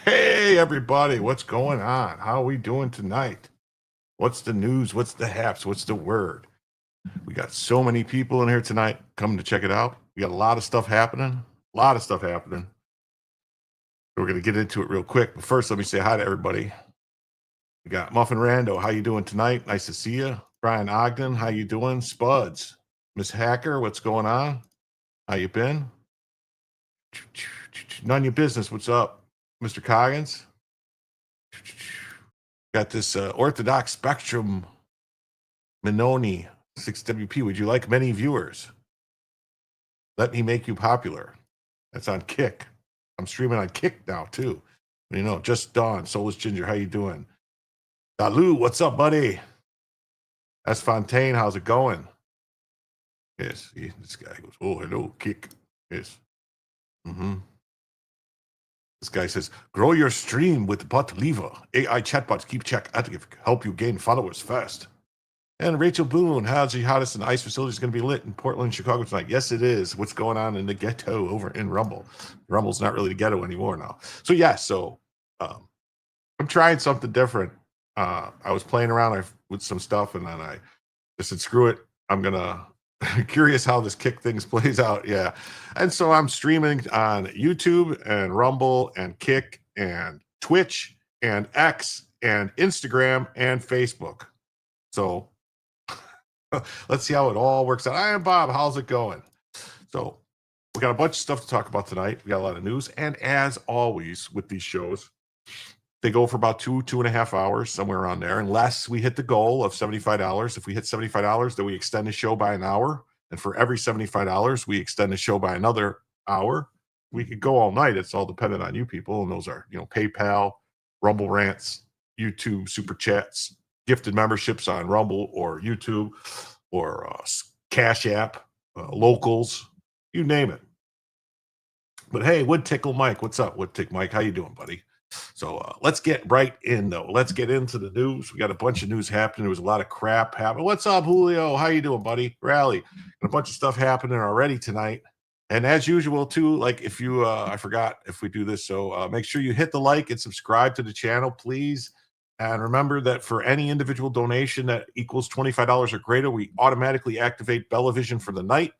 Hey, everybody, what's going on? How are we doing tonight? What's the news? What's the haps? What's the word? We got so many people in here tonight coming to check it out. We got a lot of stuff happening. A lot of stuff happening. We're going to get into it real quick. But first, let me say hi to everybody. We got Muffin Rando. How you doing tonight? Nice to see you. Brian Ogden. How you doing? Spuds. Miss Hacker. What's going on? How you been? None of your business. What's up? Mr. Coggins. Got this Orthodox Spectrum Minoni 6WP. Would you like many viewers? Let me make you popular. That's on Kick. I'm streaming on Kick now too. Just Dawn, Soulless Ginger, how you doing? Dalu, what's up, buddy? S. Fontaine, how's it going? Yes, this guy goes, oh, hello, Kick. Yes. Mm-hmm. This guy says, grow your stream with Bot Lever. AI chatbots keep check active, help you gain followers fast. And Rachel Boone, how's the hottest and ice facility is going to be lit in Portland, Chicago tonight? Yes, it is. What's going on in the ghetto over in Rumble? Rumble's not really the ghetto anymore now. So I'm trying something different. I was playing around with some stuff, and then I said, screw it. I'm going to curious how this Kick things plays out. Yeah. And so I'm streaming on YouTube and Rumble and Kick and Twitch and X and Instagram and Facebook. So let's see how it all works out. I am Bob. How's it going? So we got a bunch of stuff to talk about tonight. We got a lot of news. And as always with these shows, they go for about 2.5 hours, somewhere around there, unless we hit the goal of $75. If we hit $75, then we extend the show by an hour. And for every $75, we extend the show by another hour. We could go all night. It's all dependent on you people. And those are, PayPal, Rumble Rants, YouTube Super Chats, gifted memberships on Rumble or YouTube or Cash App, locals, you name it. But hey, Wood Tickle Mike, what's up? Wood Tick Mike, how you doing, buddy? So let's get right in, though. Let's get into the news. We got a bunch of news happening. There was a lot of crap happening. What's up, Julio? How you doing, buddy? Rally. Got a bunch of stuff happening already tonight. And as usual, too, like if you, I forgot if we do this. So make sure you hit the like and subscribe to the channel, please. And remember that for any individual donation that equals $25 or greater, we automatically activate Bellavision for the night.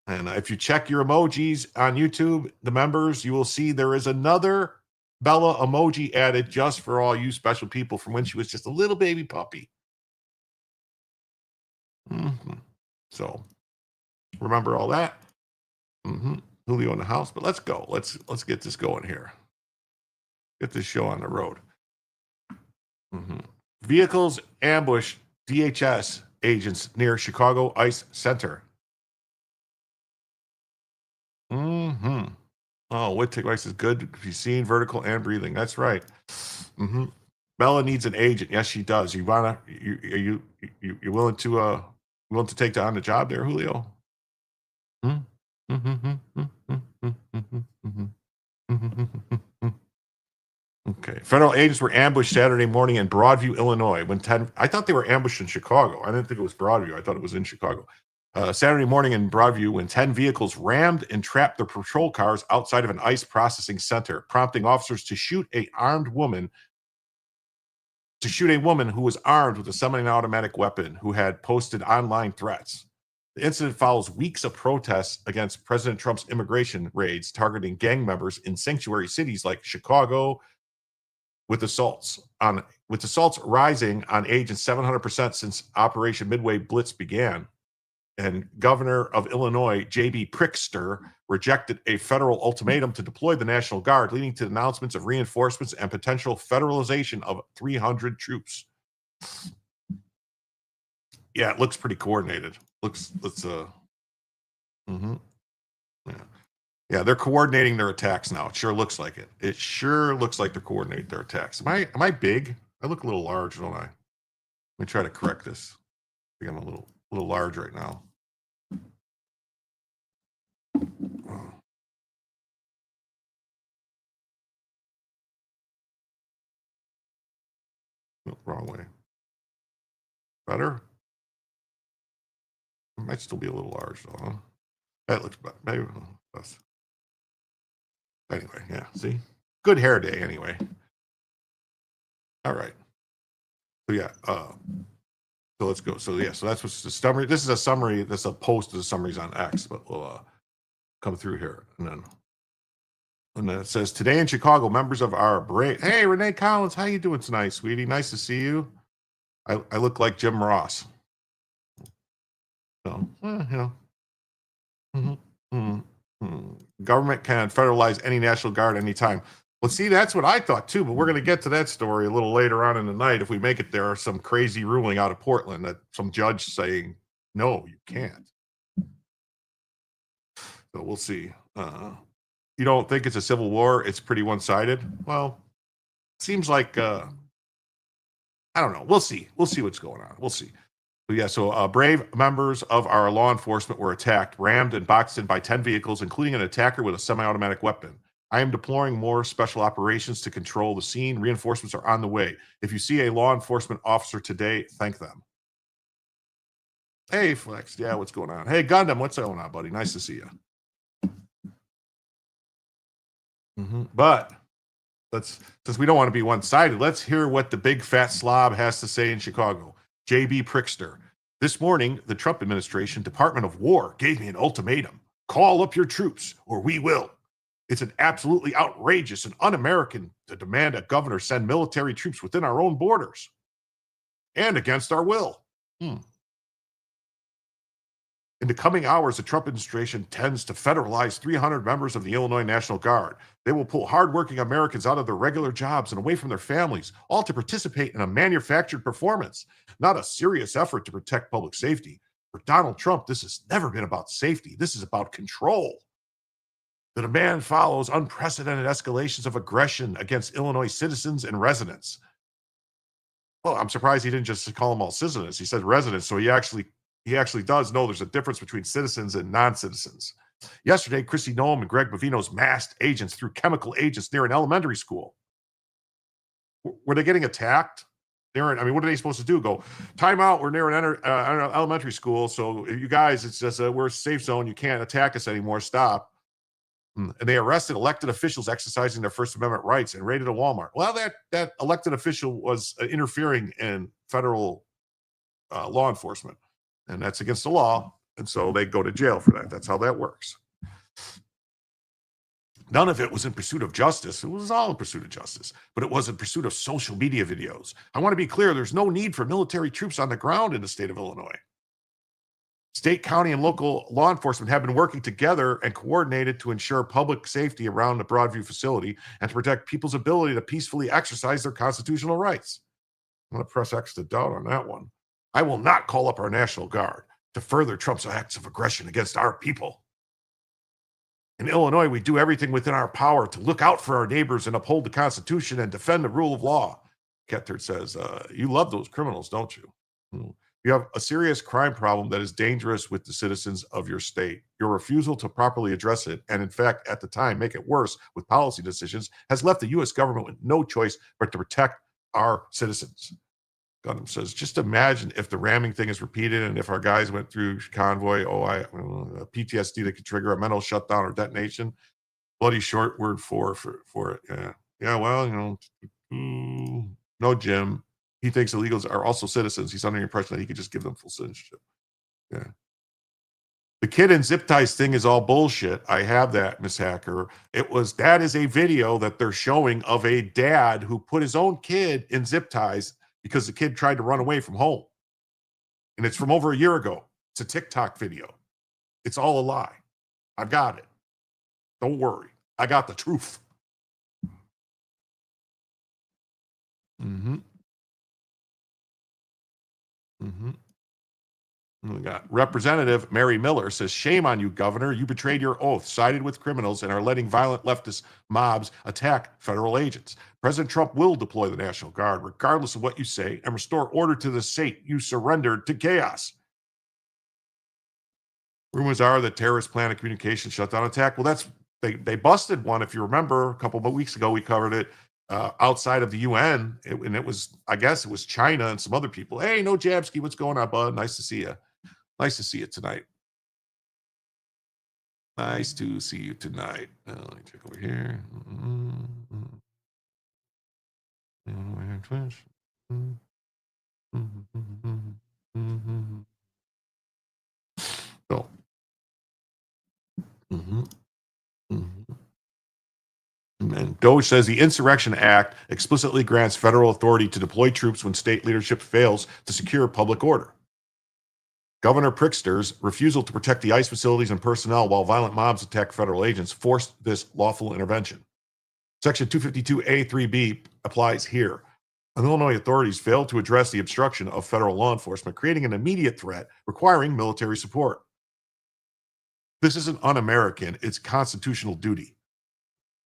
And if you check your emojis on YouTube, the members, you will see there is another Bella emoji added just for all you special people from when she was just a little baby puppy. Mm-hmm. So remember all that. Mm-hmm. Julio in the house, but let's go. Let's get this going here. Get this show on the road. Mm-hmm. Vehicles ambush DHS agents near Chicago ICE Center. Mm-hmm. Oh, Whittick Rice is good to be seen, vertical and breathing. That's right. Mm-hmm. Bella needs an agent. Yes, she does. You willing to take on the job there, Julio? Okay. Federal agents were ambushed Saturday morning in Broadview, Illinois. I thought they were ambushed in Chicago. I didn't think it was Broadview. I thought it was in Chicago. Saturday morning in Broadview when 10 vehicles rammed and trapped their patrol cars outside of an ICE processing center, prompting officers to shoot a woman who was armed with a semi-automatic weapon who had posted online threats. The incident follows weeks of protests against President Trump's immigration raids targeting gang members in sanctuary cities like Chicago, with assaults rising on agents 700% since Operation Midway Blitz began. And Governor of Illinois, J.B. Pritzker, rejected a federal ultimatum to deploy the National Guard, leading to announcements of reinforcements and potential federalization of 300 troops. Yeah, it looks pretty coordinated. Yeah, they're coordinating their attacks now. It sure looks like it. It sure looks like they're coordinating their attacks. Am I big? I look a little large, don't I? Let me try to correct this. I think I'm a little large right now. No, wrong way. Better? It might still be a little large though, huh? That looks better. Maybe less. Anyway, yeah. See, good hair day. Anyway. All right. So yeah. So let's go. So yeah. So that's what's the summary. This is a summary. That's a post of the summaries on X, but we'll come through here and then it says today in Chicago, members of our brave. Hey, Renee Collins, how you doing tonight, sweetie? Nice to see you. I look like Jim Ross. So Government can federalize any National Guard anytime. Well, see, that's what I thought too, but we're going to get to that story a little later on in the night. If we make it there, some crazy ruling out of Portland that some judge saying, no, you can't. So we'll see. You don't think it's a civil war? It's pretty one-sided. Well, seems like I don't know. We'll see. We'll see what's going on. We'll see. But yeah, so brave members of our law enforcement were attacked, rammed, and boxed in by 10 vehicles, including an attacker with a semi automatic weapon. I am deploying more special operations to control the scene. Reinforcements are on the way. If you see a law enforcement officer today, thank them. Hey, Flex. Yeah, what's going on? Hey, Gundam, what's going on, buddy? Nice to see you. But since we don't want to be one-sided, let's hear what the big fat slob has to say in Chicago. JB Prickster. This morning, the Trump administration Department of War gave me an ultimatum. Call up your troops or we will. It's an absolutely outrageous and un-American to demand a governor send military troops within our own borders and against our will. In the coming hours, the Trump administration tends to federalize 300 members of the Illinois National Guard. They will pull hardworking Americans out of their regular jobs and away from their families, all to participate in a manufactured performance, not a serious effort to protect public safety. For Donald Trump, this has never been about safety. This is about control. The demand follows unprecedented escalations of aggression against Illinois citizens and residents. Well, I'm surprised he didn't just call them all citizens. He said residents, so he actually does know there's a difference between citizens and non-citizens. Yesterday, Chrissy Noem and Greg Bovino's masked agents threw chemical agents near an elementary school. Were they getting attacked? What are they supposed to do? Go, time out, we're near an elementary school, so you guys, it's just we're a safe zone, you can't attack us anymore, stop. And they arrested elected officials exercising their First Amendment rights and raided a Walmart. Well, that elected official was interfering in federal law enforcement. And that's against the law. And so they go to jail for that. That's how that works. None of it was in pursuit of justice. It was all in pursuit of justice, but it was in pursuit of social media videos. I want to be clear. There's no need for military troops on the ground in the state of Illinois. State, county, and local law enforcement have been working together and coordinated to ensure public safety around the Broadview facility and to protect people's ability to peacefully exercise their constitutional rights. I'm going to press X to doubt on that one. I will not call up our National Guard to further Trump's acts of aggression against our people. In Illinois, we do everything within our power to look out for our neighbors and uphold the Constitution and defend the rule of law. Kettert says, you love those criminals, don't you? You have a serious crime problem that is dangerous with the citizens of your state. Your refusal to properly address it, and in fact, at the time, make it worse with policy decisions, has left the U.S. government with no choice but to protect our citizens. Gundam says, just imagine if the ramming thing is repeated and if our guys went through convoy, PTSD that could trigger a mental shutdown or detonation. Bloody short word for it. Yeah. Yeah, well, no, Jim. He thinks illegals are also citizens. He's under the impression that he could just give them full citizenship. Yeah. The kid in zip ties thing is all bullshit. I have that, Miss Hacker. That is a video that they're showing of a dad who put his own kid in zip ties because the kid tried to run away from home. And it's from over a year ago. It's a TikTok video. It's all a lie. I've got it. Don't worry. I got the truth. We got Representative Mary Miller says, shame on you, Governor. You betrayed your oath, sided with criminals, and are letting violent leftist mobs attack federal agents. President Trump will deploy the National Guard, regardless of what you say, and restore order to the state you surrendered to chaos. Rumors are that terrorists plan a communication shutdown attack. Well, they busted one. If you remember, a couple of weeks ago, we covered it outside of the UN, and it was, I guess it was China and some other people. Hey, no Jabsky, what's going on, bud? Nice to see you. Nice to see you tonight. Nice to see you tonight. Let me check over here. So. And Doge says the Insurrection Act explicitly grants federal authority to deploy troops when state leadership fails to secure public order. Governor Prickster's refusal to protect the ICE facilities and personnel while violent mobs attack federal agents forced this lawful intervention. Section 252A3B applies here. Illinois authorities failed to address the obstruction of federal law enforcement, creating an immediate threat requiring military support. This isn't un-American, it's constitutional duty.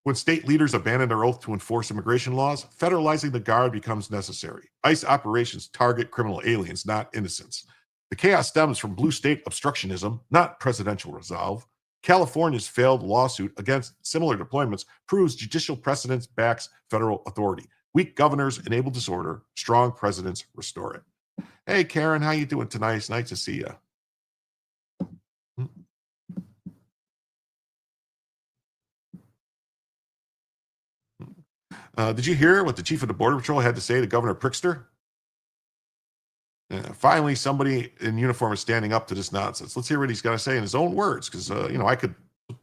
When state leaders abandon their oath to enforce immigration laws, federalizing the Guard becomes necessary. ICE operations target criminal aliens, not innocents. The chaos stems from blue state obstructionism, not presidential resolve. California's failed lawsuit against similar deployments proves judicial precedence backs federal authority. Weak governors enable disorder, strong presidents restore it. Hey, Karen, how you doing tonight? It's nice to see you. Did you hear what the chief of the Border Patrol had to say to Governor Pritzker? Finally, somebody in uniform is standing up to this nonsense. Let's hear what he's got to say in his own words, because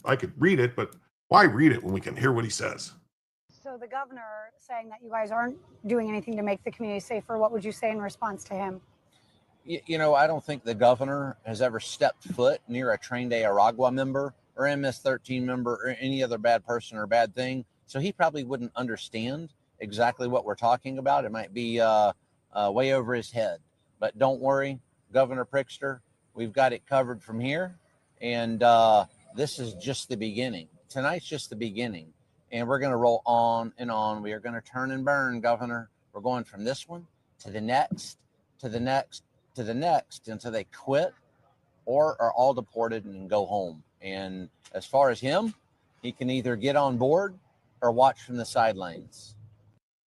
I could read it, but why read it when we can hear what he says? So the governor saying that you guys aren't doing anything to make the community safer. What would you say in response to him? I don't think the governor has ever stepped foot near a Tren de Aragua member or MS-13 member or any other bad person or bad thing. So he probably wouldn't understand exactly what we're talking about. It might be way over his head. But don't worry, Governor Pritzker, we've got it covered from here. And this is just the beginning. Tonight's just the beginning. And we're going to roll on and on. We are going to turn and burn, Governor. We're going from this one to the next, to the next, to the next, until they quit or are all deported and go home. And as far as him, he can either get on board or watch from the sidelines.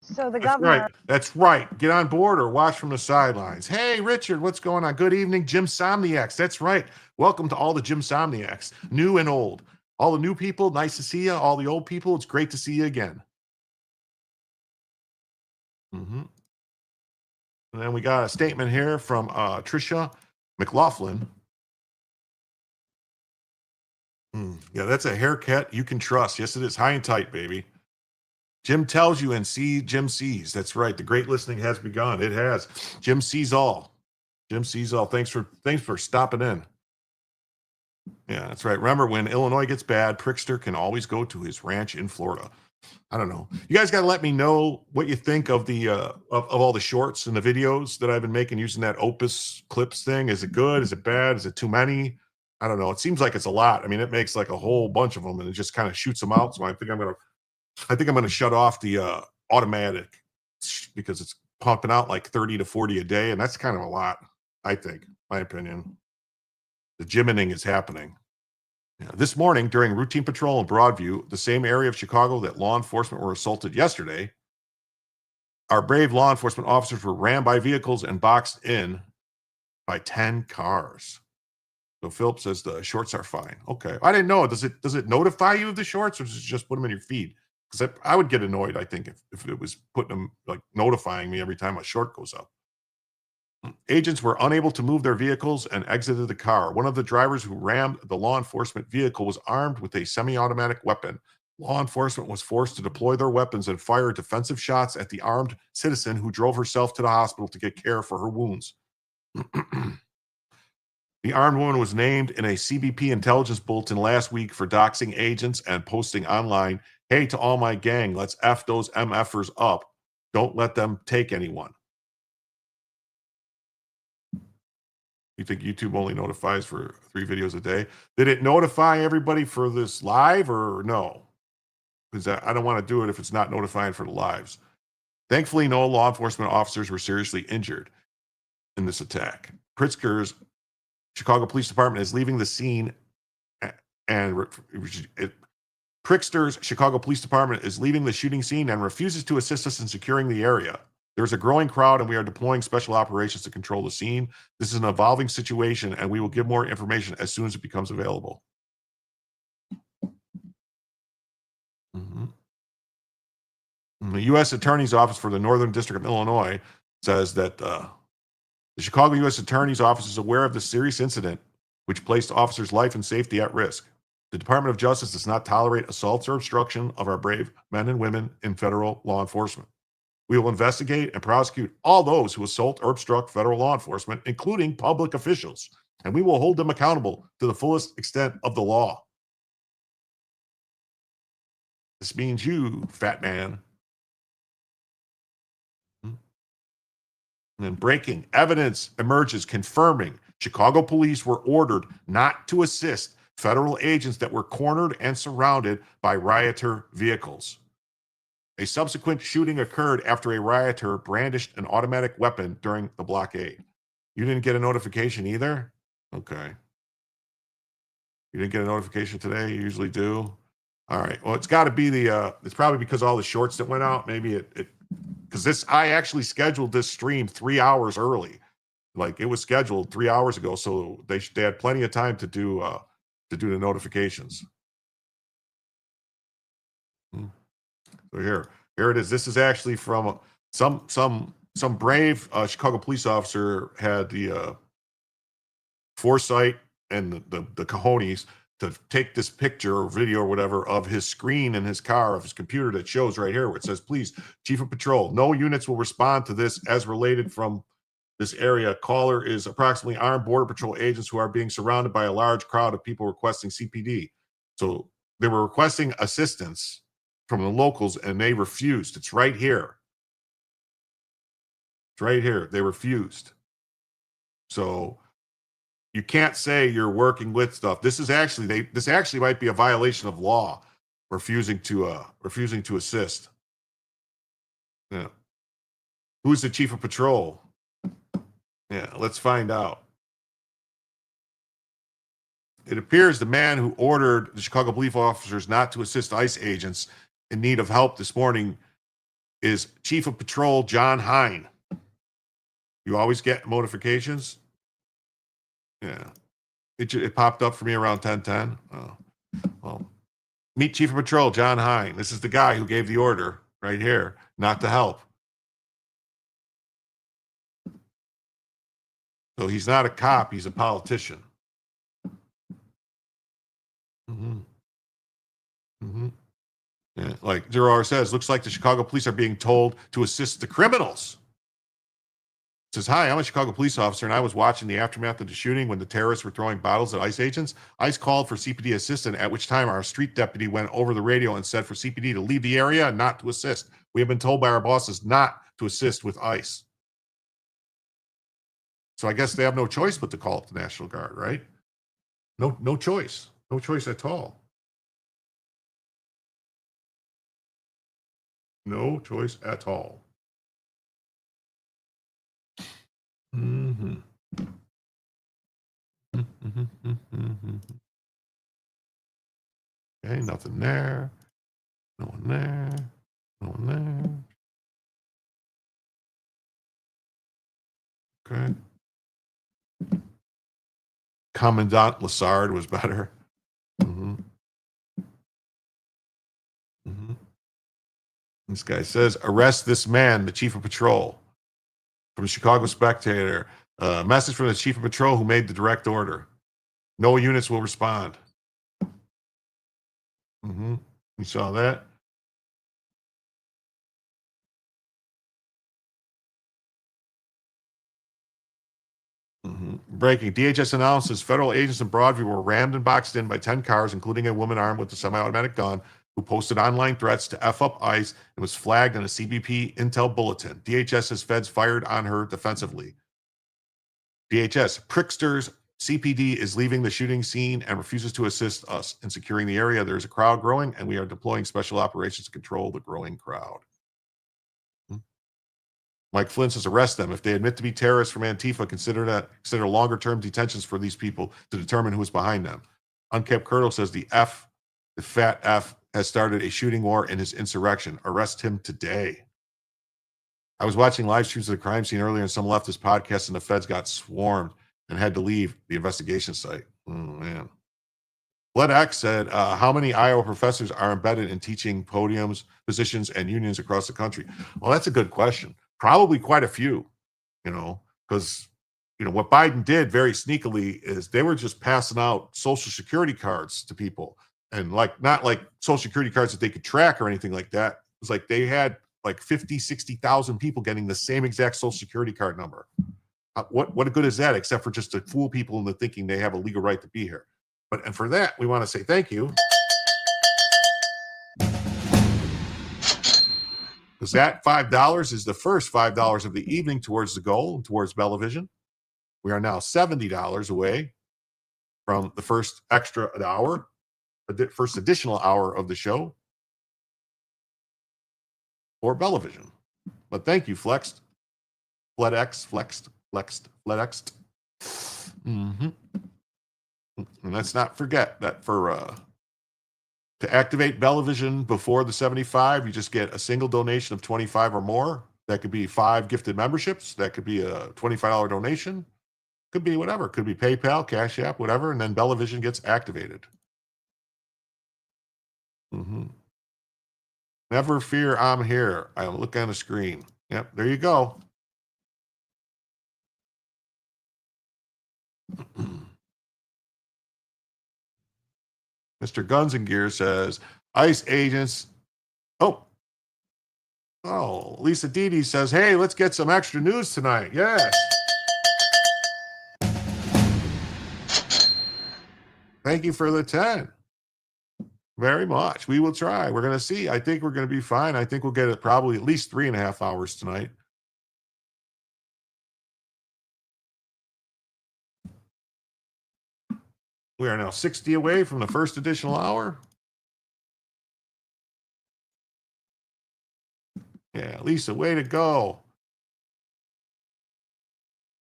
So the governor. That's right. Get on board or watch from the sidelines. Hey, Richard, what's going on? Good evening, Jim Somniacs. That's right. Welcome to all the Jim Somniacs, new and old. All the new people, nice to see you. All the old people, it's great to see you again. And then we got a statement here from Tricia McLaughlin. Yeah, that's a haircut you can trust. Yes, it is. High and tight, baby. Jim tells you and Jim sees. That's right. The great listening has begun. It has. Jim sees all. Jim sees all. Thanks for stopping in. Yeah, that's right. Remember, when Illinois gets bad, Pritzker can always go to his ranch in Florida. I don't know. You guys got to let me know what you think of the of all the shorts and the videos that I've been making using that Opus Clips thing. Is it good? Is it bad? Is it too many? I don't know. It seems like it's a lot. I mean, it makes like a whole bunch of them, and it just kind of shoots them out. So I think I'm gonna shut off the automatic because it's pumping out like 30 to 40 a day, and that's kind of a lot. I think, my opinion. The gymming is happening. Yeah. This morning, during routine patrol in Broadview, the same area of Chicago that law enforcement were assaulted yesterday, our brave law enforcement officers were rammed by vehicles and boxed in by 10 cars. So Philip says the shorts are fine. Okay, I didn't know. Does it notify you of the shorts, or does it just put them in your feed? Because I would get annoyed, I think, if it was putting them, like, notifying me every time a short goes up. Agents were unable to move their vehicles and exited the car. One of the drivers who rammed the law enforcement vehicle was armed with a semi-automatic weapon. Law enforcement was forced to deploy their weapons and fire defensive shots at the armed citizen who drove herself to the hospital to get care for her wounds. The armed woman was named in a CBP intelligence bulletin last week for doxing agents and posting online, "Hey, to all my gang, let's F those MFers up. Don't let them take anyone." You think YouTube only notifies for 3 videos a day? Did it notify everybody for this live or no? Because I don't want to do it if it's not notifying for the lives. Thankfully, no law enforcement officers were seriously injured in this attack. Pritzker's Chicago Police Department is leaving the scene, and Pritzker's Chicago Police Department is leaving the shooting scene and refuses to assist us in securing the area. There's a growing crowd, and we are deploying special operations to control the scene. This is an evolving situation, and we will give more information as soon as it becomes available. The U.S. Attorney's Office for the Northern District of Illinois says that the Chicago U.S. Attorney's Office is aware of the serious incident which placed officers' life and safety at risk. The Department of Justice does not tolerate assaults or obstruction of our brave men and women in federal law enforcement. We will investigate and prosecute all those who assault or obstruct federal law enforcement, including public officials, and we will hold them accountable to the fullest extent of the law. This means you, fat man. And then breaking evidence emerges confirming Chicago police were ordered not to assist federal agents that were cornered and surrounded by rioter vehicles. A subsequent shooting occurred after a rioter brandished an automatic weapon during the blockade. You didn't get a notification either? Okay. You didn't get a notification today? You usually do? All right. Well, it's got to be it's probably because all the shorts that went out. Maybe because I actually scheduled this stream 3 hours early. Like it was scheduled 3 hours ago. So they had plenty of time to do the notifications. So here it is. This is actually from some brave Chicago police officer had the foresight and the cojones to take this picture or video or whatever of his screen in his car, of his computer that shows right here where it says, please, Chief of Patrol, no units will respond to this as related from this area. Caller is approximately armed Border Patrol agents who are being surrounded by a large crowd of people requesting CPD. So they were requesting assistance from the locals and they refused. It's right here. It's right here. They refused. So you can't say you're working with stuff. This actually might be a violation of law, refusing to assist. Yeah. Who's the Chief of Patrol? Yeah, let's find out. It appears the man who ordered the Chicago police officers not to assist ICE agents in need of help this morning is Chief of Patrol John Hine. You always get notifications? Yeah. It popped up for me around 10:10. Oh, well. Meet Chief of Patrol John Hine. This is the guy who gave the order right here not to help. So he's not a cop, he's a politician. Yeah, like Zero Hour says, looks like the Chicago police are being told to assist the criminals. It says, hi, I'm a Chicago police officer, and I was watching the aftermath of the shooting when the terrorists were throwing bottles at ICE agents. ICE called for CPD assistance, at which time our street deputy went over the radio and said for CPD to leave the area and not to assist. We have been told by our bosses not to assist with ICE. So I guess they have no choice but to call up the National Guard, right? No choice. No choice at all. No choice at all. Mm-hmm. Okay, nothing there. No one there. No one there. Okay. Commandant Lassard was better. This guy says, arrest this man, the Chief of Patrol. From Chicago Spectator. Message from the Chief of Patrol who made the direct order. No units will respond. You saw that? Breaking. DHS announces federal agents in Broadview were rammed and boxed in by 10 cars, including a woman armed with a semi-automatic gun who posted online threats to F up ICE and was flagged on a CBP intel bulletin. DHS says feds fired on her defensively. DHS, Pricksters, CPD is leaving the shooting scene and refuses to assist us in securing the area. There's a crowd growing, and we are deploying special operations to control the growing crowd. Mike Flynn says, arrest them. If they admit to be terrorists from Antifa, consider longer-term detentions for these people to determine who is behind them. Unkept Colonel says the fat F, has started a shooting war in his insurrection. Arrest him today. I was watching live streams of the crime scene earlier, and some leftist podcasts, and the feds got swarmed and had to leave the investigation site. Oh, man. Blood X said, how many Iowa professors are embedded in teaching podiums, positions, and unions across the country? Well, that's a good question. Probably quite a few, because, what Biden did very sneakily is they were just passing out Social Security cards to people, and not like Social Security cards that they could track or anything like that. It was like they had like 50, 60,000 people getting the same exact Social Security card number. What good is that, except for just to fool people into thinking they have a legal right to be here? And for that, we want to say thank you. Because that $5 is the first $5 of the evening towards the goal, towards Bellavision. We are now $70 away from the first first additional hour of the show, or Bellavision. But thank you, Flexed. Flexed. Mm-hmm. And let's not forget that to activate Bellavision before the 75, you just get a single donation of 25 or more. That could be 5 gifted memberships. That could be a $25 donation. Could be whatever. Could be PayPal, Cash App, whatever. And then Bellavision gets activated. Mm-hmm. Never fear, I'm here. I'm looking on the screen. Yep, there you go. Mr. Guns and Gear says, ICE agents. Oh, Lisa Didi says, hey, let's get some extra news tonight. Yes. Thank you for the 10. Very much. We will try. We're going to see. I think we're going to be fine. I think we'll get it probably at least 3.5 hours tonight. We are now 60 away from the first additional hour. Yeah, Lisa, way to go.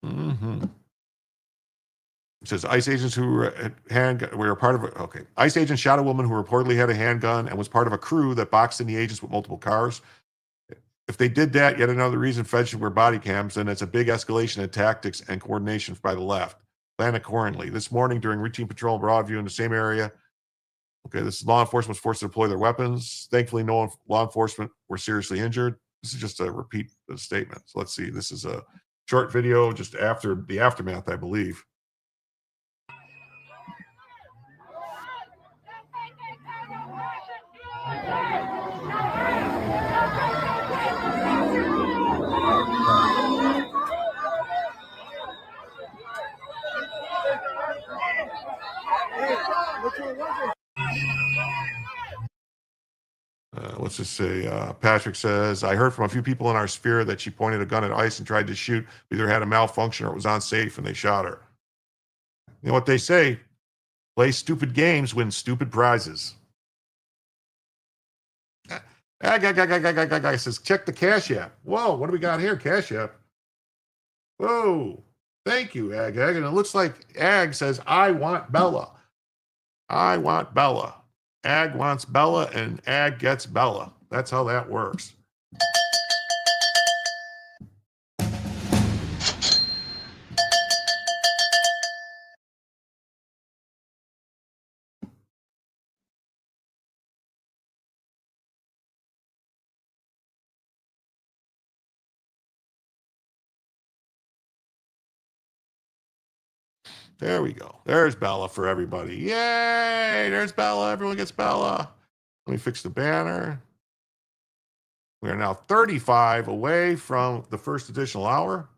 Mm-hmm. It says ICE agents who were a part of it. Okay. ICE agents shot a woman who reportedly had a handgun and was part of a crew that boxed in the agents with multiple cars. If they did that, yet another reason feds should wear body cams, then it's a big escalation in tactics and coordination by the left. Plan accordingly. This morning during routine patrol in Broadview in the same area. Okay, this law enforcement was forced to deploy their weapons. Thankfully, no law enforcement were seriously injured. This is just a repeat statement. So let's see. This is a short video just after the aftermath, I believe. Let's just say Patrick says, I heard from a few people in our sphere that she pointed a gun at ICE and tried to shoot, either had a malfunction or it was unsafe and they shot her. You know what they say? Play stupid games, win stupid prizes. Guy says, check the Cash App. Whoa, what do we got here? Cash App. Whoa, thank you, Ag. And it looks like Ag says, I want Bella. I want Bella. Ag wants Bella and Ag gets Bella. That's how that works. There we go. There's Bella for everybody. Yay! There's Bella. Everyone gets Bella. Let me fix the banner. We are now 35 away from the first additional hour.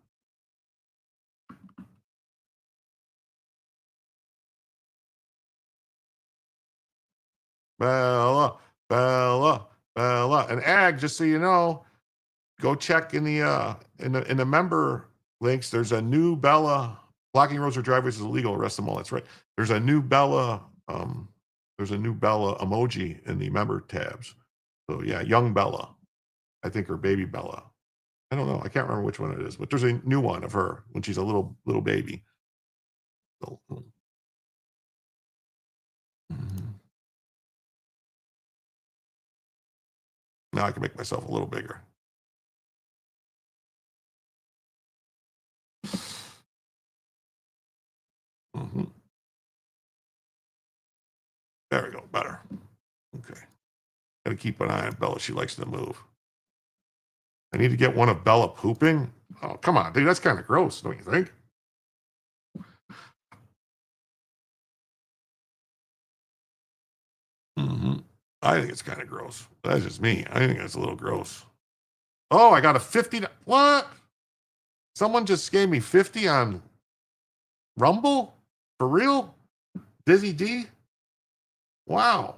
Bella, Bella, Bella. And Ag, just so you know, go check in the member links. There's a new Bella. Blocking roads or driveways is illegal. Arrest them all. That's right. There's a new Bella. There's a new Bella emoji in the member tabs. So yeah, young Bella. I think her baby Bella. I don't know. I can't remember which one it is, but there's a new one of her when she's a little baby. So, now I can make myself a little bigger. Mm-hmm. There we go. Better. Okay. Got to keep an eye on Bella. She likes to move. I need to get one of Bella pooping. Oh, come on, dude. That's kind of gross, don't you think? Mm-hmm. I think it's kind of gross. That's just me. I think it's a little gross. Oh, I got a 50. What? Someone just gave me 50 on Rumble? For real? Dizzy D? Wow.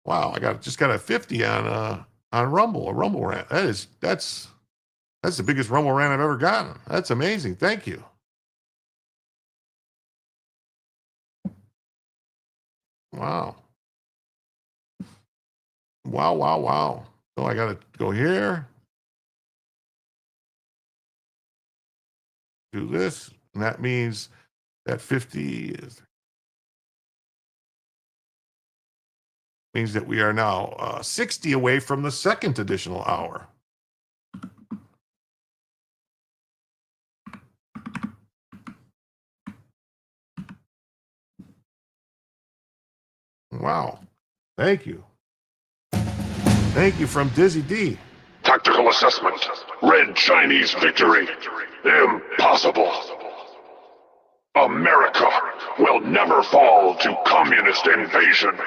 Wow, just got a 50 on Rumble, a Rumble rant. That's the biggest Rumble rant I've ever gotten. That's amazing. Thank you. Wow. Wow, wow, wow. So I got to go here, do this, and that means that 50 means that we are now 60 away from the second additional hour. Wow. Thank you. Thank you from Dizzy D. Tactical assessment. Red Chinese victory. Impossible. America will never fall to communist invasion.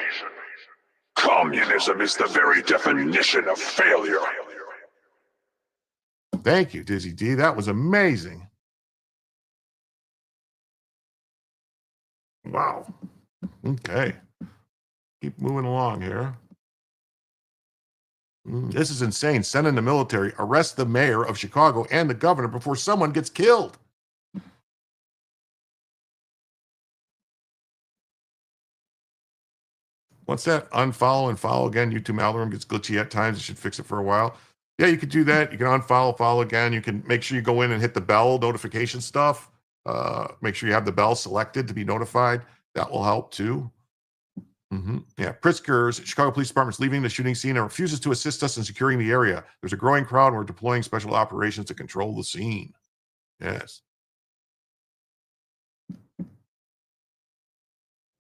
Communism is the very definition of failure. Thank you, Dizzy D. That was amazing. Wow. Okay. Keep moving along here. This is insane. Send in the military, arrest the mayor of Chicago and the governor before someone gets killed. What's that? Unfollow and follow again. YouTube algorithm gets glitchy at times. You should fix it for a while. Yeah, you could do that. You can unfollow, follow again. You can make sure you go in and hit the bell notification stuff. Make sure you have the bell selected to be notified. That will help too. Yeah, Pritzker's Chicago Police Department is leaving the shooting scene and refuses to assist us in securing the area. There's a growing crowd, and we're deploying special operations to control the scene. Yes.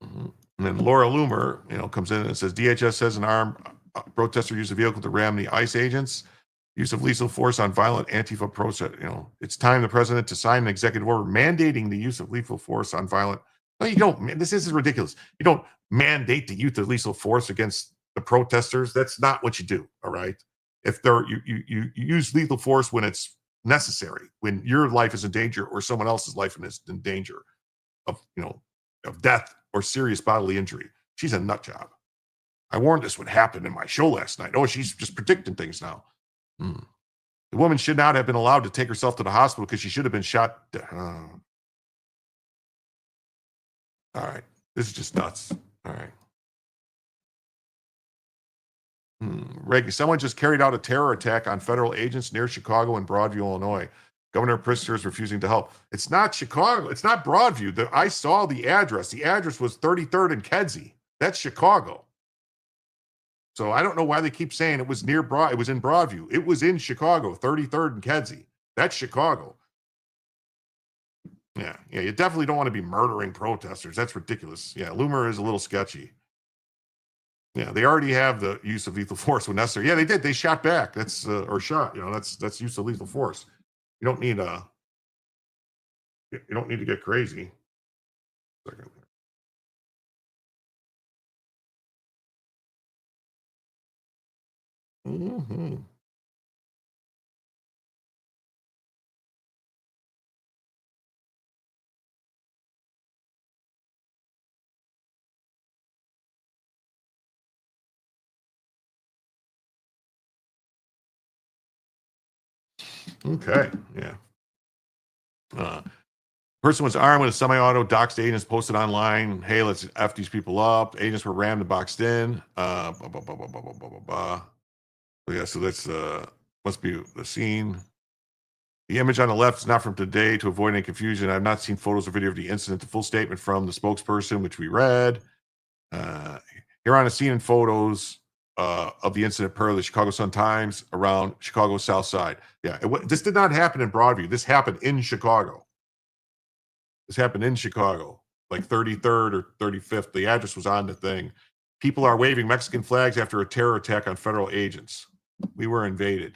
And then Laura Loomer, comes in and says DHS says an armed protester used a vehicle to ram the ICE agents. Use of lethal force on violent Antifa protest. It's time the president to sign an executive order mandating the use of lethal force on violent. No, you don't. This is ridiculous. You don't mandate the use of lethal force against the protesters. That's not what you do. All right. If you use lethal force when it's necessary, when your life is in danger or someone else's life is in danger of death or serious bodily injury. She's a nut job. I warned this would happen in my show last night. Oh, she's just predicting things now. The woman should not have been allowed to take herself to the hospital because she should have been shot. All right. This is just nuts. All right. Someone just carried out a terror attack on federal agents near Chicago and Broadview, Illinois. Governor Pritzker is refusing to help. It's not Chicago. It's not Broadview. I saw the address. The address was 33rd and Kedzie. That's Chicago. So I don't know why they keep saying it was near it was in Broadview. It was in Chicago, 33rd and Kedzie. That's Chicago. Yeah, you definitely don't want to be murdering protesters. That's ridiculous. Yeah, Loomer is a little sketchy. Yeah, they already have the use of lethal force when necessary. Yeah, they did. They shot back. That's or shot. That's use of lethal force. You don't need to get crazy. Second. Okay, yeah. Person was armed with a semi-auto. Doxed agents posted online. Hey, let's F these people up. Agents were rammed and boxed in. Yeah, so that's must be the scene. The image on the left is not from today. To avoid any confusion, I've not seen photos or video of the incident. The full statement from the spokesperson, which we read. Here on the scene and photos of the incident per the Chicago Sun-Times around Chicago's South Side. Yeah, this did not happen in Broadview. This happened in Chicago. This happened in Chicago, like 33rd or 35th. The address was on the thing. People are waving Mexican flags after a terror attack on federal agents. We were invaded.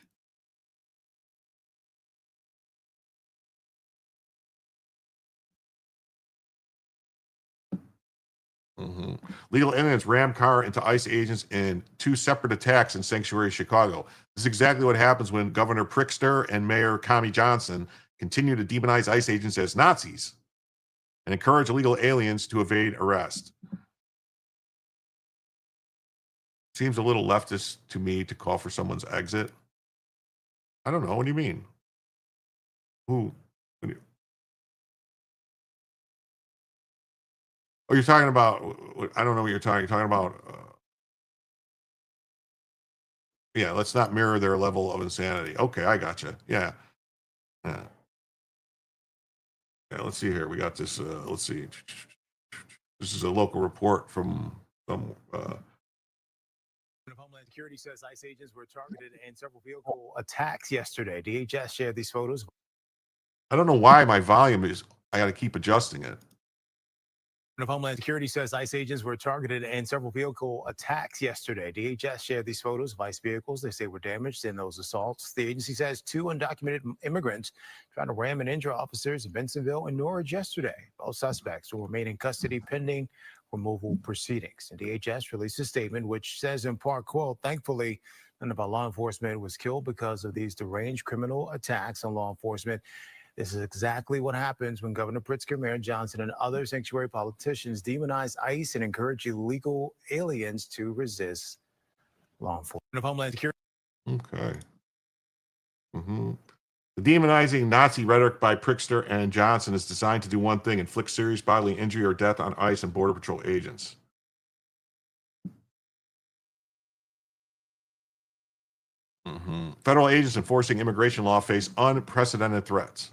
Legal aliens rammed car into ICE agents in 2 separate attacks in sanctuary Chicago. This is exactly what happens when Governor Pritzker and Mayor Kami Johnson continue to demonize ICE agents as Nazis and encourage illegal aliens to evade arrest. Seems a little leftist to me to call for someone's exit. I don't know. What do you mean? Who? Oh, you're talking about, I don't know what you're talking about. Yeah, let's not mirror their level of insanity. Okay, I gotcha. Yeah. Yeah. Yeah, let's see here. We got this, let's see. This is a local report from some, of Homeland Security says ICE agents were targeted in several vehicle attacks yesterday. DHS shared these photos. I don't know why my volume is, I got to keep adjusting it. Of Homeland Security says ICE agents were targeted in several vehicle attacks yesterday. DHS shared these photos of ICE vehicles they say were damaged in those assaults. The agency says 2 undocumented immigrants tried to ram and injure officers in Bensenville and Norwich yesterday. Both suspects will remain in custody pending removal proceedings. And DHS released a statement which says in part, quote, thankfully, none of our law enforcement was killed because of these deranged criminal attacks on law enforcement. This is exactly what happens when Governor Pritzker, Mayor Johnson, and other sanctuary politicians demonize ICE and encourage illegal aliens to resist law enforcement. Of Homeland Security. Okay. The demonizing Nazi rhetoric by Pritzker and Johnson is designed to do one thing: inflict serious bodily injury or death on ICE and Border Patrol agents. Federal agents enforcing immigration law face unprecedented threats.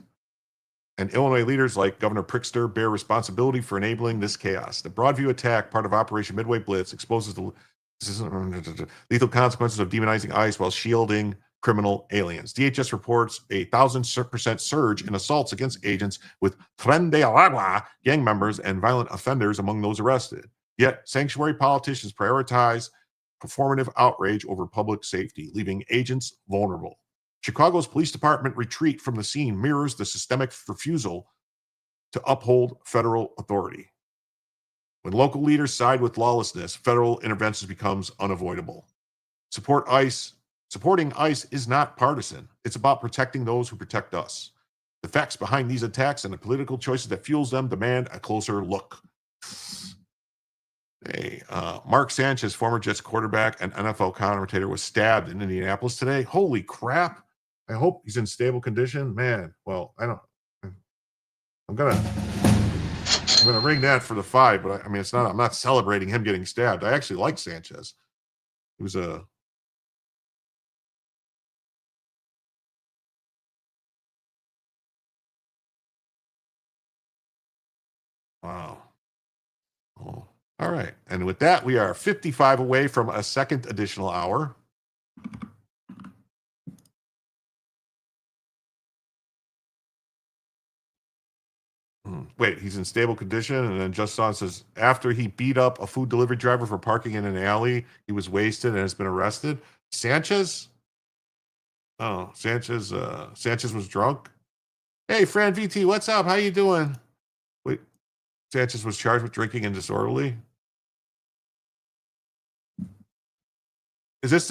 And Illinois leaders like Governor Pritzker bear responsibility for enabling this chaos. The Broadview attack, part of Operation Midway Blitz, exposes the lethal consequences of demonizing ICE while shielding criminal aliens. DHS reports a 1,000% surge in assaults against agents, with Tren de Aragua gang members and violent offenders among those arrested. Yet, sanctuary politicians prioritize performative outrage over public safety, leaving agents vulnerable. Chicago's police department retreat from the scene mirrors the systemic refusal to uphold federal authority. When local leaders side with lawlessness, federal intervention becomes unavoidable. Supporting ICE is not partisan. It's about protecting those who protect us. The facts behind these attacks and the political choices that fuels them demand a closer look. Hey, Mark Sanchez, former Jets quarterback and NFL commentator, was stabbed in Indianapolis today. Holy crap. I hope he's in stable condition. Man, well, I'm gonna ring that for the 5, but I'm not celebrating him getting stabbed. I actually like Sanchez. He was a wow. Oh, all right. And with that, we are 55 away from a second additional hour. Wait, he's in stable condition. And then Justin says, after he beat up a food delivery driver for parking in an alley, he was wasted and has been arrested. Sanchez? Oh, Sanchez was drunk. Hey, Fran VT, what's up? How you doing? Wait, Sanchez was charged with drinking and disorderly. Is this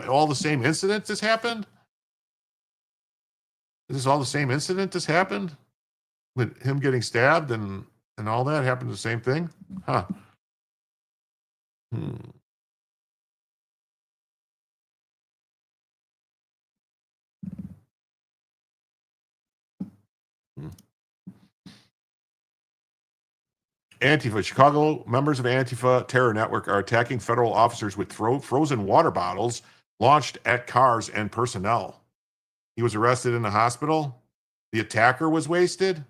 all the same incident this happened? Is this all the same incident this happened? With him getting stabbed and all that happened the same thing? Huh. Antifa. Chicago members of Antifa terror network are attacking federal officers with frozen water bottles launched at cars and personnel. He was arrested in the hospital. The attacker was wasted.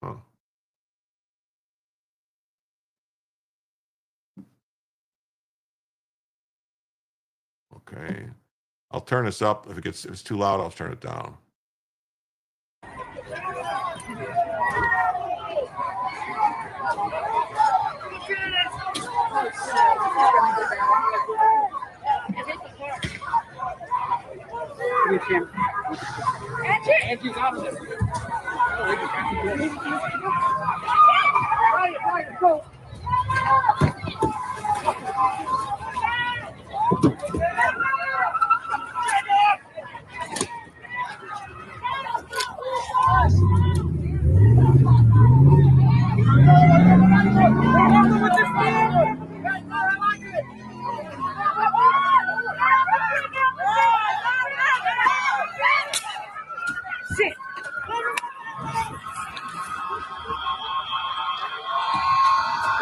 Oh. Okay. I'll turn this up. If it's too loud, I'll turn it down.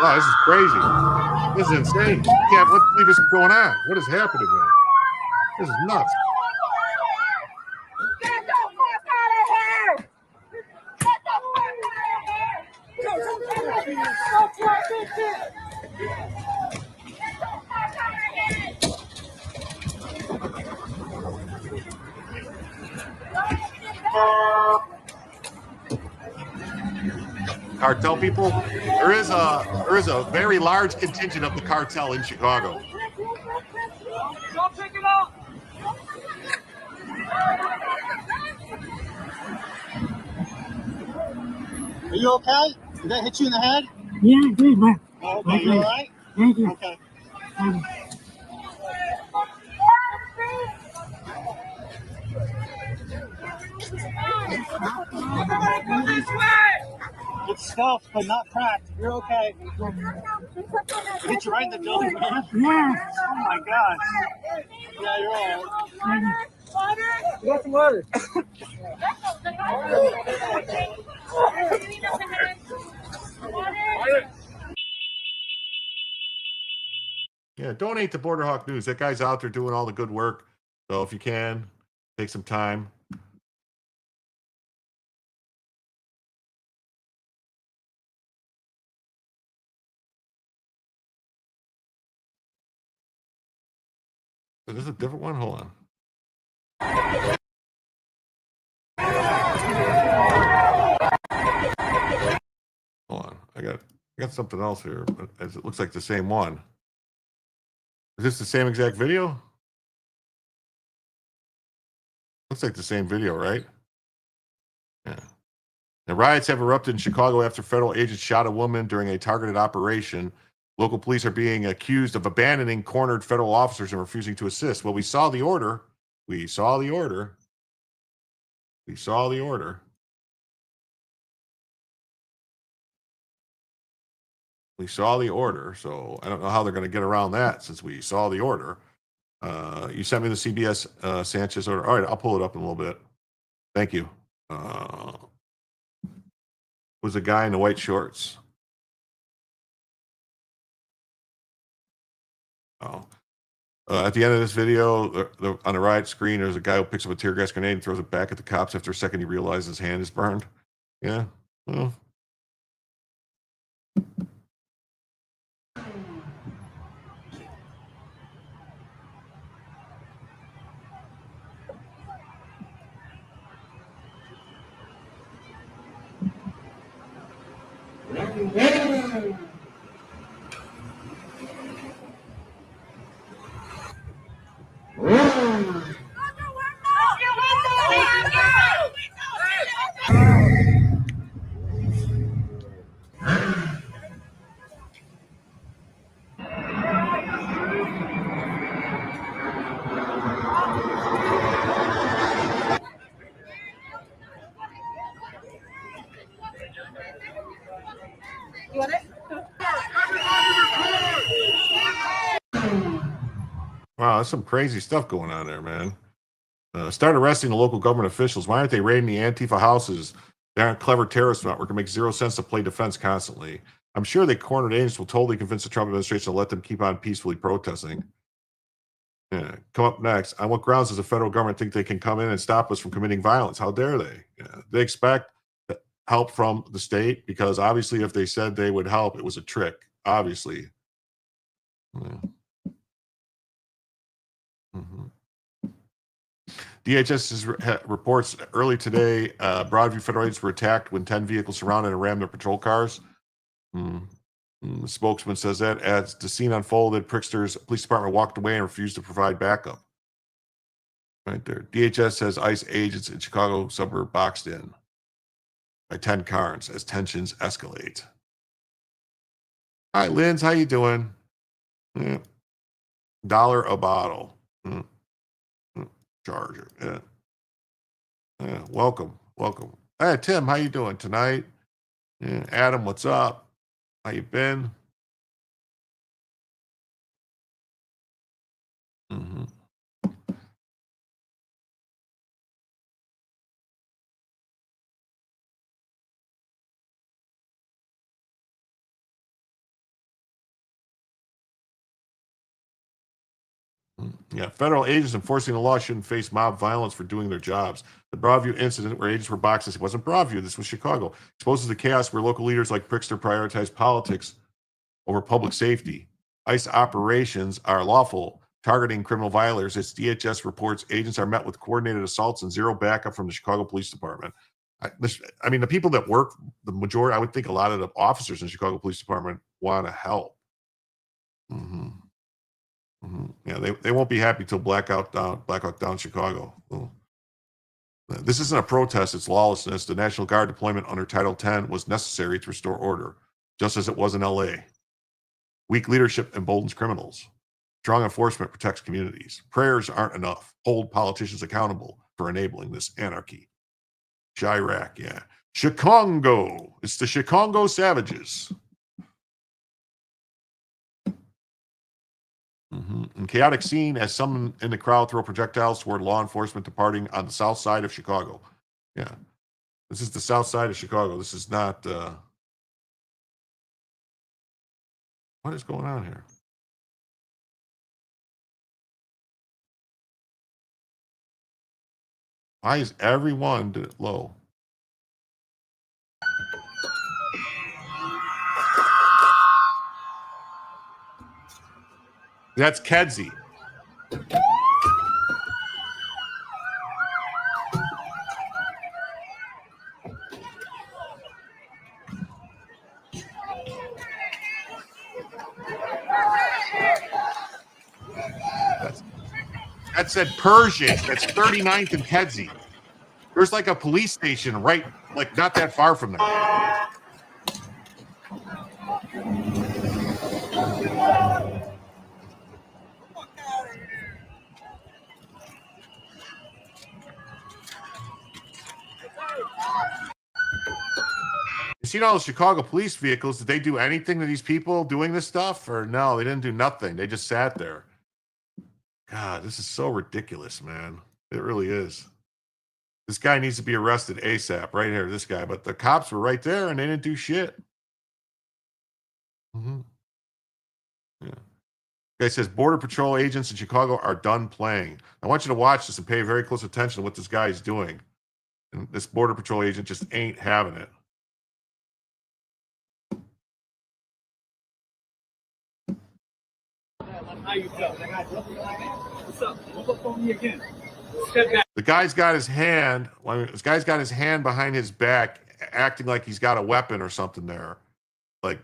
Wow, this is crazy. This is insane. You can't believe this is going on. What is happening, man? This is nuts. Get the fuck out of here! Get the fuck out of here! Cartel people. There is a very large contingent of the cartel in Chicago. Don't pick it up! Are you okay? Did that hit you in the head? Yeah, good, man. Oh, okay, you all right? Thank you. Okay. It's stuffed, but not cracked. You're okay. Hit you right in the belly, man. Yeah. Oh my God. Yeah, you're all right. You got some water. Yeah, donate to Border Hawk News. That guy's out there doing all the good work. So if you can, take some time. Is this a different one? Hold on. Hold on. I got something else here, but it looks like the same one. Is this the same exact video? Looks like the same video, right? Yeah. The riots have erupted in Chicago after federal agents shot a woman during a targeted operation. Local police are being accused of abandoning cornered federal officers and refusing to assist. Well, we saw the order. We saw the order. We saw the order. We saw the order. So I don't know how they're going to get around that since we saw the order. You sent me the CBS Sanchez order. All right, I'll pull it up in a little bit. Thank you. Was a guy in the white shorts. Oh. At the end of this video, on the riot screen, there's a guy who picks up a tear gas grenade and throws it back at the cops. After a second, he realizes his hand is burned. Yeah. Well. You want it? Wow, that's some crazy stuff going on there, man. Start arresting the local government officials. Why aren't they raiding the Antifa houses? They aren't clever terrorist network. It makes zero sense to play defense constantly. I'm sure the cornered agents will totally convince the Trump administration to let them keep on peacefully protesting. Yeah. Come up next. On what grounds does the federal government think they can come in and stop us from committing violence? How dare they? Yeah. They expect help from the state because obviously, if they said they would help, it was a trick. Obviously. Yeah. Mm-hmm. DHS reports early today, Broadview federal agents were attacked when 10 vehicles surrounded and rammed their patrol cars. The spokesman says that as the scene unfolded, Pritzker's police department walked away and refused to provide backup. Right there. DHS says ICE agents in Chicago suburb boxed in by 10 cars as tensions escalate. Hi, Linz. How you doing? Yeah. $1 a bottle. Charge it. Yeah. Welcome. Hey, Tim, how you doing tonight? Yeah. Adam, what's up? How you been? Mm-hmm. Yeah, federal agents enforcing the law shouldn't face mob violence for doing their jobs. The Broadview incident where agents were boxed, it wasn't Broadview, this was Chicago, exposes the chaos where local leaders like Pritzker prioritize politics over public safety. ICE operations are lawful, targeting criminal violators. As DHS reports, agents are met with coordinated assaults and zero backup from the Chicago Police Department. I mean, the people that work, the majority, I would think a lot of the officers in the Chicago Police Department want to help. Yeah, they won't be happy till blackout down Chicago. This isn't a protest, it's lawlessness. The National Guard deployment under Title 10 was necessary to restore order, just as it was in LA. Weak leadership emboldens criminals. Strong enforcement protects communities. Prayers aren't enough. Hold politicians accountable for enabling this anarchy. Chirac, yeah. Chicago. It's the Chicago Savages. And chaotic scene as some in the crowd throw projectiles toward law enforcement departing on the south side of Chicago. Yeah. This is the south side of Chicago. This is not... what is going on here? Why is everyone low? That's Kedzie. That said Persian. That's 39th and Kedzie. There's like a police station right, like not that far from there. You seen all the Chicago police vehicles? Did they do anything to these people doing this stuff? Or no, they didn't do nothing. They just sat there. God, this is so ridiculous, man. It really is. This guy needs to be arrested ASAP, right here, this guy. But the cops were right there and they didn't do shit. Yeah. Guy says Border Patrol agents in Chicago are done playing. I want you to watch this and pay very close attention to what this guy is doing. And this Border Patrol agent just ain't having it. What's up? Look up on me again. Step back. The guy's got his hand. This guy's got his hand behind his back, acting like he's got a weapon or something there. Like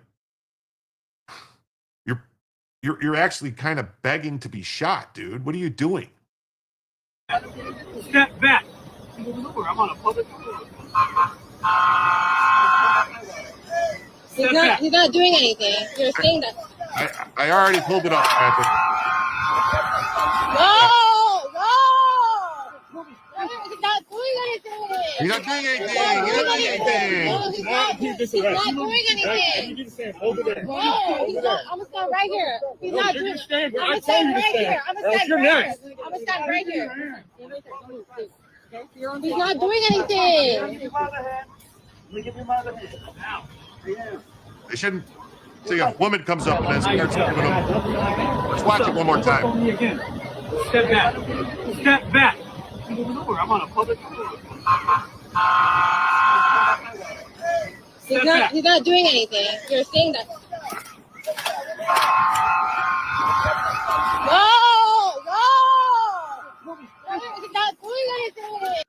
you're actually kind of begging to be shot, dude. What are you doing? Step back. I'm on a public road. He's not doing anything. You're saying that. I already pulled it up, Patrick. No! He's not doing anything. He's not doing anything. He's not doing anything. No, he's not doing anything. No, he's not. I'm gonna stand right here. He's not doing it. I'm gonna stand right here. I'm gonna stand right here. He's not doing anything. They shouldn't. See, a woman comes up and then starts giving them. Let's watch it one more time. Step back. Step back. I'm on a public road. He's not doing anything. You're saying that. No! He's not doing anything.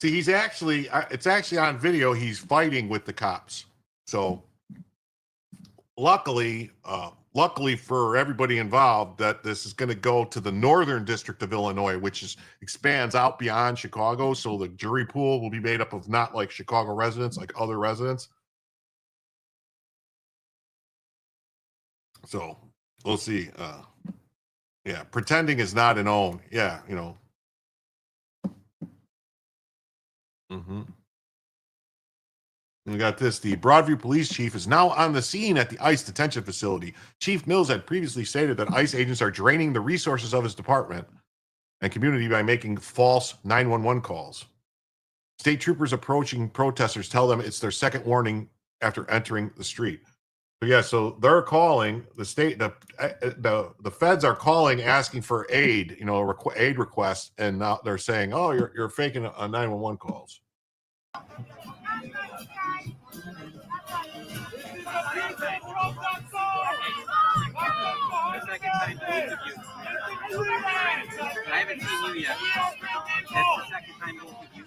See, he's actually. It's actually on video. He's fighting with the cops. So. Luckily for everybody involved, that this is going to go to the Northern District of Illinois, which expands out beyond Chicago. So the jury pool will be made up of not like Chicago residents, like other residents. So we'll see. Yeah, pretending is not an own. Yeah, you know. We got this. The Broadview police chief is now on the scene at the ICE detention facility. Chief Mills had previously stated that ICE agents are draining the resources of his department and community by making false 911 calls. State troopers approaching protesters tell them it's their second warning after entering the street. But yeah, so they're calling the state. The feds are calling, asking for aid. You know, aid requests, and now they're saying, "Oh, you're faking a 911 calls." I haven't seen you yet. That's the second time both of you.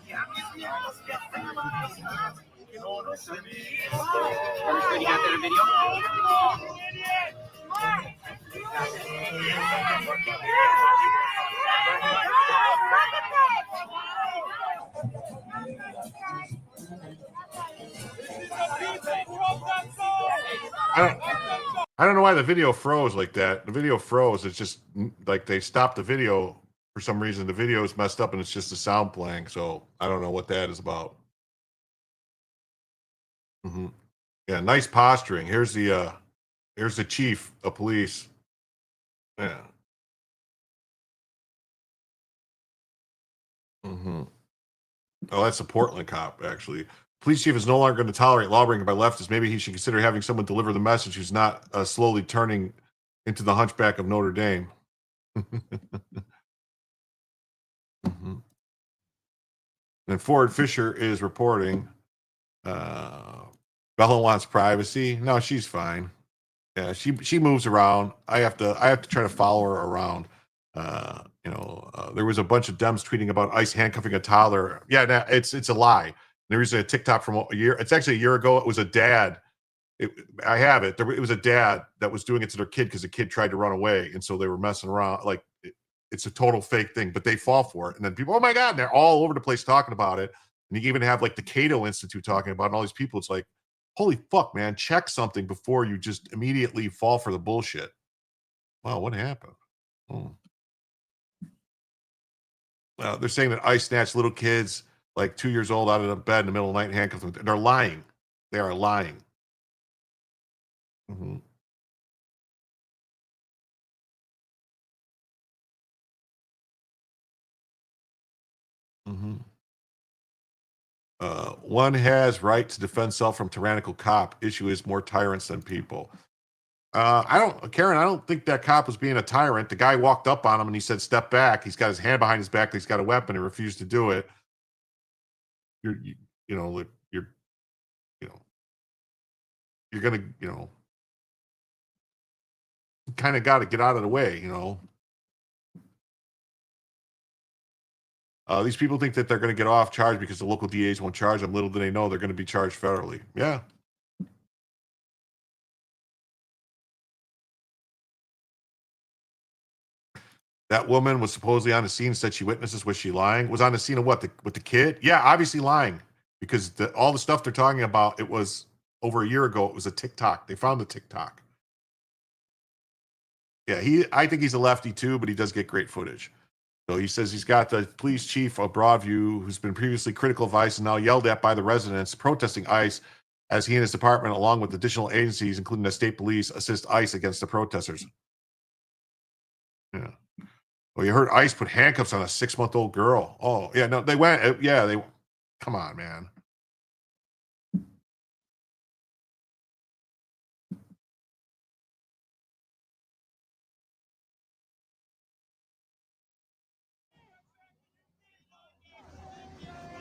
Understood, you got that video? I don't know why the video froze like that. The video froze. It's just like they stopped the video for some reason. The video is messed up and it's just the sound playing. So I don't know what that is about. Yeah, nice posturing. Here's the chief of police. Yeah. Oh, that's a Portland cop, actually. Police chief is no longer going to tolerate lawbreaking by leftists. Maybe he should consider having someone deliver the message who's not slowly turning into the hunchback of Notre Dame. And Ford Fisher is reporting Bella wants privacy. No, she's fine. Yeah, she moves around. I have to try to follow her around. There was a bunch of Dems tweeting about ICE handcuffing a toddler. Yeah, it's a lie. There was a TikTok from a year. It's actually a year ago. It was a dad. I have it. It was a dad that was doing it to their kid because the kid tried to run away, and so they were messing around. Like it's a total fake thing, but they fall for it. And then people, oh my god, and they're all over the place talking about it. And you even have like the Cato Institute talking about it, and all these people. It's like, holy fuck, man, check something before you just immediately fall for the bullshit. Wow, what happened? They're saying that ICE snatched little kids like 2 years old out of the bed in the middle of the night and handcuffed them. They're lying. They are lying. One has right to defend self from tyrannical cop. Issue is more tyrants than people. Karen, I don't think that cop was being a tyrant. The guy walked up on him and he said, "Step back." He's got his hand behind his back. He's got a weapon and refused to do it. You're gonna, kind of got to get out of the way, These people think that they're going to get off charge because the local DAs won't charge them. Little do they know they're going to be charged federally. Yeah. That woman was supposedly on the scene, said she witnesses. Was she lying? Was on the scene of what? With the kid? Yeah, obviously lying. Because all the stuff they're talking about, it was over a year ago. It was a TikTok. They found the TikTok. Yeah, I think he's a lefty too, but he does get great footage. So he says he's got the police chief of Broadview, who's been previously critical of ICE and now yelled at by the residents protesting ICE, as he and his department, along with additional agencies, including the state police, assist ICE against the protesters. Yeah. Well, you heard ICE put handcuffs on a 6-month-old girl. Oh, yeah, no, they went. Come on, man.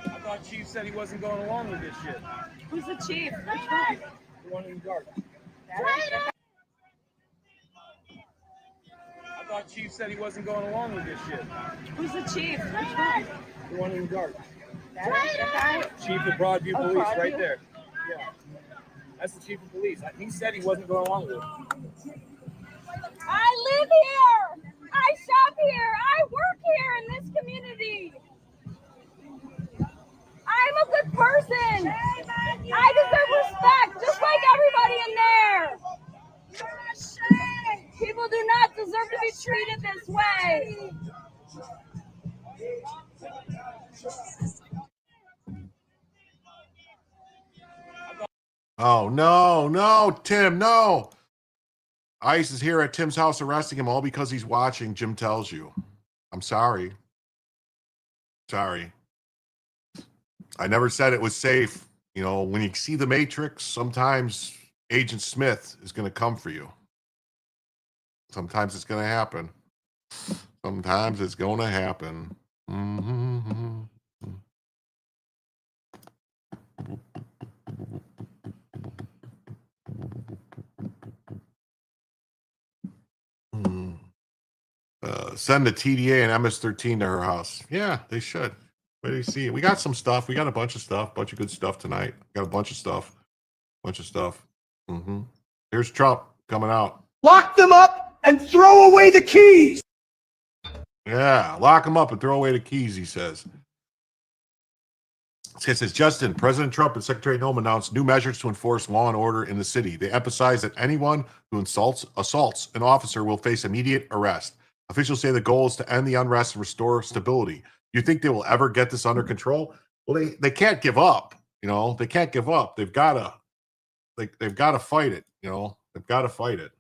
I thought Chief said he wasn't going along with this shit. Who's the chief? Which one? The one in the dark. I thought Chief said he wasn't going along with this shit. Who's the chief? Which one? The one in the dark. That Chief of Broadview Police, Broadview? right there. Yeah. That's the chief of police. He said he wasn't going along with it. I live here. I shop here. I work here in this community. I'm a good person. I deserve respect, just like everybody in there. People do not deserve to be treated this way. Oh, no, Tim, no. ICE is here at Tim's house arresting him all because he's watching, Jim tells you. I'm sorry. Sorry. I never said it was safe. When you see the Matrix, sometimes Agent Smith is going to come for you. Sometimes it's going to happen. Sometimes it's going to happen. Mm-hmm. Send the TDA and MS-13 to her house. Yeah, they should. Where do you see it? We got some stuff. We got a bunch of stuff. Bunch of good stuff tonight. Got a bunch of stuff. Mm-hmm. Here's Trump coming out. Lock them up and throw away the keys. Yeah, lock them up and throw away the keys, he says. It says, Justin, President Trump and Secretary Noem announced new measures to enforce law and order in the city. They emphasize that anyone who assaults an officer will face immediate arrest. Officials say the goal is to end the unrest and restore stability. Do you think they will ever get this under control? Well, they can't give up. You know, they can't give up. They've got to fight it. You know, they've got to fight it.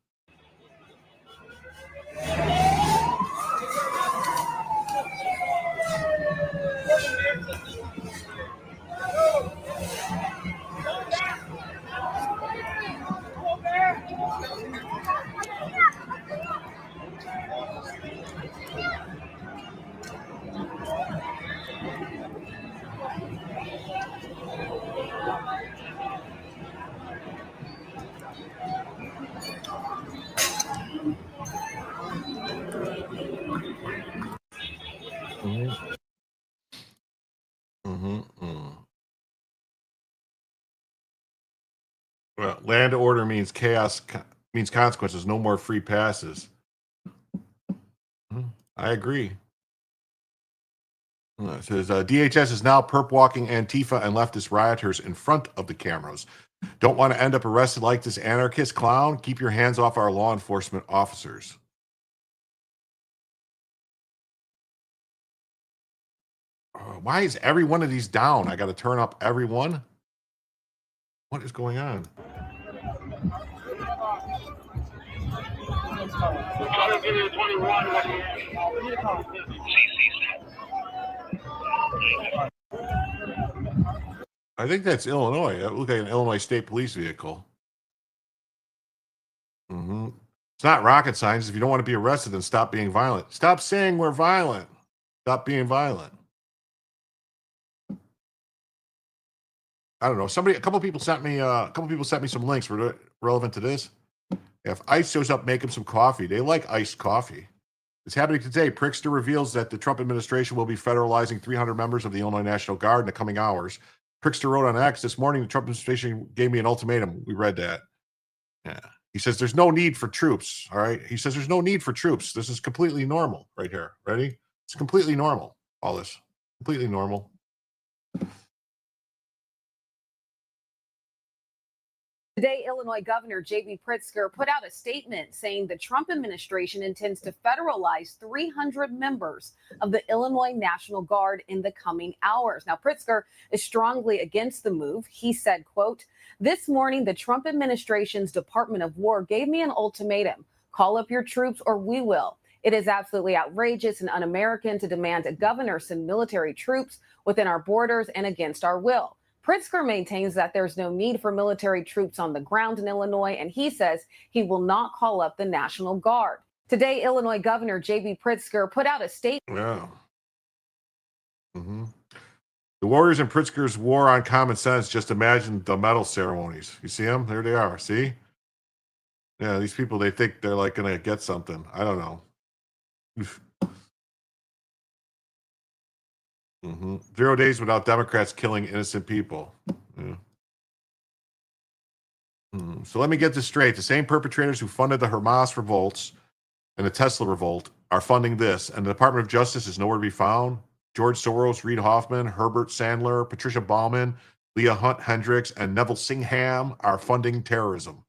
Well, land order means chaos, means consequences. No more free passes. I agree. It says DHS is now perp walking Antifa and leftist rioters in front of the cameras. Don't want to end up arrested like this anarchist clown? Keep your hands off our law enforcement officers. Why is every one of these down? I got to turn up every one? What is going on? I think that's Illinois. That looks like an Illinois State Police vehicle. Mm-hmm. It's not rocket science. If you don't want to be arrested, then stop being violent. Stop saying we're violent. Stop being violent. I don't know. A couple people sent me some links relevant to this. If ICE shows up, make them some coffee. They like iced coffee. It's happening today. Prickster reveals that the Trump administration will be federalizing 300 members of the Illinois National Guard in the coming hours. Prickster wrote on X this morning, the Trump administration gave me an ultimatum. We read that. Yeah. He says there's no need for troops. All right. He says there's no need for troops. This is completely normal right here. Ready? It's completely normal. All this. Completely normal. Today, Illinois Governor J.B. Pritzker put out a statement saying the Trump administration intends to federalize 300 members of the Illinois National Guard in the coming hours. Now, Pritzker is strongly against the move. He said, quote, "This morning, the Trump administration's Department of War gave me an ultimatum. Call up your troops or we will. It is absolutely outrageous and un-American to demand a governor send military troops within our borders and against our will." Pritzker maintains that there's no need for military troops on the ground in Illinois, and he says he will not call up the National Guard. Today, Illinois Governor J.B. Pritzker put out a statement. Yeah. Mm-hmm. The warriors in Pritzker's war on common sense, just imagine the medal ceremonies. You see them? There they are. See? Yeah, these people, they think they're like going to get something. I don't know. Mm-hmm. 0 days without Democrats killing innocent people. Yeah. So let me get this straight. The same perpetrators who funded the Hamas revolts and the Tesla revolt are funding this, and the Department of Justice is nowhere to be found. George Soros, Reid Hoffman, Herbert Sandler, Patricia Baumann, Leah Hunt Hendricks, and Neville Singham are funding terrorism.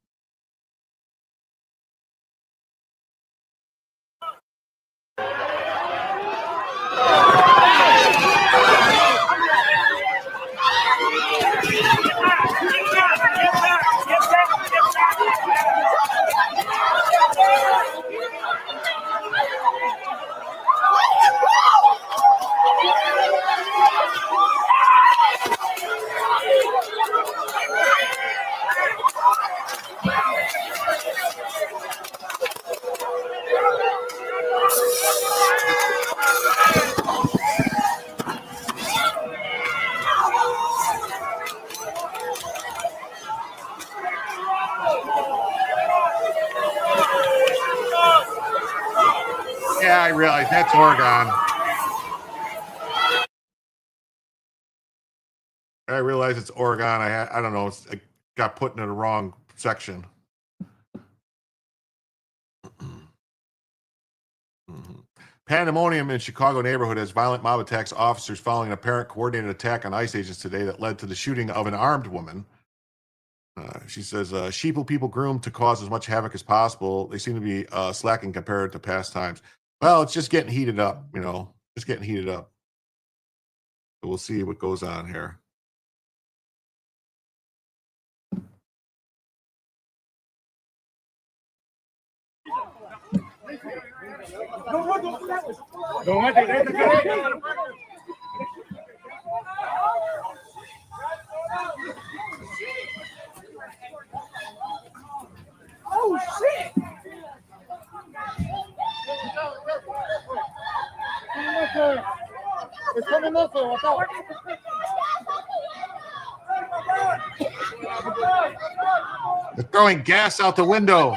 Yeah, I realize that's Oregon. I realize it's Oregon. I don't know. I got put into the wrong section. Pandemonium in Chicago neighborhood as violent mob attacks officers following an apparent coordinated attack on ICE agents today that led to the shooting of an armed woman. She says, sheeple people groomed to cause as much havoc as possible. They seem to be slacking compared to past times. Well, it's just getting heated up, just getting heated up. So we'll see what goes on here. Oh shit! It's coming up there. They're throwing gas out the window.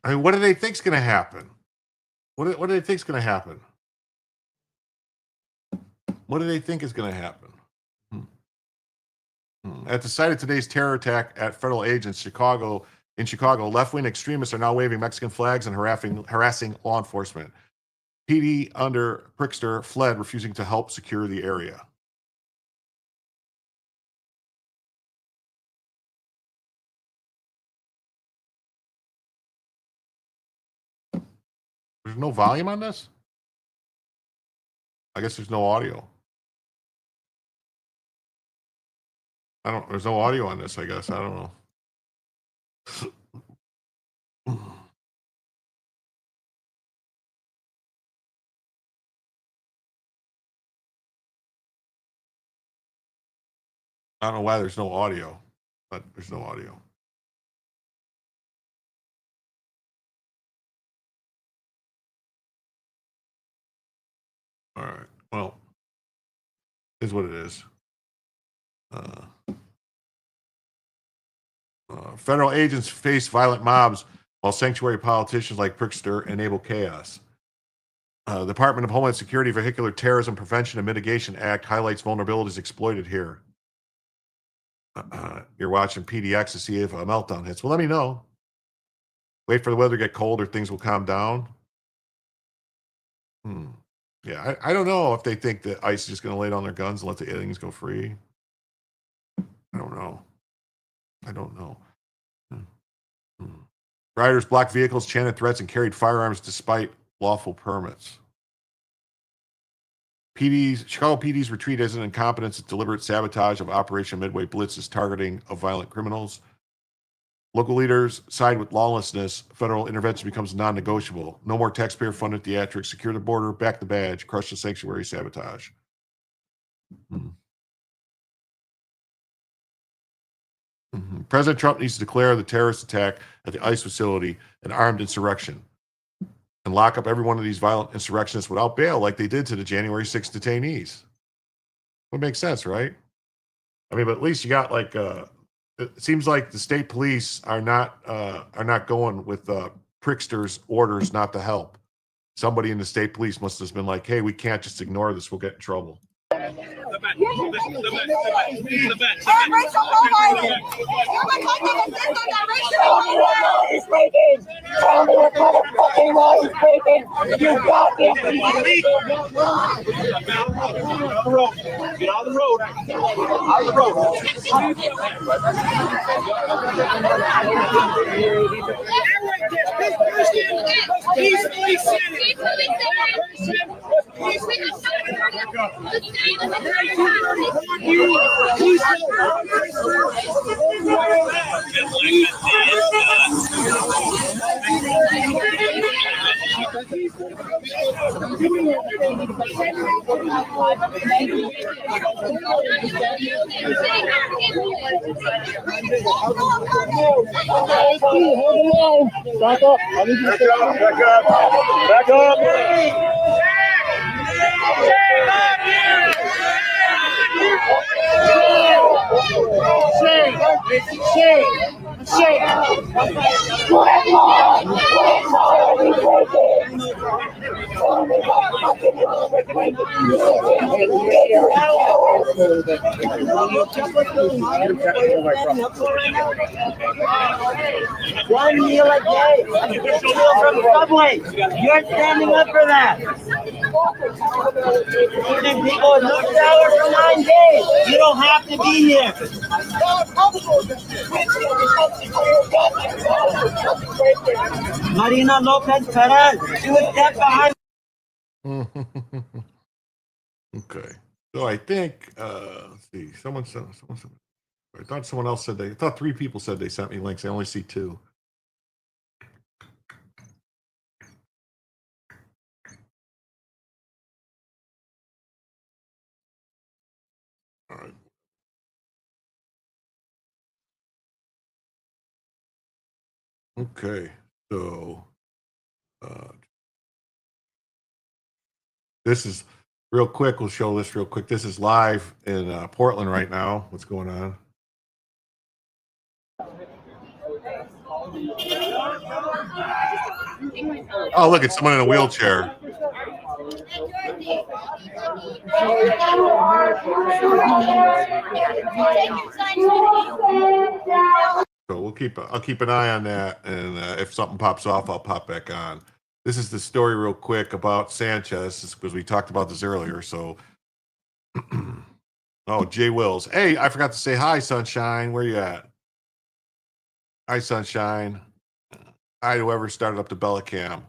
I mean, what do they think's going to happen? What do they think's going to happen? What do they think is going to happen? At the site of today's terror attack at federal agents in Chicago, left-wing extremists are now waving Mexican flags and harassing law enforcement. PD under Pritzker fled, refusing to help secure the area. There's no volume on this? I guess there's no audio. There's no audio on this, I guess. I don't know. I don't know why there's no audio, but there's no audio. All right. Well, is what it is. Federal agents face violent mobs while sanctuary politicians like Pritzker enable chaos. The Department of Homeland Security Vehicular Terrorism Prevention and Mitigation Act highlights vulnerabilities exploited here. You're watching PDX to see if a meltdown hits. Well, let me know. Wait for the weather to get colder, things will calm down. Yeah, I don't know if they think that ICE is just going to lay down their guns and let the aliens go free. I don't know. Riders blocked vehicles, chanted threats, and carried firearms despite lawful permits. Chicago PD's retreat as an incompetence, deliberate sabotage of Operation Midway Blitz's targeting of violent criminals. Local leaders side with lawlessness. Federal intervention becomes non-negotiable. No more taxpayer-funded theatrics. Secure the border, back the badge, crush the sanctuary, sabotage. President Trump needs to declare the terrorist attack at the ICE facility an armed insurrection and lock up every one of these violent insurrectionists without bail like they did to the January 6th detainees. Would make sense, right? I mean, but at least you got like it seems like the state police are not going with Pritzker's orders not to help. Somebody in the state police must have been like, hey, we can't just ignore this, we'll get in trouble. Tell me what kind of fucking law he's breaking. You goddamn Get on the road. On the road. Back up. I need you to back up. Back up. One meal a day. That's a meal from Subway. You're standing up for that. Feeding people in no shower for 9 days. You don't have to be here. Marina Lopez Perez, she was dead behind. Okay. So I think, let's see, someone said, I thought someone else said I thought 3 people said they sent me links. I only see 2. All right. Okay. So, this is real quick. We'll show this real quick. This is live in Portland right now. What's going on? Oh, look, it's someone in a wheelchair. So I'll keep an eye on that, and if something pops off, I'll pop back on. This is the story real quick about Sanchez, because we talked about this earlier. So, oh, Jay Wills. Hey, I forgot to say hi, Sunshine. Where you at? Hi, Sunshine. Hi, whoever started up the Bellicam.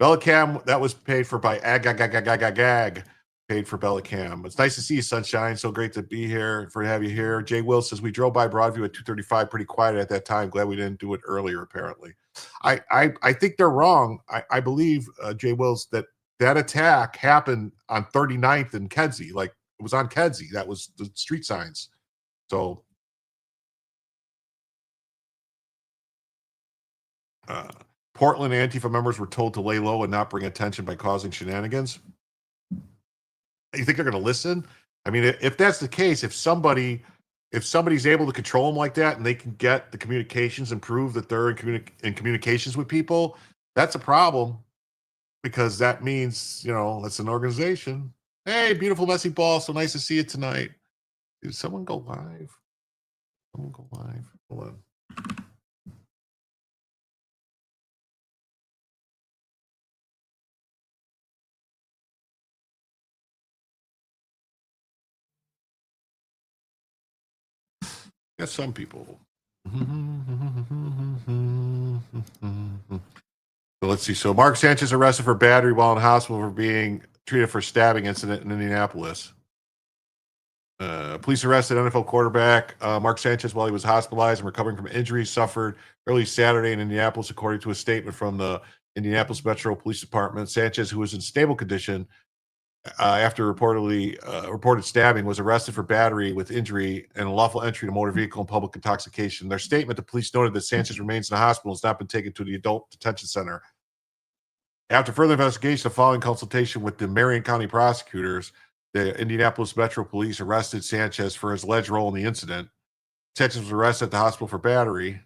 Bellicam, that was paid for by Ag. Paid for Bellicam. It's nice to see you, Sunshine. So great to be here, to have you here. Jay Wills says we drove by Broadview at 2:35, pretty quiet at that time. Glad we didn't do it earlier, apparently. I think they're wrong. I believe, Jay Wills, that attack happened on 39th and Kedzie. Like, it was on Kedzie. That was the street signs. So, Portland Antifa members were told to lay low and not bring attention by causing shenanigans. You think they're going to listen? I mean, if that's the case, if somebody's able to control them like that and they can get the communications and prove that they're in communications with people, that's a problem, because that means, that's an organization. Hey, beautiful messy ball. So nice to see you tonight. Did someone go live? Someone go live. Hold on. Got some people. So let's see. So Mark Sanchez arrested for battery while in hospital for being treated for stabbing incident in Indianapolis. Police arrested NFL quarterback Mark Sanchez while he was hospitalized and recovering from injuries suffered early Saturday in Indianapolis, according to a statement from the Indianapolis Metro Police Department. Sanchez, who was in stable condition after reported stabbing, was arrested for battery with injury and unlawful entry to motor vehicle and public intoxication. In their statement, the police noted that Sanchez remains in the hospital and has not been taken to the adult detention center. After further investigation, following consultation with the Marion County prosecutors, the Indianapolis Metro Police arrested Sanchez for his alleged role in the incident. Sanchez was arrested at the hospital for battery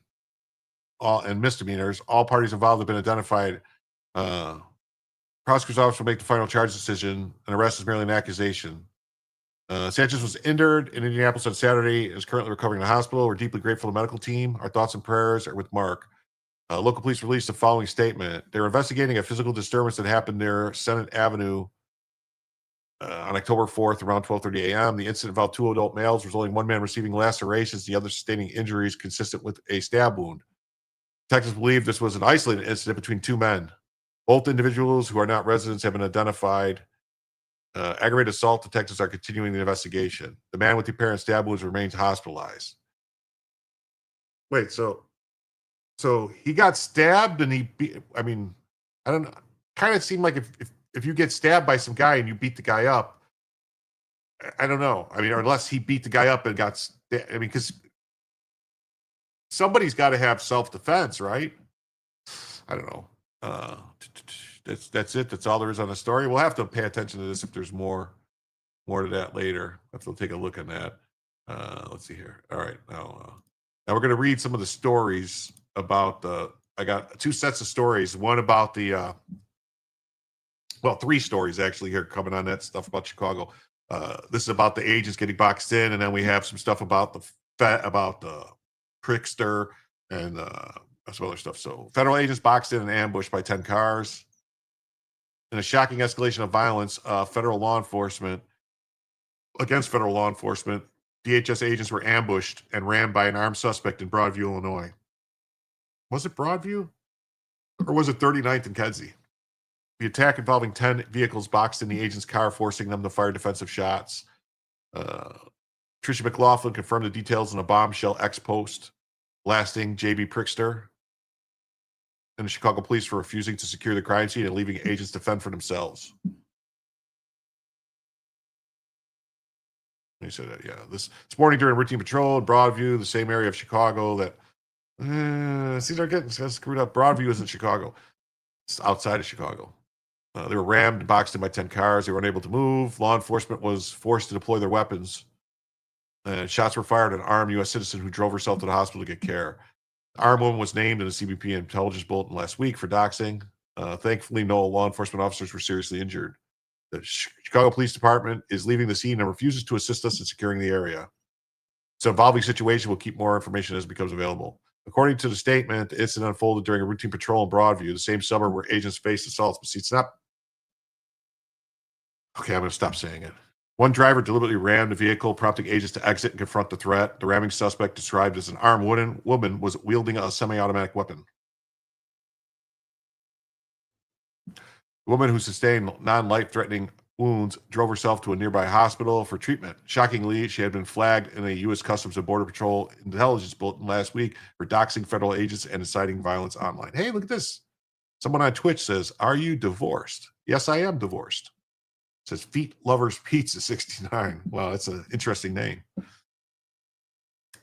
and misdemeanors. All parties involved have been identified. Prosecutor's office will make the final charge decision. An arrest is merely an accusation. Sanchez was injured in Indianapolis on Saturday and is currently recovering in the hospital. We're deeply grateful to the medical team. Our thoughts and prayers are with Mark. Local police released the following statement. They're investigating a physical disturbance that happened near Senate Avenue on October 4th around 12:30 a.m. The incident involved 2 adult males, resulting in one man receiving lacerations, the other sustaining injuries consistent with a stab wound. Detectives believe this was an isolated incident between 2 men. Both individuals who are not residents have been identified. Aggravated assault detectives are continuing the investigation. The man with the apparent stab wounds remains hospitalized. Wait, so he got stabbed and I don't know. kind of seemed like if you get stabbed by some guy and you beat the guy up, I don't know. I mean, or unless he beat the guy up and got, I mean, because somebody's got to have self-defense, right? I don't know. That's it. That's all there is on the story. We'll have to pay attention to this if there's more to that later. Have to take a look on that. Let's see here. All right, now we're going to read some of the stories about the. I got 2 sets of stories. One about the. Well, 3 stories actually here coming on that stuff about Chicago. This is about the agents getting boxed in, and then we have some stuff about the Prickster and some other stuff. So, federal agents boxed in and ambushed by 10 cars. In a shocking escalation of violence, against federal law enforcement, DHS agents were ambushed and rammed by an armed suspect in Broadview, Illinois. Was it Broadview? Or was it 39th and Kedzie? The attack involving 10 vehicles boxed in the agent's car, forcing them to fire defensive shots. Tricia McLaughlin confirmed the details in a bombshell ex-post blasting J.B. Prickster and the Chicago police for refusing to secure the crime scene and leaving agents to fend for themselves. He said that, yeah. This morning during routine patrol in Broadview, the same area of Chicago that, see, they're getting screwed up. Broadview is in Chicago. It's outside of Chicago. They were rammed and boxed in by 10 cars. They were unable to move. Law enforcement was forced to deploy their weapons. Shots were fired at an armed U.S. citizen who drove herself to the hospital to get care. The armed woman was named in a CBP intelligence bulletin last week for doxing. Thankfully, no law enforcement officers were seriously injured. The Chicago Police Department is leaving the scene and refuses to assist us in securing the area. It's an evolving situation. We'll keep more information as it becomes available. According to the statement, the incident unfolded during a routine patrol in Broadview, the same suburb where agents faced assaults. But see, it's not. Okay, I'm going to stop saying it. One driver deliberately rammed the vehicle, prompting agents to exit and confront the threat. The ramming suspect, described as an armed woman, was wielding a semi-automatic weapon. The woman, who sustained non-life-threatening wounds, drove herself to a nearby hospital for treatment. Shockingly, she had been flagged in a U.S. Customs and Border Patrol intelligence bulletin last week for doxing federal agents and inciting violence online. Hey, look at this. Someone on Twitch says, "Are you divorced?" Yes, I am divorced. It says Feet Lovers Pizza 69. Wow, that's an interesting name.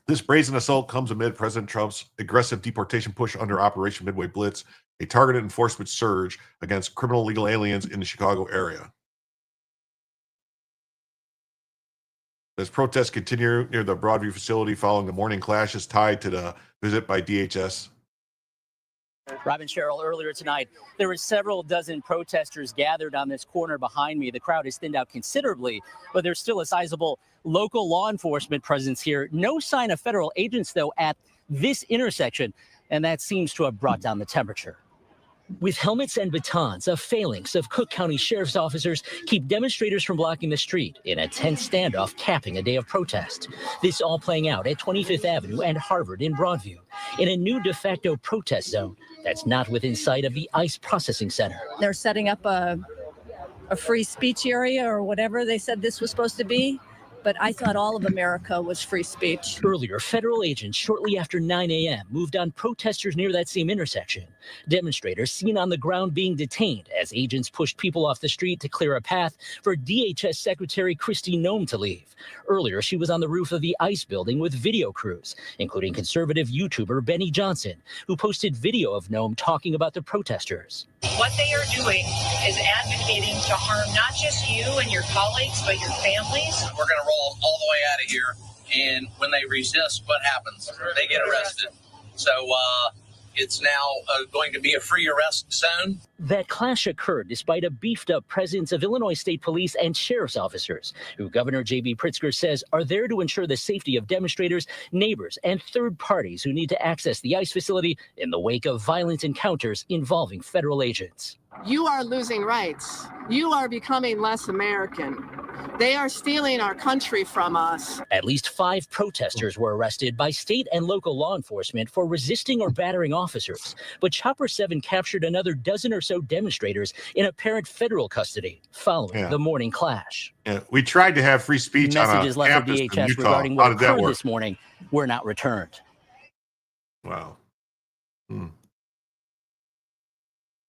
This brazen assault comes amid President Trump's aggressive deportation push under Operation Midway Blitz, a targeted enforcement surge against criminal illegal aliens in the Chicago area. As protests continue near the Broadview facility following the morning clashes tied to the visit by DHS. Robin, Cheryl, earlier tonight, there were several dozen protesters gathered on this corner behind me. The crowd has thinned out considerably, but there's still a sizable local law enforcement presence here. No sign of federal agents, though, at this intersection, and that seems to have brought down the temperature. With helmets and batons, a phalanx of Cook County Sheriff's officers keep demonstrators from blocking the street in a tense standoff capping a day of protest. This all playing out at 25th Avenue and Harvard in Broadview in a new de facto protest zone that's not within sight of the ICE processing center. They're setting up a free speech area or whatever they said this was supposed to be. But I thought all of America was free speech. Earlier, federal agents shortly after 9 a.m. moved on protesters near that same intersection. Demonstrators seen on the ground being detained as agents pushed people off the street to clear a path for DHS Secretary Kristi Noem to leave. Earlier, she was on the roof of the ICE building with video crews, including conservative YouTuber Benny Johnson, who posted video of Noem talking about the protesters. What they are doing is advocating to harm not just you and your colleagues, but your families. We're going to roll all the way out of here, and when they resist, what happens? They get arrested. So it's now going to be a free arrest zone. That clash occurred despite a beefed-up presence of Illinois State Police and sheriff's officers, who Governor J.B. Pritzker says are there to ensure the safety of demonstrators, neighbors, and third parties who need to access the ICE facility in the wake of violent encounters involving federal agents. You are losing rights. You are becoming less American. They are stealing our country from us. At least 5 protesters were arrested by state and local law enforcement for resisting or battering officers. But Chopper 7 captured another dozen or so demonstrators in apparent federal custody following the morning clash. Yeah, we tried to have free speech Messages on a left for campus in DHS Utah. regarding what occurred this morning were not returned. Wow.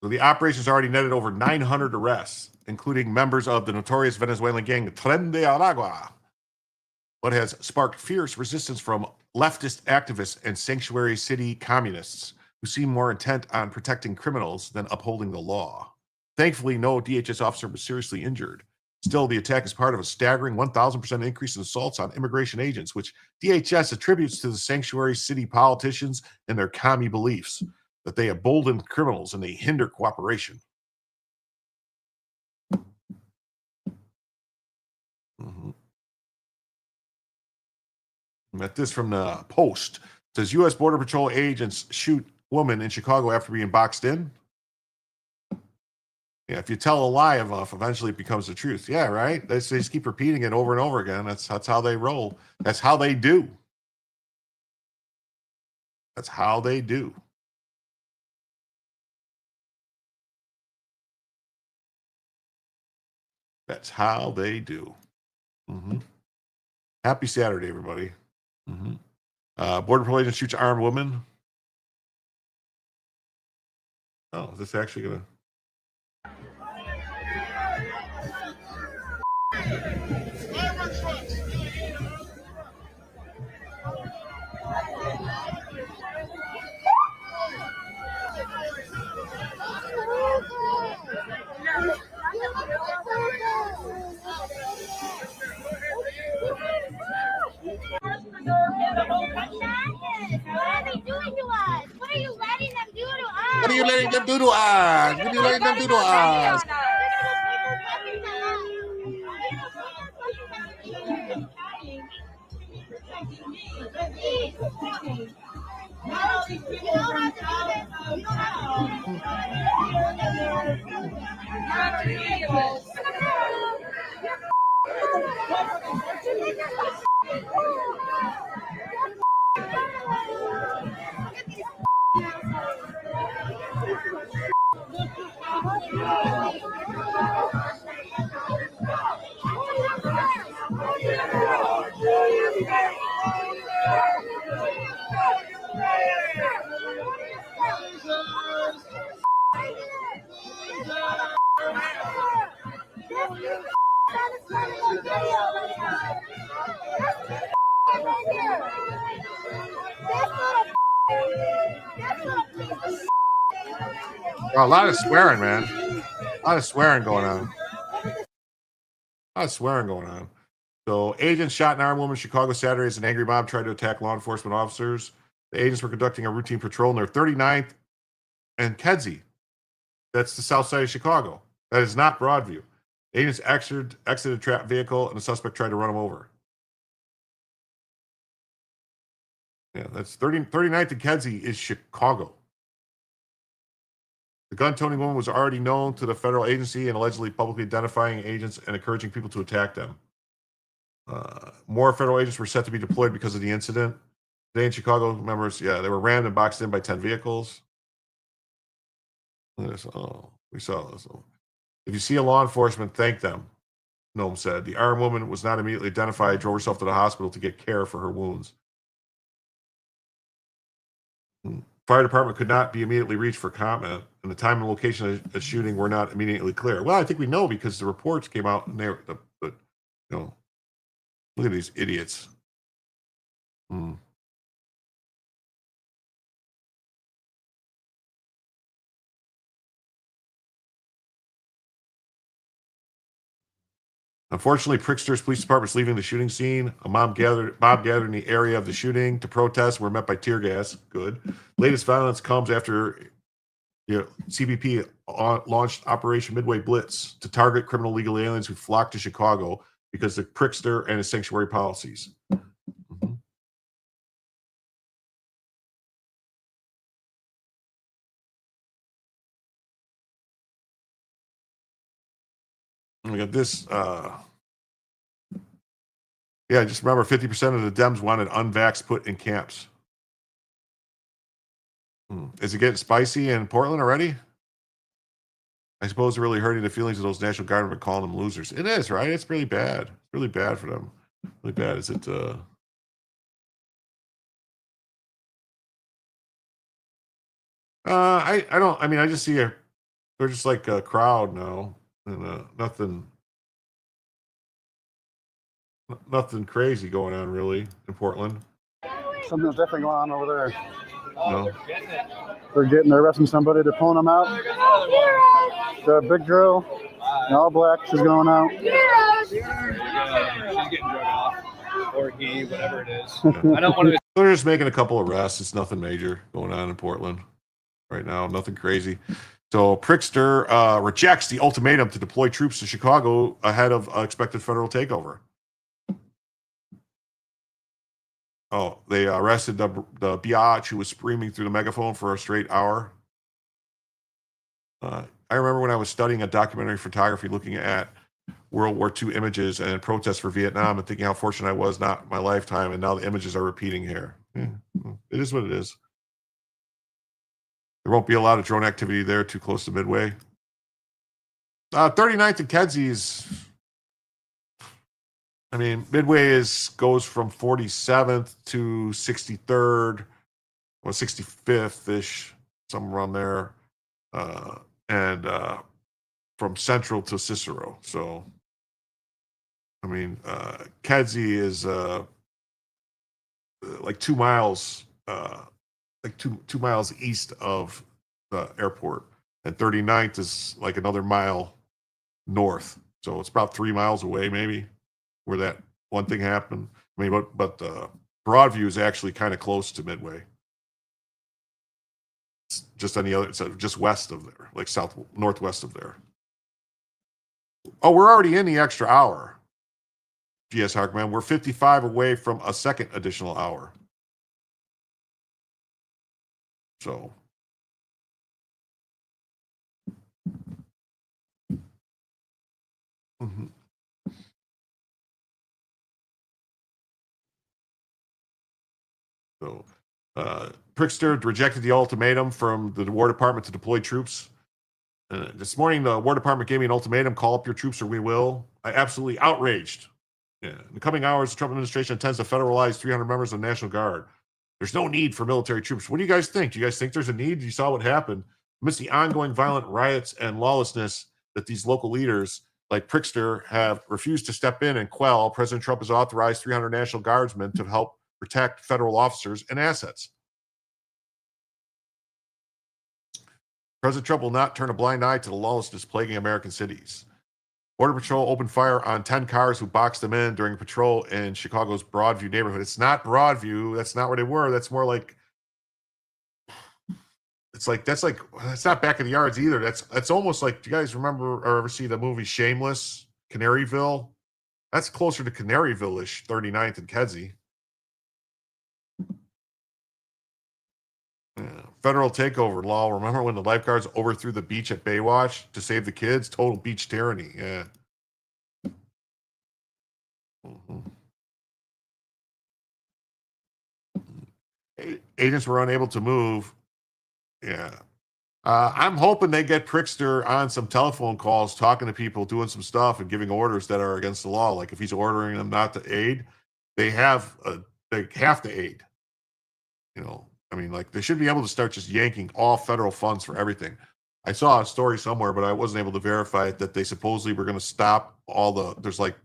So the operation's already netted over 900 arrests, including members of the notorious Venezuelan gang Tren de Aragua, but has sparked fierce resistance from leftist activists and sanctuary city communists who seem more intent on protecting criminals than upholding the law. Thankfully, no DHS officer was seriously injured. Still, the attack is part of a staggering 1,000% increase in assaults on immigration agents, which DHS attributes to the sanctuary city politicians and their commie beliefs that they embolden criminals and they hinder cooperation. Met this from the Post. It says U.S. Border Patrol agents shoot woman in Chicago after being boxed in. Yeah, if you tell a lie enough, eventually it becomes the truth. Yeah, right? They just keep repeating it over and over again. That's how they roll. That's how they do. That's how they do. That's how they do. Happy Saturday, everybody. Border Patrol agent shoots armed woman. Oh, is this actually going to... What are you letting them do to us? What are you letting them do to us? What are you letting them do to us? Oh, a lot of swearing, man. A lot of swearing going on. A lot of swearing going on. So, agents shot an armed woman in Chicago Saturday as an angry mob tried to attack law enforcement officers. The agents were conducting a routine patrol near 39th and Kedzie. That's the south side of Chicago. That is not Broadview. Agents exited a trapped vehicle, and the suspect tried to run him over. Yeah, that's 39th and Kedzie is Chicago. The gun-toting woman was already known to the federal agency and allegedly publicly identifying agents and encouraging people to attack them. More federal agents were set to be deployed because of the incident. Today in Chicago, members, they were rammed and boxed in by 10 vehicles. Oh, we saw this. If you see a law enforcement, thank them, Noam said. The armed woman was not immediately identified, drove herself to the hospital to get care for her wounds. Fire department could not be immediately reached for comment, and the time and location of the shooting were not immediately clear. Well, I think we know because the reports came out, and look at these idiots. Unfortunately, Prickster's police department is leaving the shooting scene. A mob gathered in the area of the shooting to protest. Were met by tear gas. Good. Latest violence comes after CBP launched Operation Midway Blitz to target criminal legal aliens who flocked to Chicago because of Prickster and his sanctuary policies. We got this. Just remember 50% of the Dems wanted unvaxxed put in camps. Is it getting spicy in Portland already? I suppose they're really hurting the feelings of those National Guard for calling them losers. It is, right? It's really bad. It's really bad for them. Really bad. Is it? I don't. I mean, I just see They're just like a crowd now, and nothing crazy going on really in Portland. Something's definitely going on over there. No. They're arresting somebody. They're pulling them out. The big girl, in all black, she's going out. She's getting drug off, or he, whatever it is. I don't want to. They're just making a couple arrests. It's nothing major going on in Portland right now. Nothing crazy. So Pritzker rejects the ultimatum to deploy troops to Chicago ahead of expected federal takeover. Oh, they arrested the biatch who was screaming through the megaphone for a straight hour. I remember when I was studying a documentary photography, looking at World War II images and protests for Vietnam, and thinking how fortunate I was not in my lifetime, and now the images are repeating here. It is what it is. There won't be a lot of drone activity there, too close to Midway. 39th and Kedzie is, I mean, Midway goes from 47th to 63rd, or 65th-ish, somewhere around there, and from Central to Cicero. So, I mean, Kedzie is like 2 miles, like two miles east of the airport, and 39th is like another mile north. So it's about 3 miles away, maybe, where that one thing happened. I mean, but Broadview is actually kind of close to Midway. It's just on the other, so just west of there, like northwest of there. Oh, we're already in the extra hour. GS Harkman, we're 55 away from a second additional hour. So, So, Pritzker rejected the ultimatum from the War Department to deploy troops. This morning, the War Department gave me an ultimatum: call up your troops or we will. I absolutely outraged. Yeah. In the coming hours, the Trump administration intends to federalize 300 members of the National Guard. There's no need for military troops. What do you guys think? Do you guys think there's a need? You saw what happened. Amidst the ongoing violent riots and lawlessness that these local leaders like Pritzker have refused to step in and quell, President Trump has authorized 300 National Guardsmen to help protect federal officers and assets. President Trump will not turn a blind eye to the lawlessness plaguing American cities. Border Patrol opened fire on 10 cars who boxed them in during patrol in Chicago's Broadview neighborhood. It's not Broadview. That's not where they were. That's more like, that's not back in the yards either. That's almost like, do you guys remember or ever see the movie Shameless, Canaryville? That's closer to Canaryville-ish, 39th and Kedzie. Yeah. Federal takeover law. Remember when the lifeguards overthrew the beach at Baywatch to save the kids? Total beach tyranny. Yeah. Agents were unable to move. Yeah. I'm hoping they get Pritzker on some telephone calls, talking to people, doing some stuff, and giving orders that are against the law. Like if he's ordering them not to aid, they have to aid. You know, I mean, like they should be able to start just yanking all federal funds for everything. I saw a story somewhere, but I wasn't able to verify it, that they supposedly were going to stop there's like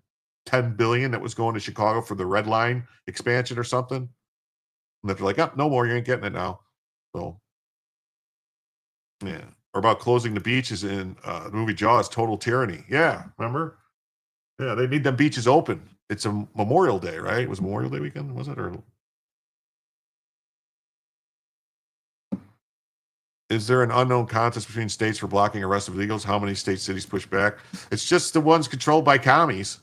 10 billion that was going to Chicago for the Red Line expansion or something. And they're like, oh, no more, you ain't getting it now. So, yeah. Or about closing the beaches in the movie Jaws, Total Tyranny. Yeah, remember? Yeah, they need them beaches open. It's a Memorial Day, right? It was Memorial Day weekend, was it? Or is there an unknown contest between states for blocking arrests of illegals? How many states, cities push back? It's just the ones controlled by commies.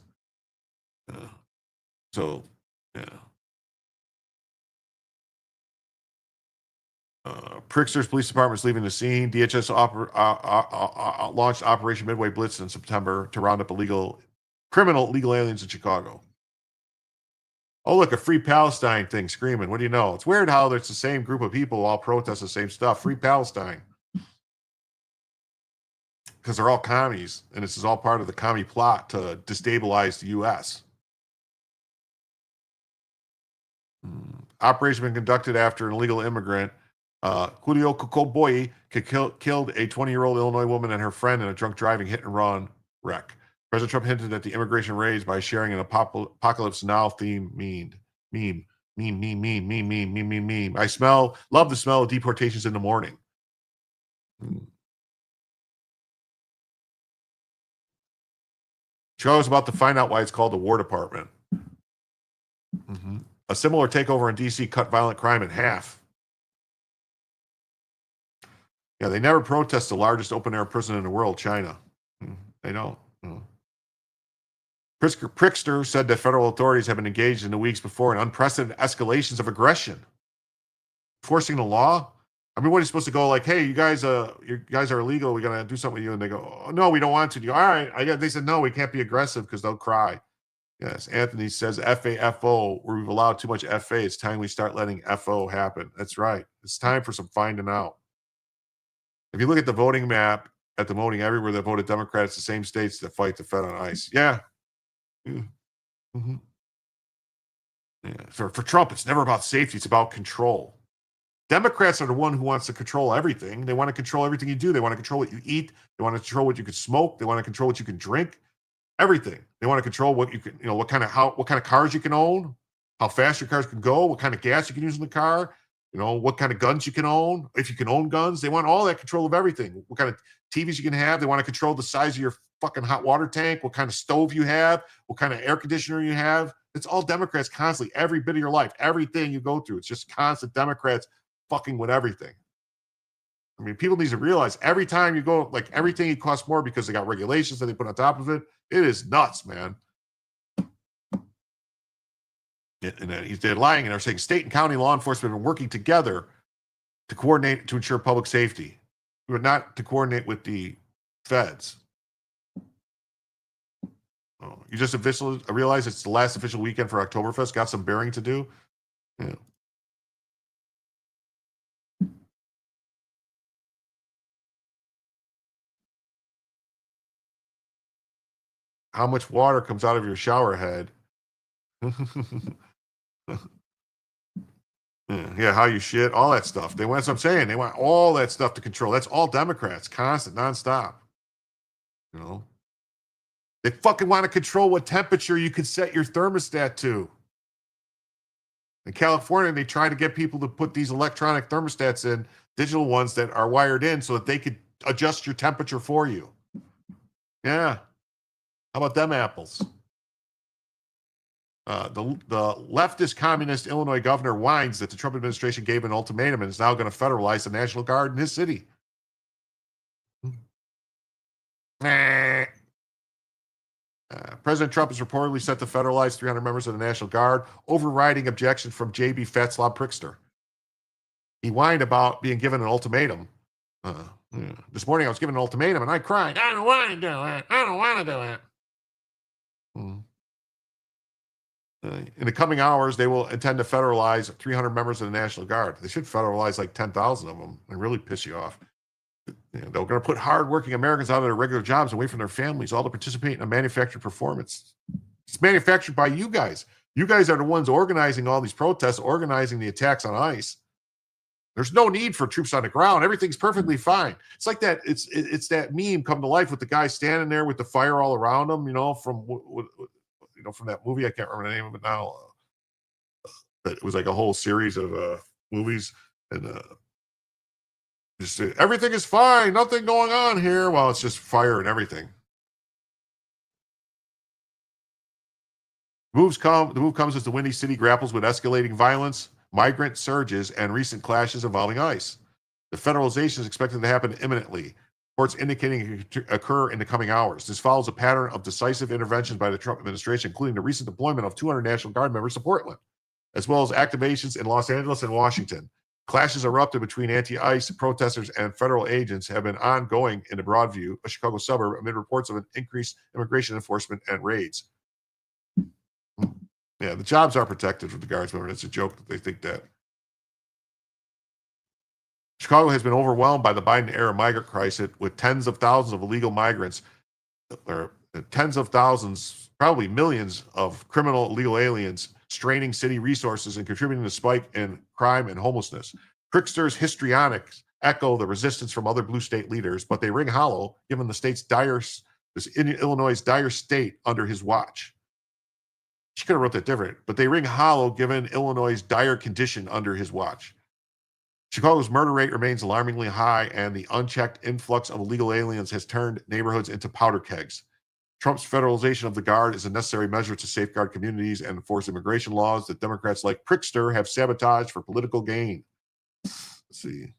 So, yeah. Pritzker's police department is leaving the scene. DHS launched Operation Midway Blitz in September to round up criminal illegal aliens in Chicago. Oh, look, a Free Palestine thing screaming. What do you know? It's weird how there's the same group of people all protest the same stuff. Free Palestine. Because they're all commies, and this is all part of the commie plot to destabilize the U.S. Operation been conducted after an illegal immigrant Julio Kokoboyi killed a 20-year-old Illinois woman and her friend in a drunk driving hit and run wreck. President Trump hinted at the immigration raids by sharing an Apocalypse Now theme meme. I love the smell of deportations in the morning. Chicago's about to find out why it's called the War Department. A similar takeover in D.C. cut violent crime in half. Yeah, they never protest the largest open-air prison in the world, China. They don't. Pritzker said that federal authorities have been engaged in the weeks before in unprecedented escalations of aggression. Forcing the law? I mean, what are you supposed to go like, hey, you guys are illegal. We're going to do something with you. And they go, oh, no, we don't want to. You go, all right. They said, no, we can't be aggressive because they'll cry. Yes, Anthony says FAFO, where we've allowed too much FA. It's time we start letting FO happen. That's right. It's time for some finding out. If you look at the voting map, at the voting everywhere that voted Democrat, it's the same states that fight the Fed on ICE. Yeah. Mm-hmm. Yeah. For Trump, it's never about safety. It's about control. Democrats are the one who wants to control everything. They want to control everything you do. They want to control what you eat. They want to control what you can smoke. They want to control what you can drink. Everything. They want to control what you can, what kind of cars you can own, how fast your cars can go, what kind of gas you can use in the car, what kind of guns you can own, if you can own guns. They want all that control of everything. What kind of TVs you can have. They want to control the size of your fucking hot water tank, what kind of stove you have, what kind of air conditioner you have. It's all Democrats constantly, every bit of your life, everything you go through. It's just constant Democrats fucking with everything. I mean, people need to realize every time you go, like everything costs more because they got regulations that they put on top of it. It is nuts, man. And then they're lying and they're saying state and county law enforcement have been working together to coordinate to ensure public safety, but not to coordinate with the feds. Oh, you just officially realize it's the last official weekend for Oktoberfest. Got some bearing to do. Yeah. How much water comes out of your shower head? Yeah, how you shit, all that stuff. That's what I'm saying. They want all that stuff to control. That's all Democrats, constant, nonstop. They fucking want to control what temperature you can set your thermostat to. In California, they try to get people to put these electronic thermostats in, digital ones that are wired in so that they could adjust your temperature for you. Yeah. How about them apples? The leftist communist Illinois governor whines that the Trump administration gave an ultimatum and is now going to federalize the National Guard in his city. President Trump has reportedly set to federalize 300 members of the National Guard, overriding objection from J.B. Fatslob Pritzker. He whined about being given an ultimatum. This morning I was given an ultimatum and I cried. I don't want to do it. I don't want to do it. In the coming hours, they will intend to federalize 300 members of the National Guard. They should federalize like 10,000 of them and really piss you off. They're going to put hardworking Americans out of their regular jobs away from their families, all to participate in a manufactured performance. It's manufactured by you guys. You guys are the ones organizing all these protests, organizing the attacks on ICE. There's no need for troops on the ground. Everything's perfectly fine. It's like that. It's that meme come to life with the guy standing there with the fire all around him. From that movie. I can't remember the name of it now. But it was like a whole series of movies, and just everything is fine. Nothing going on here. Well, it's just fire and everything. The move comes as the Windy City grapples with escalating violence, migrant surges, and recent clashes involving ICE. The federalization is expected to happen imminently. Reports indicating it could occur in the coming hours. This follows a pattern of decisive interventions by the Trump administration, including the recent deployment of 200 National Guard members to Portland, as well as activations in Los Angeles and Washington. Clashes erupted between anti-ICE protesters and federal agents have been ongoing in the Broadview, a Chicago suburb, amid reports of an increased immigration enforcement and raids. Yeah, the jobs are protected for the Guards member. It's a joke that they think that. Chicago has been overwhelmed by the Biden-era migrant crisis with tens of thousands of illegal migrants, or tens of thousands, probably millions of criminal illegal aliens straining city resources and contributing to the spike in crime and homelessness. Pritzker's histrionics echo the resistance from other blue state leaders, but they ring hollow given the state's Illinois' dire state under his watch. She could have wrote that different, but they ring hollow given Illinois' dire condition under his watch. Chicago's murder rate remains alarmingly high, and the unchecked influx of illegal aliens has turned neighborhoods into powder kegs. Trump's federalization of the Guard is a necessary measure to safeguard communities and enforce immigration laws that Democrats like Pritzker have sabotaged for political gain. Let's see.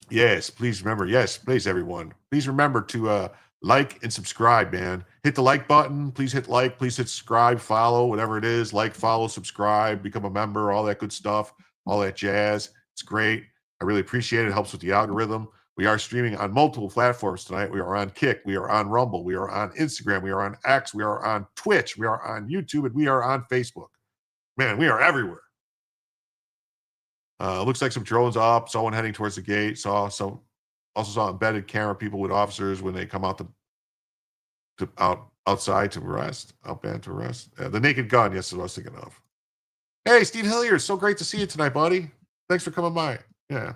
Yes, please remember. Yes, please, everyone. Please remember to like and subscribe, man. Hit the like button. Please hit like. Please hit subscribe, follow, whatever it is. Like, follow, subscribe, become a member, all that good stuff, all that jazz. It's great. I really appreciate it. It helps with the algorithm. We are streaming on multiple platforms tonight. We are on Kick. We are on Rumble. We are on Instagram. We are on X. We are on Twitch. We are on YouTube. And we are on Facebook. Man, we are everywhere. Looks like some drones up. Saw one heading towards the gate. Also saw embedded camera people with officers when they come out outside to arrest. Outbound to arrest. The Naked Gun. Yes, is what I was thinking of. Hey, Steve Hilliard. So great to see you tonight, buddy. Thanks for coming by. Yeah.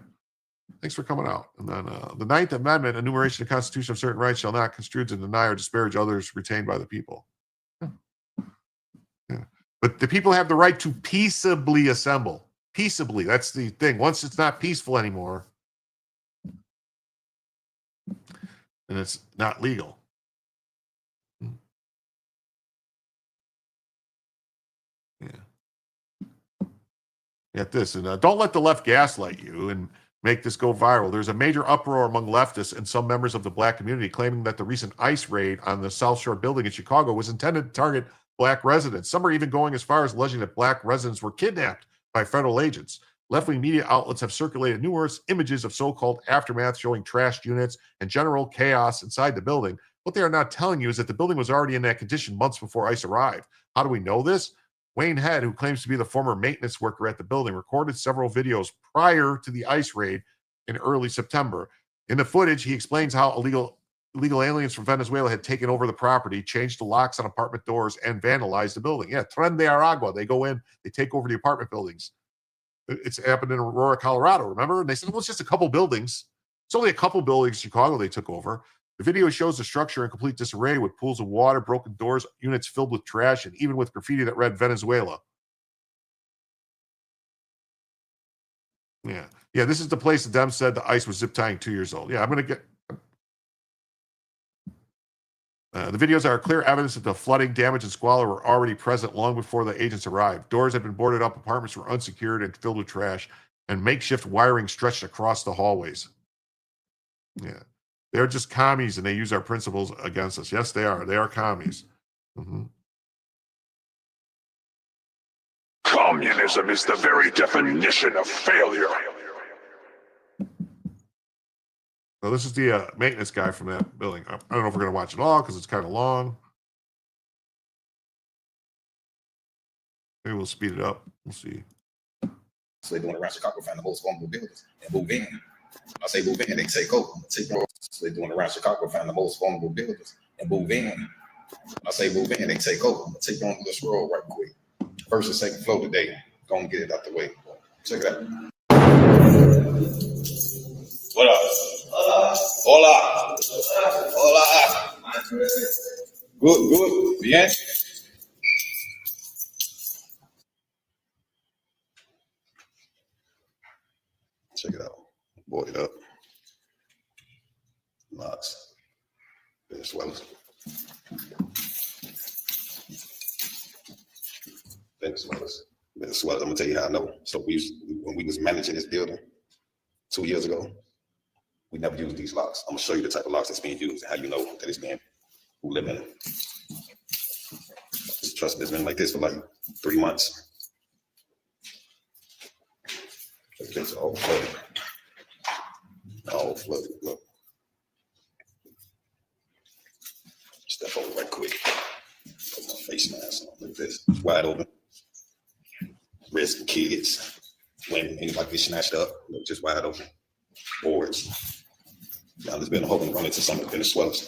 Thanks for coming out. And then the Ninth Amendment, enumeration of the Constitution of certain rights shall not construe to deny or disparage others retained by the people. Yeah. But the people have the right to peaceably assemble. Peaceably. That's the thing. Once it's not peaceful anymore, then it's not legal. Yeah. Get this. And don't let the left gaslight you and make this go viral. There's a major uproar among leftists and some members of the black community claiming that the recent ICE raid on the South Shore building in Chicago was intended to target black residents. Some are even going as far as alleging that black residents were kidnapped by federal agents. Left-wing media outlets have circulated numerous images of so-called aftermath showing trashed units and general chaos inside the building. What they are not telling you is that the building was already in that condition months before ICE arrived. How do we know this? Wayne Head, who claims to be the former maintenance worker at the building, recorded several videos prior to the ICE raid in early September. In the footage, he explains how illegal aliens from Venezuela had taken over the property, changed the locks on apartment doors, and vandalized the building. Yeah, Tren de Aragua. They go in, they take over the apartment buildings. It's happened in Aurora, Colorado, remember? And they said, well, it's just a couple buildings. It's only a couple buildings in Chicago they took over. The video shows the structure in complete disarray with pools of water, broken doors, units filled with trash, and even with graffiti that read Venezuela. Yeah. Yeah, this is the place that Dem said the ICE was zip tying 2 years old. Yeah, I'm going to get... the videos are clear evidence that the flooding, damage, and squalor were already present long before the agents arrived. Doors had been boarded up, apartments were unsecured and filled with trash, and makeshift wiring stretched across the hallways. Yeah. They're just commies, and they use our principles against us. Yes, they are. They are commies. Mm-hmm. Communism is the very definition of failure. So this is the maintenance guy from that building. I don't know if we're going to watch it all because it's kind of long. Maybe we'll speed it up. We'll see. So they're doing around Chicago, find the most vulnerable buildings and move in. I say move in, they take over. Take over. So they're doing around Chicago, find the most vulnerable buildings and move in. I say move in, they take over. Take on this road right quick. First and second floor today. Go and get it out the way. Check it out. What up? Hola. Hola. Good. Bien. Check it out. Board it up. Locks. Venezuela. Venezuela. I'm gonna tell you how I know. So when we was managing this building 2 years ago, we never used these locks. I'm gonna show you the type of locks that's being used and how you know that it's being who live in it. This trust has been like this for like 3 months. It's all flooded. All flooded. Look. Step over right quick. Put my face mask on like this. It's wide open. Risk kids. When anybody gets snatched up, look, just wide open. Boards. Now there's been a whole run into some of the Venezuelans.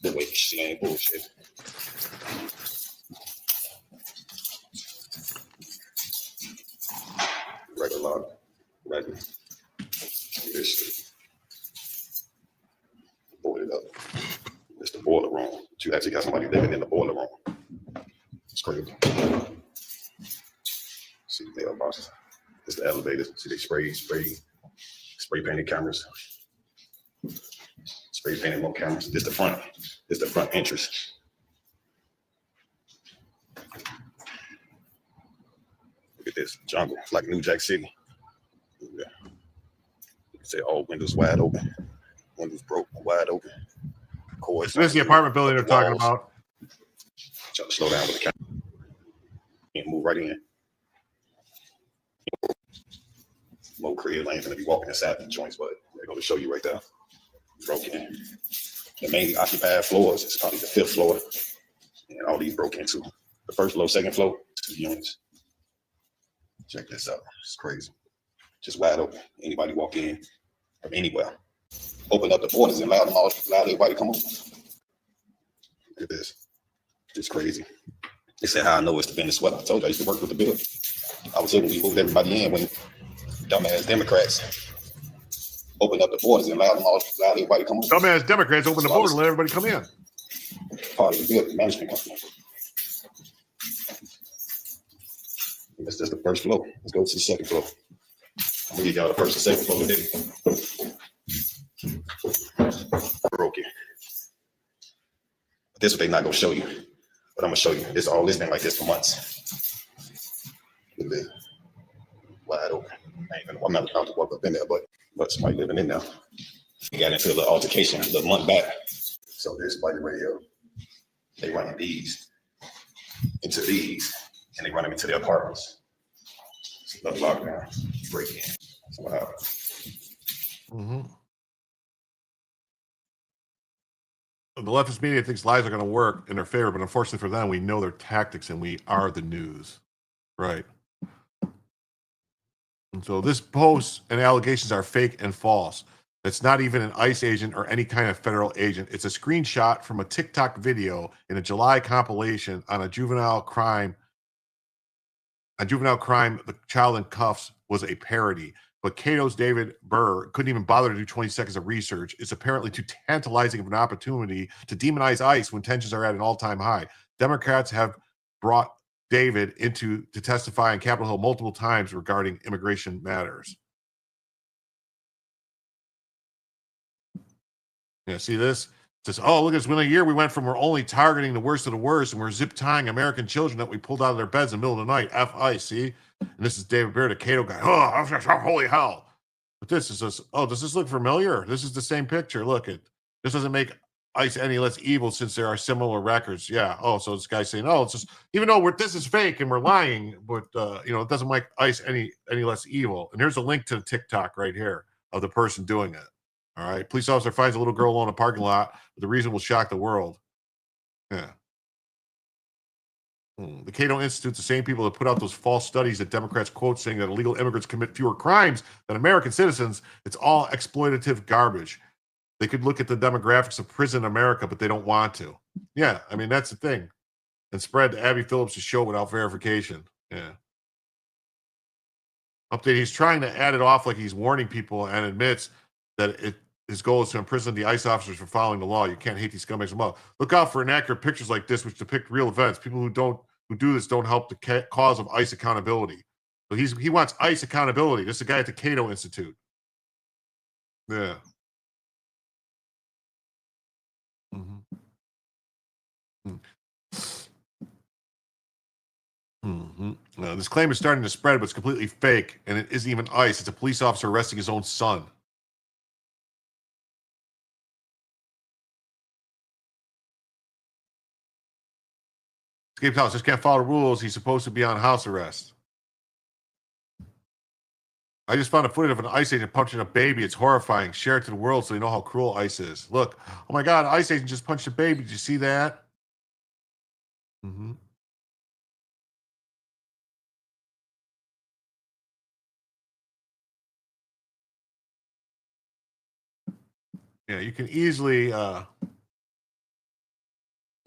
But wait, she ain't bullshit. Right. This boil it up. It's the boiler room. You actually got somebody living in the boiler room. It's crazy. See the mailboxes. It's the elevators. See they spray painted cameras. Spray painted more cameras. This the front. This the front entrance. Look at this jungle. It's like New Jack City. Yeah. You can say all windows wide open. Windows broke, wide open. Cords. This is the apartment building they're talking about. Try to slow down with the camera. And move right in. Low crib lanes gonna be walking inside the joints, but they're gonna show you right there. Broken. The mainly occupied floors is probably the 5th floor. And all these broke into. The 1st floor, 2nd floor, 2 units. Check this out. It's crazy. Just wide open. Anybody walk in from anywhere. Open up the borders and allow everybody to come on. Look at this. It's crazy. They said how I know it's the Venezuela. I told you I used to work with the bill. I was here when we moved everybody in when dumbass Democrats opened up the borders and allowed everybody to come on. Dumbass Democrats opened the border and let everybody come in. Part of the building management company. That's just the 1st floor. Let's go to the 2nd floor. I'm gonna give y'all the 1st and 2nd floor today. Broken. This is what they're not gonna show you, but I'm gonna show you. This been like this for months. Look at this. Wide open. I'm not about to walk up in there, but somebody living in there. We got into a little altercation a little month back. So there's somebody right here. They running these into these, and they run them into their apartments. It's another lockdown. Break in. That's what happened. Mm-hmm. The leftist media thinks lies are going to work in their favor, but unfortunately for them, we know their tactics and we are the news. Right. And so this post and allegations are fake and false. It's not even an ICE agent or any kind of federal agent. It's a screenshot from a TikTok video in a July compilation on a juvenile crime. The child in cuffs was a parody. But Cato's David Burr couldn't even bother to do 20 seconds of research. It's apparently too tantalizing of an opportunity to demonize ICE when tensions are at an all-time high. Democrats have brought David to testify on Capitol Hill multiple times regarding immigration matters. Yeah, see this? It says, oh, look, it's been a year we went from we're only targeting the worst of the worst and we're zip tying American children that we pulled out of their beds in the middle of the night. F-I, see? And this is David Beard, a Cato guy. Oh, holy hell. But this is just, oh, does this look familiar? This is the same picture. Look, this doesn't make ICE any less evil since there are similar records. Yeah. Oh, so this guy's saying, oh, it's just, even though this is fake and we're lying, but, it doesn't make ICE any less evil. And here's a link to the TikTok right here of the person doing it. All right. Police officer finds a little girl alone in a parking lot. But the reason will shock the world. Yeah. The Cato Institute's the same people that put out those false studies that Democrats quote saying that illegal immigrants commit fewer crimes than American citizens. It's all exploitative garbage. They could look at the demographics of prison in America, but they don't want to. Yeah, I mean, that's the thing. And spread to Abby Phillips' show without verification. Yeah. Update, he's trying to add it off like he's warning people and admits that his goal is to imprison the ICE officers for following the law. You can't hate these scumbags above. Look out for inaccurate pictures like this, which depict real events. People who do this don't help the cause of ICE accountability. So he wants ICE accountability. This is a guy at the Cato Institute. Yeah. This claim is starting to spread, but it's completely fake, and it isn't even ICE. It's a police officer arresting his own son. Escaped house just can't follow the rules. He's supposed to be on house arrest. I just found a footage of an ICE agent punching a baby. It's horrifying. Share it to the world so they know how cruel ICE is. Look, oh my God, ICE agent just punched a baby. Did you see that? Yeah, you can easily.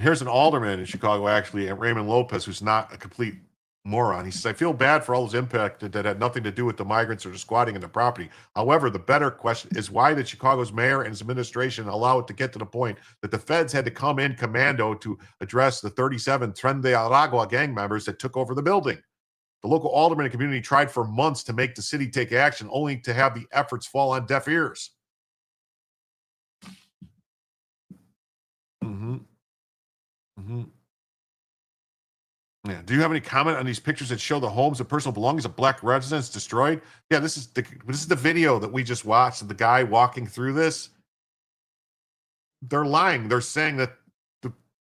Here's an alderman in Chicago, actually, Raymond Lopez, who's not a complete Moron. He says, I feel bad for all those impacted that had nothing to do with the migrants or the squatting in the property. However, the better question is why did Chicago's mayor and his administration allow it to get to the point that the feds had to come in commando to address the 37 Tren de Aragua gang members that took over the building? The local alderman and community tried for months to make the city take action, only to have the efforts fall on deaf ears. Yeah. Do you have any comment on these pictures that show the homes and personal belongings of black residents destroyed? Yeah, this is the video that we just watched of the guy walking through this. They're lying. They're saying that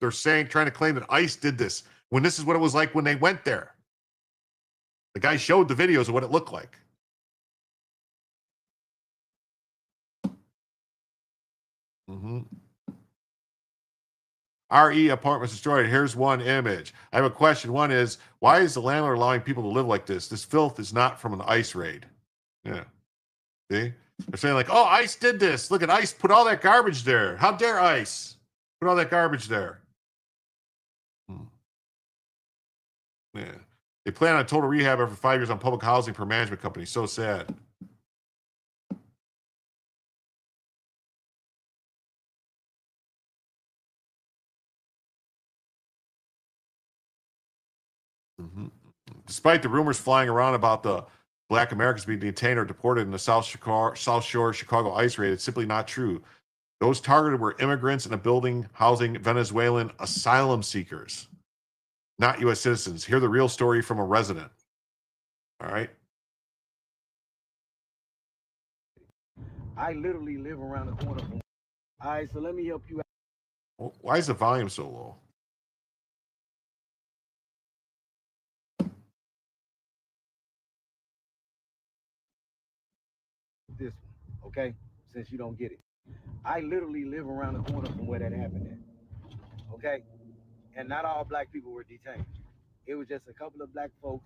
trying to claim that ICE did this when this is what it was like when they went there. The guy showed the videos of what it looked like. RE apartments destroyed. Here's one image. I have a question. One is, why is the landlord allowing people to live like this? This filth is not from an ICE raid. Yeah. See? They're saying like, oh, ICE did this. Look at ICE put all that garbage there. How dare ICE put all that garbage there? Yeah. They plan on total rehab after 5 years on public housing per management company. So sad. Despite the rumors flying around about the black Americans being detained or deported in the South Shore Chicago ICE raid, it's simply not true. Those targeted were immigrants in a building housing Venezuelan asylum seekers, not U.S. citizens. Hear the real story from a resident. All right. I literally live around the corner from. All right, so let me help you out. Why is the volume so low? This one, okay? Since you don't get it. I literally live around the corner from where that happened at. Okay? And not all black people were detained. It was just a couple of black folks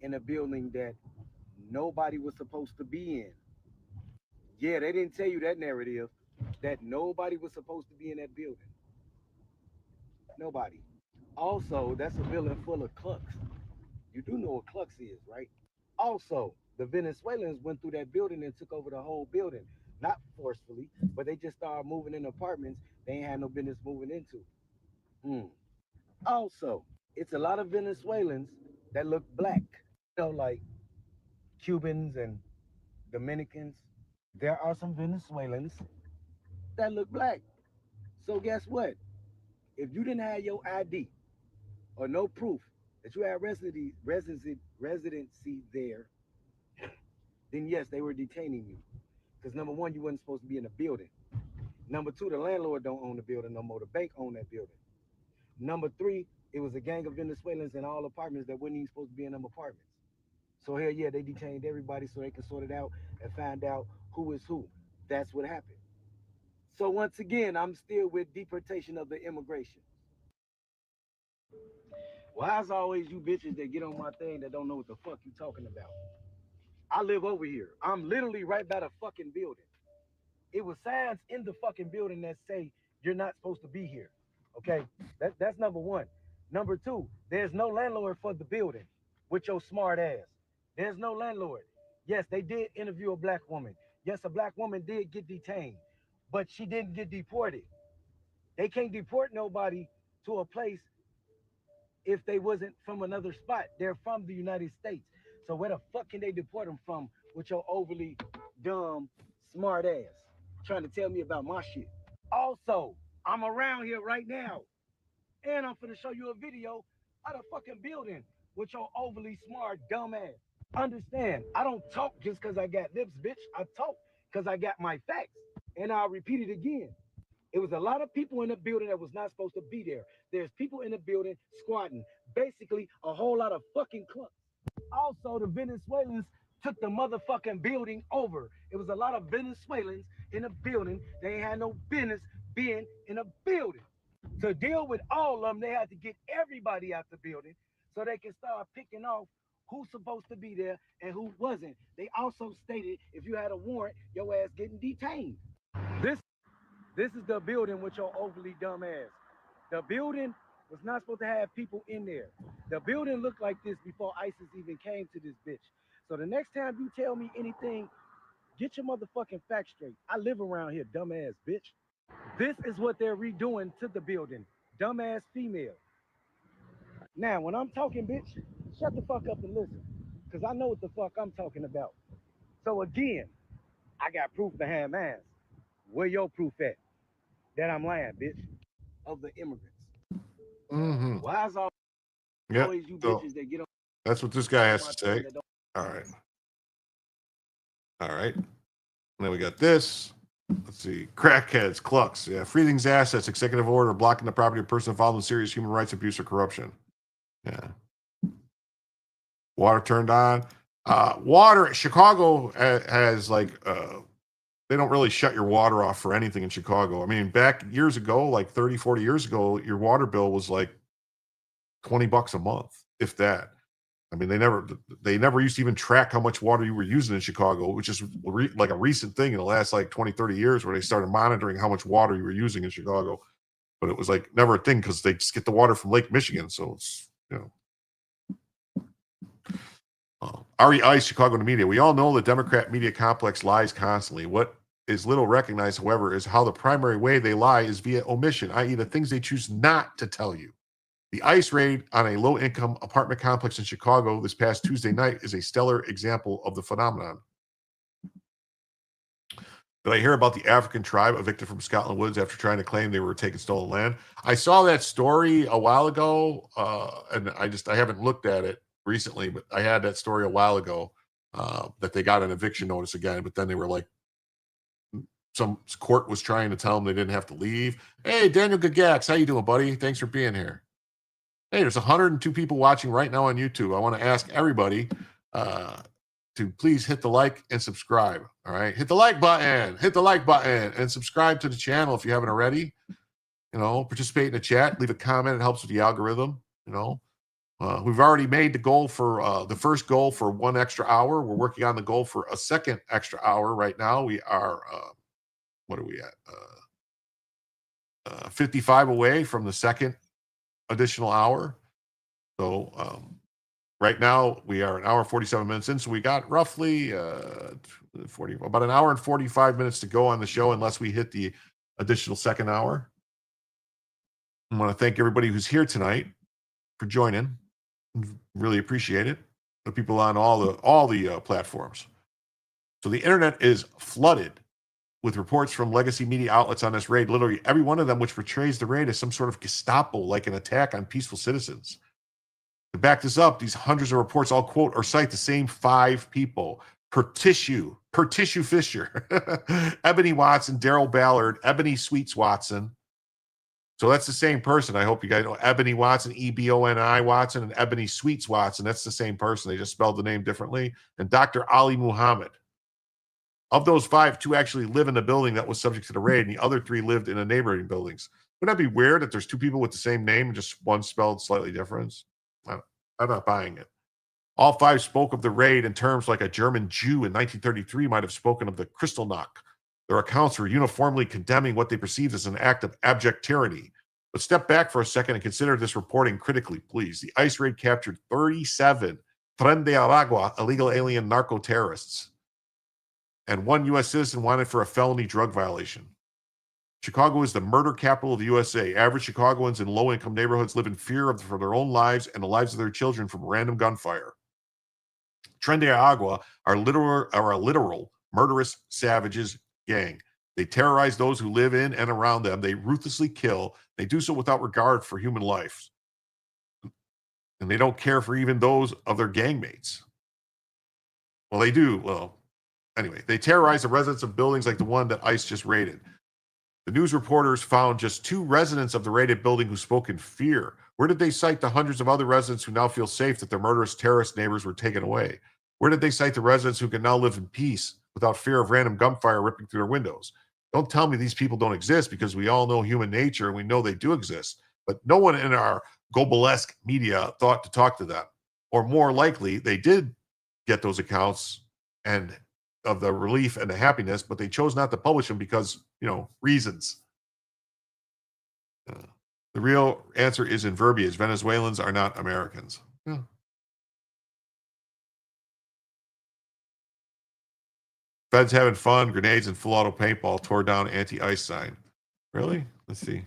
in a building that nobody was supposed to be in. Yeah, they didn't tell you that narrative, that nobody was supposed to be in that building. Nobody. Also, that's a building full of clucks. You do know what clucks is, right? Also, the Venezuelans went through that building and took over the whole building. Not forcefully, but they just started moving in apartments they ain't had no business moving into. Also, it's a lot of Venezuelans that look black. You know, like Cubans and Dominicans. There are some Venezuelans that look black. So guess what? If you didn't have your ID or no proof that you had residency there, then yes, they were detaining you. Because number one, you wasn't supposed to be in the building. Number two, the landlord don't own the building no more. The bank owned that building. Number three, it was a gang of Venezuelans in all apartments that weren't even supposed to be in them apartments. So hell yeah, they detained everybody so they can sort it out and find out who is who. That's what happened. So once again, I'm still with deportation of the immigration. Why is always you bitches that get on my thing that don't know what the fuck you talking about? I live over here. I'm literally right by the fucking building. It was signs in the fucking building that say you're not supposed to be here. Okay, that's number one. Number two, there's no landlord for the building with your smart ass. There's no landlord. Yes, they did interview a black woman. Yes, a black woman did get detained, but she didn't get deported. They can't deport nobody to a place if they wasn't from another spot. They're from the United States. So where the fuck can they deport them from with your overly dumb, smart ass trying to tell me about my shit? Also, I'm around here right now, and I'm finna show you a video of the fucking building with your overly smart, dumb ass. Understand, I don't talk just because I got lips, bitch. I talk because I got my facts. And I'll repeat it again. It was a lot of people in the building that was not supposed to be there. There's people in the building squatting. Basically, a whole lot of fucking clucks. Also, the Venezuelans took the motherfucking building over. It was a lot of Venezuelans in a building. They ain't had no business being in a building. To deal with all of them, they had to get everybody out the building so they can start picking off who's supposed to be there and who wasn't. They also stated if you had a warrant, your ass getting detained. This is the building with your overly dumb ass. The building was not supposed to have people in there. The building looked like this before ISIS even came to this bitch. So the next time you tell me anything, get your motherfucking facts straight. I live around here, dumbass bitch. This is what they're redoing to the building, dumbass female. Now, when I'm talking, bitch, shut the fuck up and listen, because I know what the fuck I'm talking about. So again, I got proof behind mine. Where your proof at? That I'm lying, bitch. Of the immigrants. Mm-hmm. Why is always you So bitches that get on? that's what this guy has to say. All right. All right. And then we got this. Let's see. Crackheads, clucks. Yeah. Freezing assets, executive order, blocking the property of person involved in serious human rights abuse or corruption. Yeah. Water turned on. Water, Chicago has like, they don't really shut your water off for anything in Chicago. I mean, back years ago, like 30, 40 years ago, your water bill was like $20 a month, if that. I mean, they never used to even track how much water you were using in Chicago, which is like a recent thing in the last like 20, 30 years where they started monitoring how much water you were using in Chicago. But it was like never a thing because they just get the water from Lake Michigan. So it's, Ari Ice, Chicago media. We all know the Democrat media complex lies constantly. What is little recognized, however, is how the primary way they lie is via omission, i.e. the things they choose not to tell you. The ICE raid on a low-income apartment complex in Chicago this past Tuesday night is a stellar example of the phenomenon. Did I hear about the African tribe evicted from Scotland Woods after trying to claim they were taking stolen land? I saw that story a while ago, and I haven't looked at it recently, but I had that story a while ago that they got an eviction notice again, but then they were like, some court was trying to tell them they didn't have to leave. Hey, Daniel Gagax, how you doing, buddy? Thanks for being here. Hey, there's 102 people watching right now on YouTube. I want to ask everybody to please hit the like and subscribe. All right, hit the like button, and subscribe to the channel if you haven't already. Participate in the chat, leave a comment. It helps with the algorithm. We've already made the goal for the first goal for 1 extra hour. We're working on the goal for a second extra hour right now. We are, what are we at? 55 away from the second additional hour. So right now we are an hour and 47 minutes in. So we got roughly about an hour and 45 minutes to go on the show unless we hit the additional second hour. I want to thank everybody who's here tonight for joining. Really appreciate it. The people on all the platforms. So the internet is flooded with reports from legacy media outlets on this raid, literally every one of them which portrays the raid as some sort of Gestapo, like an attack on peaceful citizens. To back this up, these hundreds of reports all quote or cite the same 5 people: Per Tissue Fisher, Ebony Watson, Daryl Ballard, Ebony Sweets Watson. So that's the same person. I hope you guys know Ebony Watson, Eboni Watson, and Ebony Sweets Watson. That's the same person. They just spelled the name differently. And Dr. Ali Muhammad. Of those 5, 2 actually live in the building that was subject to the raid, and the other 3 lived in the neighboring buildings. Wouldn't that be weird that there's 2 people with the same name, just one spelled slightly different? I'm not buying it. All 5 spoke of the raid in terms like a German Jew in 1933 might have spoken of the Kristallnacht. Their accounts were uniformly condemning what they perceived as an act of abject tyranny. But step back for a second and consider this reporting critically, please. The ICE raid captured 37 Tren de Aragua illegal alien narco-terrorists and 1 U.S. citizen wanted for a felony drug violation. Chicago is the murder capital of the USA. Average Chicagoans in low-income neighborhoods live in fear for their own lives and the lives of their children from random gunfire. Tren de Aragua are a literal murderous savages gang. They terrorize those who live in and around them. They ruthlessly kill. They do so without regard for human life. And they don't care for even those of their gangmates. Well, they do. Well, anyway, they terrorize the residents of buildings like the one that ICE just raided. The news reporters found just 2 residents of the raided building who spoke in fear. Where did they cite the hundreds of other residents who now feel safe that their murderous terrorist neighbors were taken away? Where did they cite the residents who can now live in peace without fear of random gunfire ripping through their windows? Don't tell me these people don't exist, because we all know human nature and we know they do exist. But no one in our globalesque media thought to talk to them. Or more likely, they did get those accounts and of the relief and the happiness, but they chose not to publish them because, reasons. The real answer is in verbiage. Venezuelans are not Americans. Yeah. Feds having fun. Grenades and full auto paintball tore down anti-ICE sign. Really? Let's see.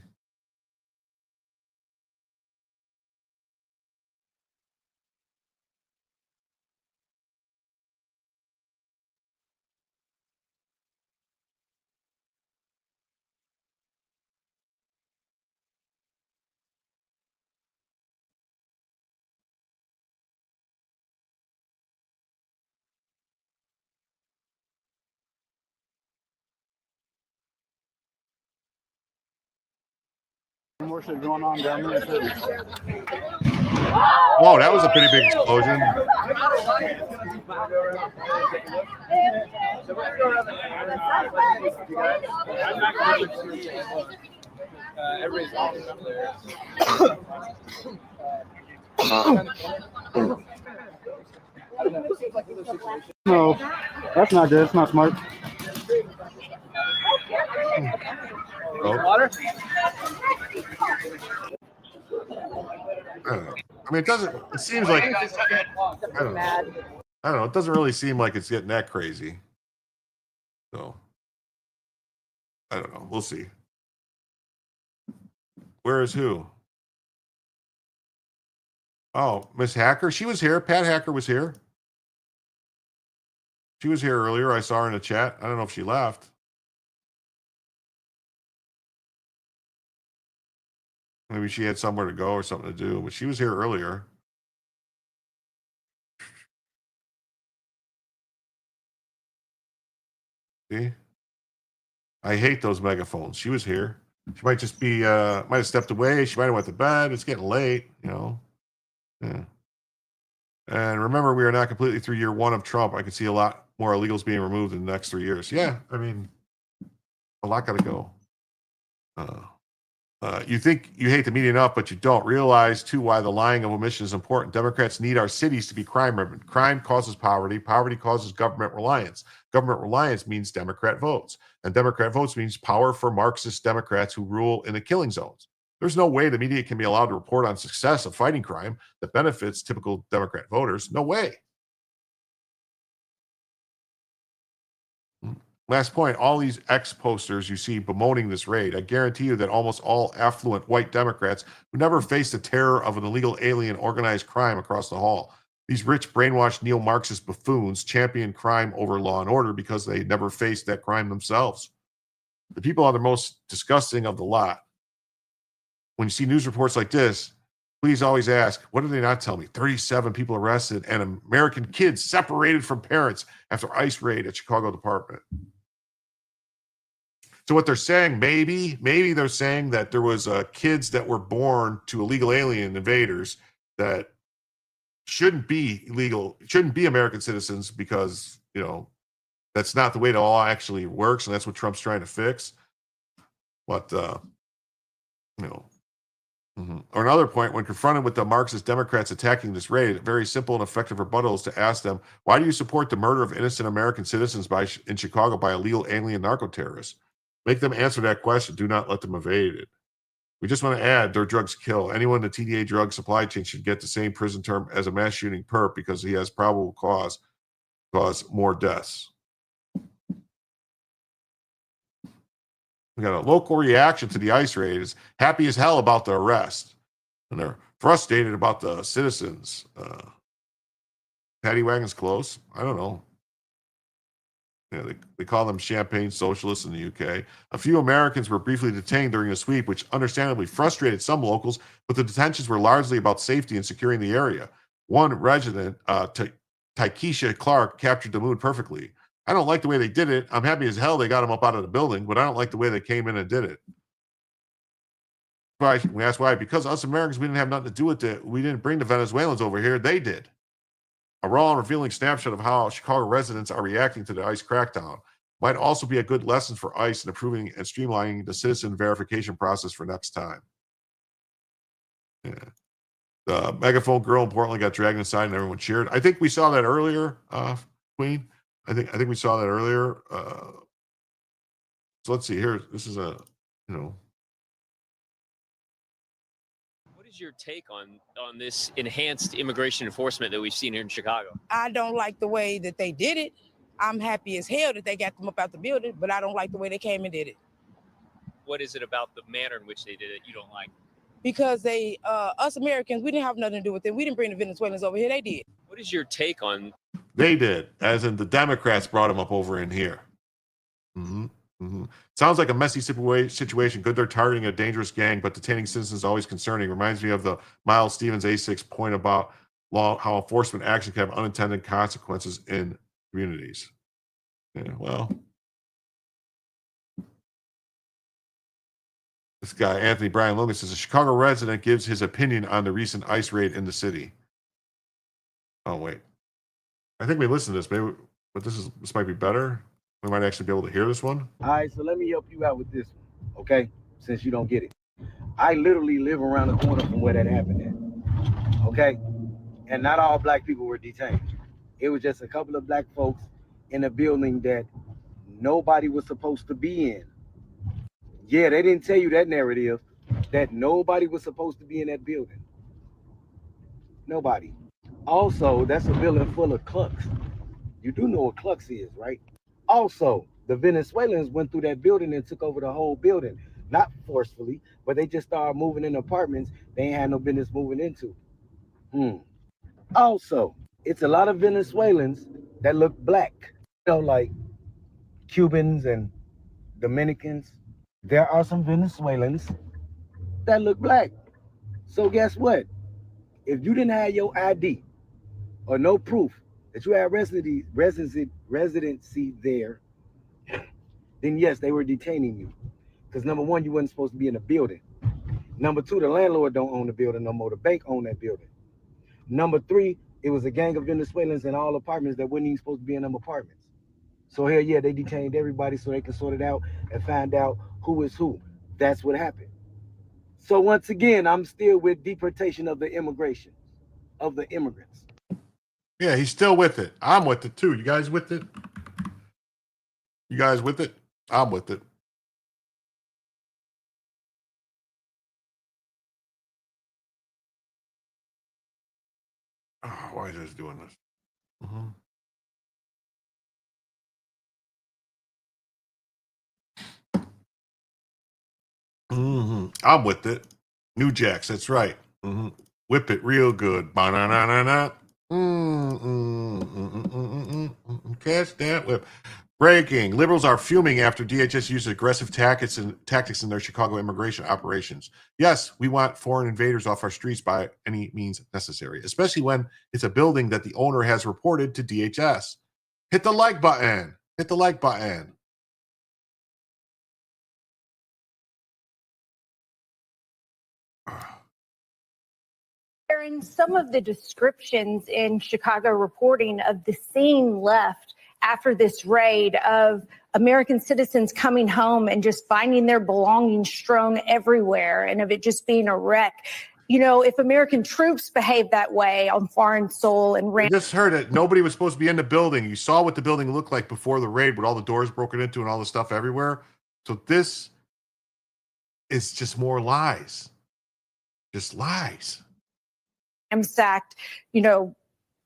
More shit going on down there too. Whoa, that was a pretty big explosion. Everybody's up there. No, that's not good. It's not smart. Water? I mean, it doesn't. It seems like I don't know. It doesn't really seem like it's getting that crazy. So I don't know. We'll see. Where is who? Oh, Miss Hacker. She was here. Pat Hacker was here. She was here earlier. I saw her in the chat. I don't know if she left. Maybe she had somewhere to go or something to do, but she was here earlier. See? I hate those megaphones. She was here. She might just be, might have stepped away. She might have went to bed. It's getting late, you know. Yeah. And remember, we are not completely through year one of Trump. I can see a lot more illegals being removed in the next 3 years. Yeah, I mean, a lot got to go. You think you hate the media enough, but you don't realize, too, why the lying of omission is important. Democrats need our cities to be crime-ridden. Crime causes poverty. Poverty causes government reliance. Government reliance means Democrat votes. And Democrat votes means power for Marxist Democrats who rule in the killing zones. There's no way the media can be allowed to report on success of fighting crime that benefits typical Democrat voters. No way. Last point, all these X posters you see bemoaning this raid, I guarantee you that almost all affluent white Democrats who never faced the terror of an illegal alien organized crime across the hall. These rich, brainwashed neo-Marxist buffoons champion crime over law and order because they never faced that crime themselves. The people are the most disgusting of the lot. When you see news reports like this, please always ask, what did they not tell me? 37 people arrested and American kids separated from parents after ICE raid at Chicago Department. So what they're saying, maybe they're saying that there was kids that were born to illegal alien invaders that shouldn't be illegal, shouldn't be American citizens because, you know, that's not the way the law actually works, and that's what Trump's trying to fix. But, you know, or another point, when confronted with the Marxist Democrats attacking this raid, a very simple and effective rebuttal is to ask them, why do you support the murder of innocent American citizens in Chicago by illegal alien narco-terrorists? Make them answer that question. Do not let them evade it. We just want to add, their drugs kill. Anyone in the TDA drug supply chain should get the same prison term as a mass shooting perp because he has probable cause more deaths. We got a local reaction to the ICE raid is happy as hell about the arrest. And they're frustrated about the citizens. Paddy Wagon's close. I don't know. Yeah, they call them champagne socialists in the UK. A few Americans were briefly detained during a sweep, which understandably frustrated some locals, but the detentions were largely about safety and securing the area. One resident, Taikisha Clark, captured the mood perfectly. I don't like the way they did it. I'm happy as hell they got him up out of the building, but I don't like the way they came in and did it. Right? We asked why. Because us Americans, we didn't have nothing to do with it. We didn't bring the Venezuelans over here. They did. A raw and revealing snapshot of how Chicago residents are reacting to the ICE crackdown might also be a good lesson for ICE in improving and streamlining the citizen verification process for next time. Yeah. The megaphone girl in Portland got dragged inside and everyone cheered. I think we saw that earlier, Queen. I think we saw that earlier. So let's see here. This is a, you know, is your take on this enhanced immigration enforcement that we've seen here in Chicago? I don't like the way that they did it. I'm happy as hell that they got them up out the building, but I don't like the way they came and did it. What is it about the manner in which they did it you don't like? Because they, us Americans, we didn't have nothing to do with it. We didn't bring the Venezuelans over here. They did. What is your take on? They did, as in the Democrats brought them up over in here. Sounds like a messy situation. Good, they're targeting a dangerous gang, but detaining citizens is always concerning. Reminds me of the Miles Stevens A6 point about law, how enforcement action can have unintended consequences in communities. Yeah, well, this guy, Anthony Brian Logan, says a Chicago resident gives his opinion on the recent ICE raid in the city. Oh, wait. I think we listened to this, maybe, but this might be better. We might actually be able to hear this one. All right, so let me help you out with this one, okay? Since you don't get it. I literally live around the corner from where that happened at, okay? And not all black people were detained. It was just a couple of black folks in a building that nobody was supposed to be in. Yeah, they didn't tell you that narrative, that nobody was supposed to be in that building. Nobody. Also, that's a building full of clucks. You do know what clucks is, right? Also, the Venezuelans went through that building and took over the whole building. Not forcefully, but they just started moving in apartments they ain't had no business moving into. Also, it's a lot of Venezuelans that look black. You know, like Cubans and Dominicans. There are some Venezuelans that look black. So guess what? If you didn't have your ID or no proof that you had residency there, then yes, they were detaining you. Because number one, you wasn't supposed to be in the building. Number two, the landlord don't own the building no more. The bank owned that building. Number three, it was a gang of Venezuelans in all apartments that wasn't even supposed to be in them apartments. So hell yeah, they detained everybody so they can sort it out and find out who is who. That's what happened. So once again, I'm still with deportation of the immigration, of the immigrants. Yeah, he's still with it. I'm with it too. You guys with it? You guys with it? I'm with it. Oh, why is this doing this? I'm with it. New Jacks, that's right. Whip it real good. Ba-na-na-na-na. Catch that whip. Breaking. Liberals are fuming after DHS uses aggressive tactics in their Chicago immigration operations. Yes, we want foreign invaders off our streets by any means necessary, especially when it's a building that the owner has reported to DHS. Hit the like button. Hit the like button. Sharing some of the descriptions in Chicago reporting of the scene left after this raid of American citizens coming home and just finding their belongings strewn everywhere and of it just being a wreck. You know, if American troops behave that way on foreign soil and I just heard it. Nobody was supposed to be in the building. You saw what the building looked like before the raid with all the doors broken into and all the stuff everywhere. So this is just more lies. Just lies. Ransacked, you know,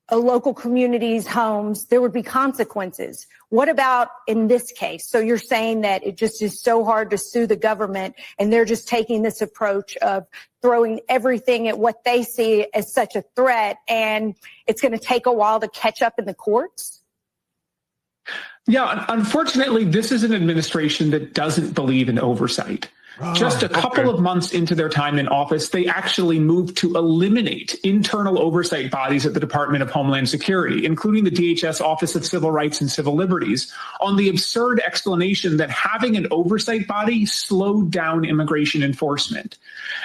a local community's homes, there would be consequences. What about in this case? So you're saying that it just is so hard to sue the government and they're just taking this approach of throwing everything at what they see as such a threat, and it's going to take a while to catch up in the courts? Yeah, unfortunately, this is an administration that doesn't believe in oversight. Just a couple of months into their time in office, they actually moved to eliminate internal oversight bodies at the Department of Homeland Security, including the DHS Office of Civil Rights and Civil Liberties, on the absurd explanation that having an oversight body slowed down immigration enforcement.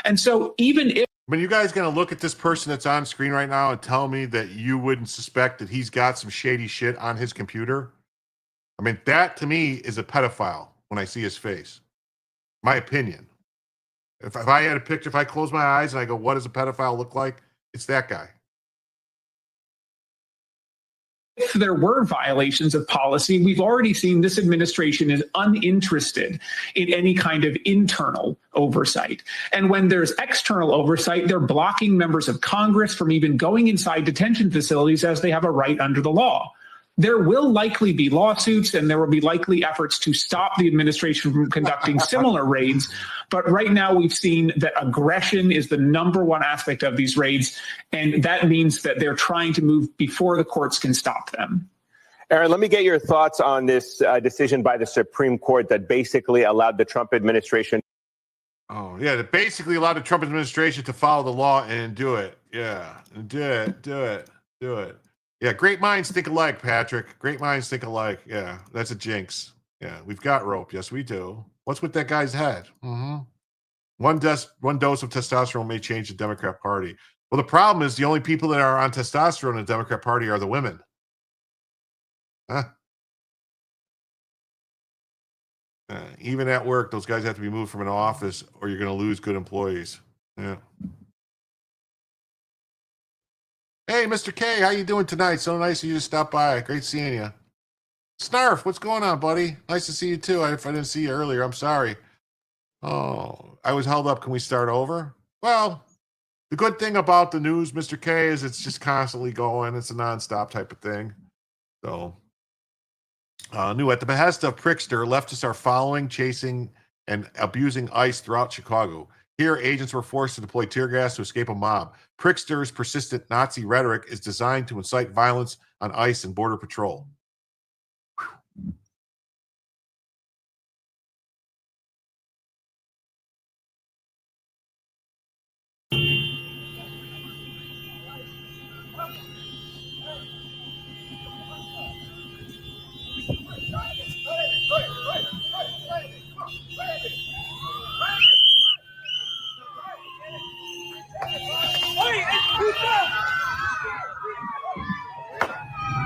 And so even if I mean, you guys going to look at this person that's on screen right now and tell me that you wouldn't suspect that he's got some shady shit on his computer? I mean, that to me is a pedophile when I see his face. My opinion. If I had a picture, if I close my eyes and I go, what does a pedophile look like? It's that guy. if there were violations of policy, we've already seen this administration is uninterested in any kind of internal oversight. And when there's external oversight, they're blocking members of Congress from even going inside detention facilities as they have a right under the law. There will likely be lawsuits and there will be likely efforts to stop the administration from conducting similar raids. But right now we've seen that aggression is the number one aspect of these raids. And that means that they're trying to move before the courts can stop them. Aaron, let me get your thoughts on this decision by the Supreme Court that basically allowed the Trump administration. Oh, yeah, that basically allowed the Trump administration to follow the law and do it. Yeah, do it. Yeah, great minds think alike, Patrick. Great minds think alike. Yeah, that's a jinx. Yeah, we've got rope. Yes, we do. What's with that guy's head? Mm-hmm. One dose of testosterone may change the Democrat Party. Well, the problem is the only people that are on testosterone in the Democrat Party are the women. Huh? Even at work, those guys have to be moved from an office or you're going to lose good employees. Yeah. Hey, Mr. K, how you doing tonight? So nice of you to stop by. Great seeing you. Snarf, what's going on, buddy? Nice to see you, too. If I didn't see you earlier, I'm sorry. Oh, I was held up. Can we start over? Well, the good thing about the news, Mr. K, is it's just constantly going. It's a nonstop type of thing. So, new at the behest of Prickster, leftists are following, chasing, and abusing ICE throughout Chicago. Here, agents were forced to deploy tear gas to escape a mob. Prickster's persistent Nazi rhetoric is designed to incite violence on ICE and Border Patrol.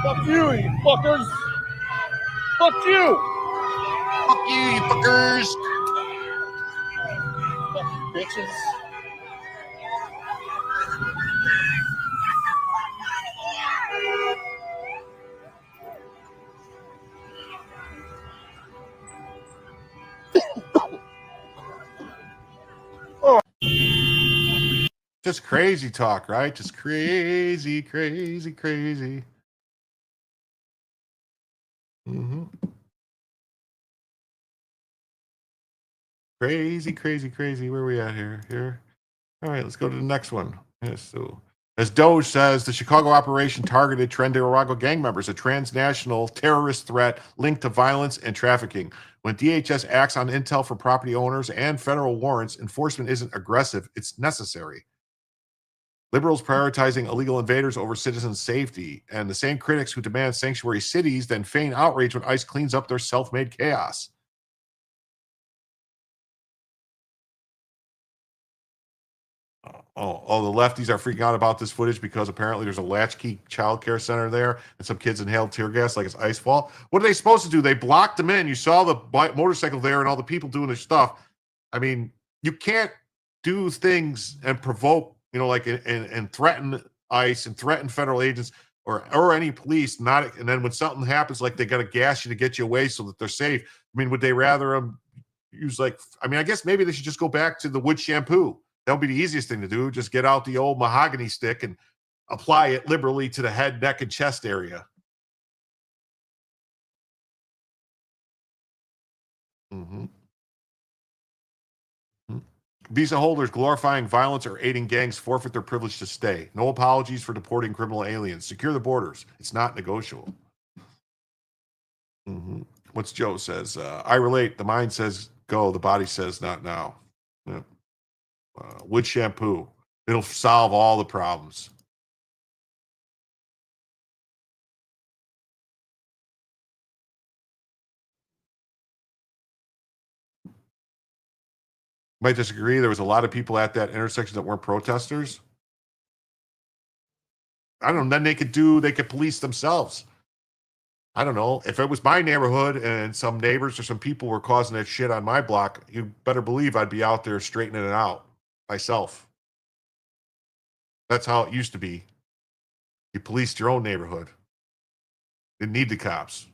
Fuck you, you fuckers! Fuck you! Fuck you, you fuckers! Fucking bitches. Just crazy talk, right? Just crazy. Mm-hmm. Crazy. Where are we at here? Here. All right, let's go to the next one. Yes, so as Doge says, the Chicago operation targeted Tren-de-Arago gang members, a transnational terrorist threat linked to violence and trafficking. When DHS acts on intel for property owners and federal warrants, enforcement isn't aggressive, it's necessary. Liberals prioritizing illegal invaders over citizen safety, and the same critics who demand sanctuary cities then feign outrage when ICE cleans up their self-made chaos. The lefties are freaking out about this footage because apparently there's a latchkey child care center there and some kids inhaled tear gas like it's ICE fault. What are they supposed to do? They blocked them in. You saw the motorcycle there and all the people doing their stuff. I mean, you can't do things and provoke, and threaten ICE and threaten federal agents or any police, and then when something happens, like they got to gas you to get you away so that they're safe. I mean, would they rather use I guess maybe they should just go back to the wood shampoo. That would be the easiest thing to do. Just get out the old mahogany stick and apply it liberally to the head, neck, and chest area. Mm-hmm. Visa holders glorifying violence or aiding gangs forfeit their privilege to stay. No apologies for deporting criminal aliens. Secure the borders. It's not negotiable. Mm-hmm. What's Joe says? I relate. The mind says go. The body says not now. Yeah. Wood shampoo. It'll solve all the problems. Might disagree. There was a lot of people at that intersection that weren't protesters. I don't know. Then they could police themselves. I don't know. If it was my neighborhood and some neighbors or some people were causing that shit on my block, you better believe I'd be out there straightening it out myself. That's how it used to be. You policed your own neighborhood. They need the cops.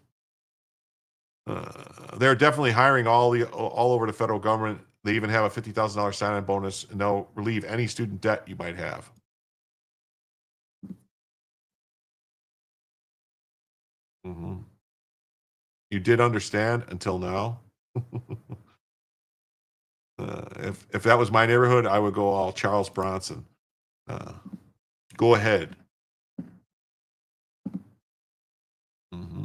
They're definitely hiring all over the federal government. They even have a $50,000 sign-on bonus, and they'll relieve any student debt you might have. Mm-hmm. You did understand until now. If that was my neighborhood, I would go all Charles Bronson. Go ahead. Mm-hmm.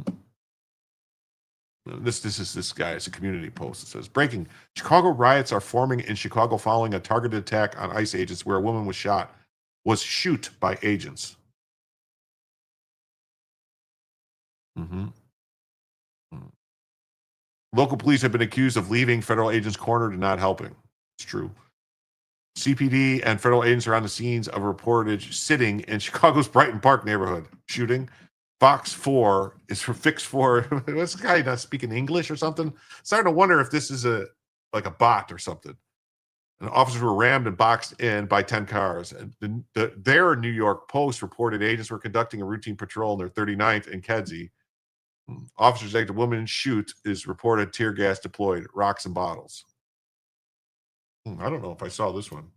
This guy. It's a community post. It says, breaking. Chicago riots are forming in Chicago following a targeted attack on ICE agents where a woman was shoot by agents. Mm-hmm. Local police have been accused of leaving federal agents cornered and not helping. It's true. CPD and federal agents are on the scenes of a reportage sitting in Chicago's Brighton Park neighborhood shooting. Fox 4 is for Fix 4. This guy not speaking English or something? Starting to wonder if this is a bot or something. And officers were rammed and boxed in by 10 cars. And their New York Post reported agents were conducting a routine patrol in their 39th and Kedzie. Officers act a woman shoot is reported tear gas deployed, rocks and bottles. I don't know if I saw this one.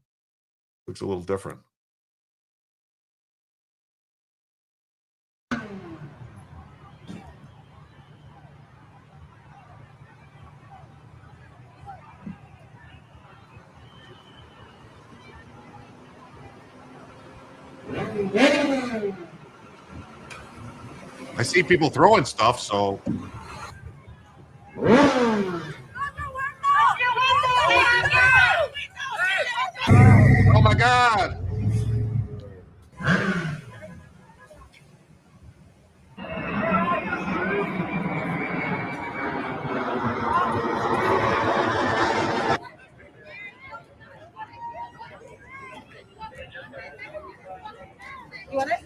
Looks a little different. I see people throwing stuff, so. Oh my God. You want it?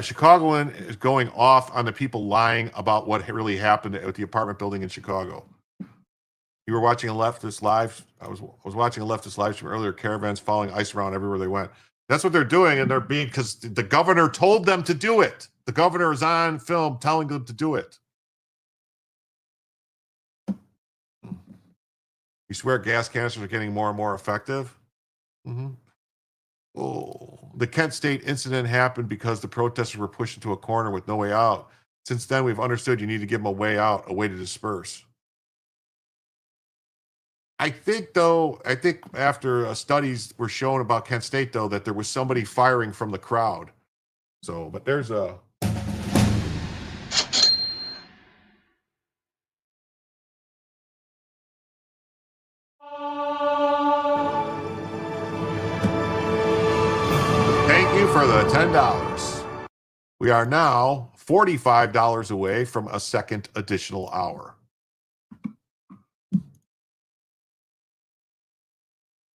Chicagoan is going off on the people lying about what really happened at the apartment building in Chicago. You were watching a leftist live. I was watching a leftist live stream earlier. Caravans following ICE around everywhere they went. That's what they're doing, and they're being because the governor told them to do it. The governor is on film telling them to do it. You swear gas canisters are getting more and more effective? Mm-hmm. Oh, the Kent State incident happened because the protesters were pushed into a corner with no way out. Since then, we've understood you need to give them a way out, a way to disperse. I think after studies were shown about Kent State, though, that there was somebody firing from the crowd. So, but there's a. Thank you for the $10. We are now $45 away from a second additional hour.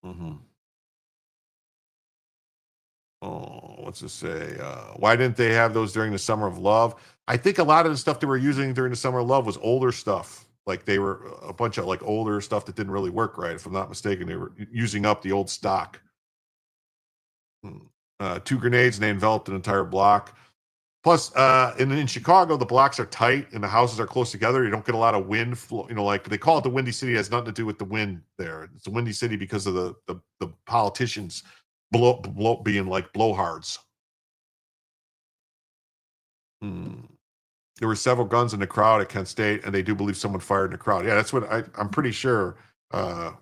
Mm-hmm. Oh, what's it say? Why didn't they have those during the Summer of Love? I think a lot of the stuff they were using during the Summer of Love was older stuff. Like they were a bunch of like older stuff that didn't really work right. If I'm not mistaken, they were using up the old stock. 2 grenades and they enveloped an entire block. Plus, in Chicago, the blocks are tight and the houses are close together. You don't get a lot of wind flow. Like they call it the Windy City. It has nothing to do with the wind there. It's a Windy City because of the politicians being like blowhards. There were several guns in the crowd at Kent State, and they do believe someone fired in the crowd. Yeah, that's what I'm pretty sure. Yeah,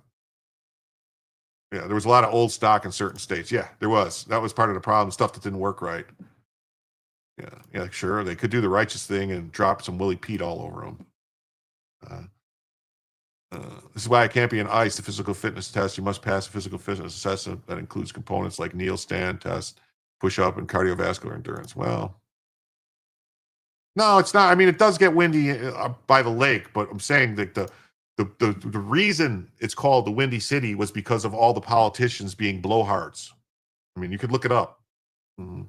there was a lot of old stock in certain states. Yeah, there was. That was part of the problem. Stuff that didn't work right. Yeah, sure. They could do the righteous thing and drop some Willie Pete all over them. This is why it can't be an ICE, the physical fitness test. You must pass a physical fitness assessment that includes components like kneel, stand test, push up, and cardiovascular endurance. Well, no, it's not. I mean, it does get windy by the lake, but I'm saying that the reason it's called the Windy City was because of all the politicians being blowhards. I mean, you could look it up. Mm-hmm.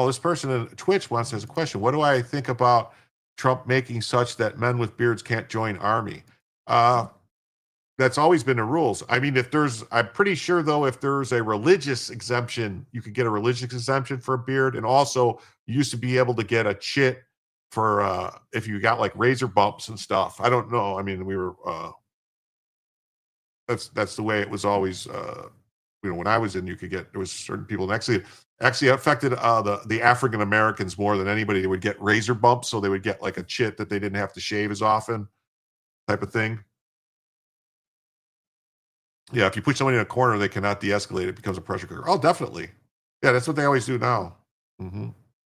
This person in Twitch has a question. What do I think about Trump making such that men with beards can't join army. That's always been the rules. I mean, I'm pretty sure though, if there's a religious exemption, you could get a religious exemption for a beard. And also you used to be able to get a chit for, if you got like razor bumps and stuff. I don't know. I mean, that's the way it was always, when I was in, there was certain people, and actually affected the African Americans more than anybody. They would get razor bumps, so they would get like a chit that they didn't have to shave as often, type of thing. Yeah, if you put somebody in a corner, they cannot de-escalate. It becomes a pressure cooker. Oh, definitely. Yeah, that's what they always do now.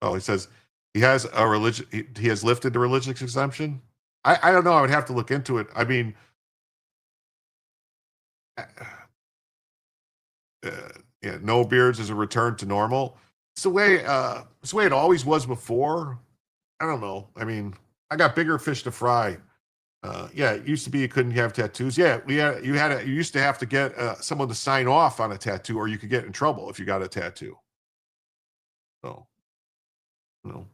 Oh, he says he has a religion. He has lifted the religious exemption. I don't know. I would have to look into it. I mean, yeah, no beards is a return to normal. It's the way it always was before. I don't know. I mean, I got bigger fish to fry. Yeah, it used to be you couldn't have tattoos. Yeah, you used to have to get someone to sign off on a tattoo, or you could get in trouble if you got a tattoo. So, no.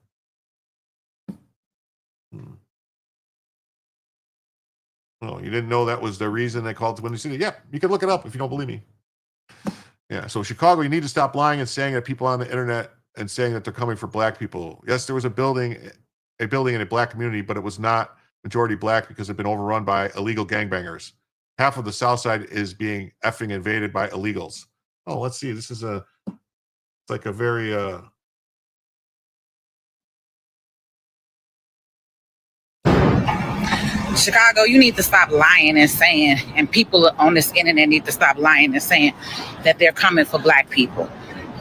Oh, you didn't know that was the reason they called it Windy City? Yeah, you can look it up if you don't believe me. Yeah, so Chicago, you need to stop lying and saying that people on the internet and saying that they're coming for black people. Yes, there was a building in a black community, but it was not majority black because it's been overrun by illegal gangbangers. Half of the South Side is being effing invaded by illegals. Oh, let's see. This is it's like a very Chicago, you need to stop lying and saying, and people on this internet need to stop lying and saying that they're coming for black people.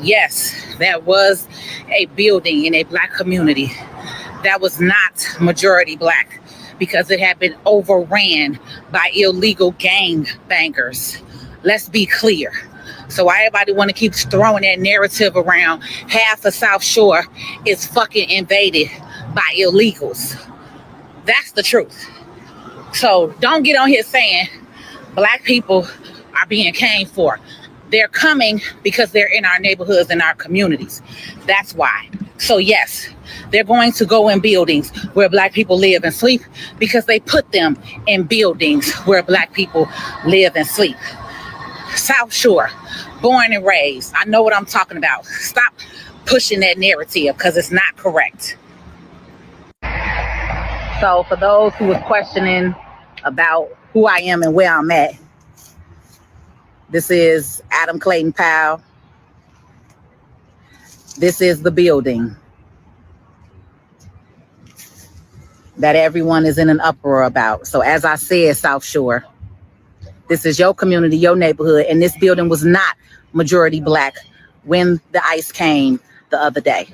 Yes, there was a building in a black community that was not majority black because it had been overran by illegal gang bangers. Let's be clear. So why everybody want to keep throwing that narrative around? Half the South Shore is fucking invaded by illegals. That's the truth. So don't get on here saying black people are being came for. They're coming because they're in our neighborhoods and our communities. That's why. So yes, they're going to go in buildings where black people live and sleep because they put them in buildings where black people live and sleep. South Shore, born and raised. I know what I'm talking about. Stop pushing that narrative because it's not correct. So for those who was questioning about who I am and where I'm at, this is Adam Clayton Powell. This is the building that everyone is in an uproar about. So as I said, South Shore, this is your community, your neighborhood, and this building was not majority black when the ICE came the other day.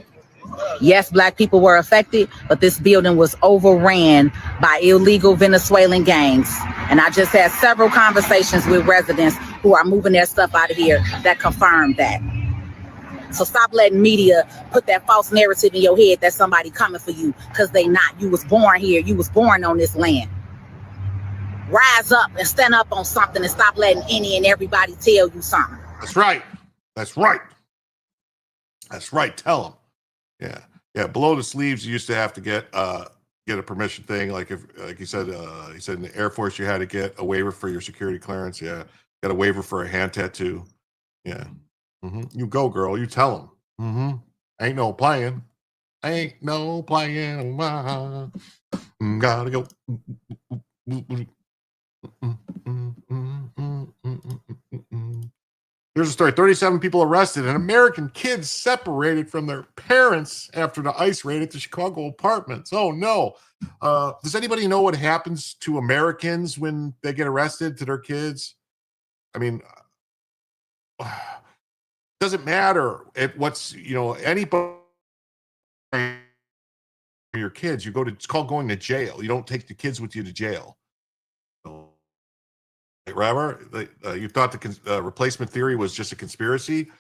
Yes, black people were affected, but this building was overran by illegal Venezuelan gangs. And I just had several conversations with residents who are moving their stuff out of here that confirmed that. So stop letting media put that false narrative in your head that somebody coming for you, because they not. You was born here. You was born on this land. Rise up and stand up on something and stop letting any and everybody tell you something. That's right. That's right. That's right. Tell them. Yeah. Yeah. Below the sleeves, you used to have to get a permission thing. Like he said in the Air Force, you had to get a waiver for your security clearance. Yeah. Got a waiver for a hand tattoo. Yeah. You go, girl. You tell them. Ain't no playing. Ain't no playing. Gotta go. Here's a story. 37 people arrested and American kids separated from their parents after the ICE raid at the Chicago apartments. Oh, no. Does anybody know what happens to Americans when they get arrested, to their kids? I mean, doesn't matter anybody, your kids, it's called going to jail. You don't take the kids with you to jail. Remember, you thought the replacement theory was just a conspiracy?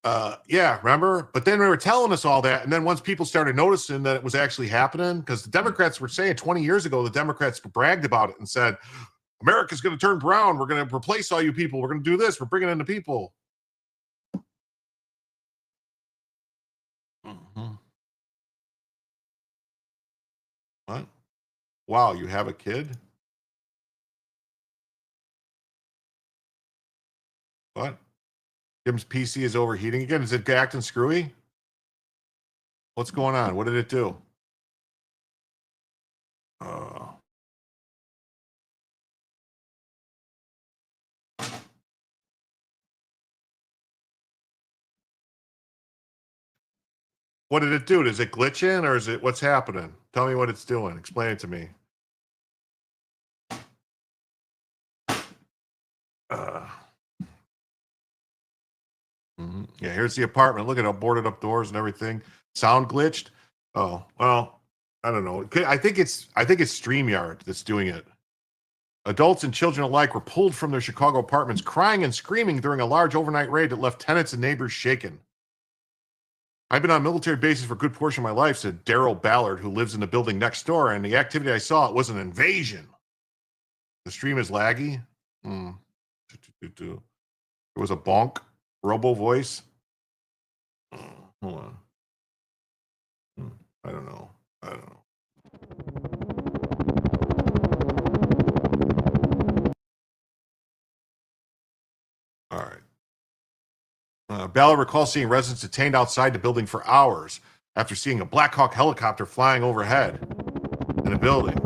Yeah, remember? But then they were telling us all that, and then once people started noticing that it was actually happening, because the Democrats were saying 20 years ago, the Democrats bragged about it and said, America's going to turn brown. We're going to replace all you people. We're going to do this. We're bringing in the people. What? Wow, you have a kid? What? Jim's PC is overheating again. Is it acting screwy? What's going on? What did it do? What did it do? Does it glitch in or is it what's happening? Tell me what it's doing. Explain it to me. Yeah, here's the apartment. Look at how boarded up doors and everything. Sound glitched. Oh, well, I don't know. I think it's StreamYard that's doing it. Adults and children alike were pulled from their Chicago apartments crying and screaming during a large overnight raid that left tenants and neighbors shaken. I've been on military bases for a good portion of my life, said Daryl Ballard, who lives in the building next door, and the activity I saw, it was an invasion. The stream is laggy. There was a bonk, robo voice. Hold on. I don't know. All right. Ballard recalls seeing residents detained outside the building for hours after seeing a Black Hawk helicopter flying overhead in a building.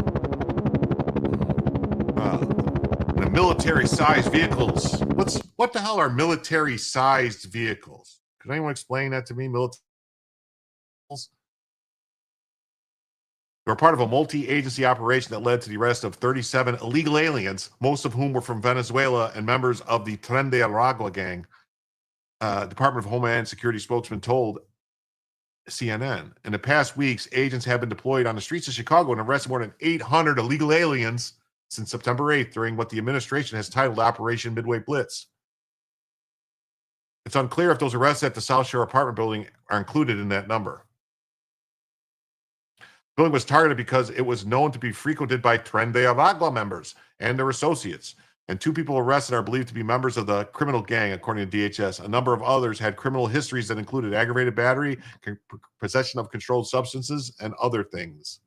And military-sized vehicles. What the hell are military-sized vehicles? Can anyone explain that to me? Military vehicles? They were part of a multi-agency operation that led to the arrest of 37 illegal aliens, most of whom were from Venezuela and members of the Tren de Aragua gang. Department of Homeland Security spokesman told CNN. In the past weeks, agents have been deployed on the streets of Chicago and arrested more than 800 illegal aliens since September 8th during what the administration has titled Operation Midway Blitz. It's unclear if those arrests at the South Shore apartment building are included in that number. The building was targeted because it was known to be frequented by Tren de Aragua members and their associates. And 2 people arrested are believed to be members of the criminal gang, according to DHS. A number of others had criminal histories that included aggravated battery, possession of controlled substances, and other things.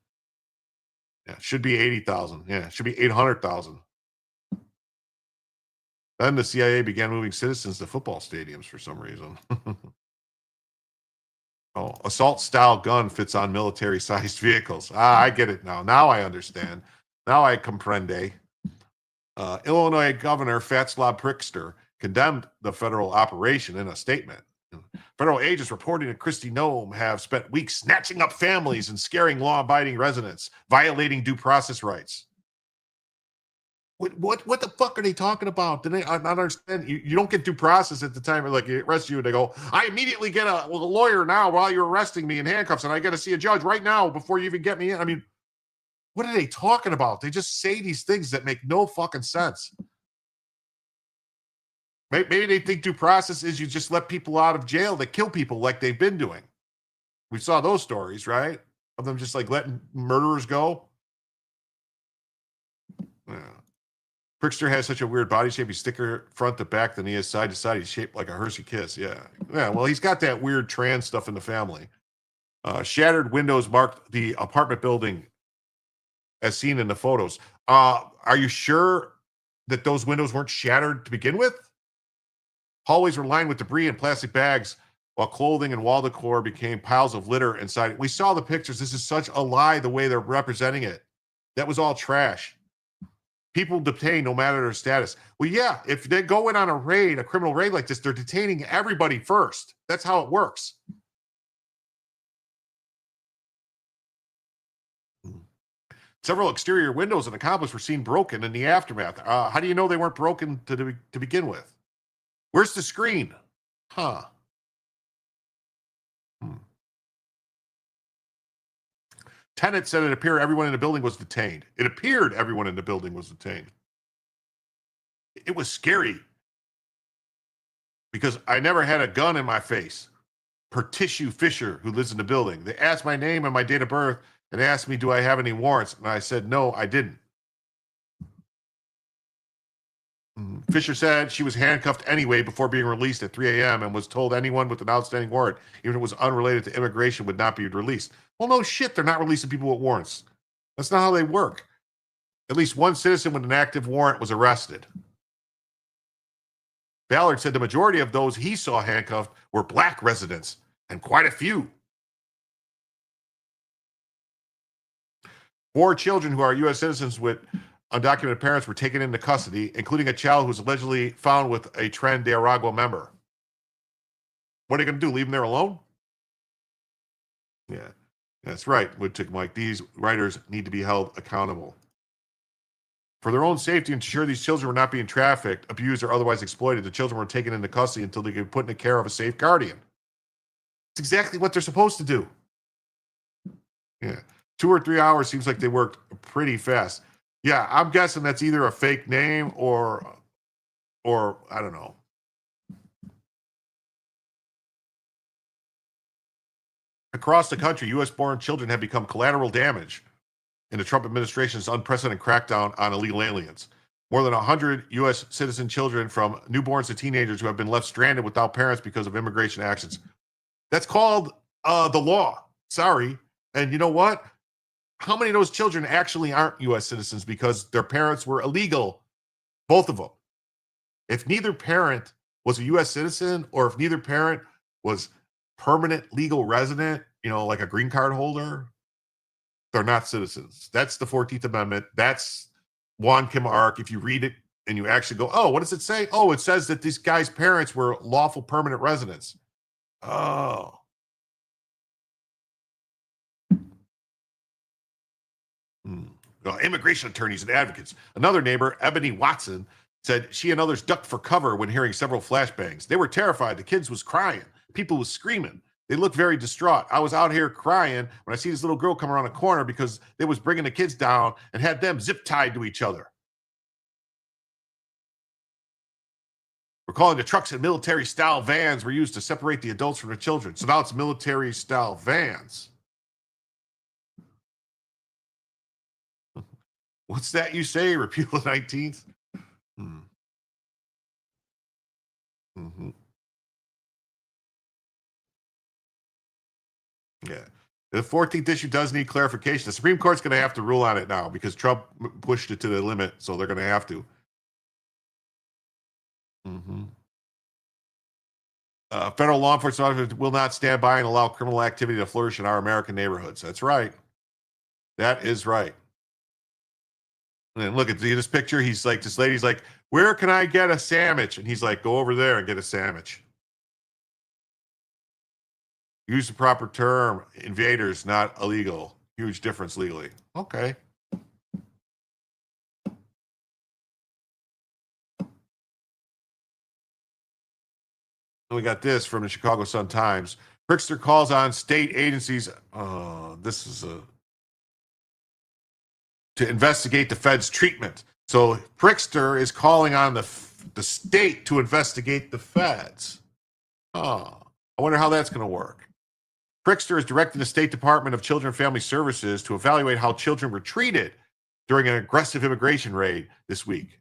Yeah, should be 80,000. Yeah, should be 800,000. Then the CIA began moving citizens to football stadiums for some reason. Oh, assault-style gun fits on military-sized vehicles. I get it now. Now I understand. Now I comprende. Illinois Governor Václav Pritzker condemned the federal operation in a statement. Federal agents reporting to Kristi Noem have spent weeks snatching up families and scaring law-abiding residents, violating due process rights. What the fuck are they talking about? I not understand. You don't get due process at the time like they arrest you and they go, I immediately get a lawyer now while you're arresting me in handcuffs and I got to see a judge right now before you even get me in. I mean, what are they talking about? They just say these things that make no fucking sense. Maybe they think due process is you just let people out of jail that kill people like they've been doing. We saw those stories, right? Of them just like letting murderers go. Yeah. Pritzker has such a weird body shape. He's thicker front to back than he is side to side. He's shaped like a Hershey Kiss. Yeah. Well, he's got that weird trans stuff in the family. Shattered windows marked the apartment building as seen in the photos. Are you sure that those windows weren't shattered to begin with? Hallways were lined with debris and plastic bags, while clothing and wall decor became piles of litter inside. We saw the pictures. This is such a lie, the way they're representing it. That was all trash. People detained no matter their status. Well, yeah, if they go in on a raid, a criminal raid like this, they're detaining everybody first. That's how it works. Several exterior windows in the complex were seen broken in the aftermath. How do you know they weren't broken to begin with? Where's the screen? Huh. Tenant said it appeared everyone in the building was detained. It appeared everyone in the building was detained. It was scary because I never had a gun in my face. Per Tissue Fisher, who lives in the building. They asked my name and my date of birth and asked me, do I have any warrants? And I said, no, I didn't. Fisher said she was handcuffed anyway before being released at 3 a.m. and was told anyone with an outstanding warrant, even if it was unrelated to immigration, would not be released. Well, no shit, they're not releasing people with warrants. That's not how they work. At least one citizen with an active warrant was arrested. Ballard said the majority of those he saw handcuffed were black residents, and quite a few. 4 children who are U.S. citizens with undocumented parents were taken into custody, including a child who was allegedly found with a Tren de Aragua member. What are they going to do? Leave them there alone? Yeah, that's right, Woodtick Mike. These writers need to be held accountable. For their own safety and to ensure these children were not being trafficked, abused, or otherwise exploited, the children were taken into custody until they could be put in the care of a safe guardian. It's exactly what they're supposed to do. Yeah. 2 or 3 hours seems like they worked pretty fast. Yeah, I'm guessing that's either a fake name or I don't know. Across the country, U.S.-born children have become collateral damage in the Trump administration's unprecedented crackdown on illegal aliens. More than 100 U.S. citizen children, from newborns to teenagers, who have been left stranded without parents because of immigration actions. That's called the law. Sorry. And you know what? How many of those children actually aren't U.S. citizens because their parents were illegal? Both of them. If neither parent was a U.S. citizen, or if neither parent was permanent legal resident, like a green card holder, they're not citizens. That's the 14th Amendment. That's Juan Kim Ark. If you read it and you actually go, oh, what does it say? Oh, it says that these guys' parents were lawful permanent residents. Oh. Immigration attorneys and advocates. Another neighbor, Ebony Watson, said she and others ducked for cover when hearing several flashbangs. They were terrified. The kids was crying. People was screaming. They looked very distraught. I was out here crying when I see this little girl come around a corner because they was bringing the kids down and had them zip tied to each other. Recalling the trucks and military-style vans were used to separate the adults from the children. So now it's military-style vans. What's that you say? Repeal the 19th? Mm-hmm. Yeah. The 14th issue does need clarification. The Supreme Court's going to have to rule on it now because Trump pushed it to the limit, so they're going to have to. Mm-hmm. Federal law enforcement will not stand by and allow criminal activity to flourish in our American neighborhoods. That's right. That is right. And look at this picture. He's like, this lady's like, where can I get a sandwich? And he's like, go over there and get a sandwich. Use the proper term. Invaders, not illegal. Huge difference legally. Okay. And we got this from the Chicago Sun-Times. Pritzker calls on state agencies. This is to investigate the Fed's treatment. So Pritzker is calling on the state to investigate the Feds. I wonder how that's going to work. Pritzker is directing the State Department of Children and Family Services to evaluate how children were treated during an aggressive immigration raid this week.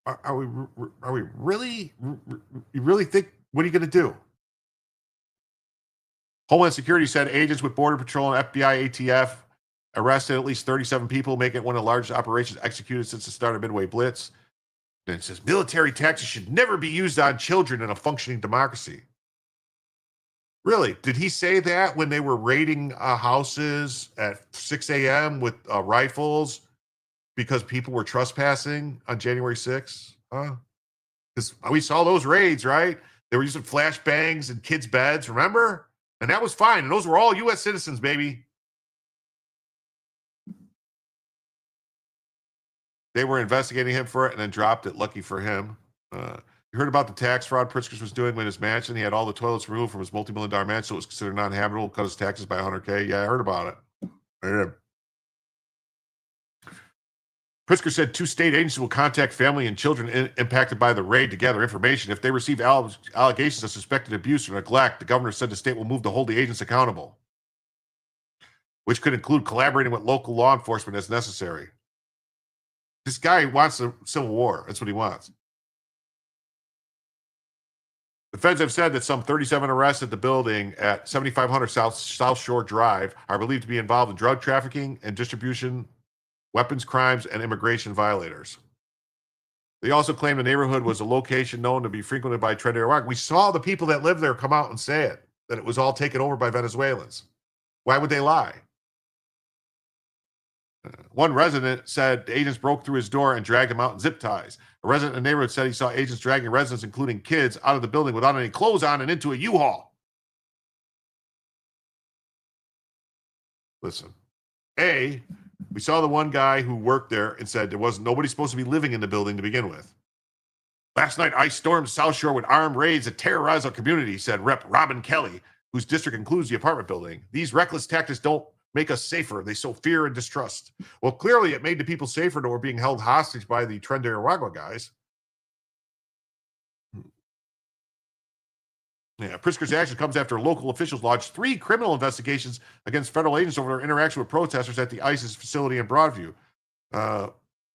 Are we really? You really think? What are you going to do? Homeland Security said agents with Border Patrol and FBI ATF arrested at least 37 people, making it one of the largest operations executed since the start of Midway Blitz. And it says military tactics should never be used on children in a functioning democracy. Really? Did he say that when they were raiding houses at 6 a.m. with rifles because people were trespassing on January 6th? Because we saw those raids, right? They were using flashbangs in kids' beds, remember? And that was fine. And those were all U.S. citizens, baby. They were investigating him for it and then dropped it. Lucky for him. You heard about the tax fraud Pritzker was doing in his mansion? He had all the toilets removed from his multi-million-dollar mansion, so it was considered non-habitable, cut his taxes by $100K. Yeah, I heard about it. Yeah. Pritzker said 2 state agencies will contact family and children impacted by the raid to gather information. If they receive allegations of suspected abuse or neglect, the governor said the state will move to hold the agents accountable, which could include collaborating with local law enforcement as necessary. This guy wants a civil war. That's what he wants. The feds have said that some 37 arrests at the building at 7500 South Shore Drive are believed to be involved in drug trafficking and distribution, weapons crimes, and immigration violators. They also claim the neighborhood was a location known to be frequented by Tren de Aragua. We saw the people that live there come out and say it, that it was all taken over by Venezuelans. Why would they lie? One resident said agents broke through his door and dragged him out in zip ties. A resident in the neighborhood said he saw agents dragging residents, including kids, out of the building without any clothes on and into a U-Haul. Listen, we saw the one guy who worked there and said there wasn't nobody supposed to be living in the building to begin with. Last night, ICE stormed South Shore with armed raids that terrorized our community, said Rep. Robin Kelly, whose district includes the apartment building. These reckless tactics don't make us safer. They sow fear and distrust. Well, clearly it made the people safer that were being held hostage by the Tren de Aragua guys. Yeah, Pritzker's action comes after local officials lodged 3 criminal investigations against federal agents over their interaction with protesters at the ISIS facility in Broadview.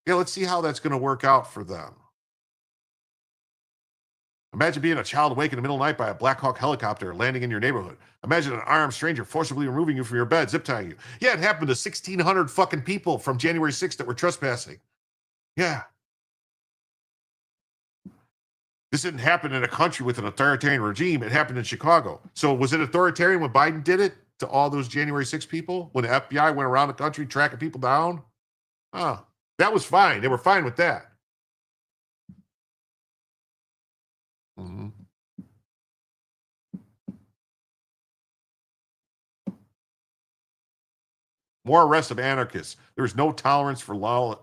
Let's see how that's going to work out for them. Imagine being a child awake in the middle of the night by a Black Hawk helicopter landing in your neighborhood. Imagine an armed stranger forcibly removing you from your bed, zip tying you. Yeah, it happened to 1,600 fucking people from January 6th that were trespassing. Yeah. This didn't happen in a country with an authoritarian regime. It happened in Chicago. So was it authoritarian when Biden did it to all those January 6 people? When the FBI went around the country tracking people down? That was fine. They were fine with that. Mm-hmm. More arrests of anarchists. There is no tolerance for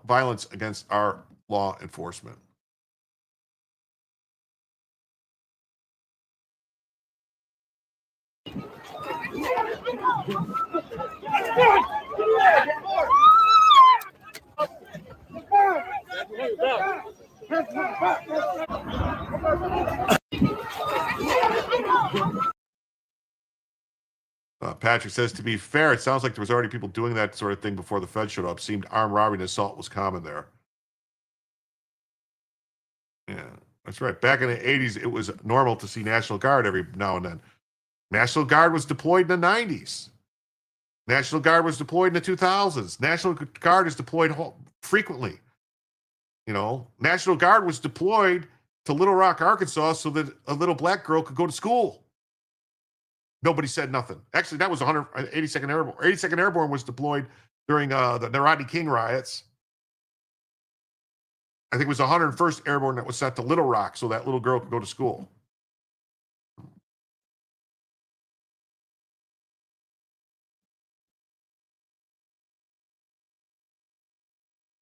violence against our law enforcement. Patrick says, to be fair, it sounds like there was already people doing that sort of thing before the Fed showed up. Seemed armed robbery and assault was common there. Yeah, that's right. Back in the 80s, it was normal to see National Guard every now and then. National Guard was deployed in the 90s. National Guard was deployed in the 2000s. National Guard is deployed frequently. National Guard was deployed to Little Rock, Arkansas, so that a little black girl could go to school. Nobody said nothing. Actually, that was 182nd Airborne. 82nd Airborne was deployed during the Rodney King riots. I think it was 101st Airborne that was sent to Little Rock so that little girl could go to school.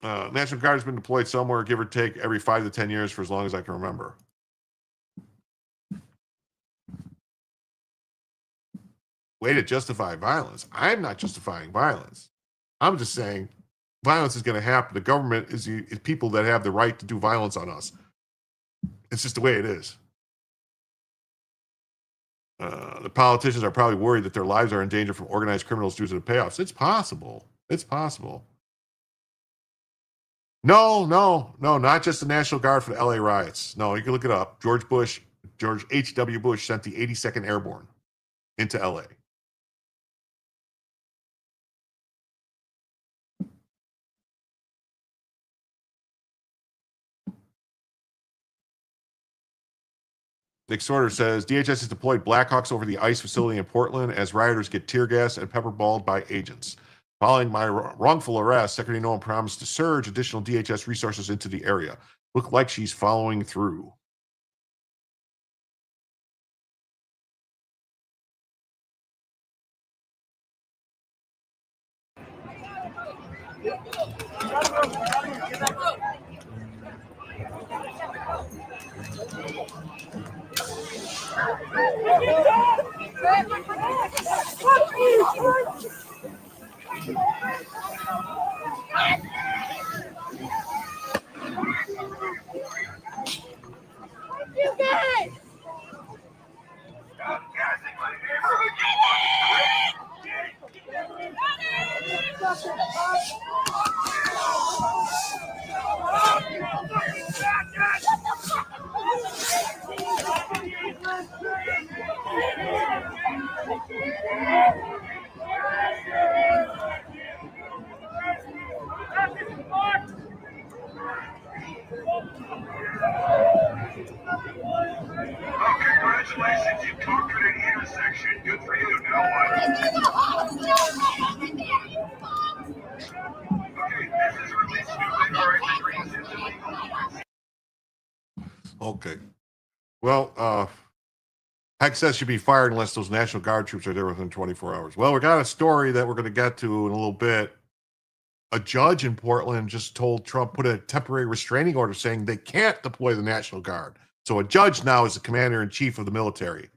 National Guard has been deployed somewhere, give or take, every 5 to 10 years for as long as I can remember. Way to justify violence. I'm not justifying violence. I'm just saying violence is going to happen. The government is people that have the right to do violence on us. It's just the way it is. The politicians are probably worried that their lives are in danger from organized criminals due to the payoffs. It's possible. It's possible. No, not just the National Guard for the LA riots. No, you can look it up. George H.W. Bush sent the 82nd Airborne into LA. Nick Sorter says, DHS has deployed Blackhawks over the ICE facility in Portland as rioters get tear gas and pepperballed by agents. Following my wrongful arrest, Secretary Nolan promised to surge additional DHS resources into the area. Look like she's following through. Okay. Well, Heck says she'd be fired unless those National Guard troops are there within 24 hours. Well, we got a story that we're going to get to in a little bit. A judge in Portland just told Trump put a temporary restraining order saying they can't deploy the National Guard. So a judge now is the commander-in-chief of the military.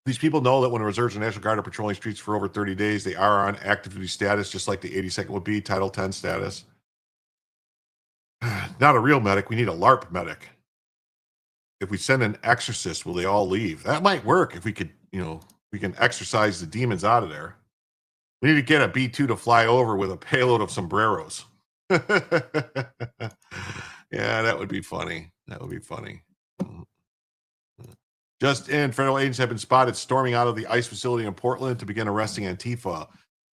These people know that when the reserves and National Guard are patrolling streets for over 30 days, they are on active duty status, just like the 82nd would be, Title 10 status. Not a real medic. We need a LARP medic. If we send an exorcist, will they all leave? That might work if we could, we can exorcise the demons out of there. We need to get a B-2 to fly over with a payload of sombreros. Yeah, that would be funny. That would be funny. Just in, federal agents have been spotted storming out of the ICE facility in Portland to begin arresting Antifa.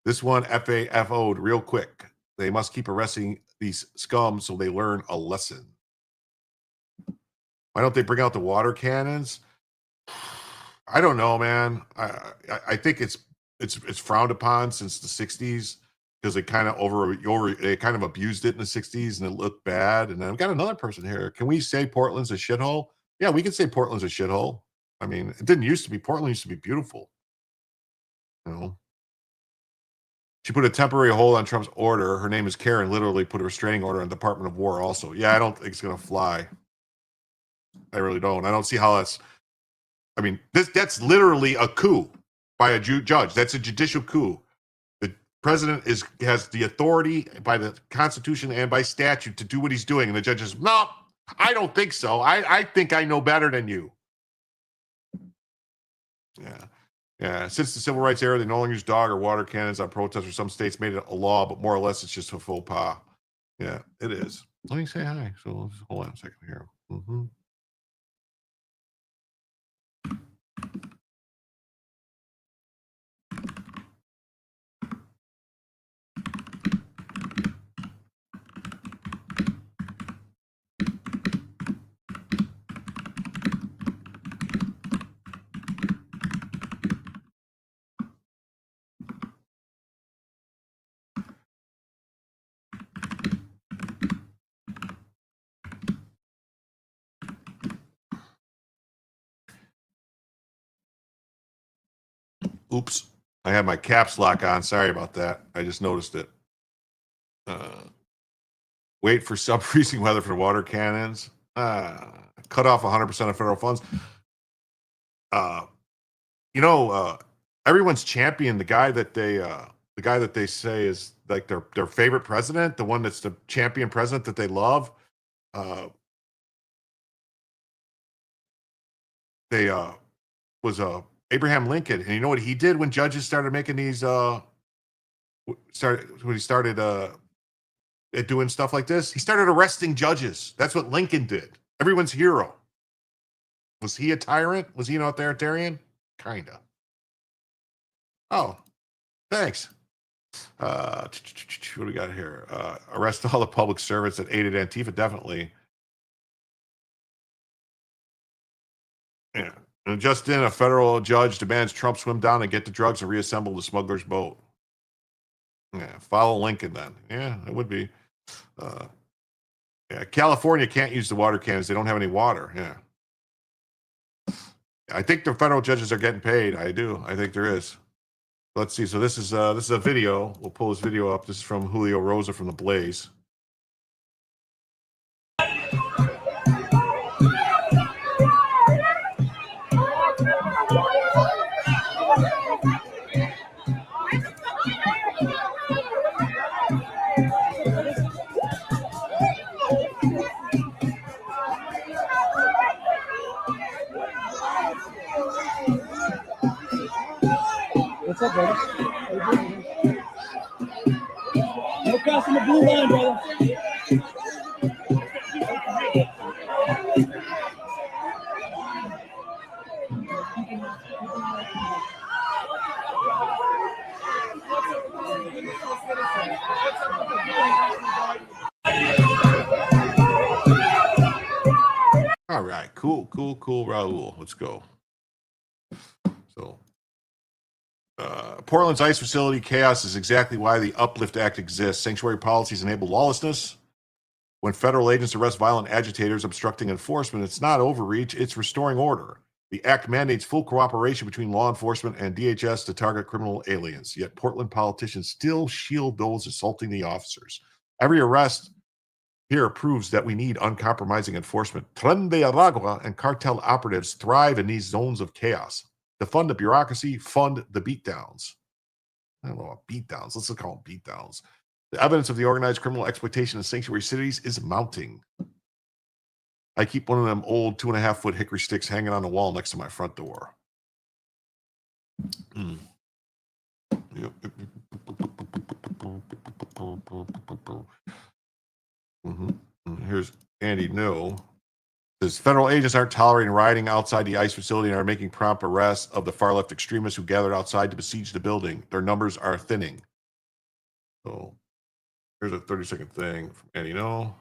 This one FAFO'd real quick. They must keep arresting these scum so they learn a lesson. Why don't they bring out the water cannons? I don't know, man. I think it's frowned upon since the 60s because they kind of they kind of abused it in the 60s and it looked bad. And then I've got another person here. Can we say Portland's a shithole? Yeah, we can say Portland's a shithole. I mean, it didn't used to be. Portland used to be beautiful. She put a temporary hold on Trump's order. Her name is Karen. Literally put a restraining order on the Department of War also. Yeah, I don't think it's going to fly. I really don't. I don't see how that's. I mean, that's literally a coup by a judge. That's a judicial coup. The president has the authority by the Constitution and by statute to do what he's doing. And the judge is, no, I don't think so. I think I know better than you. Yeah. Since the civil rights era, they no longer use dog or water cannons on protesters. Some states made it a law, but more or less it's just a faux pas. Yeah, it is. Let me say hi. So hold on a second here. Oops. I have my caps lock on. Sorry about that. I just noticed it. Wait for sub-freezing weather for water cannons. Cut off 100% of federal funds. Everyone's championed the guy that they say is like their favorite president, the one that's the champion president that they love. Was Abraham Lincoln, and you know what he did when judges started making these doing stuff like this? He started arresting judges. That's what Lincoln did. Everyone's hero. Was he a tyrant? Was he an authoritarian? Kinda. Oh, thanks. What do we got here? Arrest all the public servants that aided Antifa, definitely. Yeah. And just in, a federal judge demands Trump swim down and get the drugs and reassemble the smuggler's boat. Yeah, follow Lincoln then. Yeah, it would be. California can't use the water cannons. They don't have any water. Yeah. I think the federal judges are getting paid. I do. I think there is. Let's see. So this is a video. We'll pull this video up. This is from Julio Rosa from The Blaze. What's up, brother? No crossing the blue line, brother. All right, cool, Raul. Let's go. So, Portland's ICE facility chaos is exactly why the Uplift Act exists. Sanctuary policies enable lawlessness. When federal agents arrest violent agitators obstructing enforcement, it's not overreach, it's restoring order. The act mandates full cooperation between law enforcement and DHS to target criminal aliens, yet Portland politicians still shield those assaulting the officers. Every arrest here proves that we need uncompromising enforcement. Tren de Aragua and cartel operatives thrive in these zones of chaos. To fund the bureaucracy, fund the beatdowns. I don't know about beatdowns. Let's just call them beatdowns. The evidence of the organized criminal exploitation in sanctuary cities is mounting. I keep one of them old 2.5-foot hickory sticks hanging on the wall next to my front door. Here's Andy No. Says federal agents aren't tolerating rioting outside the ICE facility and are making prompt arrests of the far left extremists who gathered outside to besiege the building. Their numbers are thinning. So here's a 30-second thing from Andy No.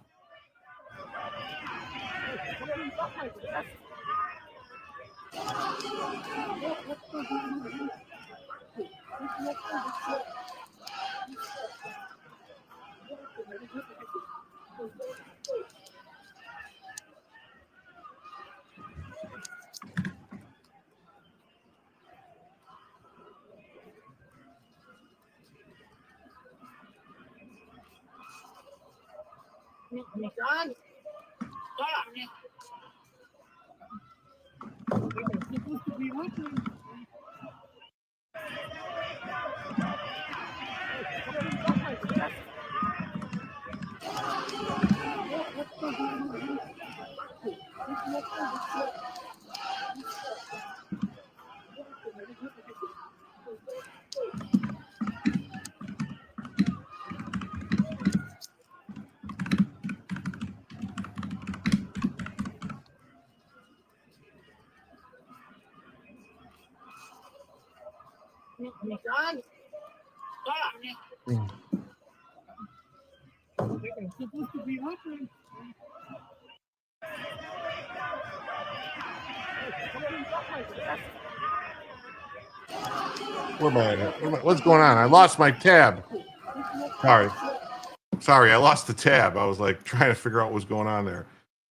Where am I at? What's going on? I lost my tab. Sorry, I lost the tab. I was like trying to figure out what was going on there.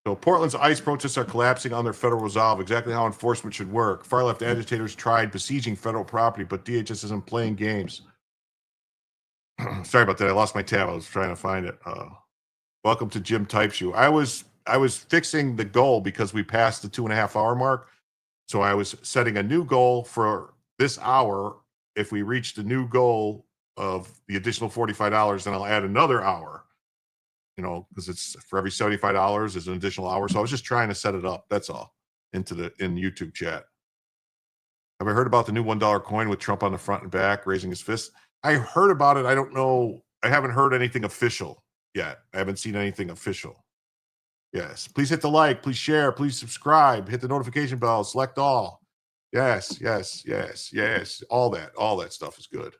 So Portland's ICE protests are collapsing under federal resolve, exactly how enforcement should work. Far-left agitators tried besieging federal property, but DHS isn't playing games. Sorry about that. I lost my tab. I was trying to find it. Welcome to Jim Typeshoe. I was fixing the goal because we passed the 2.5-hour mark. So I was setting a new goal for this hour. If we reach the new goal of the additional $45, then I'll add another hour. You know, because it's for every $75 is an additional hour. So I was just trying to set it up. That's all in YouTube chat. Have I heard about the new $1 coin with Trump on the front and back raising his fist? I heard about it. I don't know. I haven't heard anything official yet. I haven't seen anything official. Yes. Please hit the like. Please share. Please subscribe. Hit the notification bell. Select all. Yes. Yes. Yes. Yes. All that stuff is good.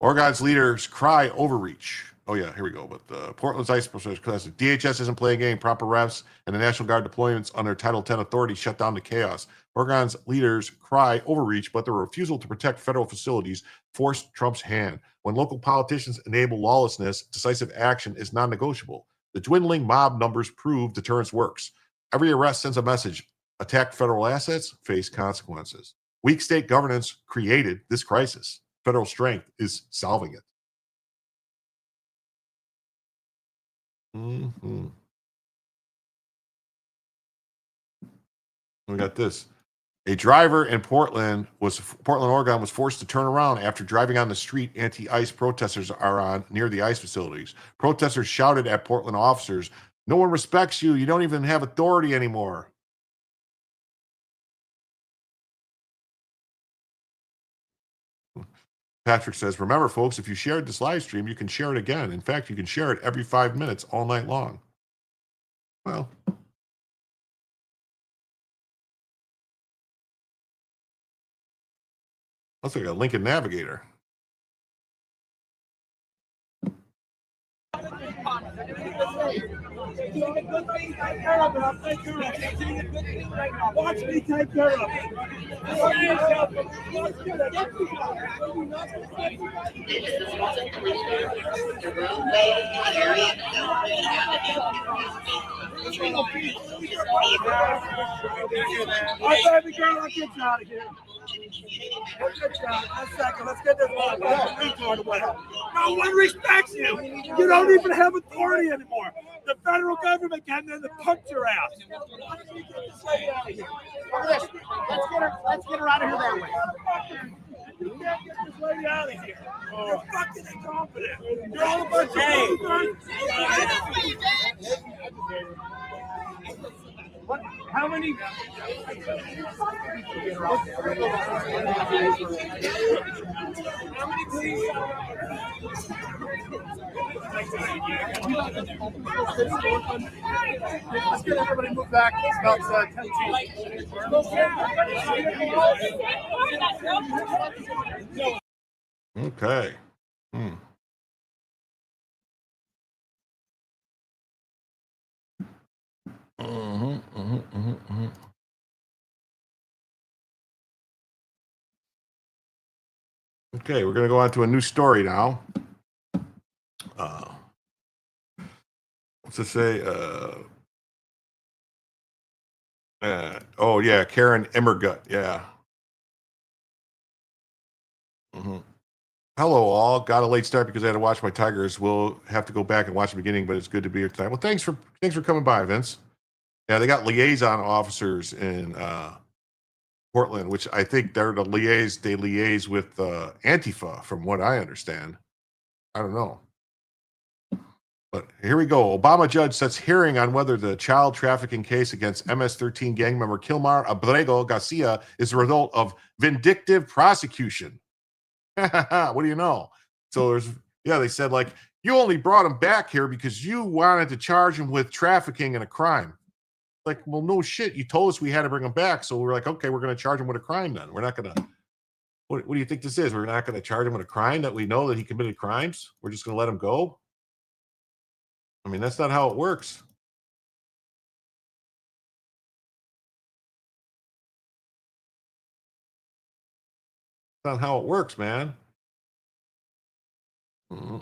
Oregon's leaders cry overreach. Oh, yeah, here we go. But Portland's ICE class, DHS isn't playing a game. Proper refs and the National Guard deployments under Title 10 authority shut down the chaos. Oregon's leaders cry overreach, but their refusal to protect federal facilities forced Trump's hand. When local politicians enable lawlessness, decisive action is non-negotiable. The dwindling mob numbers prove deterrence works. Every arrest sends a message. Attack federal assets, face consequences. Weak state governance created this crisis. Federal strength is solving it. We got this. A driver in Portland, Oregon, was forced to turn around after driving on the street anti-ICE protesters are on near the ICE facilities. Protesters shouted at Portland officers, "No one respects you. You don't even have authority anymore." Patrick says, remember, folks, if you shared this live stream, you can share it again. In fact, you can share it every 5 minutes all night long. Well, looks like a Lincoln Navigator. Watch me take care of it. All right, baby girl, I'll get you out of here. Let's get this retard away. No one respects you. You don't even have authority anymore. The federal government came in to punch your ass. Let's get her out of here that way. You can't get this lady out of here. You're fucking incompetent. You're all a bunch of What? How many? Let's get everybody move back. It's about 10 feet. Okay. Okay, we're going to go on to a new story now. What's it say? Oh, yeah, Karen Emmergut. Yeah. Hello, all. Got a late start because I had to watch my Tigers. We'll have to go back and watch the beginning, but it's good to be here tonight. Well, thanks for coming by, Vince. Yeah, they got liaison officers in Portland, which I think they're they liaise with Antifa, from what I understand. I don't know. But here we go. Obama judge sets hearing on whether the child trafficking case against MS-13 gang member Kilmar Abrego Garcia is the result of vindictive prosecution. What do you know? So they said, like, you only brought him back here because you wanted to charge him with trafficking and a crime. Like, well, no shit. You told us we had to bring him back. So we're like, okay, we're going to charge him with a crime then. We're not going to. What do you think this is? We're not going to charge him with a crime that we know that he committed crimes? We're just going to let him go? I mean, that's not how it works. That's not how it works, man. Mm-hmm.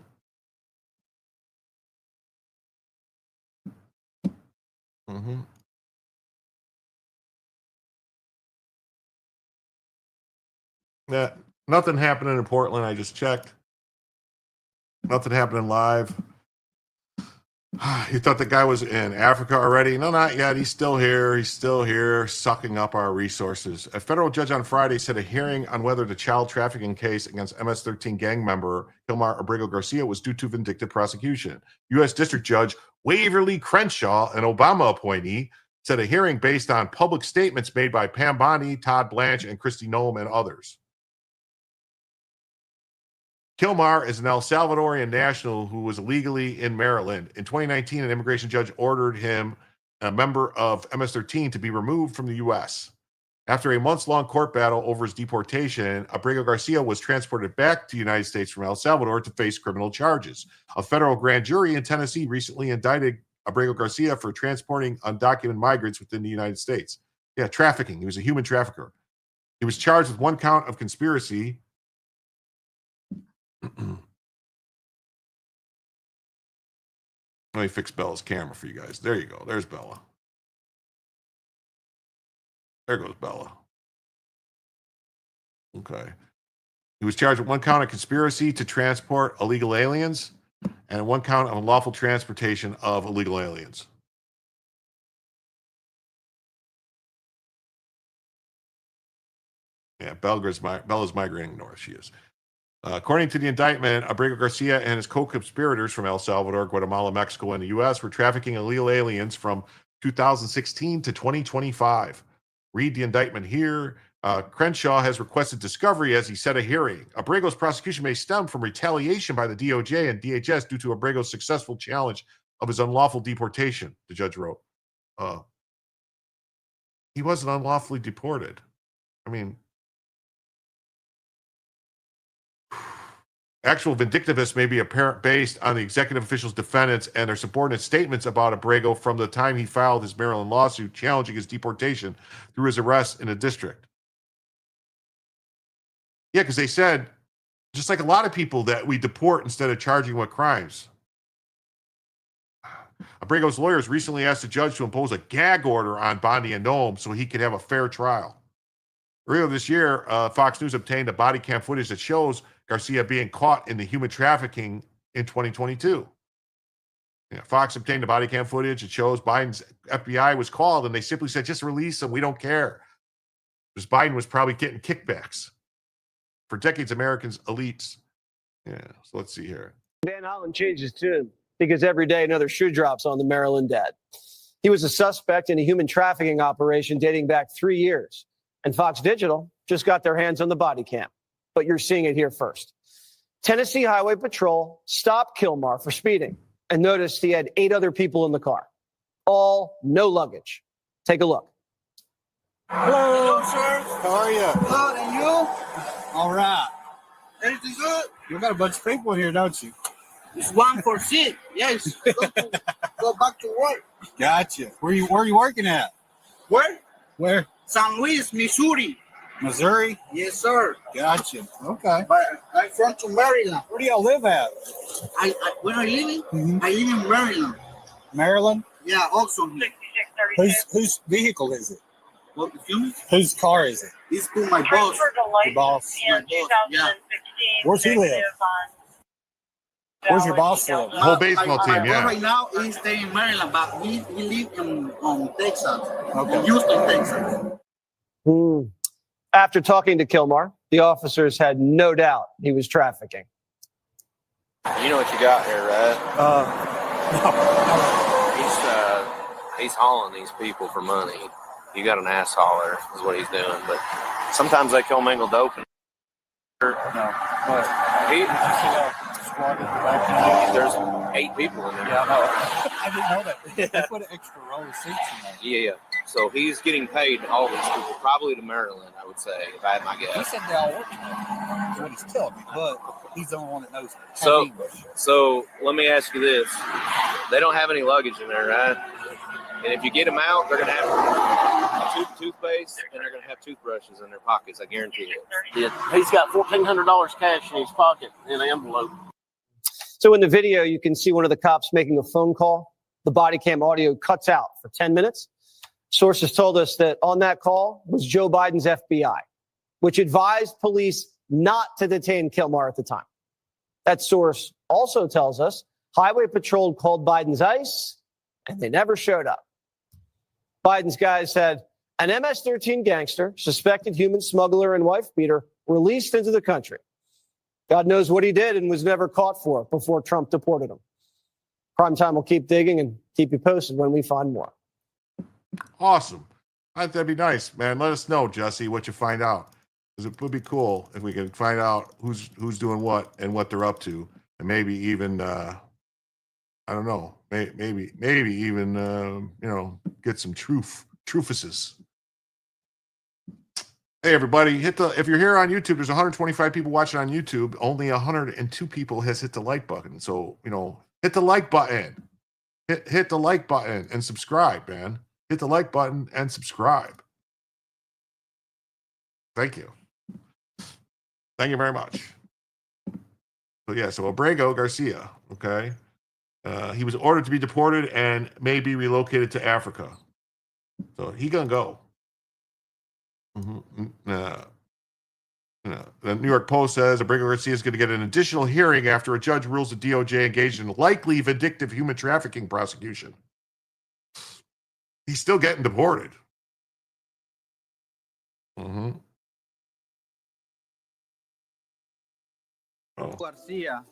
Mm-hmm. Yeah, nothing happening in Portland. I just checked. Nothing happening live. You thought the guy was in Africa already? No, not yet. He's still here. He's still here, sucking up our resources. A federal judge on Friday said a hearing on whether the child trafficking case against MS-13 gang member Kilmar Abrego Garcia was due to vindictive prosecution. U.S. District Judge Waverly Crenshaw, an Obama appointee, said a hearing based on public statements made by Pam Bondi, Todd Blanche, and Kristi Noem, and others. Kilmar is an El Salvadorian national who was illegally in Maryland. In 2019, an immigration judge ordered him, a member of MS-13, to be removed from the U.S. After a months-long court battle over his deportation, Abrego Garcia was transported back to the United States from El Salvador to face criminal charges. A federal grand jury in Tennessee recently indicted Abrego Garcia for transporting undocumented migrants within the United States. Yeah, trafficking. He was a human trafficker. He was charged with one count of conspiracy. Let me fix Bella's camera for you guys. There you go. There's Bella. There goes Bella. Okay. He was charged with one count of conspiracy to transport illegal aliens and one count of unlawful transportation of illegal aliens. Yeah, Bella's migrating north. She is. According to the indictment, Abrego Garcia and his co-conspirators from El Salvador, Guatemala, Mexico, and the U.S. were trafficking illegal aliens from 2016 to 2025. Read the indictment here. Crenshaw has requested discovery as he set a hearing. Abrego's prosecution may stem from retaliation by the DOJ and DHS due to Abrego's successful challenge of his unlawful deportation, the judge wrote. He wasn't unlawfully deported. I mean, Actual vindictiveness may be apparent based on the executive official's defendants and their subordinate statements about Abrego from the time he filed his Maryland lawsuit challenging his deportation through his arrest in the district. Yeah, because they said, just like a lot of people, that we deport instead of charging with crimes. Abrego's lawyers recently asked the judge to impose a gag order on Bondi and Noam so he could have a fair trial. Earlier this year, Fox News obtained a body cam footage that shows Garcia being caught in the human trafficking in 2022. Fox obtained the body cam footage. It shows Biden's FBI was called, and they simply said, just release him. We don't care. Because Biden was probably getting kickbacks. For decades, Americans, elites. Yeah, so let's see here. Van Hollen changes tune because every day another shoe drops on the Maryland dad. He was a suspect in a human trafficking operation dating back 3 years. And Fox Digital just got their hands on the body cam. But you're seeing it here first. Tennessee Highway Patrol stopped Kilmar for speeding and noticed he had 8 other people in the car. All no luggage. Take a look. Hello, sir. How are you? Good, and you? All right. Everything good? You got a bunch of people here, don't you? It's 1 for 6. Yes. Go back to work. Gotcha. Where are you working at? Where? Where? San Luis, Missouri. Missouri? Yes, sir. Gotcha. Okay. But I'm from Maryland. Where do y'all live at? Where I live? I live in Maryland. Maryland? Yeah, also here. Whose vehicle is it? What, excuse me? Whose car is it? It's to my boss. Your boss? My boss, yeah. Where's he live? Where's your boss live? The whole baseball team, My yeah. boss right now is staying in Maryland, but he lives in Texas. Okay. In Houston, Texas. After talking to Kilmar, the officers had no doubt he was trafficking. You know what you got here, right? He's hauling these people for money. You got an ass hauler is what he's doing, but sometimes they commingle dope. There's 8 people in there. Yeah, I know. I didn't know that. They put an extra row of seats in there. Yeah. So he's getting paid to all these people, probably to Maryland, I would say, if I had my guess. He said they all work together. That's what he's telling me, but he's the only one that knows. So let me ask you this. They don't have any luggage in there, right? And if you get them out, they're going to have a toothpaste and they're going to have toothbrushes in their pockets. I guarantee it. Yeah, he's got $1,400 cash in his pocket in an envelope. So in the video, you can see one of the cops making a phone call. The body cam audio cuts out for 10 minutes. Sources told us that on that call was Joe Biden's FBI, which advised police not to detain Kilmar at the time. That source also tells us Highway Patrol called Biden's ICE, and they never showed up. Biden's guys said an MS-13 gangster, suspected human smuggler and wife beater, released into the country. God knows what he did and was never caught for before Trump deported him. Primetime will keep digging and keep you posted when we find more. Awesome. I think that'd be nice, man. Let us know, Jesse, what you find out. Because it would be cool if we can find out who's doing what and what they're up to. And maybe even, I don't know, maybe even, get some truthuses. Hey, everybody, if you're here on YouTube, there's 125 people watching on YouTube. Only 102 people has hit the like button. So, hit the like button. Hit the like button and subscribe, man. Hit the like button and subscribe. Thank you. Thank you very much. So Abrego Garcia, okay? He was ordered to be deported and may be relocated to Africa. So he gonna go. The New York Post says Abrego Garcia is going to get an additional hearing after a judge rules the DOJ engaged in likely vindictive human trafficking prosecution. He's still getting deported. García,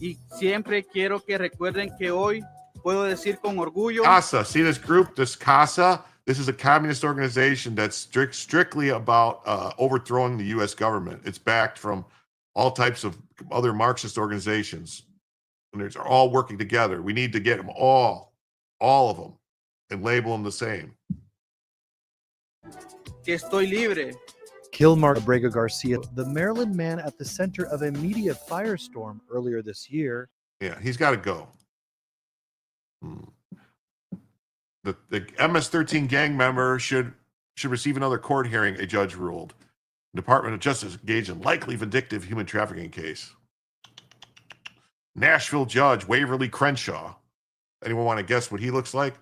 y siempre quiero que recuerden que hoy puedo decir con orgullo. CASA, see this group, this CASA? This is a communist organization that's strictly about overthrowing the U.S. government. It's backed from all types of other Marxist organizations. And they're all working together. We need to get them all of them, and label them the same. Que estoy libre kill Mark Abrego Garcia, the Maryland man at the center of a media firestorm earlier this year. Yeah, he's got to go. The MS-13 gang member should receive another court hearing, a judge ruled. The Department of Justice engaged in likely vindictive human trafficking case. Nashville judge Waverly Crenshaw. Anyone want to guess what he looks like?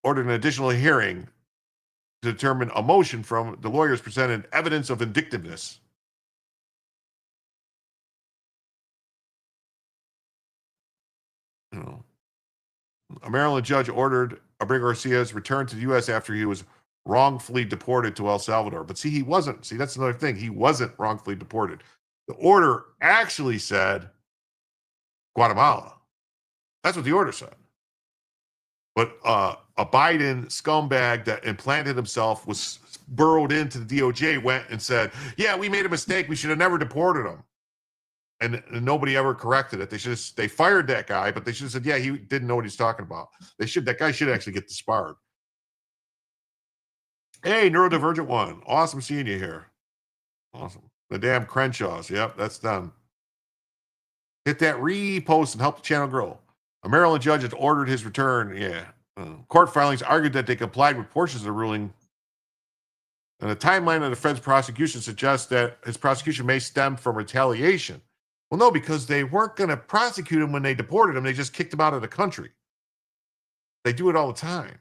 Ordered an additional hearing to determine a motion from the lawyers presented evidence of vindictiveness. A Maryland judge ordered Abrego Garcia's return to the U.S. after he was wrongfully deported to El Salvador. But see, he wasn't. See, that's another thing. He wasn't wrongfully deported. The order actually said Guatemala. That's what the order said. But a Biden scumbag that implanted himself, was burrowed into the DOJ, went and said, yeah, we made a mistake. We should have never deported him. And nobody ever corrected it. They fired that guy, but they should have said, yeah, he didn't know what he's talking about. That guy should actually get disbarred. Hey, neurodivergent one. Awesome seeing you here. Awesome. The damn Crenshaws. Yep, that's done. Hit that repost and help the channel grow. A Maryland judge has ordered his return. Yeah. Court filings argued that they complied with portions of the ruling. And the timeline of the Fed's prosecution suggests that his prosecution may stem from retaliation. Well, no, because they weren't going to prosecute him when they deported him. They just kicked him out of the country. They do it all the time.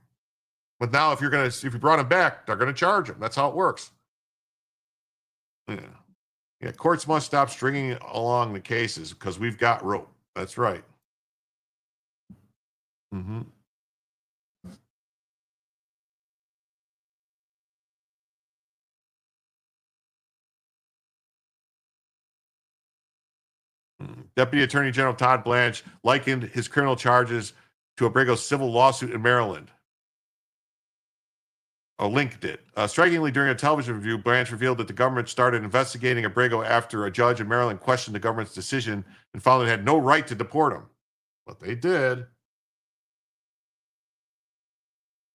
But now if you brought him back, they're going to charge him. That's how it works. Yeah. Courts must stop stringing along the cases because we've got rope. That's right. Mm-hmm. Deputy Attorney General Todd Blanche likened his criminal charges to Abrego's civil lawsuit in Maryland. Linked it. Strikingly, during a television review, Blanche revealed that the government started investigating Abrego after a judge in Maryland questioned the government's decision and found it had no right to deport him. But they did.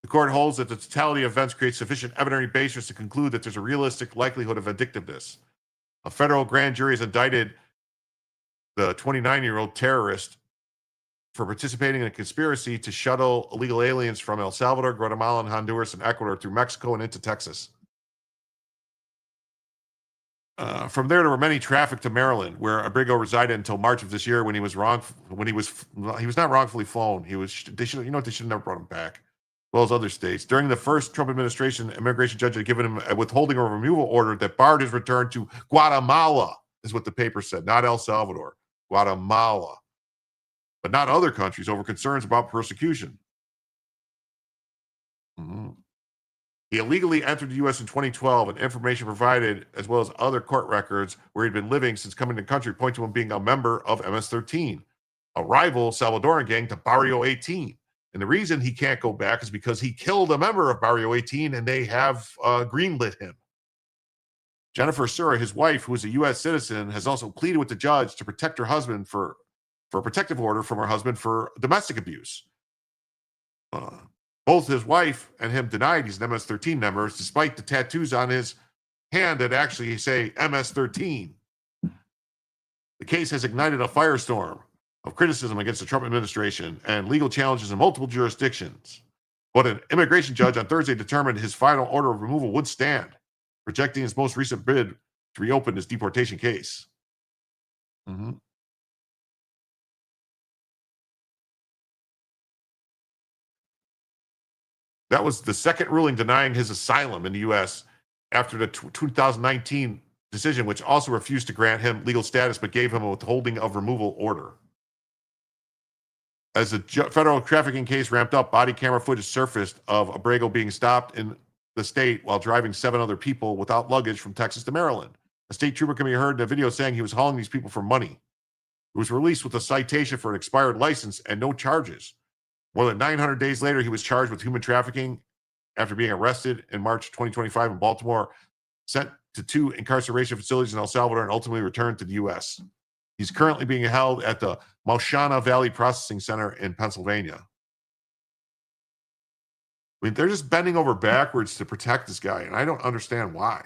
The court holds that the totality of events creates sufficient evidentiary basis to conclude that there's a realistic likelihood of vindictiveness. A federal grand jury has indicted the 29-year-old terrorist for participating in a conspiracy to shuttle illegal aliens from El Salvador, Guatemala, and Honduras, and Ecuador through Mexico and into Texas. From there were many trafficked to Maryland, where Abrego resided until March of this year, when he was not wrongfully flown. They should have never brought him back, as well as other states. During the first Trump administration, an immigration judge had given him a withholding or removal order that barred his return to Guatemala, is what the paper said, not El Salvador. Guatemala, but not other countries, over concerns about persecution. Mm-hmm. He illegally entered the U.S. in 2012, and information provided, as well as other court records where he'd been living since coming to the country, point to him being a member of MS-13, a rival Salvadoran gang to Barrio 18. And the reason he can't go back is because he killed a member of Barrio 18, and they have greenlit him. Jennifer Sura, his wife, who is a U.S. citizen, has also pleaded with the judge to protect her husband for a protective order from her husband for domestic abuse. Both his wife and him denied he's an MS-13 member, despite the tattoos on his hand that actually say MS-13. The case has ignited a firestorm of criticism against the Trump administration and legal challenges in multiple jurisdictions. But an immigration judge on Thursday determined his final order of removal would stand, rejecting his most recent bid to reopen his deportation case. Mm-hmm. That was the second ruling denying his asylum in the U.S. after the 2019 decision, which also refused to grant him legal status but gave him a withholding of removal order. As the federal trafficking case ramped up, body camera footage surfaced of Abrego being stopped in the state while driving 7 other people without luggage from Texas to Maryland. A state trooper can be heard in a video saying he was hauling these people for money. He was released with a citation for an expired license and no charges. More than 900 days later, he was charged with human trafficking after being arrested in March 2025 in Baltimore, sent to 2 incarceration facilities in El Salvador, and ultimately returned to the U.S. He's currently being held at the Maushana Valley Processing Center in Pennsylvania. I mean, they're just bending over backwards to protect this guy, and I don't understand why.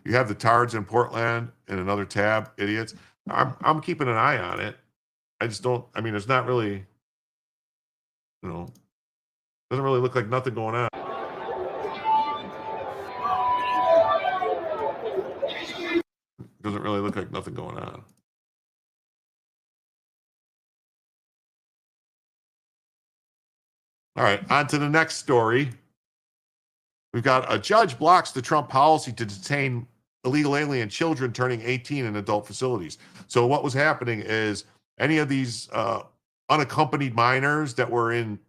You have the tards in Portland in another tab, idiots. I'm keeping an eye on it. I just don't. I mean, there's not really, doesn't really look like nothing going on. Doesn't really look like nothing going on. All right, on to the next story. We've got a judge blocks the Trump policy to detain illegal alien children turning 18 in adult facilities. So what was happening is any of these unaccompanied minors that were in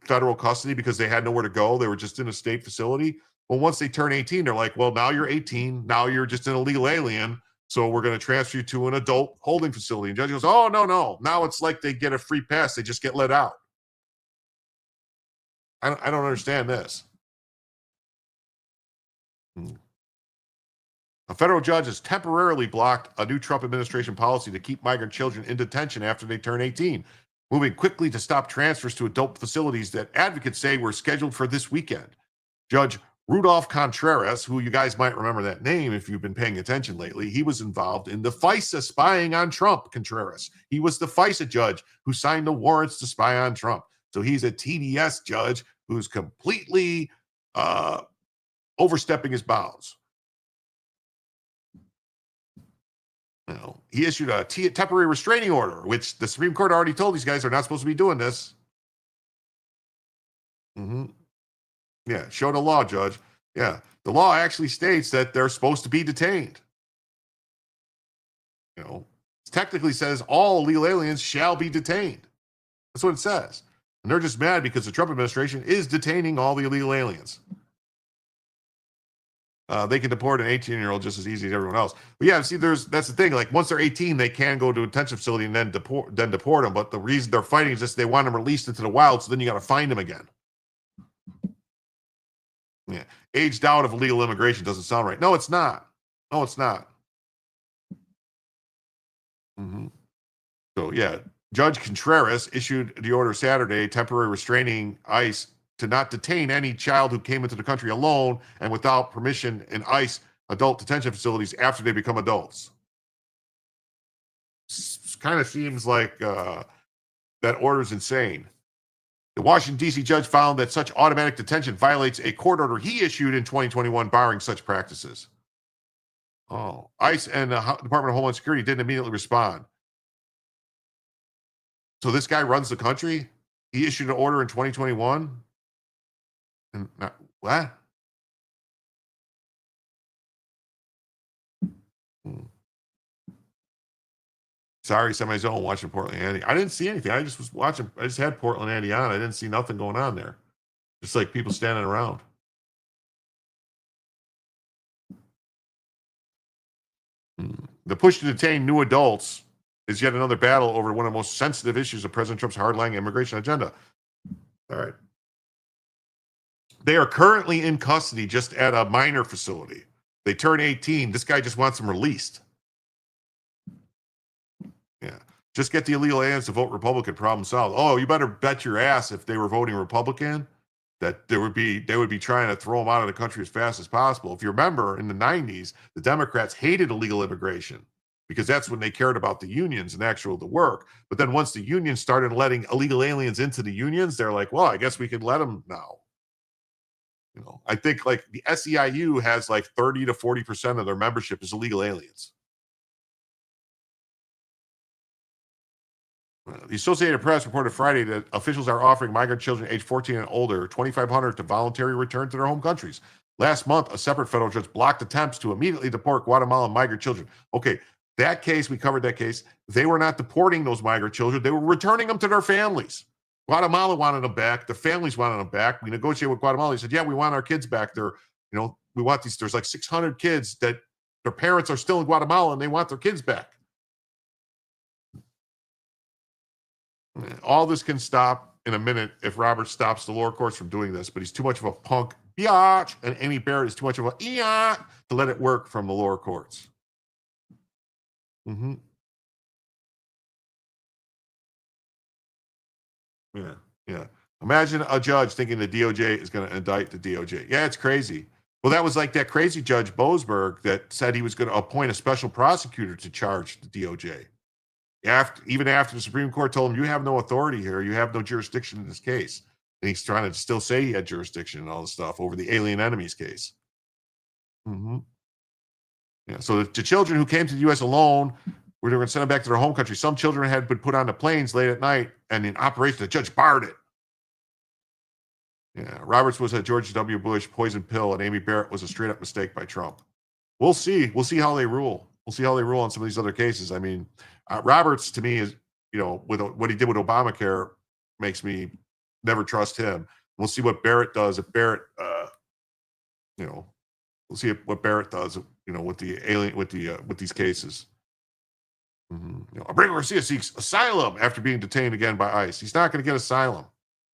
federal custody because they had nowhere to go, they were just in a state facility. Well, once they turn 18, they're like, well, now you're 18. Now you're just an illegal alien. So we're going to transfer you to an adult holding facility. And the judge goes, oh, no. Now it's like they get a free pass. They just get let out. I don't understand this. A federal judge has temporarily blocked a new Trump administration policy to keep migrant children in detention after they turn 18, moving quickly to stop transfers to adult facilities that advocates say were scheduled for this weekend. Judge Rudolph Contreras, who you guys might remember that name if you've been paying attention lately, he was involved in the FISA spying on Trump, Contreras. He was the FISA judge who signed the warrants to spy on Trump. So he's a TDS judge who's completely overstepping his bounds. He issued a temporary restraining order, which the Supreme Court already told these guys are not supposed to be doing this. Yeah, show the law, Judge. Yeah, the law actually states that they're supposed to be detained. It technically says all illegal aliens shall be detained. That's what it says. And they're just mad because the Trump administration is detaining all the illegal aliens. They can deport an 18-year-old just as easy as everyone else. But yeah, see, that's the thing. Like once they're 18, they can go to a detention facility and then deport them. But the reason they're fighting is just they want them released into the wild. So then you got to find them again. Yeah, aged out of illegal immigration doesn't sound right. No, it's not. No, it's not. So yeah, Judge Contreras issued the order Saturday, temporary restraining ICE to not detain any child who came into the country alone and without permission in ICE adult detention facilities after they become adults. Kind of seems like that order is insane. The Washington, D.C. judge found that such automatic detention violates a court order he issued in 2021 barring such practices. Oh, ICE and the Department of Homeland Security didn't immediately respond. So this guy runs the country? He issued an order in 2021? And what? Sorry, semi-zone watching Portland Andy. I didn't see anything. I just was watching. I just had Portland Andy on. I didn't see nothing going on there. Just like people standing around. The push to detain new adults is yet another battle over one of the most sensitive issues of President Trump's hardline immigration agenda. All right. They are currently in custody just at a minor facility. They turn 18. This guy just wants them released. Yeah. Just get the illegal aliens to vote Republican, problem solved. Oh, you better bet your ass if they were voting Republican that they would be trying to throw them out of the country as fast as possible. If you remember, in the 90s, the Democrats hated illegal immigration because that's when they cared about the unions and the work. But then once the unions started letting illegal aliens into the unions, they're like, well, I guess we can let them now. I think like the SEIU has like 30 to 40% of their membership is illegal aliens. The Associated Press reported Friday that officials are offering migrant children age 14 and older $2,500 to voluntary return to their home countries. Last month, a separate federal judge blocked attempts to immediately deport Guatemalan migrant children. Okay, that case, we covered that case. They were not deporting those migrant children. They were returning them to their families. Guatemala wanted them back. The families wanted them back. We negotiated with Guatemala. They said, yeah, we want our kids back. We want these. There's like 600 kids that their parents are still in Guatemala and they want their kids back. All this can stop in a minute if Robert stops the lower courts from doing this, but he's too much of a punk biatch, and Amy Barrett is too much of a to let it work from the lower courts. Yeah. Imagine a judge thinking the DOJ is going to indict the DOJ. Yeah, it's crazy. Well, that was like that crazy Judge Boasberg that said he was going to appoint a special prosecutor to charge the DOJ. Even after the Supreme Court told him, you have no authority here, you have no jurisdiction in this case. And he's trying to still say he had jurisdiction and all this stuff over the alien enemies case. Mm-hmm. Yeah. So the children who came to the U.S. alone, we were going to send them back to their home country. Some children had been put on the planes late at night, and in operation, the judge barred it. Yeah, Roberts was a George W. Bush poison pill, and Amy Barrett was a straight-up mistake by Trump. We'll see. We'll see how they rule. We'll see how they rule on some of these other cases. I mean, Roberts, to me, is, with what he did with Obamacare, makes me never trust him. We'll see what Barrett does. If Barrett, we'll see what Barrett does, with these cases. Mm-hmm. Abrego Garcia seeks asylum after being detained again by ICE. He's not going to get asylum.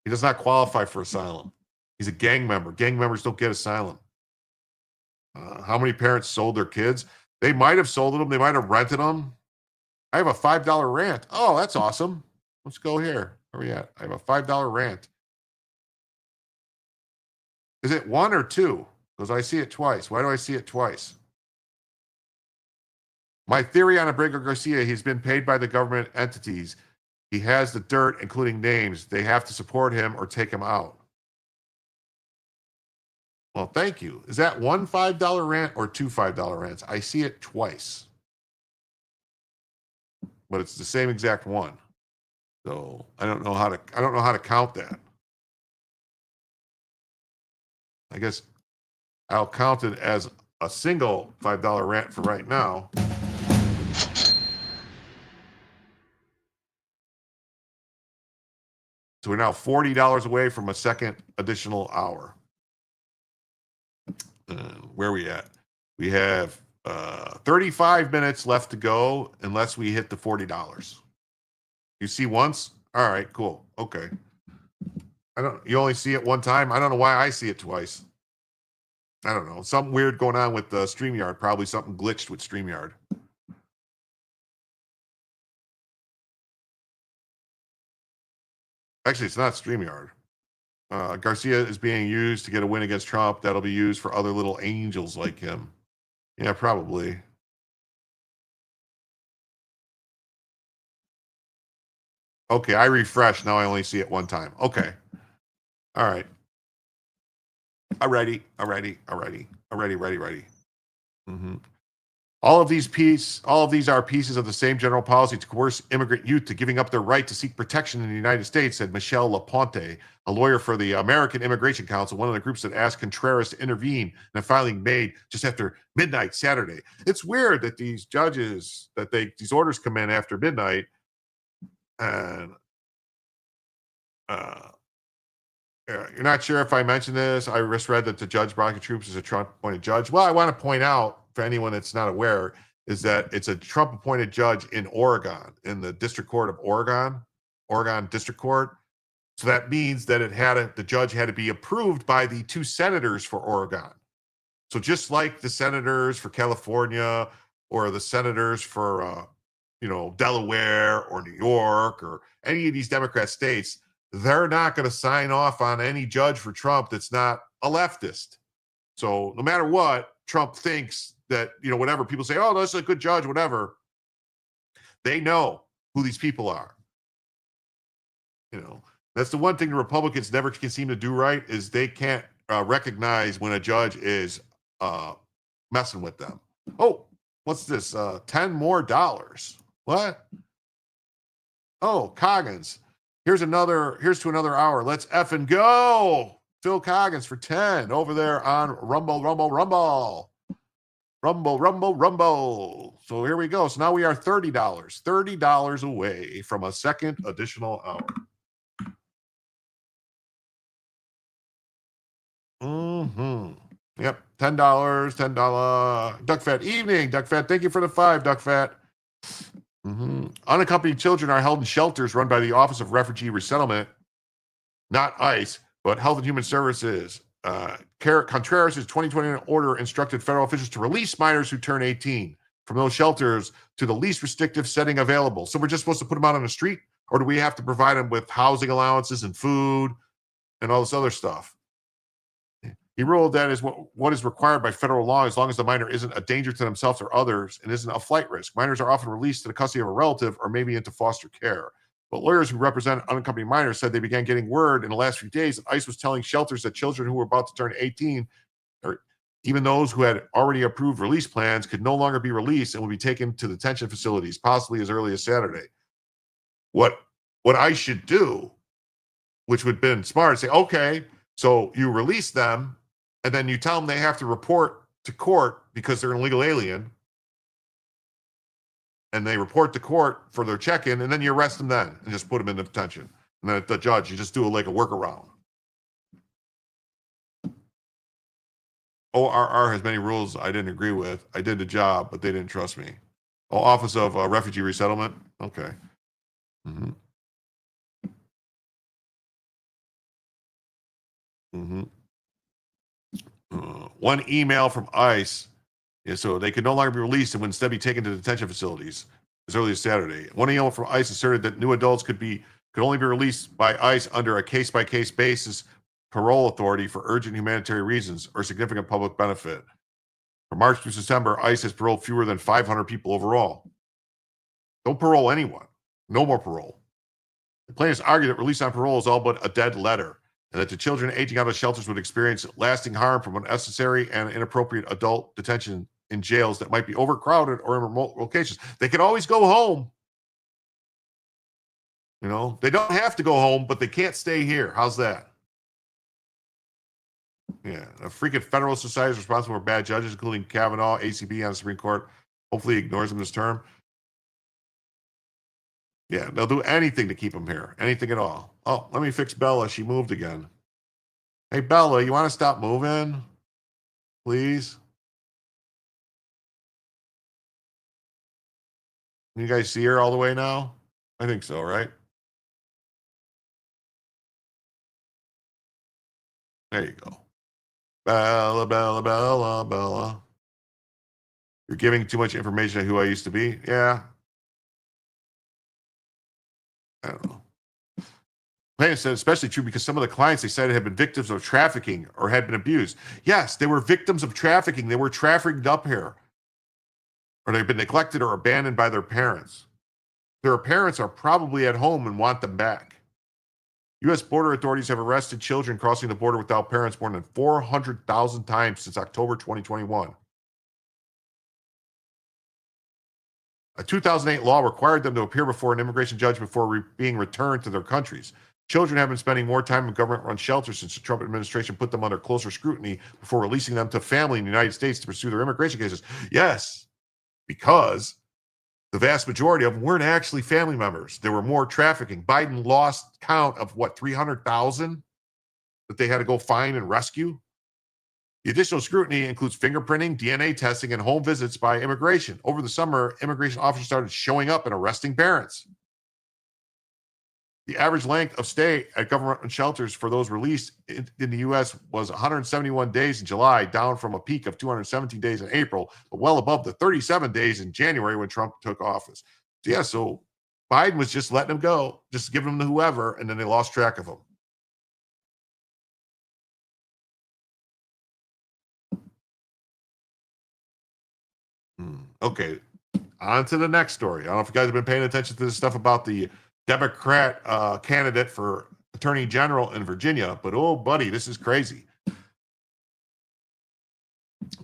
He does not qualify for asylum. He's a gang member. Gang members don't get asylum. How many parents sold their kids? They might have sold them. They might have rented them. I have a $5 rant. Oh, that's awesome. Let's go here. Where are we at? I have a $5 rant. Is it 1 or 2? Because I see it twice. Why do I see it twice? My theory on Abrego Garcia, he's been paid by the government entities. He has the dirt, including names. They have to support him or take him out. Well, thank you. Is that one $5 rant or 2 $5 rants? I see it twice. But it's the same exact one. So I don't know how to count that. I guess I'll count it as a single $5 rant for right now. So we're now $40 away from a second additional hour. Where are we at? We have 35 minutes left to go unless we hit the $40. You see once? All right, cool. Okay. You only see it one time? I don't know why I see it twice. I don't know. Something weird going on with StreamYard. Probably something glitched with StreamYard. Actually, it's not StreamYard. Garcia is being used to get a win against Trump. That'll be used for other little angels like him. Yeah, probably. Okay, I refreshed. Now I only see it one time. Okay. All right. Ready. Mm-hmm. All of these are pieces of the same general policy to coerce immigrant youth to giving up their right to seek protection in the United States, said Michelle LaPonte, a lawyer for the American Immigration Council, one of the groups that asked Contreras to intervene in a filing made just after midnight Saturday. It's weird that these orders come in after midnight, and you're not sure if I mentioned this. I just read that the judge, Bronco Troops, is a Trump-appointed judge. Well, I want to point out, for anyone that's not aware, is that it's a Trump-appointed judge in Oregon, in the District Court of Oregon District Court. So that means that the judge had to be approved by the 2 senators for Oregon. So just like the senators for California or the senators for, Delaware or New York or any of these Democrat states, they're not going to sign off on any judge for Trump that's not a leftist. So no matter what Trump thinks that, whatever people say, oh, that's a good judge, whatever, they know who these people are. That's the one thing the Republicans never can seem to do right, is they can't recognize when a judge is messing with them. Oh, what's this? $10 more. What? Oh, Coggins. Here's to another hour. Let's effing go. Phil Coggins for 10 over there on Rumble. So here we go. So now we are $30 away from a second additional hour. Mm-hmm. Yep. $10. Duck Fat. Evening, Duck Fat. Thank you for the 5, Duck Fat. Mm-hmm. Unaccompanied children are held in shelters run by the Office of Refugee Resettlement, not ICE, but Health and Human Services. Contreras' 2020 order instructed federal officials to release minors who turn 18 from those shelters to the least restrictive setting available. So we're just supposed to put them out on the street, or do we have to provide them with housing allowances and food and all this other stuff. He ruled that is what is required by federal law as long as the minor isn't a danger to themselves or others and isn't a flight risk. Minors are often released to the custody of a relative or maybe into foster care. But lawyers who represent unaccompanied minors said they began getting word in the last few days that ICE was telling shelters that children who were about to turn 18, or even those who had already approved release plans, could no longer be released and would be taken to detention facilities, possibly as early as Saturday. What ICE should do, which would have been smart, say, okay, so you release them, and then you tell them they have to report to court because they're an illegal alien, and they report to court for their check-in, and then you arrest them then and just put them in detention. And then the judge, you just do like a workaround. ORR has many rules I didn't agree with. I did the job, but they didn't trust me. Oh, Office of Refugee Resettlement. Okay. Mm-hmm. Mm-hmm. One email from ICE, so they could no longer be released and would instead be taken to detention facilities as early as Saturday. One email from ICE asserted that new adults could only be released by ICE under a case-by-case basis parole authority for urgent humanitarian reasons or significant public benefit. From March through September, ICE has paroled fewer than 500 people overall. Don't parole anyone. No more parole. The plaintiffs argue that release on parole is all but a dead letter, and that the children aging out of shelters would experience lasting harm from unnecessary and inappropriate adult detention in jails that might be overcrowded or in remote locations. They can always go home. You know, they don't have to go home, but they can't stay here. How's that? Yeah, a freaking Federalist Society is responsible for bad judges, including Kavanaugh, ACB on the Supreme Court. Hopefully he ignores them this term. Yeah, they'll do anything to keep him here. Anything at all. Oh, let me fix Bella. She moved again. Hey, Bella, you want to stop moving? Please? Can you guys see her all the way now? I think so, right? There you go. Bella, Bella, Bella, Bella. You're giving too much information on who I used to be? Yeah. I don't know. Plaintiff said especially true because some of the clients they cited had been victims of trafficking or had been abused. Yes, they were victims of trafficking. They were trafficked up here. Or they've been neglected or abandoned by their parents. Their parents are probably at home and want them back. U.S. border authorities have arrested children crossing the border without parents more than 400,000 times since October 2021. A 2008 law required them to appear before an immigration judge before being returned to their countries. Children have been spending more time in government-run shelters since the Trump administration put them under closer scrutiny before releasing them to family in the United States to pursue their immigration cases. Yes, because the vast majority of them weren't actually family members. There were more trafficking. Biden lost count of, 300,000 that they had to go find and rescue? The additional scrutiny includes fingerprinting, DNA testing, and home visits by immigration. Over the summer, immigration officers started showing up and arresting parents. The average length of stay at government shelters for those released in the U.S. was 171 days in July, down from a peak of 217 days in April, but well above the 37 days in January when Trump took office. So Biden was just letting them go, just giving them to whoever, and then they lost track of them. Okay, on to the next story. I don't know if you guys have been paying attention to this stuff about the Democrat candidate for Attorney General in Virginia, but oh, buddy, this is crazy.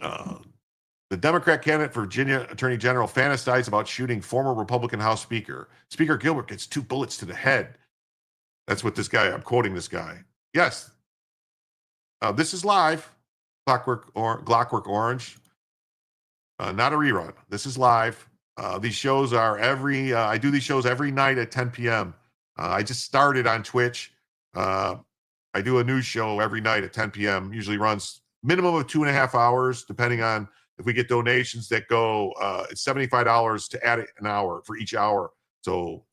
The Democrat candidate for Virginia Attorney General fantasized about shooting former Republican House Speaker. Speaker Gilbert gets 2 bullets to the head. That's what this guy, I'm quoting this guy. Yes. This is live. Clockwork Orange. Not a rerun. This is live. These shows are I do these shows every night at 10 p.m. I just started on Twitch. I do a news show every night at 10 p.m. Usually runs minimum of 2.5 hours, depending on if we get donations that go, it's $75 to add an hour for each hour. So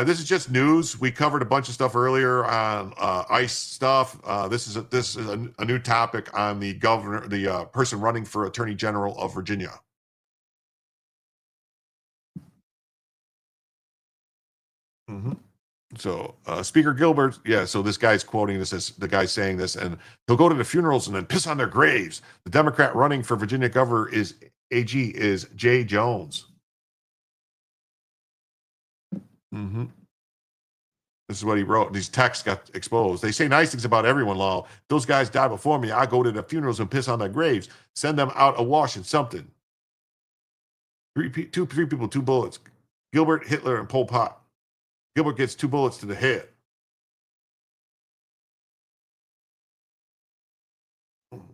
this is just news. We covered a bunch of stuff earlier on ICE stuff. This is a new topic on the person running for Attorney General of Virginia. So Speaker Gilbert, yeah, so this guy's quoting this as the guy saying this, and he'll go to the funerals and then piss on their graves. The Democrat running for Virginia governor is AG is Jay Jones. Mm-hmm. This is what he wrote. These texts got exposed. They say nice things about everyone, Law. Those guys die before me. I go to the funerals and piss on their graves. Send them out a wash and something. Three people, 2 bullets. Gilbert, Hitler, and Pol Pot. Gilbert gets 2 bullets to the head.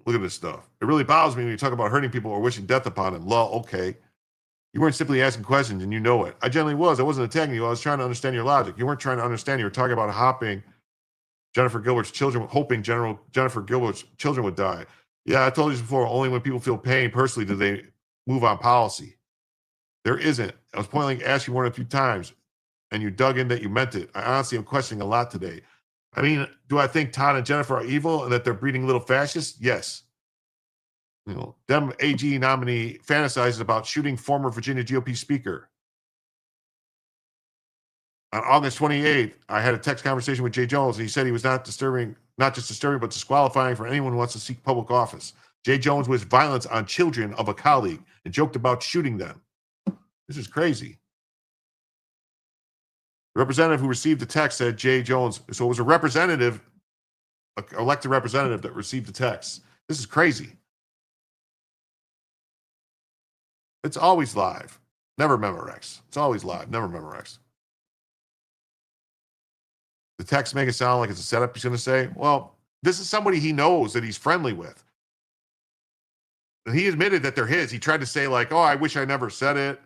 Look at this stuff. It really bothers me when you talk about hurting people or wishing death upon them. Law, okay. You weren't simply asking questions, and you know it. I generally was. I wasn't attacking you. I was trying to understand your logic. You weren't trying to understand. You were talking about hoping Jennifer Gilbert's children, hoping Jennifer Gilbert's children would die. Yeah, I told you this before. Only when people feel pain personally do they move on policy. There isn't. I was pointedly asking more than a few times, and you dug in that you meant it. I honestly am questioning a lot today. I mean, do I think Todd and Jennifer are evil and that they're breeding little fascists? Yes. You know, Dem AG nominee fantasizes about shooting former Virginia GOP speaker. On August 28th, I had a text conversation with Jay Jones, and he said he was not just disturbing, but disqualifying for anyone who wants to seek public office. Jay Jones wished violence on children of a colleague and joked about shooting them. This is crazy. The representative who received the text said Jay Jones. So it was a representative, an elected representative that received the text. This is crazy. It's always live. Never Memorex. It's always live. Never Memorex. The text make it sound like it's a setup he's going to say. Well, this is somebody he knows that he's friendly with. And he admitted that they're his. He tried to say like, oh, I wish I never said it.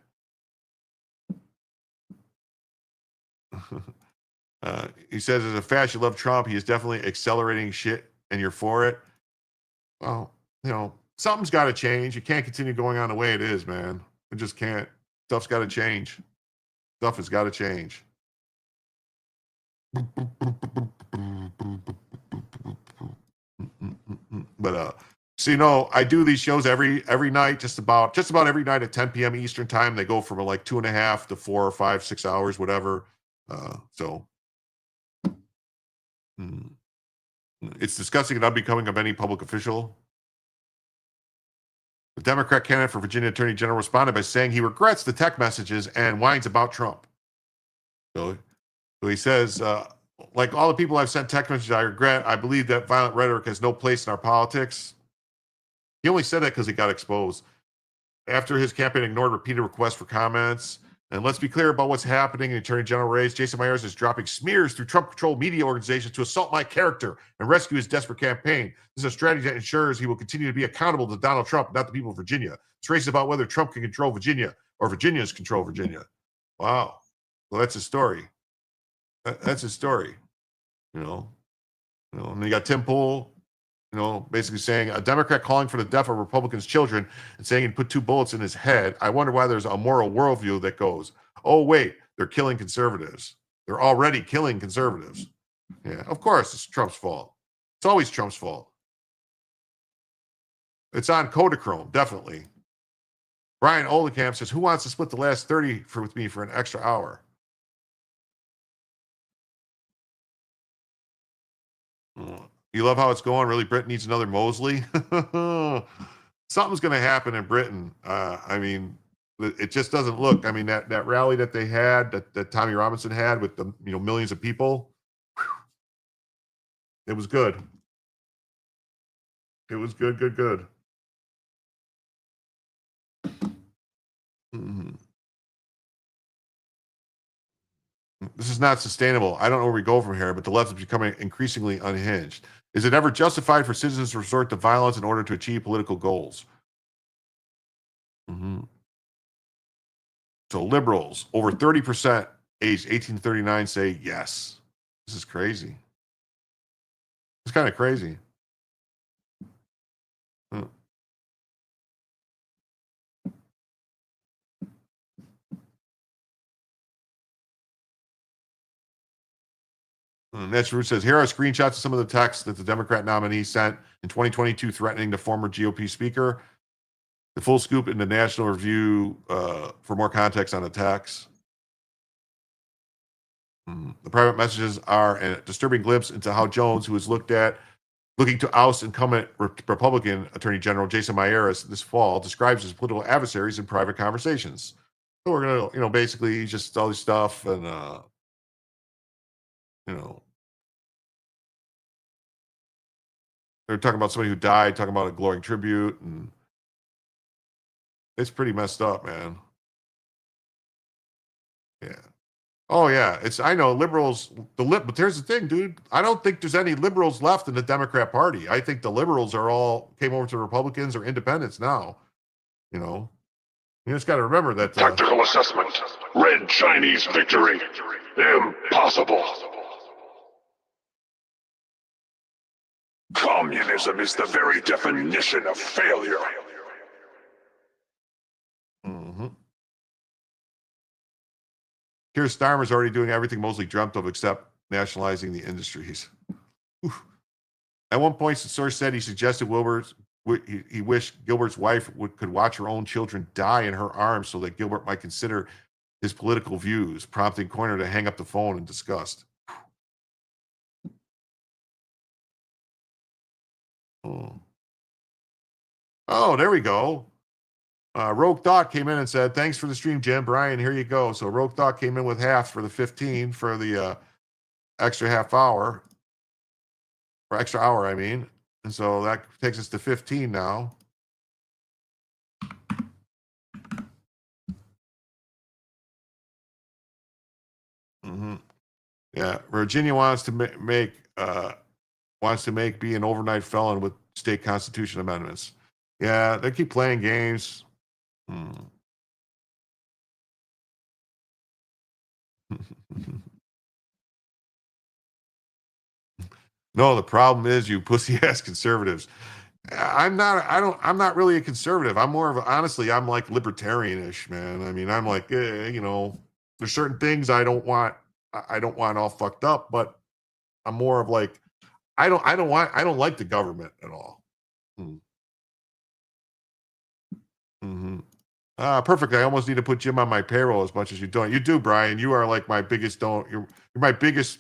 He says, as a fascist, you love Trump. He is definitely accelerating shit, and you're for it. Well, you know, something's got to change. You can't continue going on the way it is, man. It just can't. Stuff's got to change. Stuff has got to change. But so you know, I do these shows every night, just about every night at 10 p.m. Eastern time. They go from like 2.5 to 4 or 5, 6 hours, whatever. It's disgusting and unbecoming of any public official. The Democrat candidate for Virginia Attorney General responded by saying he regrets the text messages and whines about Trump. So he says, like all the people I've sent text messages, I regret. I believe that violent rhetoric has no place in our politics. He only said that because he got exposed. After his campaign ignored repeated requests for comments. And let's be clear about what's happening in the Attorney General race. Jason Myers is dropping smears through Trump-controlled media organizations to assault my character and rescue his desperate campaign. This is a strategy that ensures he will continue to be accountable to Donald Trump, not the people of Virginia. This race is about whether Trump can control Virginia or Virginians control Virginia. Wow. Well, that's his story. That's his story. You know, and then you got Tim Pool, you know, basically saying a Democrat calling for the death of Republicans' children and saying he'd put 2 bullets in his head. I wonder why there's a moral worldview that goes, oh, wait, they're killing conservatives. They're already killing conservatives. Yeah, of course, it's Trump's fault. It's always Trump's fault. It's on Kodachrome, definitely. Brian Olenkamp says, who wants to split the last 30 with me for an extra hour? You love how it's going? Really, Britain needs another Mosley? Something's going to happen in Britain. I mean, it just doesn't look. I mean, that rally that they had, that Tommy Robinson had with the millions of people, it was good. It was good. Mm-hmm. This is not sustainable. I don't know where we go from here, but the left is becoming increasingly unhinged. Is it ever justified for citizens to resort to violence in order to achieve political goals? Mm-hmm. So liberals, over 30% aged 18 to 39 say yes. This is crazy. It's kind of crazy. That's Root says, here are screenshots of some of the texts that the Democrat nominee sent in 2022 threatening the former GOP speaker. The full scoop in the National Review for more context on the text. The private messages are a disturbing glimpse into how Jones, who is looking to oust incumbent Republican Attorney General Jason Miyares this fall, describes his political adversaries in private conversations. So we're gonna, basically just all this stuff, and they're talking about somebody who died, talking about a glowing tribute, and it's pretty messed up, man. Yeah. Oh yeah, I know liberals. But here's the thing, dude. I don't think there's any liberals left in the Democrat Party. I think the liberals are all came over to Republicans or independents now. You just got to remember that. Tactical assessment. Red Chinese victory. Impossible. Communism is the very definition of failure. Keir Starmer's already doing everything Mosley dreamt of except nationalizing the industries. Oof. At one point, the source said he suggested he wished Gilbert's wife could watch her own children die in her arms so that Gilbert might consider his political views, prompting Coiner to hang up the phone in disgust. Oh, there we go. Rogue Thought came in and said, thanks for the stream, Jim. Brian, here you go. So Rogue Thought came in with half for the 15 for the extra half hour. Or extra hour, I mean. And so that takes us to 15 now. Yeah, Virginia wants to make be an overnight felon with state constitution amendments. Yeah, they keep playing games. No, the problem is you pussy ass conservatives. I'm not really a conservative. I'm more of honestly, I'm like libertarian-ish, man. I mean, I'm like, there's certain things I don't want all fucked up, but I'm more of like, I don't like the government at all. Perfect. I almost need to put Jim on my payroll as much as you don't. You do, Brian. You are like my biggest you're my biggest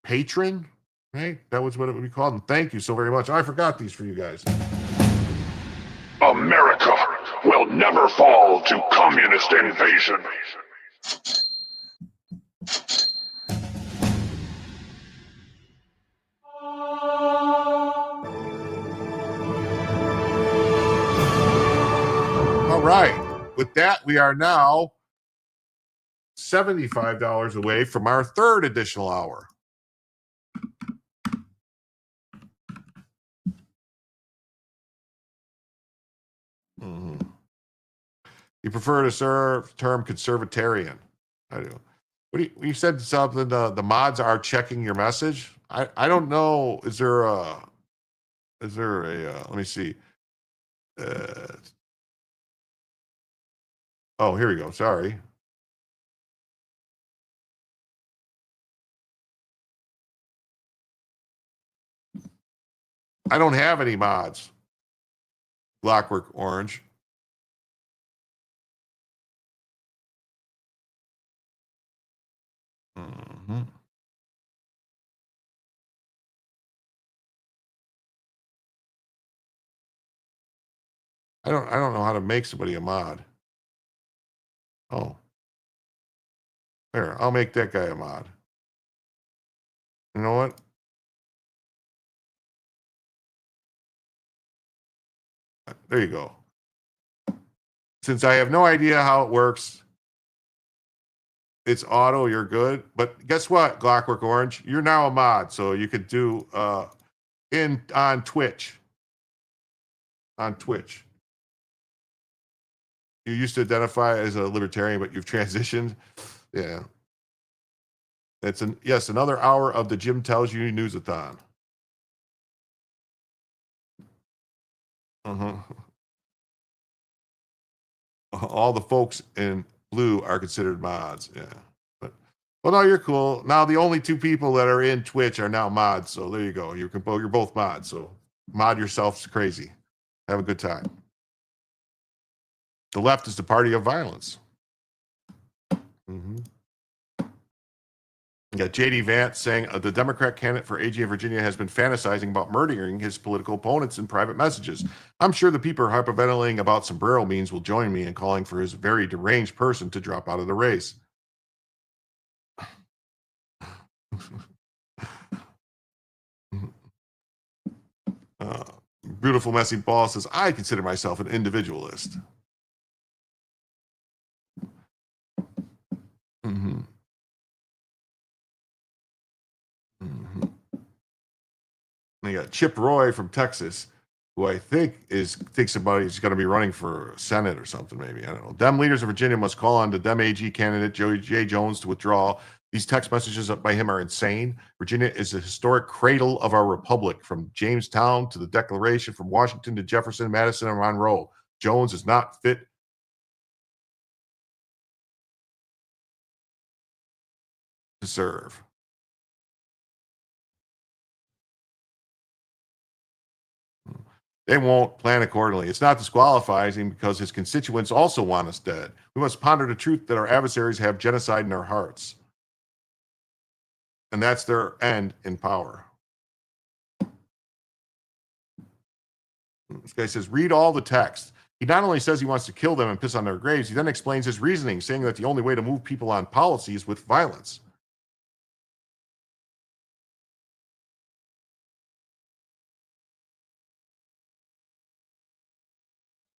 patron, right? That was what it would be called. And thank you so very much. I forgot these for you guys. America will never fall to communist invasion. All right. With that, we are now $75 away from our third additional hour. You prefer to serve term conservatarian? I do. You said something. The mods are checking your message. I don't know. Is there a? Let me see. Oh, here we go. Sorry. I don't have any mods. Clockwork Orange. I don't know how to make somebody a mod. Oh. There, I'll make that guy a mod. You know what? There you go. Since I have no idea how it works, it's auto, you're good. But guess what, Clockwork Orange? You're now a mod, so you could do on Twitch. On Twitch. You used to identify as a libertarian, but you've transitioned. Yeah. It's another hour of the Jim Tells You Newsathon. All the folks in blue are considered mods. Yeah. Well, no, you're cool. Now the only two people that are in Twitch are now mods. So there you go. You're both mods. So mod yourselves crazy. Have a good time. The left is the party of violence. You got J.D. Vance saying the Democrat candidate for AG in Virginia has been fantasizing about murdering his political opponents in private messages. I'm sure the people hyperventilating about sombrero memes will join me in calling for his very deranged person to drop out of the race. Beautiful Messy Ball says, I consider myself an individualist. Mm-hmm. Mm-hmm. And you got Chip Roy from Texas, who I think thinks somebody's going to be running for Senate or something, maybe. I don't know. Dem leaders of Virginia must call on the Dem AG candidate, J. Jones, to withdraw. These text messages by him are insane. Virginia is a historic cradle of our republic, from Jamestown to the Declaration, from Washington to Jefferson, Madison, and Monroe. Jones is not fit to serve. They won't plan accordingly. It's not disqualifying because his constituents also want us dead. We must ponder the truth that our adversaries have genocide in their hearts. And that's their end in power. This guy says, read all the text. He not only says he wants to kill them and piss on their graves, he then explains his reasoning, saying that the only way to move people on policy is with violence.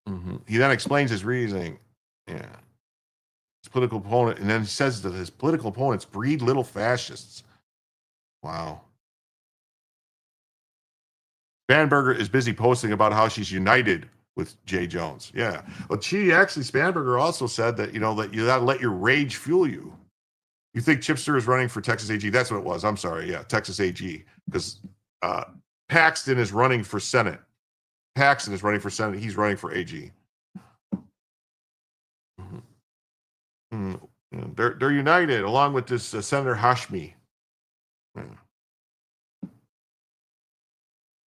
Mm-hmm. He then explains his reasoning. Yeah. His political opponent, and then he says that his political opponents breed little fascists. Wow. Spanberger is busy posting about how she's united with Jay Jones. Yeah. But Spanberger also said that, that you got to let your rage fuel you. You think Chipster is running for Texas AG? That's what it was. I'm sorry. Yeah, Texas AG. Because Paxton is running for Senate. Paxton is running for Senate. He's running for AG. Mm-hmm. They're united along with this Senator Hashmi.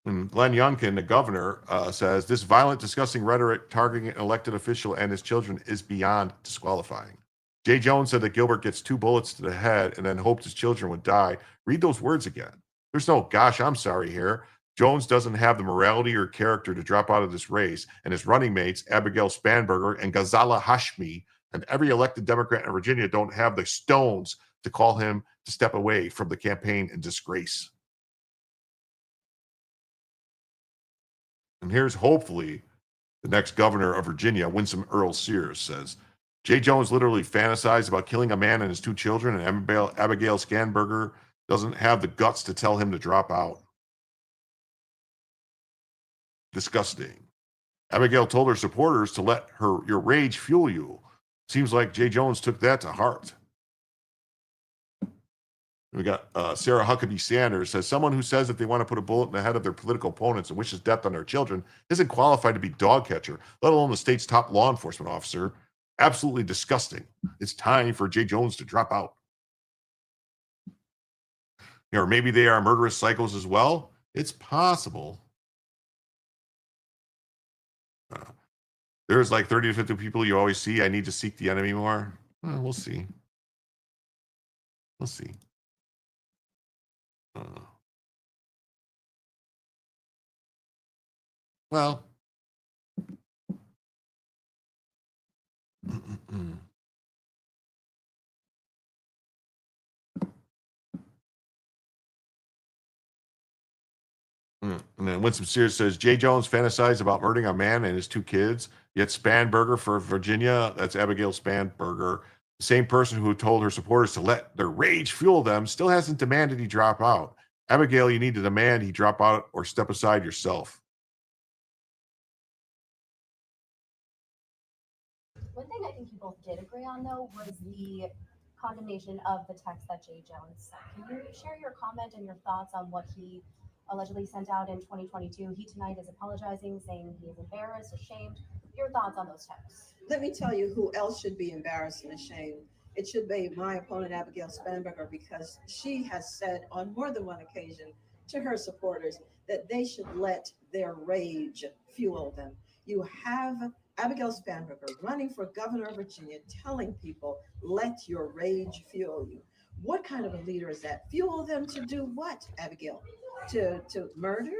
And Glenn Youngkin, the governor, says this violent, disgusting rhetoric targeting an elected official and his children is beyond disqualifying. Jay Jones said that Gilbert gets 2 bullets to the head and then hoped his children would die. Read those words again. There's no gosh, I'm sorry here. Jones doesn't have the morality or character to drop out of this race, and his running mates, Abigail Spanberger and Ghazala Hashmi, and every elected Democrat in Virginia don't have the stones to call him to step away from the campaign in disgrace. And here's hopefully the next governor of Virginia, Winsome Earl Sears, says, Jay Jones literally fantasized about killing a man and his 2 children, and Abigail Spanberger doesn't have the guts to tell him to drop out. Disgusting. Abigail told her supporters to let your rage fuel you. Seems like Jay Jones took that to heart. We got Sarah Huckabee Sanders says, someone who says that they want to put a bullet in the head of their political opponents and wishes death on their children isn't qualified to be dog catcher, let alone the state's top law enforcement officer. Absolutely disgusting. It's time for Jay Jones to drop out. Or maybe they are murderous psychos as well. It's possible. There's like 30 to 50 people you always see. I need to seek the enemy more. We'll see. We'll see. Well. And then Winston Sears says, Jay Jones fantasized about murdering a man and his 2 kids, yet Spanberger for Virginia, that's Abigail Spanberger, the same person who told her supporters to let their rage fuel them, still hasn't demanded he drop out. Abigail, you need to demand he drop out or step aside yourself. One thing I think you both did agree on, though, was the condemnation of the text that Jay Jones sent. Can you share your comment and your thoughts on what he allegedly sent out in 2022? He tonight is apologizing, saying he is embarrassed, ashamed. Your thoughts on those texts? Let me tell you who else should be embarrassed and ashamed. It should be my opponent, Abigail Spanberger, because she has said on more than one occasion to her supporters that they should let their rage fuel them. You have Abigail Spanberger running for governor of Virginia, telling people, let your rage fuel you. What kind of a leader is that? Fuel them to do what, Abigail? To murder?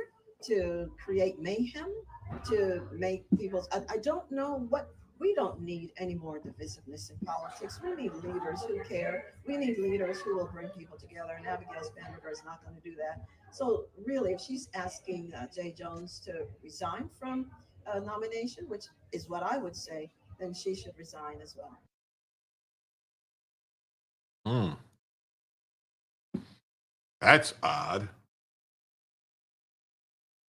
To create mayhem? To make people? I don't know what. We don't need any more divisiveness in politics. We need leaders who care. We need leaders who will bring people together. And Abigail Spanberger is not going to do that. So really, if she's asking Jay Jones to resign from a nomination, which is what I would say, then she should resign as well. Hmm. That's odd.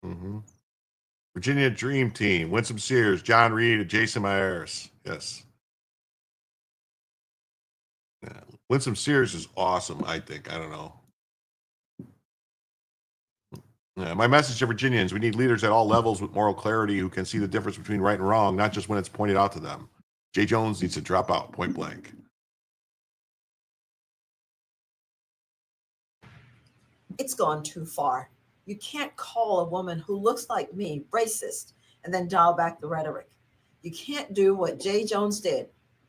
Mm-hmm. Virginia Dream Team, Winsome Sears, John Reed, and Jason Myers. Yes. Yeah. Winsome Sears is awesome, I think. I don't know. Yeah, my message to Virginians, we need leaders at all levels with moral clarity who can see the difference between right and wrong, not just when it's pointed out to them. Jay Jones needs to drop out, point blank. It's gone too far. You can't call a woman who looks like me racist and then dial back the rhetoric. You can't do what Jay Jones did,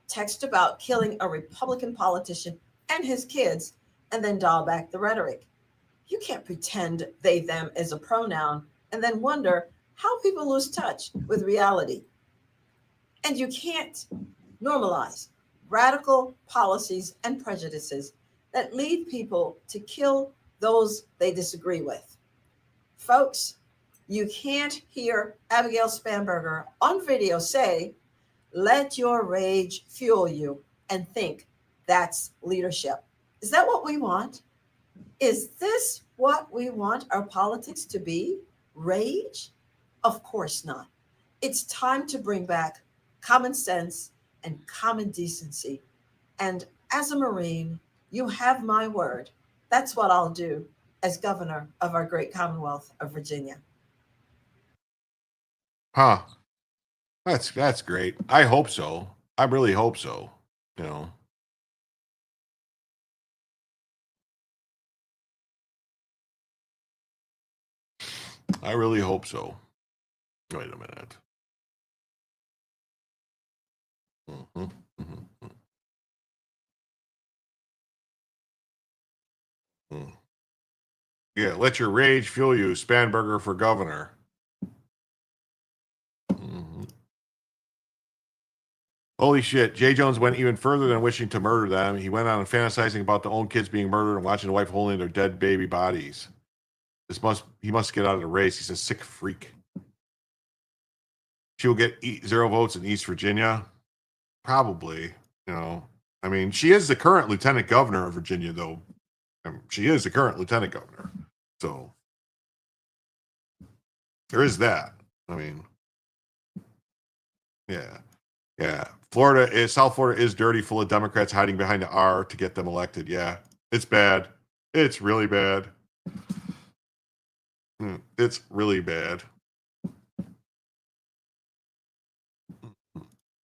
text about killing a Republican politician and his kids, and then dial back the rhetoric. You can't pretend they, them is a pronoun and then wonder how people lose touch with reality. And you can't normalize radical policies and prejudices that lead people to kill those they disagree with. Folks, you can't hear Abigail Spanberger on video say, let your rage fuel you, and think that's leadership. Is that what we want? Is this what we want our politics to be? Rage? Of course not. It's time to bring back common sense and common decency. And as a Marine, you have my word. That's what I'll do as governor of our great Commonwealth of Virginia. Huh. That's great. I hope so. I really hope so. You know. I really hope so. Wait a minute. Mm-hmm, mm-hmm, mm-hmm. Yeah, let your rage fuel you. Spanberger for governor. Mm-hmm. Holy shit. Jay Jones went even further than wishing to murder them. He went on fantasizing about the own kids being murdered and watching the wife holding their dead baby bodies. He must get out of the race. He's a sick freak. She will get 0 votes in East Virginia. Probably, you know. I mean, she is the current lieutenant governor of Virginia, though. She is the current lieutenant governor. So there is that. I mean, yeah. Yeah. South Florida is dirty, full of Democrats hiding behind the R to get them elected. Yeah. It's bad. It's really bad. It's really bad.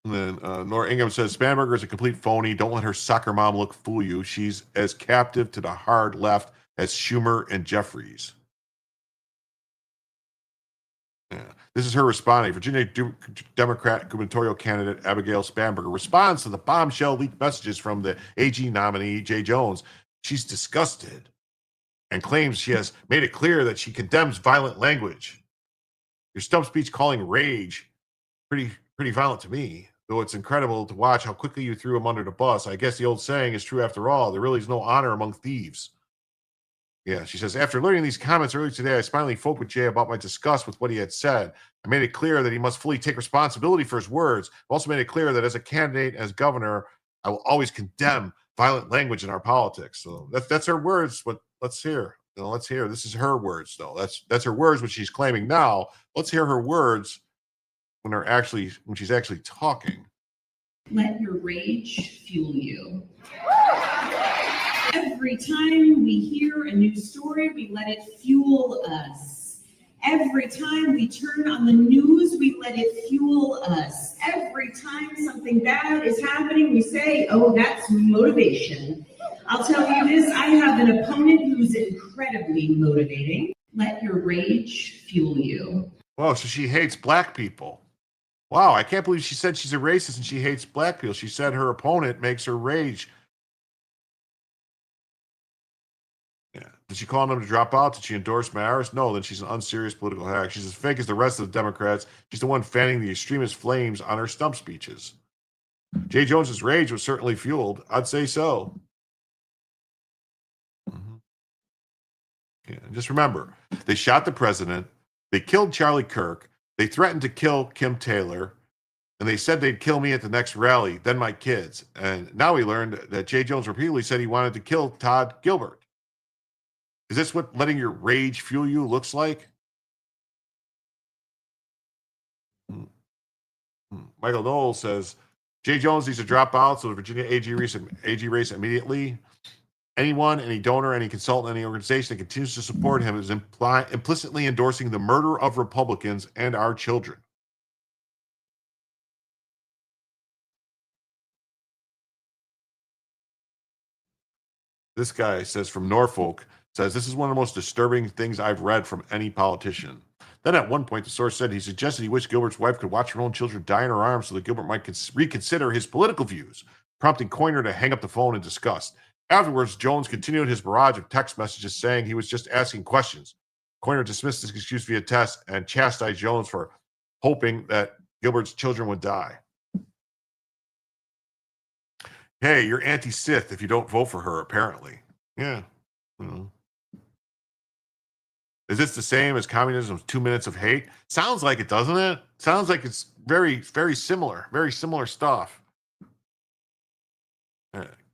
And then Nora Ingham says, Spanberger is a complete phony. Don't let her soccer mom look fool you. She's as captive to the hard left as Schumer and Jeffries. Yeah. This is her responding. Virginia Democrat gubernatorial candidate Abigail Spanberger responds to the bombshell leaked messages from the AG nominee, Jay Jones. She's disgusted and claims she has made it clear that she condemns violent language. Your stump speech calling rage pretty violent to me, though it's incredible to watch how quickly you threw him under the bus. I guess the old saying is true after all. There really is no honor among thieves. Yeah, she says, after learning these comments earlier today, I finally spoke with Jay about my disgust with what he had said. I made it clear that he must fully take responsibility for his words. I also made it clear that as a candidate, as governor, I will always condemn violent language in our politics. So that's her words. But let's hear. Let's hear. This is her words, though. That's her words, what she's claiming now. Let's hear her words when she's actually talking. Let your rage fuel you. Every time we hear a new story, we let it fuel us. Every time we turn on the news, we let it fuel us. Every time something bad is happening, we say, oh, that's motivation. I'll tell you this, I have an opponent who's incredibly motivating. Let your rage fuel you. Whoa, so she hates black people. Wow, I can't believe she said she's a racist and she hates black people. She said her opponent makes her rage. Yeah. Did she call on them to drop out? Did she endorse Maris? No, then she's an unserious political hack. She's as fake as the rest of the Democrats. She's the one fanning the extremist flames on her stump speeches. Jay Jones's rage was certainly fueled. I'd say so. Yeah. And just remember, they shot the president. They killed Charlie Kirk. They threatened to kill Kim Taylor. And they said they'd kill me at the next rally, then my kids. And now we learned that Jay Jones repeatedly said he wanted to kill Todd Gilbert. Is this what letting your rage fuel you looks like? Michael Knowles says, Jay Jones needs to drop out so the Virginia AG race immediately. Anyone, any donor, any consultant, any organization that continues to support him is implicitly endorsing the murder of Republicans and our children. This guy says from Norfolk, says, this is one of the most disturbing things I've read from any politician. Then at one point, the source said he suggested he wished Gilbert's wife could watch her own children die in her arms so that Gilbert might reconsider his political views, prompting Coiner to hang up the phone in disgust. Afterwards, Jones continued his barrage of text messages saying he was just asking questions. Coiner dismissed his excuse via text and chastised Jones for hoping that Gilbert's children would die. Hey, you're anti-Sith if you don't vote for her, apparently. Yeah. Is this the same as communism's 2 minutes of hate? Sounds like it, doesn't it? Sounds like it's very, very similar stuff.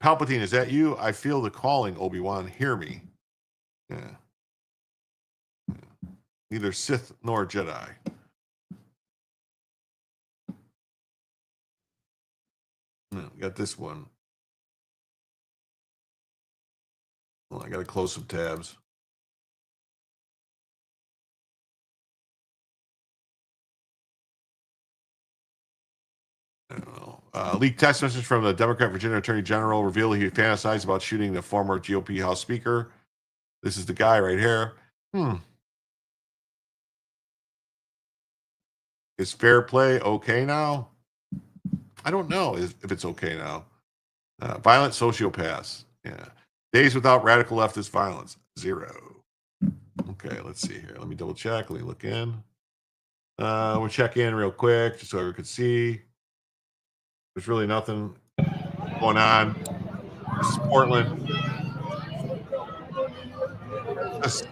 Palpatine, is that you? I feel the calling, Obi-Wan. Hear me. Yeah. Neither Sith nor Jedi. Got this one. Well, I got to close some tabs. I don't know. Leaked text message from the Democrat Virginia Attorney General revealed he fantasized about shooting the former GOP House Speaker. This is the guy right here. Is fair play okay now? I don't know if it's okay now. Violent sociopaths. Yeah. Days without radical leftist violence. 0. Okay, let's see here. Let me double check. Let me look in. We'll check in real quick just so everyone could see. There's really nothing going on. This is Portland. Just,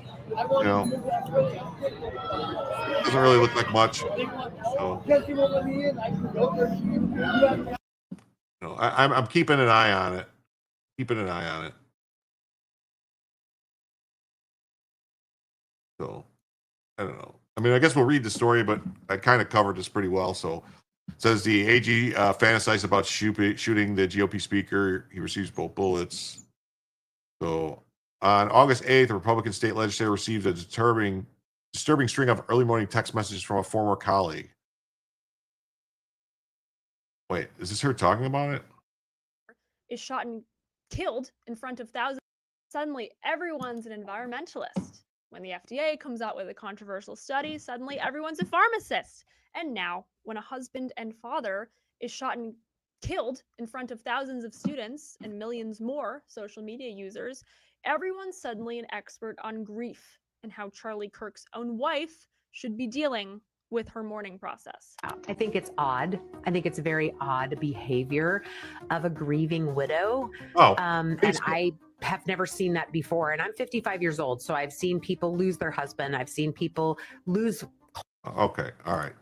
doesn't really look like much. So, I'm keeping an eye on it. So, I don't know. I mean, I guess we'll read the story, but I kind of covered this pretty well. So, it says the AG fantasized about shooting the GOP speaker. He receives both bullets. So, on August 8th, a Republican state legislator received a disturbing string of early morning text messages from a former colleague. Wait, is this her talking about it? Is shot and killed in front of thousands. Suddenly, everyone's an environmentalist. When the FDA comes out with a controversial study, suddenly everyone's a pharmacist. And now, when a husband and father is shot and killed in front of thousands of students and millions more social media users, everyone's suddenly an expert on grief and how Charlie Kirk's own wife should be dealing with her mourning process. I think it's odd. I think it's very odd behavior of a grieving widow. And I have never seen that before. And I'm 55 years old, so I've seen people lose their husband. I've seen people lose. Okay, all right.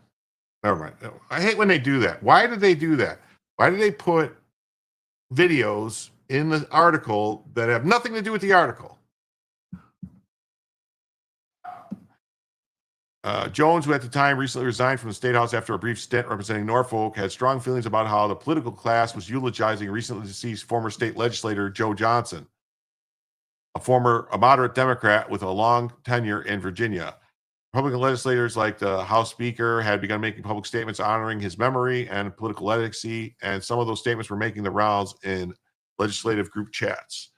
Never mind. I hate when they do that. Why did they do that? Why did they put videos in the article that have nothing to do with the article? Jones, who at the time recently resigned from the State House after a brief stint representing Norfolk, had strong feelings about how the political class was eulogizing recently deceased former state legislator Joe Johnson, a moderate Democrat with a long tenure in Virginia. Republican legislators like the House Speaker had begun making public statements honoring his memory and political legacy, and some of those statements were making the rounds in legislative group chats.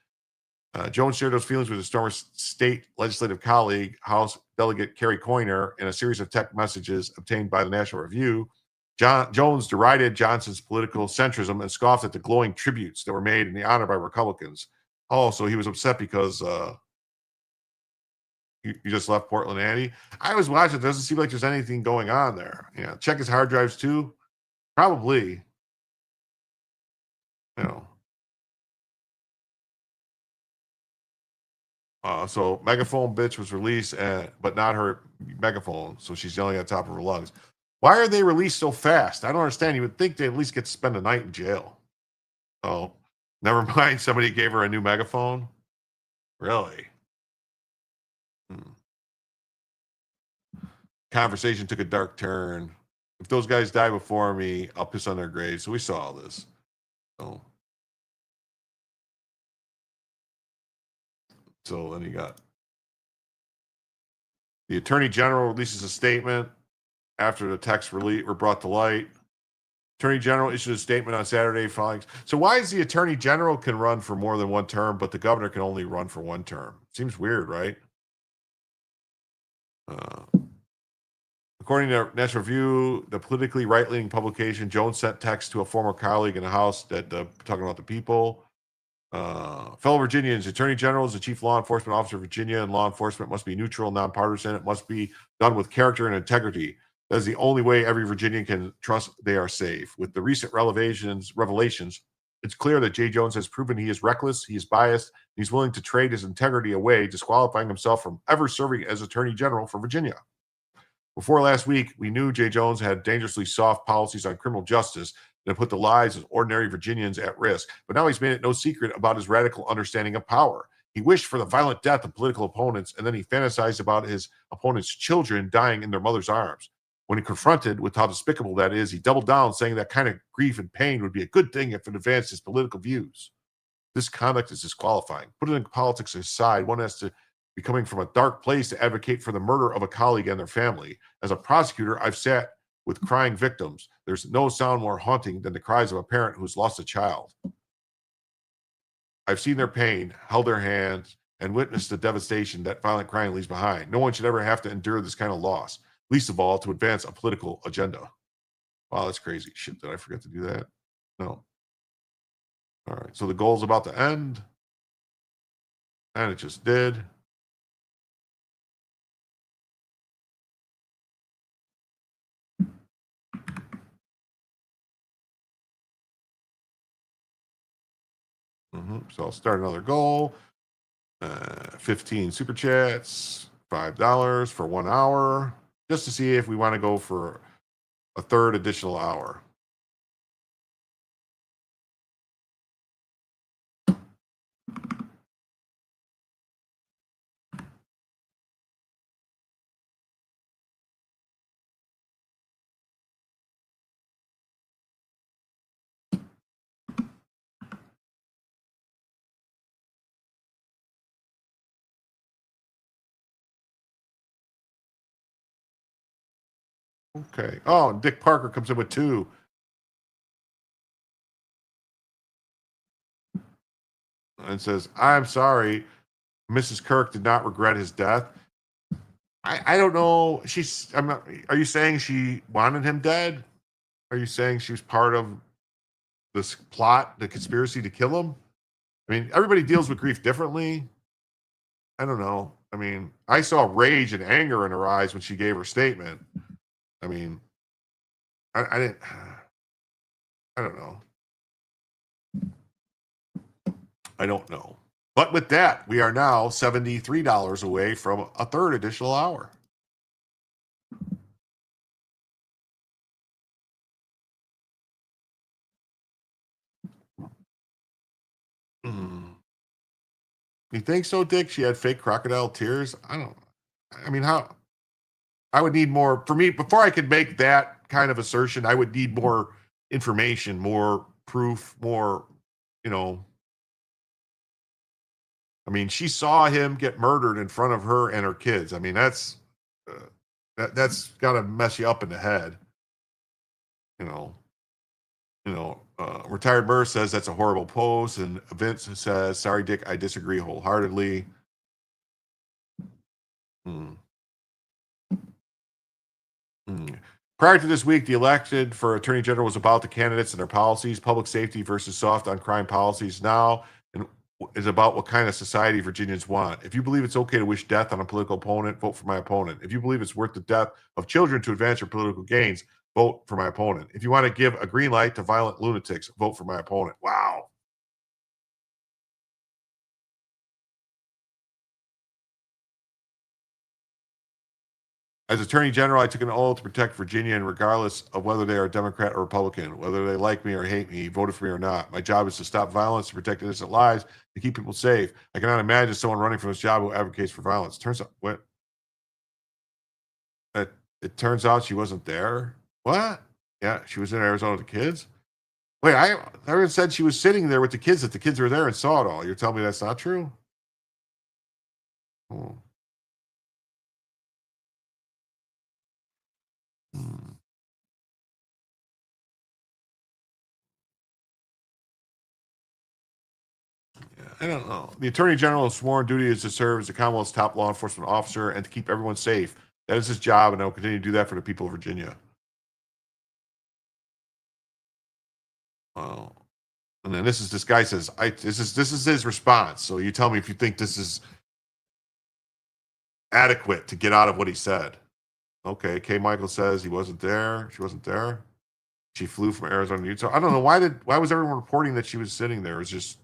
Jones shared those feelings with his former state legislative colleague, House Delegate Kerry Coiner, in a series of text messages obtained by the National Review. Jones derided Johnson's political centrism and scoffed at the glowing tributes that were made in the honor by Republicans. Oh, so he was upset because You just left Portland, Andy. I was watching. It doesn't seem like there's anything going on there. Check his hard drives too. Probably. So Megaphone Bitch was released, but not her megaphone. So she's yelling at the top of her lungs. Why are they released so fast? I don't understand. You would think they at least get to spend a night in jail. Oh, never mind. Somebody gave her a new megaphone. Really? Conversation took a dark turn. If those guys die before me, I'll piss on their graves. So we saw all this. So then you got the Attorney General releases a statement after the texts were brought to light. Attorney General issued a statement on Saturday following. So why is the Attorney General can run for more than one term, but the governor can only run for one term? Seems weird, right? According to National Review, the politically right-leaning publication, Jones sent text to a former colleague in the House that talking about the people. Fellow Virginians, Attorney General is the chief law enforcement officer of Virginia, and law enforcement must be neutral, nonpartisan. It must be done with character and integrity. That is the only way every Virginian can trust they are safe. With the recent revelations, it's clear that Jay Jones has proven he is reckless, he is biased, he's willing to trade his integrity away, disqualifying himself from ever serving as Attorney General for Virginia. Before last week, we knew Jay Jones had dangerously soft policies on criminal justice that put the lives of ordinary Virginians at risk. But now he's made it no secret about his radical understanding of power. He wished for the violent death of political opponents, and then he fantasized about his opponents' children dying in their mother's arms. When he confronted with how despicable that is, he doubled down, saying that kind of grief and pain would be a good thing if it advanced his political views. This conduct is disqualifying. Putting politics aside, one has to be coming from a dark place to advocate for the murder of a colleague and their family. As a prosecutor, I've sat with crying victims. There's no sound more haunting than the cries of a parent who's lost a child. I've seen their pain, held their hands, and witnessed the devastation that violent crime leaves behind. No one should ever have to endure this kind of loss, least of all to advance a political agenda. Wow, that's crazy. Shit, did I forget to do that? No. All right, so the goal's about to end. And it just did. So I'll start another goal. 15 super chats, $5 for 1 hour, just to see if we want to go for a third additional hour. Okay. Oh, Dick Parker comes in with 2. And says, I'm sorry, Mrs. Kirk did not regret his death. I don't know. Are you saying she wanted him dead? Are you saying she was part of this plot, the conspiracy to kill him? I mean, everybody deals with grief differently. I don't know. I mean, I saw rage and anger in her eyes when she gave her statement. I mean, I didn't. I don't know. I don't know. But with that, we are now $73 away from a third additional hour. You think so, Dick? She had fake crocodile tears? I mean, how? I would need more. For me, before I could make that kind of assertion, I would need more information, more proof, more, I mean, she saw him get murdered in front of her and her kids. I mean, that's got to mess you up in the head. Retired Burr says that's a horrible post, and Vince says, "Sorry, Dick, I disagree wholeheartedly." Prior to this week, the election for Attorney General was about the candidates and their policies, public safety versus soft on crime policies now. And is about what kind of society Virginians want. If you believe it's okay to wish death on a political opponent, vote for my opponent. If you believe it's worth the death of children to advance your political gains, vote for my opponent. If you want to give a green light to violent lunatics, vote for my opponent. Wow. As Attorney General, I took an oath to protect Virginia, and regardless of whether they are Democrat or Republican, whether they like me or hate me, voted for me or not, my job is to stop violence, to protect innocent lives, to keep people safe. I cannot imagine someone running from his job who advocates for violence. Turns out, what? It turns out she wasn't there. What? Yeah, she was in Arizona with the kids. Wait, I never said she was sitting there with the kids. That the kids were there and saw it all. You're telling me that's not true? Oh. Hmm. I don't know. The Attorney General's sworn duty is to serve as the Commonwealth's top law enforcement officer and to keep everyone safe. That is his job, and I will continue to do that for the people of Virginia. Wow. And then this guy says, this is his response. So you tell me if you think this is adequate to get out of what he said. Okay, Kay Michael says he wasn't there. She wasn't there. She flew from Arizona to Utah. I don't know why was everyone reporting that she was sitting there? It's just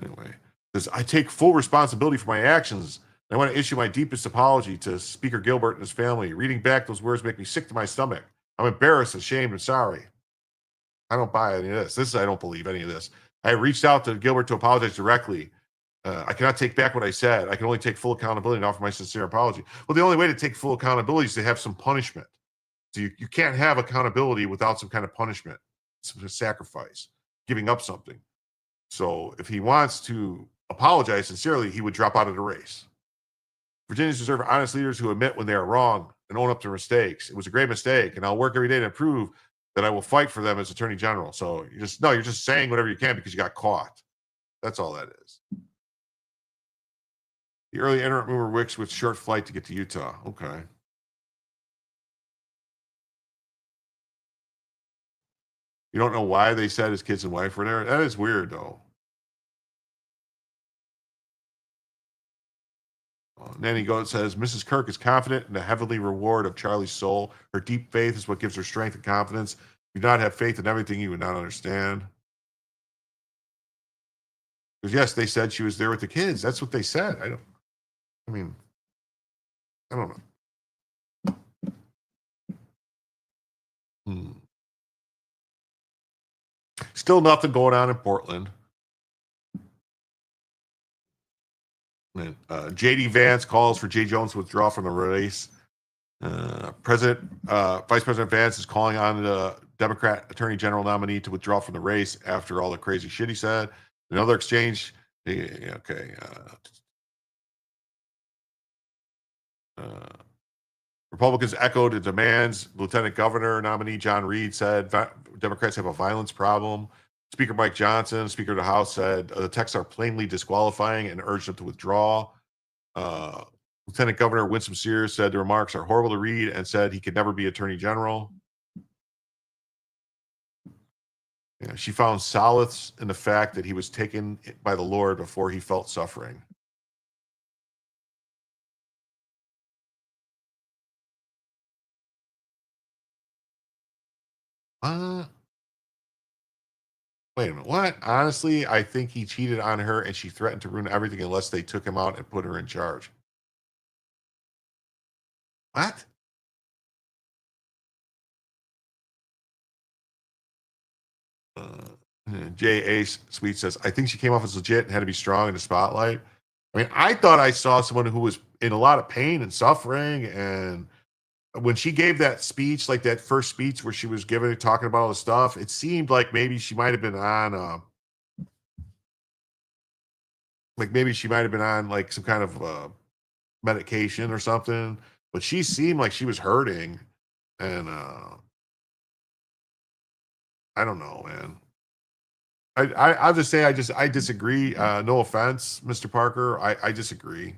anyway. Says I take full responsibility for my actions. I want to issue my deepest apology to Speaker Gilbert and his family. Reading back those words make me sick to my stomach. I'm embarrassed, ashamed, and sorry. I don't buy any of this. I don't believe any of this. I reached out to Gilbert to apologize directly. I cannot take back what I said. I can only take full accountability and offer my sincere apology. Well, the only way to take full accountability is to have some punishment. So you can't have accountability without some kind of punishment, some sacrifice, giving up something. So if he wants to apologize sincerely, he would drop out of the race. Virginians deserve honest leaders who admit when they are wrong and own up to mistakes. It was a great mistake, and I'll work every day to improve that. I will fight for them as Attorney General. So you're just saying whatever you can because you got caught. That's all that is. The early interim mover Wicks with short flight to get to Utah. Okay. You don't know why they said his kids and wife were there? That is weird, though. Nanny Goat says, Mrs. Kirk is confident in the heavenly reward of Charlie's soul. Her deep faith is what gives her strength and confidence. If you do not have faith in everything, you would not understand. Because yes, they said she was there with the kids. That's what they said. I don't know. Still nothing going on in Portland. J.D. Vance calls for Jay Jones to withdraw from the race. Vice President Vance is calling on the Democrat Attorney General nominee to withdraw from the race after all the crazy shit he said. Another exchange. Okay. Republicans echoed the demands. Lieutenant Governor nominee John Reed said Democrats have a violence problem. Speaker Mike Johnson, Speaker of the House, said the texts are plainly disqualifying and urged them to withdraw. Lieutenant Governor Winsome Sears said the remarks are horrible to read and said he could never be Attorney General. Yeah, she found solace in the fact that he was taken by the Lord before he felt suffering. Wait a minute. What? Honestly, I think he cheated on her and she threatened to ruin everything unless they took him out and put her in charge. What? J. Ace Sweet says, I think she came off as legit and had to be strong in the spotlight. I mean, I thought I saw someone who was in a lot of pain and suffering. And when she gave that speech, like that first speech where she was giving it, talking about all the stuff, it seemed like maybe she might have been on, like some kind of medication or something. But she seemed like she was hurting. And I don't know, man. I'll just say I disagree. No offense, Mr. Parker. I disagree.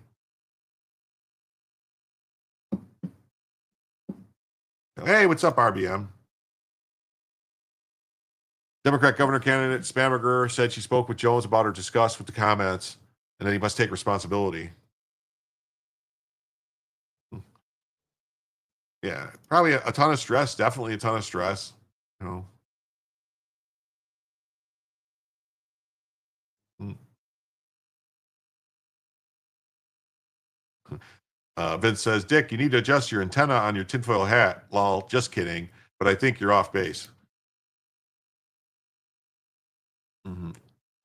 Hey, what's up, RBM? Democrat governor candidate Spamberger said she spoke with Jones about her disgust with the comments, and that he must take responsibility. Yeah, probably a ton of stress. Definitely a ton of stress. You know. Vince says, Dick, you need to adjust your antenna on your tinfoil hat. Lol, just kidding. But I think you're off base.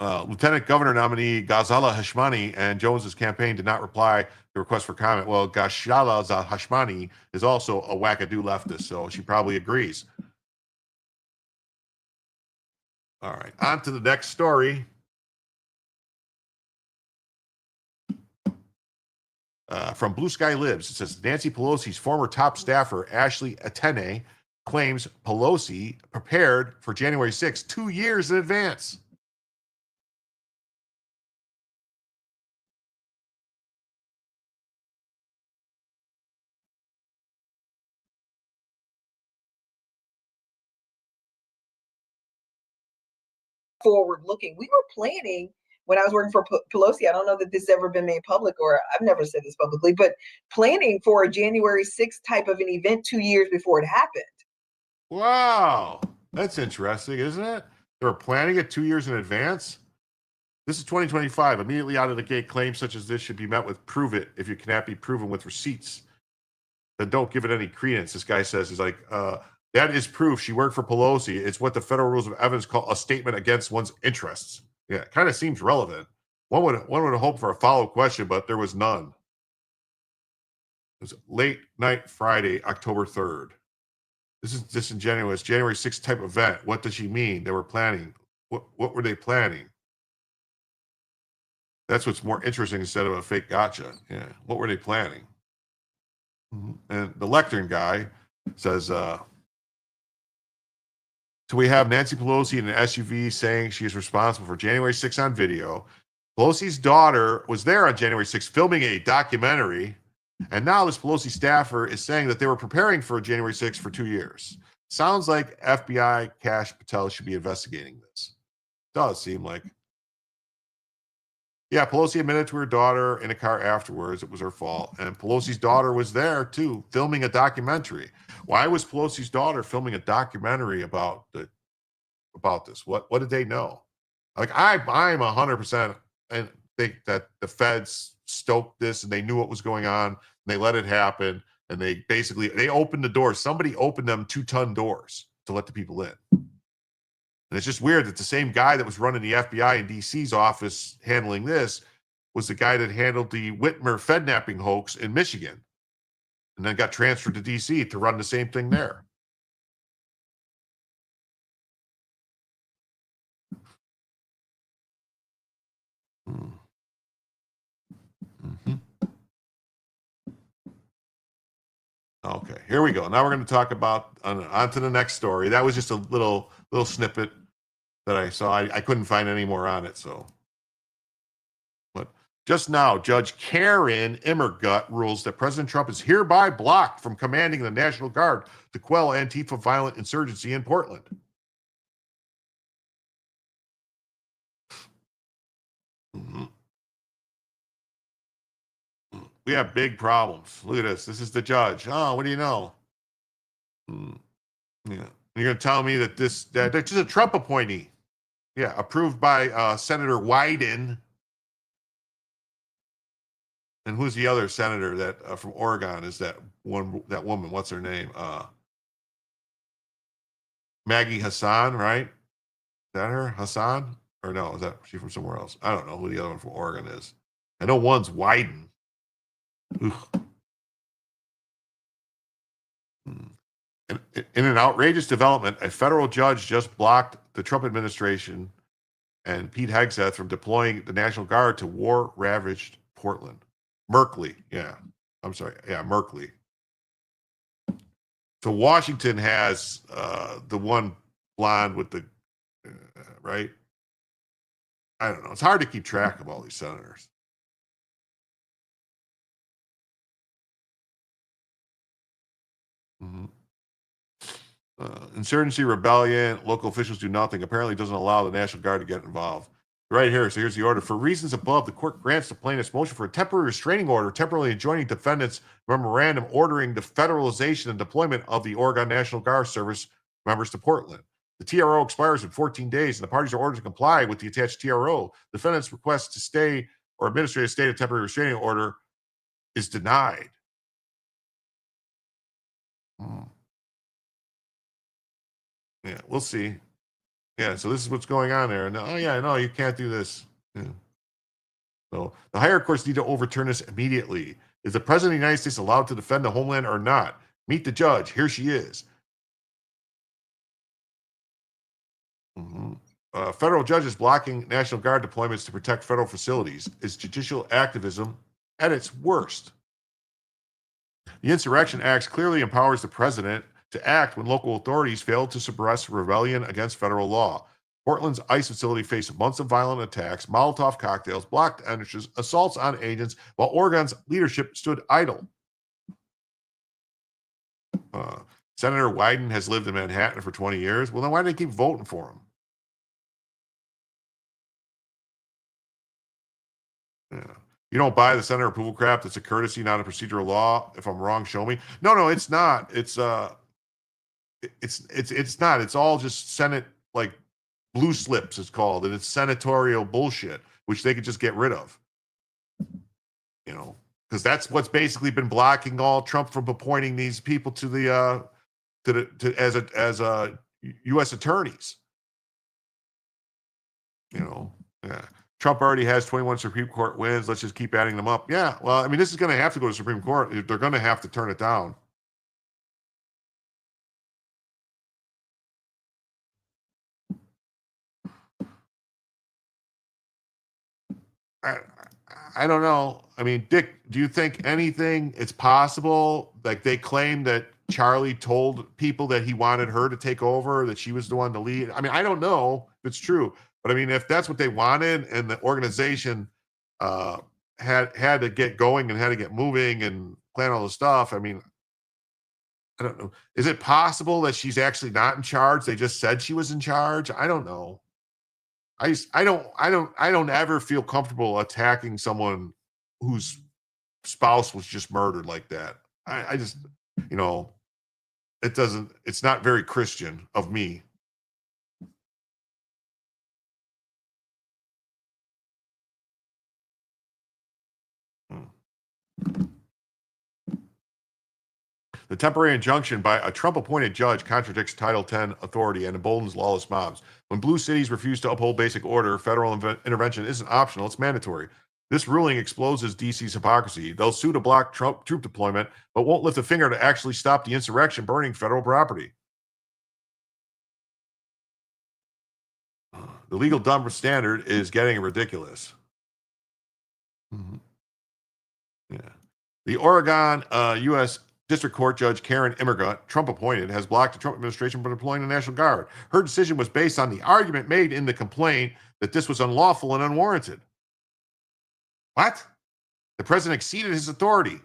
Lieutenant Governor nominee Ghazala Hashmani and Jones's campaign did not reply to request for comment. Well, Ghazala Hashmani is also a wackadoo leftist, so she probably agrees. All right, on to the next story. From Blue Sky Libs, it says Nancy Pelosi's former top staffer, Ashley Atene, claims Pelosi prepared for January 6th 2 years in advance. Forward looking. We were planning when I was working for Pelosi. I don't know that this has ever been made public, or I've never said this publicly, but planning for a January 6th type of an event 2 years before it happened. Wow. That's interesting, isn't it? They were planning it 2 years in advance. This is 2025. Immediately out of the gate, claims such as this should be met with prove it if you cannot be proven with receipts. Then don't give it any credence. This guy says is like, that is proof she worked for Pelosi. It's what the federal rules of evidence call a statement against one's interests. Yeah, it kind of seems relevant. One would hope for a follow-up question, but there was none. It was late night Friday, October 3rd. This is disingenuous. January 6th type event. What does she mean? They were planning. What were they planning? That's what's more interesting instead of a fake gotcha. Yeah. What were they planning? And the lectern guy says, so we have Nancy Pelosi in an SUV saying she is responsible for January 6th on video. Pelosi's daughter was there on January 6th filming a documentary. And now this Pelosi staffer is saying that they were preparing for January 6th for 2 years. Sounds like FBI Kash Patel should be investigating this. Does seem like. Yeah, Pelosi admitted to her daughter in a car afterwards it was her fault. And Pelosi's daughter was there, too, filming a documentary. Why was Pelosi's daughter filming a documentary about this? What did they know? Like, I'm 100% and think that the feds stoked this and they knew what was going on. And they let it happen. And they opened the doors. Somebody opened them 2-ton doors to let the people in. And it's just weird that the same guy that was running the FBI in DC's office handling this was the guy that handled the Whitmer Fednapping hoax in Michigan and then got transferred to DC to run the same thing there. Okay, here we go. Now we're going to talk about on to the next story. That was just a little snippet that I saw. I couldn't find any more on it. So, but just now, Judge Karen Immergut rules that President Trump is hereby blocked from commanding the National Guard to quell Antifa violent insurgency in Portland. We have big problems. Look at this. This is the judge. Oh, what do you know? Yeah. You're going to tell me that that's just a Trump appointee. Yeah, approved by Senator Wyden. And who's the other senator that from Oregon is that woman? What's her name? Maggie Hassan, right? Is that her? Hassan? Or no, is that she from somewhere else? I don't know who the other one from Oregon is. I know one's Wyden. In an outrageous development, a federal judge just blocked the Trump administration and Pete Hegseth from deploying the National Guard to war-ravaged Portland. Merkley, yeah. I'm sorry, yeah, Merkley. So Washington has the one blonde with the, right? I don't know. It's hard to keep track of all these senators. Insurgency, rebellion, local officials do nothing. Apparently it doesn't allow the National Guard to get involved. Right here, so here's the order. For reasons above, the court grants the plaintiff's motion for a temporary restraining order, temporarily enjoining defendants' memorandum ordering the federalization and deployment of the Oregon National Guard Service members to Portland. The TRO expires in 14 days, and the parties are ordered to comply with the attached TRO. Defendant's request to stay or administrative stay of temporary restraining order is denied. Yeah, we'll see. Yeah, so this is what's going on there. No, yeah, no, you can't do this. Yeah. So the higher courts need to overturn this immediately. Is the president of the United States allowed to defend the homeland or not? Meet the judge. Here she is. Federal judges blocking National Guard deployments to protect federal facilities is judicial activism at its worst. The Insurrection Act clearly empowers the president to act when local authorities fail to suppress rebellion against federal law. Portland's ICE facility faced months of violent attacks, Molotov cocktails, blocked entrances, assaults on agents, while Oregon's leadership stood idle. Senator Wyden has lived in Manhattan for 20 years. Well, then why do they keep voting for him? Yeah. You don't buy the Senator approval crap. That's a courtesy, not a procedural law. If I'm wrong, show me. No, it's not. It's not. It's all just Senate, like, blue slips, it's called, and it's senatorial bullshit, which they could just get rid of. You know, because that's what's basically been blocking all Trump from appointing these people to the as U.S. attorneys. You know, yeah. Trump already has 21 Supreme Court wins. Let's just keep adding them up. Yeah, well, I mean, this is going to have to go to Supreme Court. They're going to have to turn it down. I don't know. I mean, Dick, do you think it's possible? Like, they claim that Charlie told people that he wanted her to take over, that she was the one to lead. I mean, I don't know if it's true, but I mean, if that's what they wanted and the organization had to get going and had to get moving and plan all the stuff, I mean, I don't know. Is it possible that she's actually not in charge? They just said she was in charge? I don't know. I don't ever feel comfortable attacking someone whose spouse was just murdered like that. I just, you know, it's not very Christian of me. The temporary injunction by a Trump-appointed judge contradicts Title X authority and emboldens lawless mobs. When blue cities refuse to uphold basic order, federal intervention isn't optional, it's mandatory. This ruling exposes DC's hypocrisy. They'll sue to block Trump troop deployment, but won't lift a finger to actually stop the insurrection burning federal property. The legal double standard is getting ridiculous. Yeah. The Oregon U.S. District Court Judge Karen Immergut, Trump appointed, has blocked the Trump administration from deploying the National Guard. Her decision was based on the argument made in the complaint that this was unlawful and unwarranted. What? The president exceeded his authority,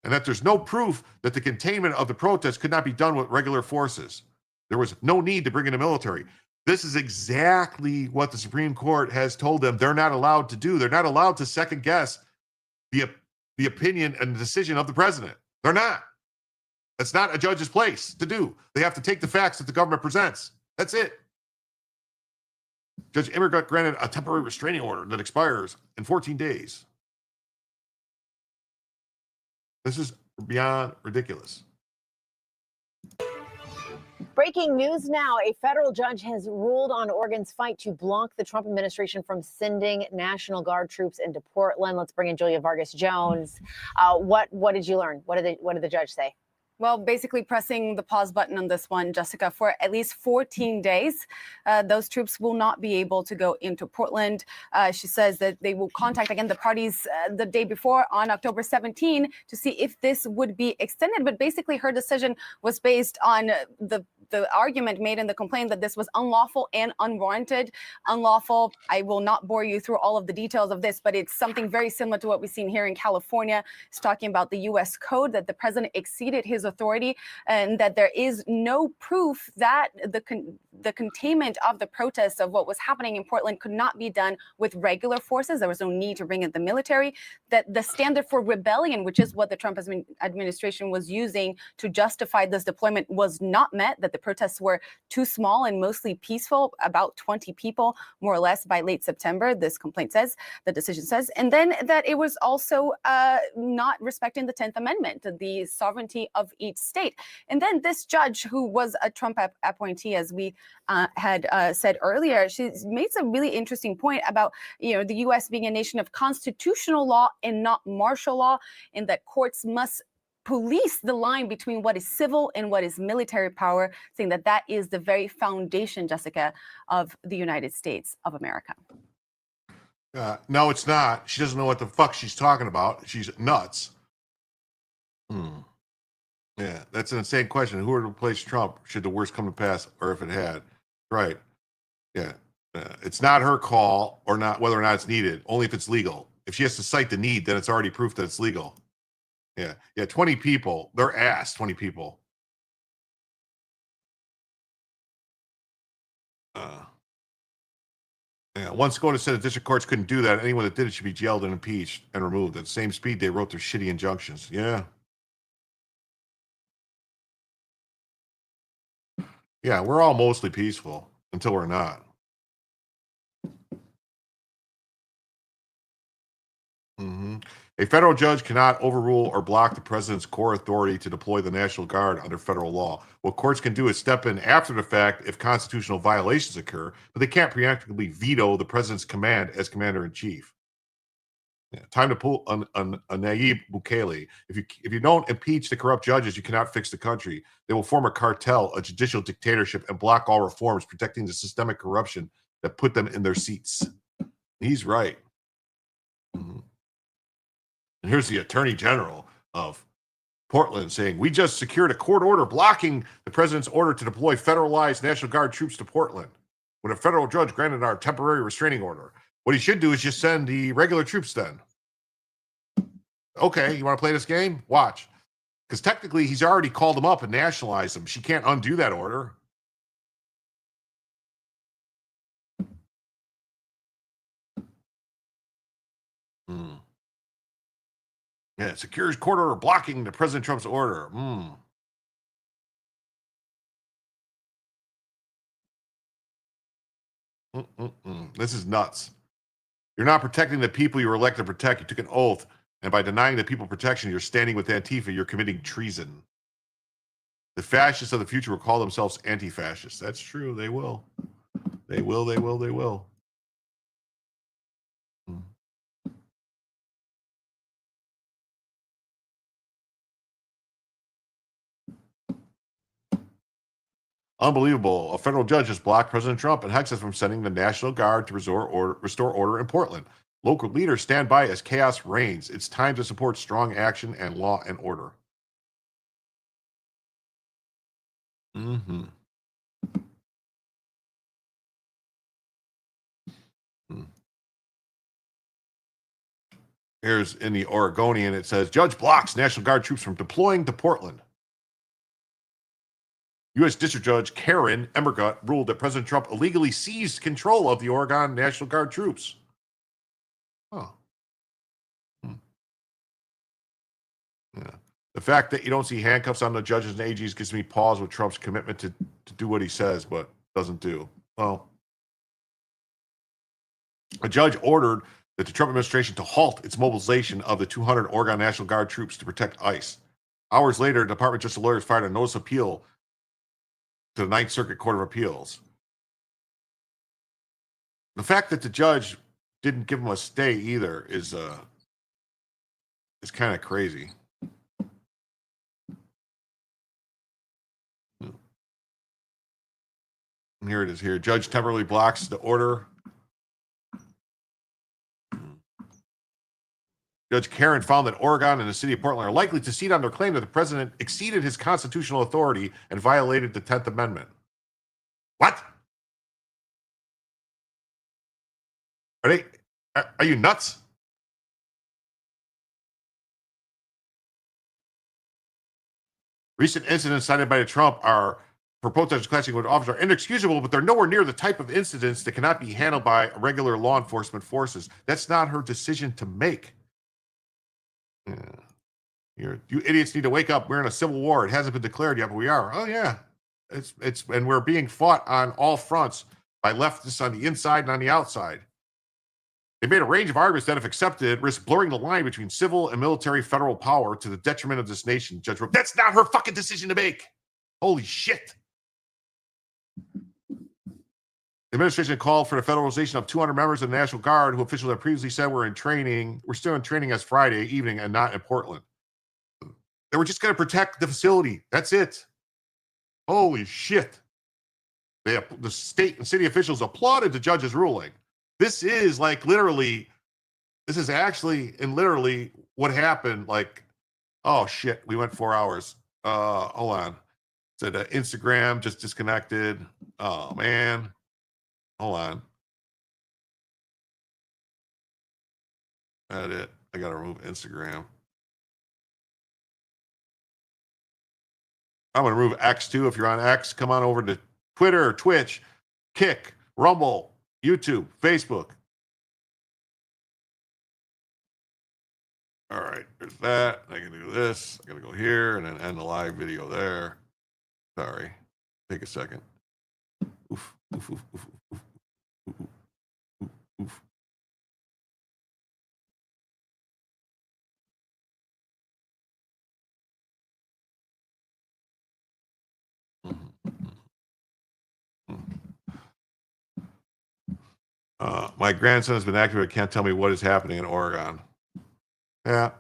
and that there's no proof that the containment of the protests could not be done with regular forces. There was no need to bring in the military. This is exactly what the Supreme Court has told them they're not allowed to do. They're not allowed to second guess the opinion and the decision of the president. They're not. That's not a judge's place to do. They have to take the facts that the government presents. That's it. Judge Immergut granted a temporary restraining order that expires in 14 days. This is beyond ridiculous. Breaking news now. A federal judge has ruled on Oregon's fight to block the Trump administration from sending National Guard troops into Portland. Let's bring in Julia Vargas Jones. What did you learn? What did the judge say? Well, basically pressing the pause button on this one, Jessica, for at least 14 days. Those troops will not be able to go into Portland. She says that they will contact, again, the parties the day before on October 17 to see if this would be extended. But basically her decision was based on the the argument made in the complaint that this was unlawful and unwarranted. Unlawful, I will not bore you through all of the details of this, but it's something very similar to what we've seen here in California. It's talking about the U.S. code, that the president exceeded his authority and that there is no proof that the containment of the protests of what was happening in Portland could not be done with regular forces. There was no need to bring in the military. That the standard for rebellion, which is what the Trump administration was using to justify this deployment, was not met, that the protests were too small and mostly peaceful, about 20 people, more or less, by late September, this complaint says, the decision says. And then that it was also not respecting the 10th Amendment, the sovereignty of each state. And then this judge, who was a Trump appointee, as we had said earlier, she made some really interesting point about, the U.S. being a nation of constitutional law and not martial law, and that courts must police the line between what is civil and what is military power, saying that that is the very foundation, Jessica, of the United States of America. No, it's not. She doesn't know what the fuck she's talking about. She's nuts. Yeah, that's an insane question. Who would replace Trump should the worst come to pass, or if it had? Right. Yeah. It's not her call, or not whether or not it's needed, only if it's legal. If she has to cite the need, then it's already proof that it's legal. Yeah. 20 people. They're asked 20 people. Once Scott said the district courts couldn't do that, anyone that did it should be jailed and impeached and removed. At the same speed they wrote their shitty injunctions. Yeah. Yeah, we're all mostly peaceful until we're not. A federal judge cannot overrule or block the president's core authority to deploy the National Guard under federal law. What courts can do is step in after the fact if constitutional violations occur, but they can't preemptively veto the president's command as commander-in-chief. Time to pull a Nayib Bukele. If you don't impeach the corrupt judges, you cannot fix the country. They will form a cartel, a judicial dictatorship, and block all reforms protecting the systemic corruption that put them in their seats. He's right. And here's the Attorney General of Portland saying, we just secured a court order blocking the president's order to deploy federalized National Guard troops to Portland when a federal judge granted our temporary restraining order. What he should do is just send the regular troops then. Okay, you want to play this game? Watch. Because technically he's already called them up and nationalized them. She can't undo that order. Yeah, secures court order blocking the President Trump's order. This is nuts. You're not protecting the people you were elected to protect. You took an oath, and by denying the people protection, you're standing with Antifa. You're committing treason. The fascists of the future will call themselves anti-fascists. That's true. They will. They will. They will. They will. Unbelievable. A federal judge has blocked President Trump and Texas from sending the National Guard to restore order in Portland. Local leaders stand by as chaos reigns. It's time to support strong action and law and order. Here's in the Oregonian, it says, Judge blocks National Guard troops from deploying to Portland. U.S. District Judge Karen Emergut ruled that President Trump illegally seized control of the Oregon National Guard troops. Yeah. The fact that you don't see handcuffs on the judges and AGs gives me pause with Trump's commitment to do what he says, but doesn't do. Well, a judge ordered that the Trump administration to halt its mobilization of the 200 Oregon National Guard troops to protect ICE. Hours later, the Department of Justice lawyers filed a notice of appeal to the Ninth Circuit Court of Appeals. The fact that the judge didn't give him a stay either is kind of crazy. And here it is here. Judge temporarily blocks the order. Judge Karen found that Oregon and the city of Portland are likely to cede on their claim that the president exceeded his constitutional authority and violated the 10th Amendment. What? Are you nuts? Recent incidents cited by Trump are for protesters clashing with officers are inexcusable, but they're nowhere near the type of incidents that cannot be handled by regular law enforcement forces. That's not her decision to make. You idiots need to wake up. We're in a civil war. It hasn't been declared yet, but we are. Oh yeah, it's and we're being fought on all fronts by leftists on the inside and on the outside. They made a range of arguments that, if accepted, risk blurring the line between civil and military federal power to the detriment of this nation. Judge wrote, that's not her fucking decision to make. Holy shit. The administration called for the federalization of 200 members of the National Guard, who officials have previously said were in training. We're still in training as Friday evening and not in Portland. They were just going to protect the facility. That's it. Holy shit. The state and city officials applauded the judge's ruling. This is like literally, this is actually and literally what happened. Like, oh shit, we went 4 hours. Hold on. Said Instagram just disconnected. Oh man. Hold on. Edit. I gotta remove Instagram. I'm gonna remove X too. If you're on X, come on over to Twitter, Twitch, Kick, Rumble, YouTube, Facebook. All right, there's that. I can do this. I gotta go here and then end the live video there. Sorry. Take a second. Oof, oof, oof, oof, oof, oof, oof, oof. My grandson has been active, but can't tell me what is happening in Oregon. Yeah.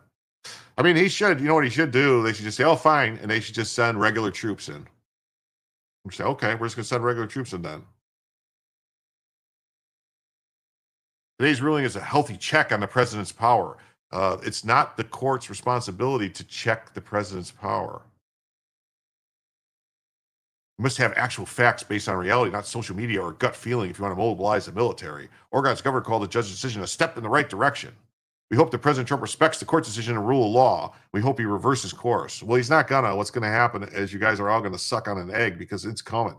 I mean, he should. You know what he should do? They should just say, oh, fine. And they should just send regular troops in. We say, okay, we're just going to send regular troops in then. Today's ruling is a healthy check on the president's power. It's not the court's responsibility to check the president's power. You must have actual facts based on reality, not social media or gut feeling if you want to mobilize the military. Oregon's governor called the judge's decision a step in the right direction. We hope that President Trump respects the court's decision and rule of law. We hope he reverses course. Well, he's not gonna. What's going to happen is you guys are all going to suck on an egg because it's coming.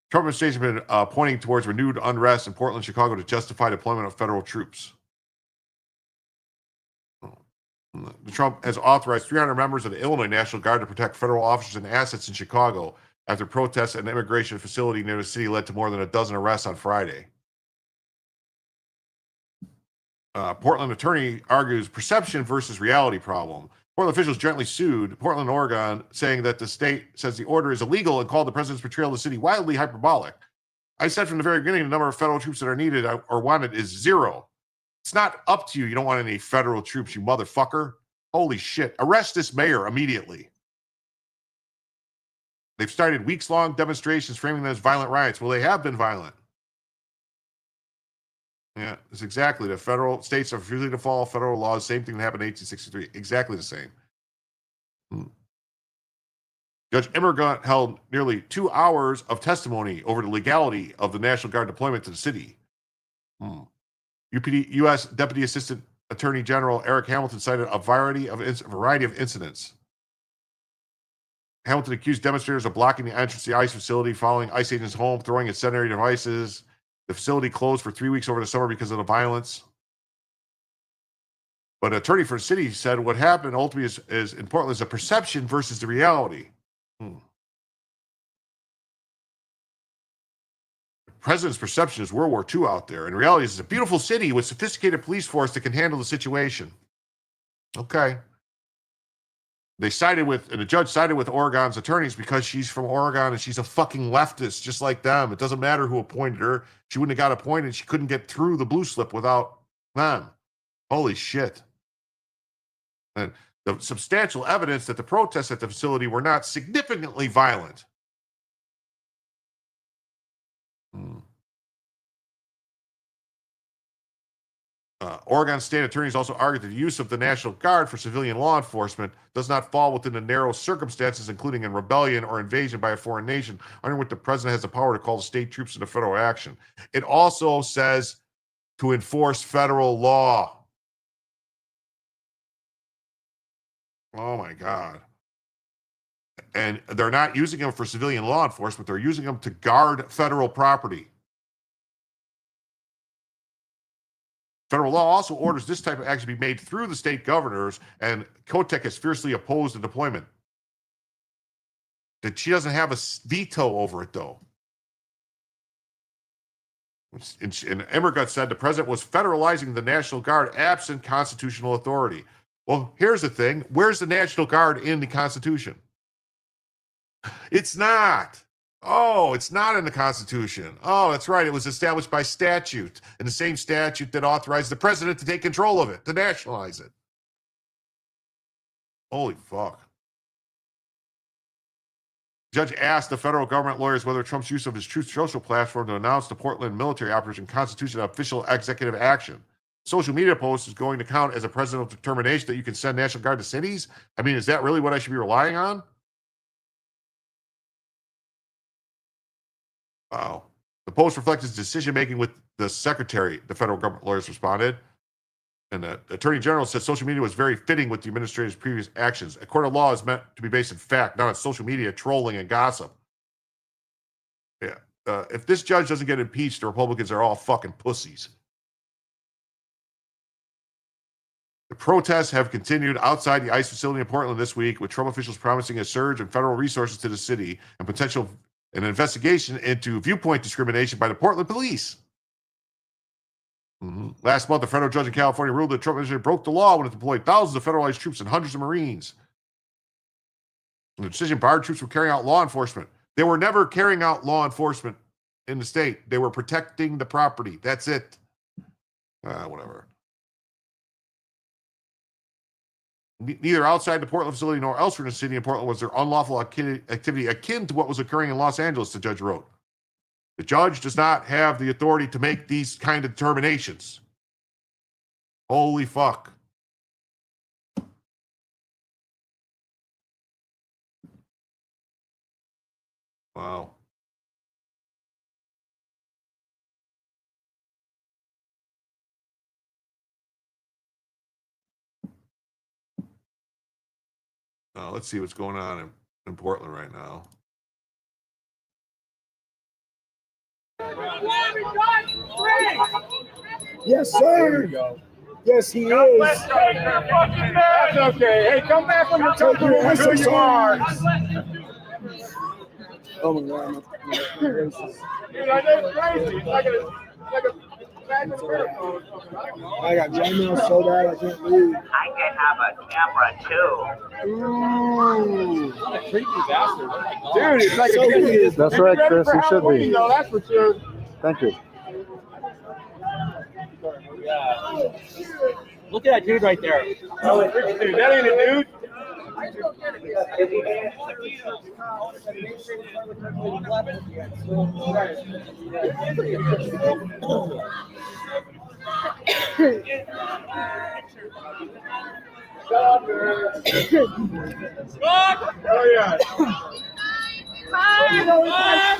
Trump administration has been pointing towards renewed unrest in Portland, Chicago to justify deployment of federal troops. Trump has authorized 300 members of the Illinois National Guard to protect federal officers and assets in Chicago after protests at an immigration facility near the city led to more than a dozen arrests on Friday. Portland attorney argues perception versus reality problem. Portland officials gently sued Portland, Oregon, saying that the state says the order is illegal and called the president's portrayal of the city wildly hyperbolic. I said from the very beginning the number of federal troops that are needed or wanted is 0. It's not up to you. You don't want any federal troops, you motherfucker. Holy shit. Arrest this mayor immediately. They've started weeks-long demonstrations framing them as violent riots. Well, they have been violent. Yeah, it's exactly the federal states are refusing to follow federal laws. Same thing that happened in 1863. Exactly the same. Judge Emmergant held nearly 2 hours of testimony over the legality of the National Guard deployment to the city. UPD U.S. Deputy Assistant Attorney General Eric Hamilton cited a variety of incidents. Hamilton accused demonstrators of blocking the entrance to the ICE facility, following ICE agents home, throwing incendiary devices. The facility closed for 3 weeks over the summer because of the violence. But an attorney for the city said what happened ultimately is in Portland is a perception versus the reality. The president's perception is World War II out there. In reality, it's a beautiful city with sophisticated police force that can handle the situation. Okay. They sided with, and the judge sided with Oregon's attorneys because she's from Oregon and she's a fucking leftist, just like them. It doesn't matter who appointed her. She wouldn't have got appointed. She couldn't get through the blue slip without them. Holy shit. And the substantial evidence that the protests at the facility were not significantly violent. Oregon state attorneys also argued that the use of the National Guard for civilian law enforcement does not fall within the narrow circumstances, including in rebellion or invasion by a foreign nation, under which the president has the power to call the state troops into federal action. It also says to enforce federal law. Oh my God. And they're not using them for civilian law enforcement. They're using them to guard federal property. Federal law also orders this type of action be made through the state governors, and Kotek has fiercely opposed the deployment. That she doesn't have a veto over it, though. And Emmergut said the president was federalizing the National Guard absent constitutional authority. Well, here's the thing. Where's the National Guard in the Constitution? It's not. Oh, it's not in the Constitution. Oh, that's right. It was established by statute, and the same statute that authorized the president to take control of it, to nationalize it. Holy fuck. Judge asked the federal government lawyers whether Trump's use of his Truth Social platform to announce the Portland military operation constitutes an official executive action. Social media post is going to count as a presidential determination that you can send National Guard to cities? I mean, is that really what I should be relying on? Wow. The post reflects his decision-making with the secretary, the federal government lawyers responded. And the attorney general said social media was very fitting with the administrator's previous actions. A court of law is meant to be based in fact, not on social media trolling and gossip. Yeah. If this judge doesn't get impeached, the Republicans are all fucking pussies. The protests have continued outside the ICE facility in Portland this week, with Trump officials promising a surge in federal resources to the city and potential an investigation into viewpoint discrimination by the Portland police. Last month, a federal judge in California ruled that the Trump administration broke the law when it deployed thousands of federalized troops and hundreds of Marines. And the decision barred troops from carrying out law enforcement. They were never carrying out law enforcement in the state. They were protecting the property. That's it. Whatever. Neither outside the Portland facility nor elsewhere in the city of Portland was there unlawful activity akin to what was occurring in Los Angeles, the judge wrote. The judge does not have the authority to make these kind of determinations. Holy fuck. Wow. Let's see what's going on in Portland right now. Yes, sir. Yes, he is. That's okay. Hey, come back when you're talking about who you are. Oh my God. Dude, I know it's crazy. It's like a I got John Mail so bad I can't move. I can have a camera too. Ooh. What a creepy bastard. Dude, it's like so a kid. That's right, Chris. You should be. Though, that's for sure. Thank you. Yeah. Look at that dude right there. Oh, dude, that ain't a dude. Oh yeah. I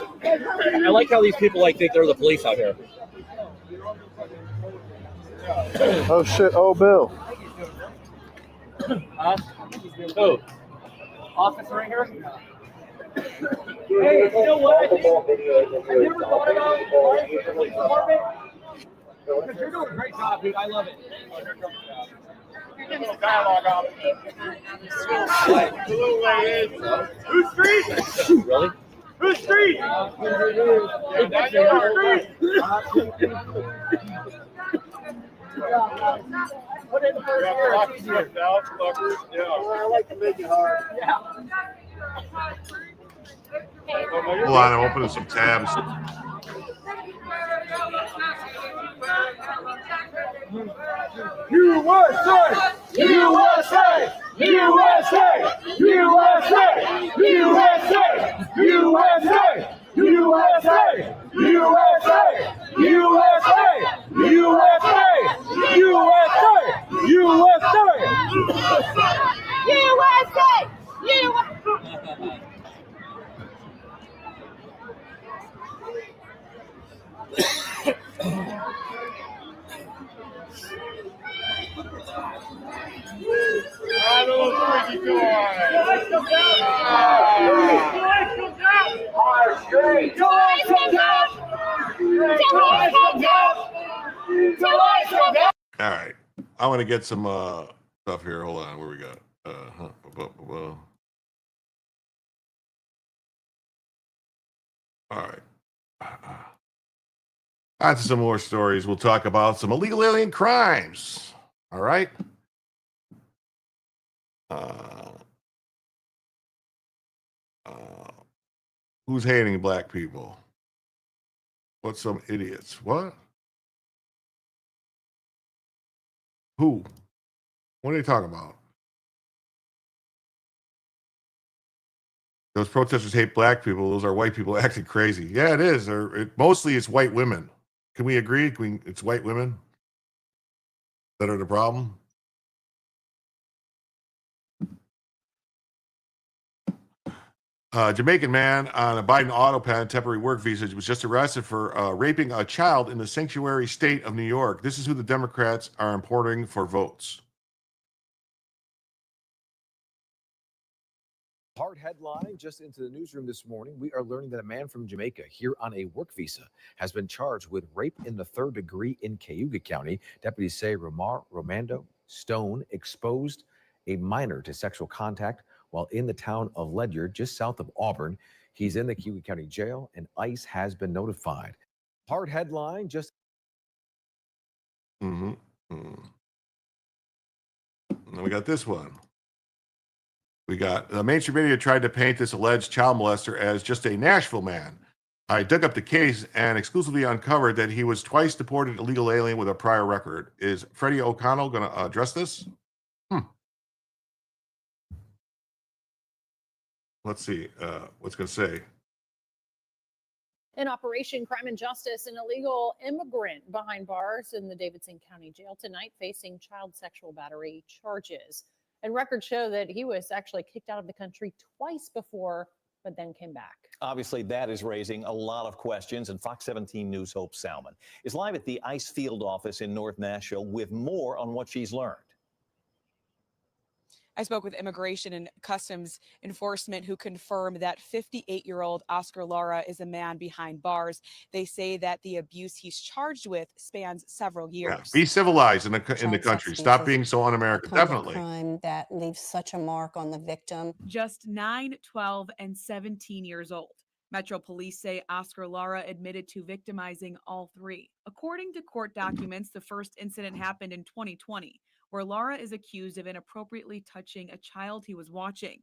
like how these people think they're the police out here. Oh shit! Oh, Bill. Who? Officer right here? Hey, you know what? Have you ever thought about applying for the police department? Because you're doing a great job, dude. I love it. Dialogue on Who's street? Really? Who's street? Put in the first year. I like to make it hard. Hold on, I'm opening some tabs. USA! USA! USA! USA! USA! USA! USA! USA! USA! USA! All right. I want to get some stuff here. Hold on. Where we got? All right. On to some more stories. We'll talk about some illegal alien crimes. All right. Who's hating black people? What, some idiots? What? Who? What are they talking about? Those protesters hate black people. Those are white people acting crazy. Yeah, it is. Mostly it's white women. Can we agree? It's white women that are the problem? Jamaican man on a Biden autopad temporary work visa was just arrested for raping a child in the sanctuary state of New York. This is who the Democrats are importing for votes. Hard headline just into the newsroom this morning. We are learning that a man from Jamaica here on a work visa has been charged with rape in the third degree in Cayuga County. Deputies say Romando Stone exposed a minor to sexual contact while in the town of Ledyard, just south of Auburn. He's in the Cayuga County Jail and ICE has been notified. Hard headline just. And then we got this one. We got the mainstream media tried to paint this alleged child molester as just a Nashville man. I dug up the case and exclusively uncovered that he was twice deported illegal alien with a prior record. Is Freddie O'Connell going to address this? Let's see what's going to say. In Operation Crime and Justice, an illegal immigrant behind bars in the Davidson County Jail tonight facing child sexual battery charges. And records show that he was actually kicked out of the country twice before, but then came back. Obviously, that is raising a lot of questions, and Fox 17 News' Hope Salmon is live at the ICE field office in North Nashville with more on what she's learned. I spoke with Immigration and Customs Enforcement, who confirmed that 58-year-old Oscar Lara is a man behind bars. They say that the abuse he's charged with spans several years. Yeah, be civilized in the country. Stop being so un-American. Definitely. Crime that leaves such a mark on the victim. Just 9, 12, and 17 years old. Metro Police say Oscar Lara admitted to victimizing all three. According to court documents, the first incident happened in 2020. Where Lara is accused of inappropriately touching a child he was watching.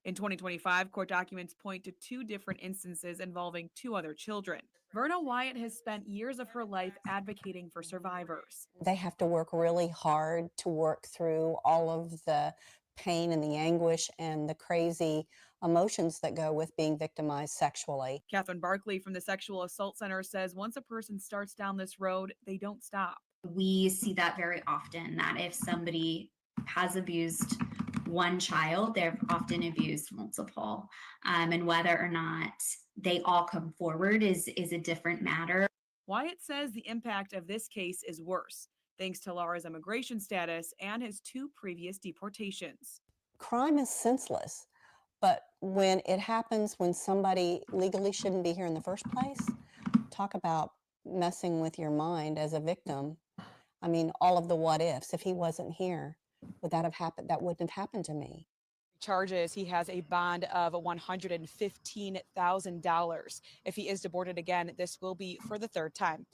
In 2025, court documents point to 2 different instances involving 2 other children. Verna Wyatt has spent years of her life advocating for survivors. They have to work really hard to work through all of the pain and the anguish and the crazy emotions that go with being victimized sexually. Catherine Barkley from the Sexual Assault Center says once a person starts down this road, they don't stop. We see that very often, that if somebody has abused one child, they've often abused multiple. And whether or not they all come forward is a different matter. Wyatt says the impact of this case is worse, thanks to Lara's immigration status and his 2 previous deportations. Crime is senseless, but when it happens when somebody legally shouldn't be here in the first place, talk about messing with your mind as a victim. I mean, all of the what ifs. If he wasn't here, would that have happened? That wouldn't have happened to me. Charges, he has a bond of $115,000. If he is deported again, this will be for the 3rd time.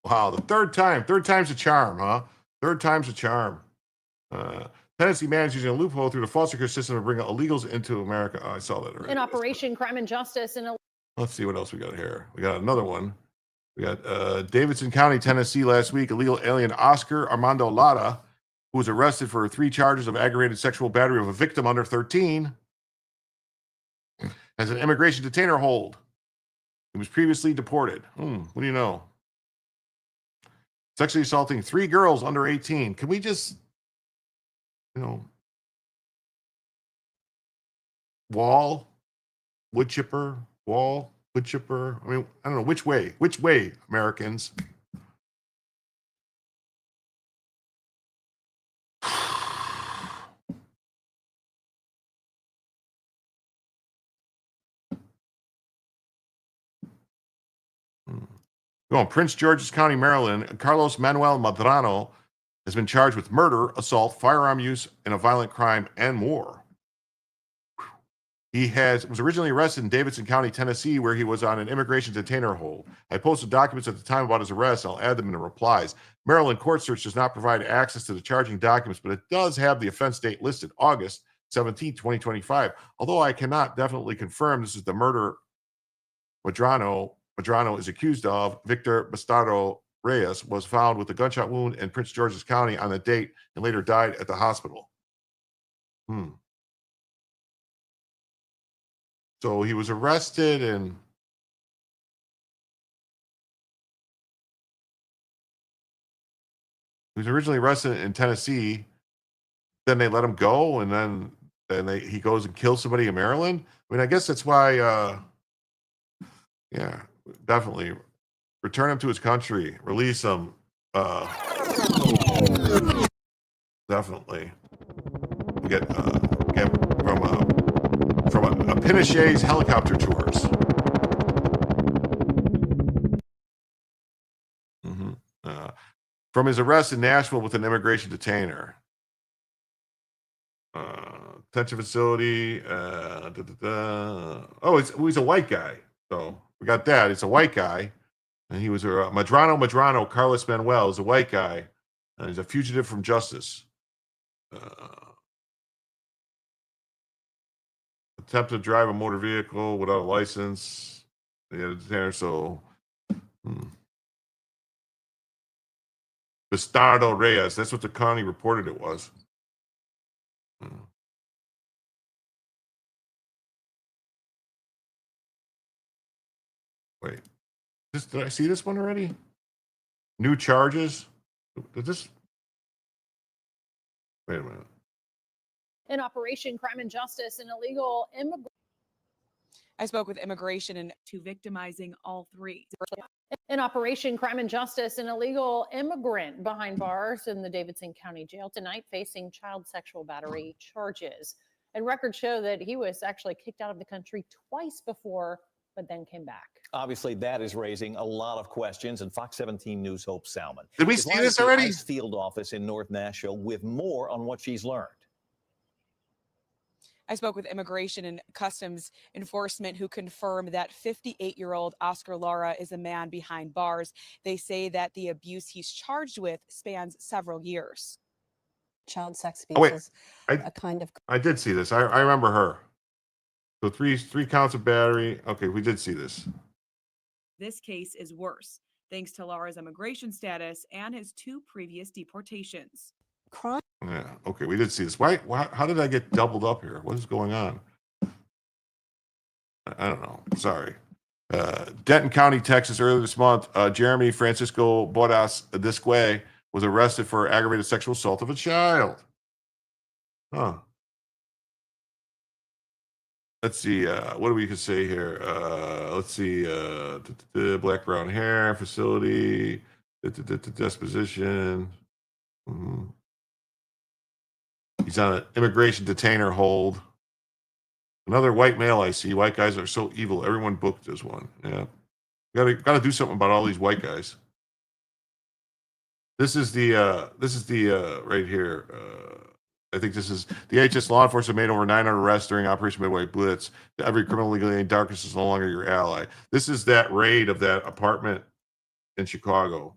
Wow, the third time's a charm, huh? Third time's a charm. Tennessee man is using a loophole through the foster care system to bring illegals into America. Oh, I saw that already. In Operation Crime and Justice, Let's see what else we got here. We got another one. We got Davidson County, Tennessee last week. Illegal alien Oscar Armando Lara, who was arrested for 3 charges of aggravated sexual battery of a victim under 13, has an immigration detainer hold. He was previously deported. What do you know? sexually assaulting 3 girls under 18. Can we just, wood chipper? I mean, I don't know. Which way, Americans? Going Prince George's County, Maryland, Carlos Manuel Madrano has been charged with murder, assault, firearm use in a violent crime, and more. He was originally arrested in Davidson County, Tennessee, where he was on an immigration detainer hold. I posted documents at the time about his arrest. I'll add them in the replies. Maryland court search does not provide access to the charging documents, but it does have the offense date listed, August 17, 2025. Although I cannot definitely confirm this is the murder Madrano is accused of. Victor Bastardo Reyes was found with a gunshot wound in Prince George's County on the date and later died at the hospital. So he was arrested and he was originally arrested in Tennessee. Then they let him go, and then he goes and kills somebody in Maryland. I mean, I guess that's why. Yeah, definitely return him to his country, release him. Definitely get from a Pinochet's helicopter tours. From his arrest in Nashville with an immigration detainer. Detention facility. Oh, he's a white guy. So we got that. It's a white guy. And he was Madrano, Carlos Manuel is a white guy. And he's a fugitive from justice. Attempted to drive a motor vehicle without a license. Bastardo Reyes. That's what the county reported it was. Wait. Did I see this one already? New charges? Wait a minute. In Operation Crime and Justice, an illegal immigrant. I spoke with immigration and to victimizing all 3. In Operation Crime and Justice, an illegal immigrant behind bars in the Davidson County Jail tonight facing child sexual battery charges. And records show that he was actually kicked out of the country twice before, but then came back. Obviously, that is raising a lot of questions, and Fox 17 News' Hope Salmon. Did we see this already? Ice field office in North Nashville with more on what she's learned. I spoke with Immigration and Customs Enforcement who confirmed that 58-year-old Oscar Lara is a man behind bars. They say that the abuse he's charged with spans several years. Child sex abuse is a kind of... I did see this. I remember her. So three counts of battery. Okay, we did see this. This case is worse, thanks to Lara's immigration status and his 2 previous deportations. Crime. Yeah, okay, we did see this. Why how did I get doubled up here? What is going on? I don't know. Sorry. Denton County, Texas, earlier this month, Jeremy Francisco Bodas Disque was arrested for aggravated sexual assault of a child. Let's see. What do we could say here? Let's see. Black brown hair, facility, disposition. He's on an immigration detainer hold. Another white male I see. White guys are so evil. Everyone booked this one. Yeah. Gotta do something about all these white guys. This is the right here. I think this is the HS law enforcement made over 900 arrests during Operation Midway Blitz. Every criminal legally in darkness is no longer your ally. This is that raid of that apartment in Chicago.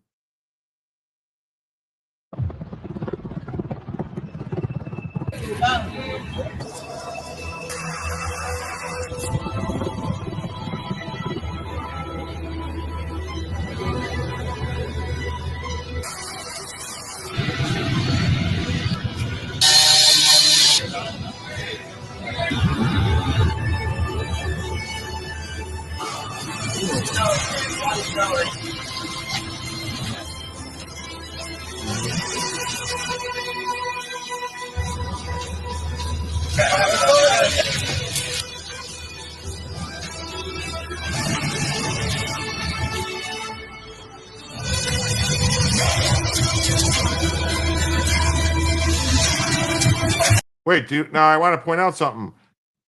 Wait, dude. Now I want to point out something.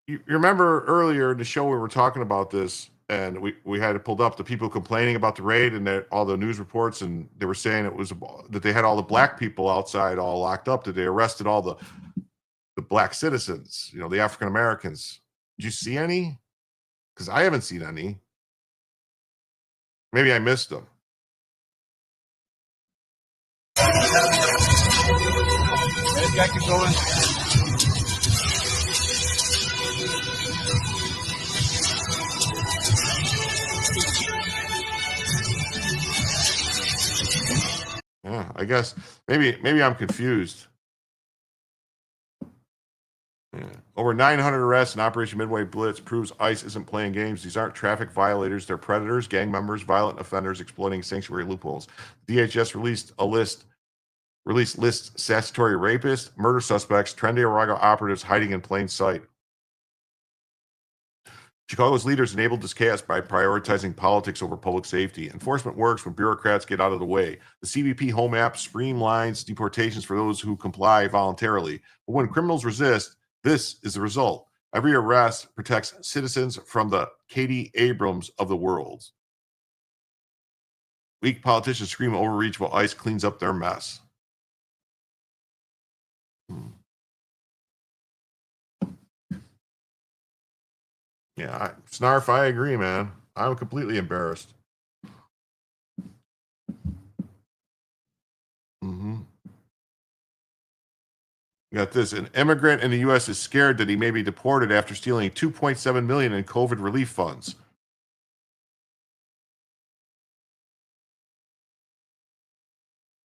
You remember earlier in the show we were talking about this, and we had it pulled up, the people complaining about the raid and all the news reports, and they were saying it was that they had all the black people outside all locked up, that they arrested all the black citizens, the African Americans. Did you see any? Because I haven't seen any. Maybe I missed them. Yeah, I guess maybe I'm confused. Yeah. Over 900 arrests in Operation Midway Blitz proves ICE isn't playing games. These aren't traffic violators. They're predators, gang members, violent offenders exploiting sanctuary loopholes. DHS released lists statutory rapists, murder suspects, trendy Arago operatives hiding in plain sight. Chicago's leaders enabled this chaos by prioritizing politics over public safety. Enforcement works when bureaucrats get out of the way. The CBP Home app streamlines deportations for those who comply voluntarily. But when criminals resist, this is the result. Every arrest protects citizens from the Katie Abrams of the world. Weak politicians scream overreach while ICE cleans up their mess. Yeah, Snarf, I agree, man. I'm completely embarrassed. You got this. An immigrant in the U.S. is scared that he may be deported after stealing $2.7 million in COVID relief funds.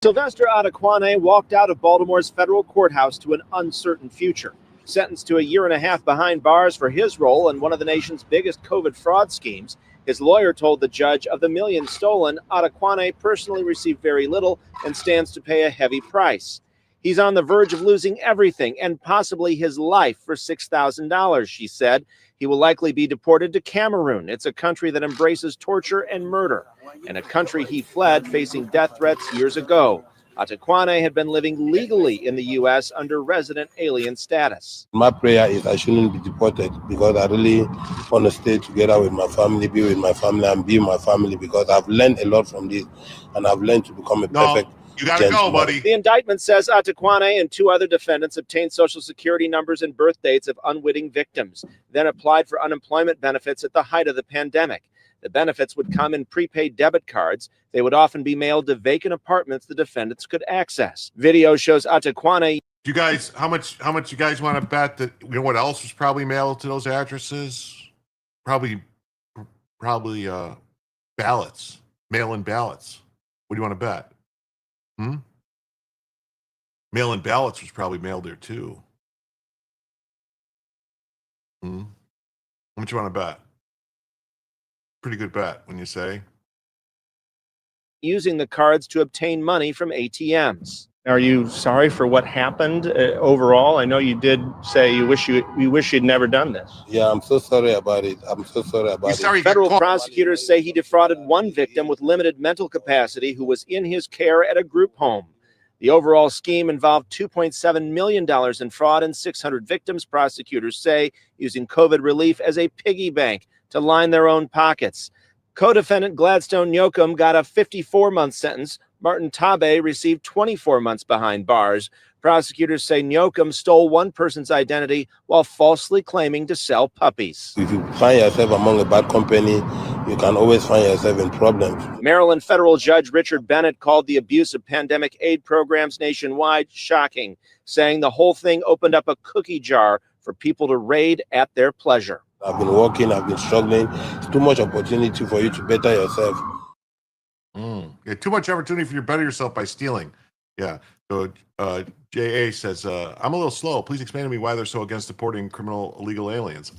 Sylvester Adequane walked out of Baltimore's federal courthouse to an uncertain future. Sentenced to a year and a half behind bars for his role in one of the nation's biggest COVID fraud schemes, his lawyer told the judge of the millions stolen, Adequane personally received very little and stands to pay a heavy price. He's on the verge of losing everything and possibly his life for $6,000, she said. He will likely be deported to Cameroon. It's a country that embraces torture and murder, and a country he fled facing death threats years ago. Adequane had been living legally in the U.S. under resident alien status. My prayer is I shouldn't be deported because I really want to stay together with my family, be with my family, and be my family because I've learned a lot from this, and I've learned to become a perfect You gotta go, buddy. The indictment says Adequane and two other defendants obtained Social Security numbers and birth dates of unwitting victims, then applied for unemployment benefits at the height of the pandemic. The benefits would come in prepaid debit cards. They would often be mailed to vacant apartments the defendants could access. Video shows Adequane. You guys, how much you guys want to bet that what else was probably mailed to those addresses? Probably ballots, mail-in ballots. What do you want to bet? Mail-in ballots was probably mailed there too. How much you want to bet? Pretty good bet, when you say. Using the cards to obtain money from ATMs. Are you sorry for what happened overall? I know you did say you wish you'd never done this. Yeah, I'm so sorry about it. I'm so sorry about it. Federal prosecutors say he defrauded one victim with limited mental capacity who was in his care at a group home. The overall scheme involved $2.7 million in fraud and 600 victims, prosecutors say, using COVID relief as a piggy bank to line their own pockets. Co-defendant Gladstone Nyokum got a 54-month sentence. Martin Tabe received 24 months behind bars. Prosecutors say Nyokum stole one person's identity while falsely claiming to sell puppies. If you find yourself among a bad company, you can always find yourself in problems. Maryland federal judge Richard Bennett called the abuse of pandemic aid programs nationwide shocking, saying the whole thing opened up a cookie jar for people to raid at their pleasure. I've been working, I've been struggling. It's too much opportunity for you to better yourself. Yeah, too much opportunity for you to better yourself by stealing. Yeah. So JA says, I'm a little slow. Please explain to me why they're so against deporting criminal illegal aliens.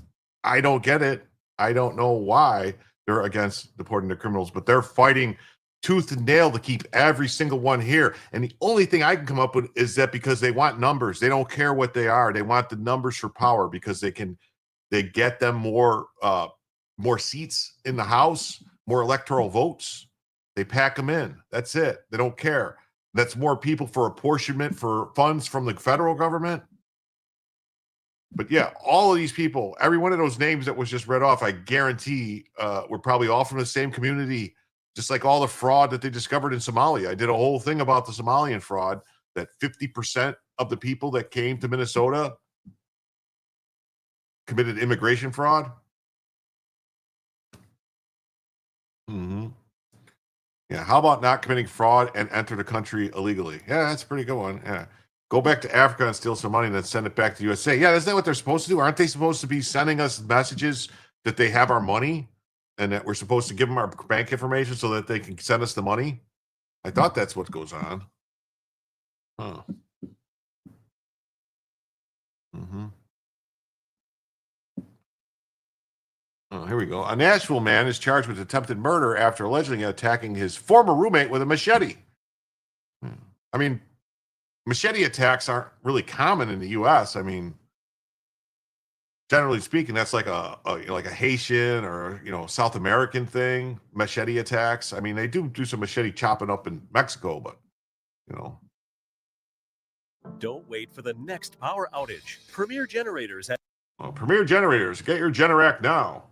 I don't get it. I don't know why they're against deporting the criminals, but they're fighting tooth and nail to keep every single one here. And the only thing I can come up with is that because they want numbers, they don't care what they are. They want the numbers for power because they get them more seats in the House, more electoral votes. They pack them in. That's it. They don't care. That's more people for apportionment for funds from the federal government. But yeah, all of these people, every one of those names that was just read off, I guarantee were probably all from the same community, just like all the fraud that they discovered in Somalia. I did a whole thing about the Somalian fraud, that 50% of the people that came to Minnesota committed immigration fraud. Mm-hmm. Yeah, how about not committing fraud and enter the country illegally? Yeah, that's a pretty good one. Yeah. Go back to Africa and steal some money and then send it back to the USA. Yeah, isn't that what they're supposed to do? Aren't they supposed to be sending us messages that they have our money and that we're supposed to give them our bank information so that they can send us the money? I thought that's what goes on. Huh. Mm-hmm. Oh, here we go. A Nashville man is charged with attempted murder after allegedly attacking his former roommate with a machete. I mean, machete attacks aren't really common in the U.S. I mean, generally speaking, that's like a Haitian or South American thing. Machete attacks. I mean, they do some machete chopping up in Mexico, but Don't wait for the next power outage. Premier Generators. Premier Generators, get your Generac now.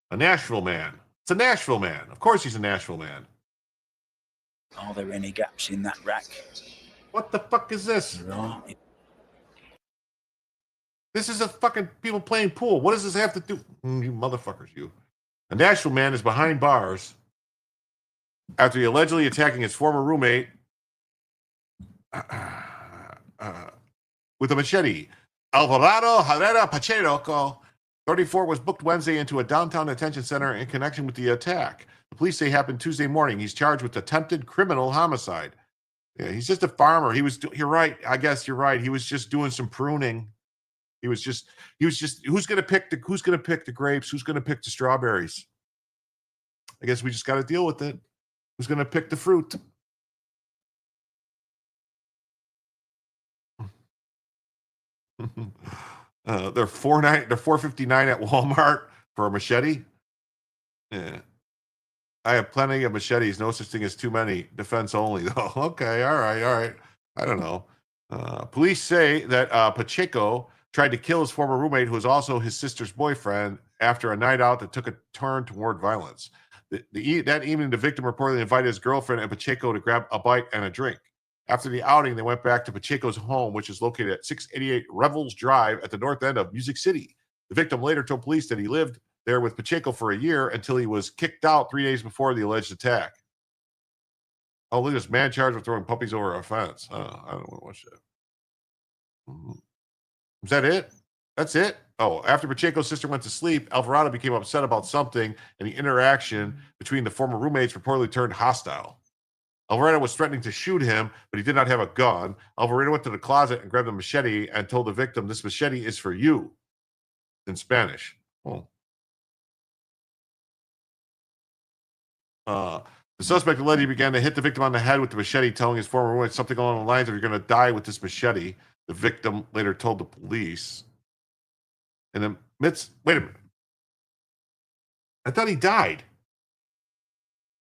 A Nashville man. It's a Nashville man. Of course, he's a Nashville man. Are there any gaps in that rack? What the fuck is this? Right. This is a fucking people playing pool. What does this have to do? You motherfuckers, you. A Nashville man is behind bars after he allegedly attacking his former roommate with a machete. Alvarado Herrera Pacheco, 34, was booked Wednesday into a downtown detention center in connection with the attack. The police say it happened Tuesday morning. He's charged with attempted criminal homicide. Yeah, he's just a farmer. You're right. I guess you're right. He was just doing some pruning. He was just who's gonna pick the grapes? Who's gonna pick the strawberries? I guess we just got to deal with it. Who's gonna pick the fruit? They're $4.59 at Walmart for a machete. Yeah. I have plenty of machetes. No such thing as too many. Defense only, though. Okay, all right. I don't know. Police say that Pacheco tried to kill his former roommate, who was also his sister's boyfriend, after a night out that took a turn toward violence. That evening, the victim reportedly invited his girlfriend and Pacheco to grab a bite and a drink. After the outing, they went back to Pacheco's home, which is located at 688 Revels Drive at the north end of Music City. The victim later told police that he lived there with Pacheco for a year until he was kicked out 3 days before the alleged attack. Oh, look at this man charged with throwing puppies over a fence. Oh, I don't want to watch that. Is that it? That's it? Oh, after Pacheco's sister went to sleep, Alvarado became upset about something, and the interaction between the former roommates reportedly turned hostile. Alvarado was threatening to shoot him, but he did not have a gun. Alvarado went to the closet and grabbed a machete and told the victim, "This machete is for you," in Spanish. Oh. The suspect allegedly began to hit the victim on the head with the machete, telling his former roommate something along the lines of, "You're going to die with this machete." The victim later told the police. In the midst, wait a minute. I thought he died.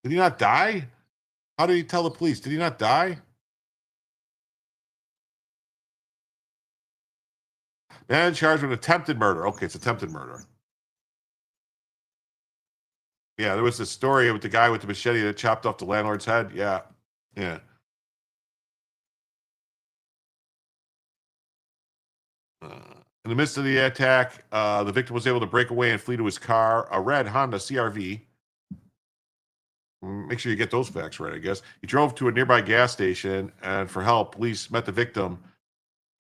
Did he not die? How did he tell the police? Did he not die? Man charged with attempted murder. Okay, it's attempted murder. Yeah, there was this story with the guy with the machete that chopped off the landlord's head. Yeah. In the midst of the attack, the victim was able to break away and flee to his car, a red Honda CRV. Make sure you get those facts right, I guess. He drove to a nearby gas station, and for help, police met the victim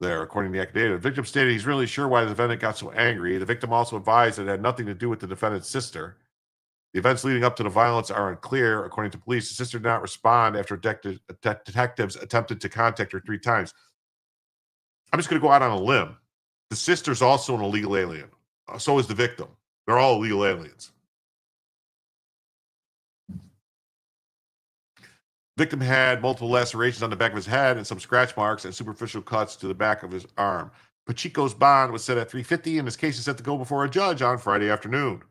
there, according to the affidavit. The victim stated he's really sure why the defendant got so angry. The victim also advised that it had nothing to do with the defendant's sister. The events leading up to the violence are unclear. According to police, the sister did not respond after detectives attempted to contact her 3 times. I'm just going to go out on a limb. The sister's also an illegal alien. So is the victim. They're all illegal aliens. Victim had multiple lacerations on the back of his head and some scratch marks and superficial cuts to the back of his arm. Pacheco's bond was set at $350, and his case is set to go before a judge on Friday afternoon.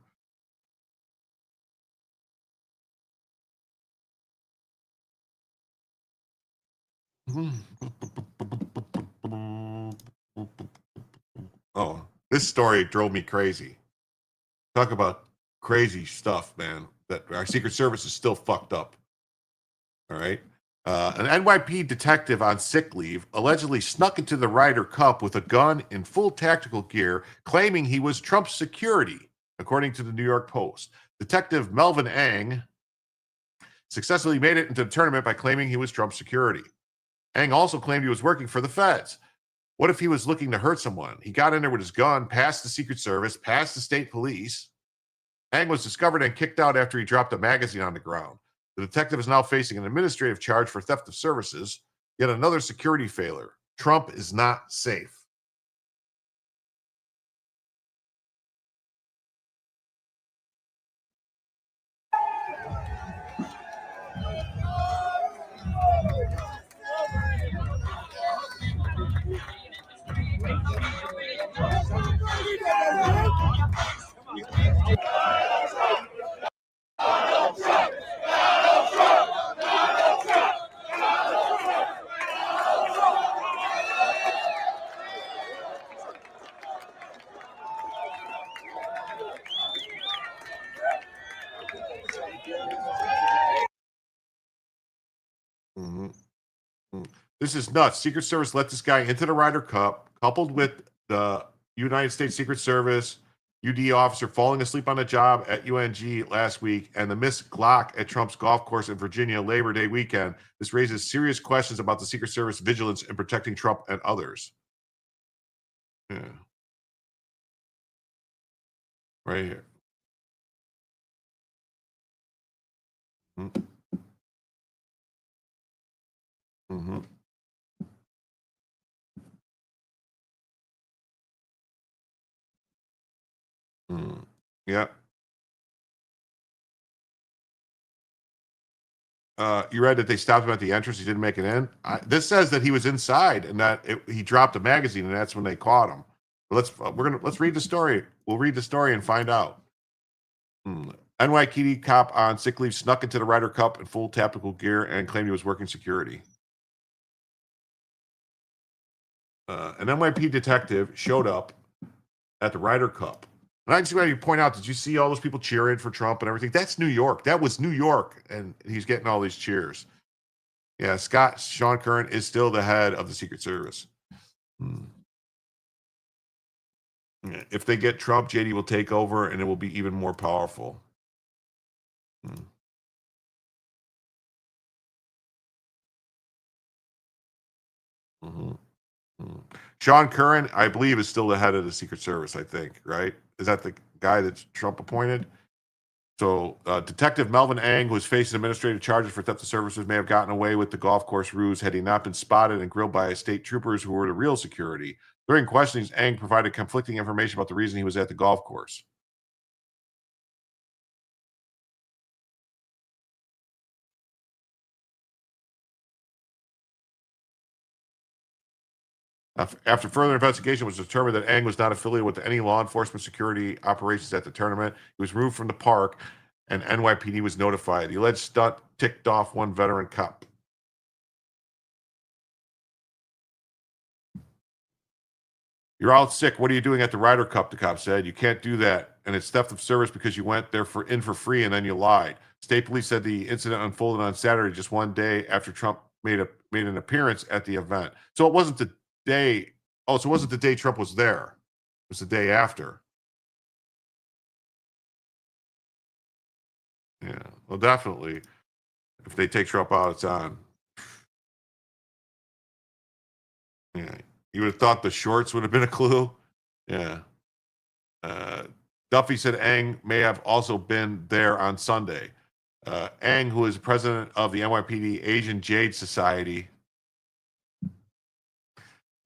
Oh, this story drove me crazy. Talk about crazy stuff, man. That our Secret Service is still fucked up. All right. An NYP detective on sick leave allegedly snuck into the Ryder Cup with a gun in full tactical gear, claiming he was Trump's security, according to the New York Post. Detective Melvin Ang successfully made it into the tournament by claiming he was Trump's security. Ang also claimed he was working for the feds. What if he was looking to hurt someone? He got in there with his gun, past the Secret Service, past the state police. Ang was discovered and kicked out after he dropped a magazine on the ground. The detective is now facing an administrative charge for theft of services. Yet another security failure. Trump is not safe. This is nuts. Secret Service let this guy into the Ryder Cup, coupled with the United States Secret Service UD officer falling asleep on the job at UNG last week, and the missed Glock at Trump's golf course in Virginia Labor Day weekend. This raises serious questions about the Secret Service vigilance in protecting Trump and others. Yeah. Right here. Mm-hmm. Yeah. You read that they stopped him at the entrance. He didn't make it in. This says that he was inside and that he dropped a magazine, and that's when they caught him. But let's read the story. We'll read the story and find out. NYPD cop on sick leave snuck into the Ryder Cup in full tactical gear and claimed he was working security. An NYPD detective showed up at the Ryder Cup. And I just want to point out, did you see all those people cheering for Trump and everything? That's New York. That was New York, and he's getting all these cheers. Yeah, Sean Curran is still the head of the Secret Service. If they get Trump, JD will take over, and it will be even more powerful. Sean Curran, I believe, is still the head of the Secret Service, I think, right? Is that the guy that Trump appointed? So Detective Melvin Ang, who is facing administrative charges for theft of services, may have gotten away with the golf course ruse had he not been spotted and grilled by state troopers who were the real security. During questionings, Ang provided conflicting information about the reason he was at the golf course. After further investigation, it was determined that Ang was not affiliated with any law enforcement security operations at the tournament. He was removed from the park, and NYPD was notified. The alleged stunt ticked off one veteran cop. You're out sick. What are you doing at the Ryder Cup? The cop said. You can't do that, and it's theft of service because you went there for free and then you lied. State police said the incident unfolded on Saturday, just one day after Trump made an appearance at the event. So it wasn't the day. Oh, so it wasn't the day Trump was there. It was the day after. Yeah, well, definitely. If they take Trump out, it's on. Yeah, you would have thought the shorts would have been a clue. Yeah. Duffy said Ang may have also been there on Sunday. Ang, who is president of the NYPD Asian Jade Society,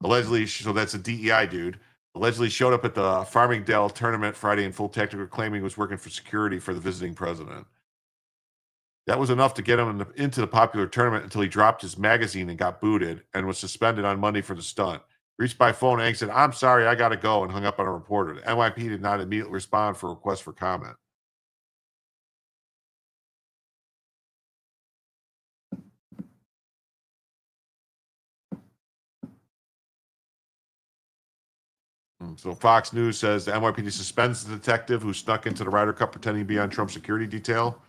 allegedly, so that's a DEI dude, allegedly showed up at the Farmingdale tournament Friday in full tactical, claiming he was working for security for the visiting president. That was enough to get him into the popular tournament until he dropped his magazine and got booted and was suspended on Monday for the stunt. Reached by phone, Ang said, "I'm sorry, I got to go," and hung up on a reporter. The NYPD did not immediately respond for a request for comment. So Fox News says the NYPD suspends the detective who snuck into the Ryder Cup pretending to be on Trump's security detail.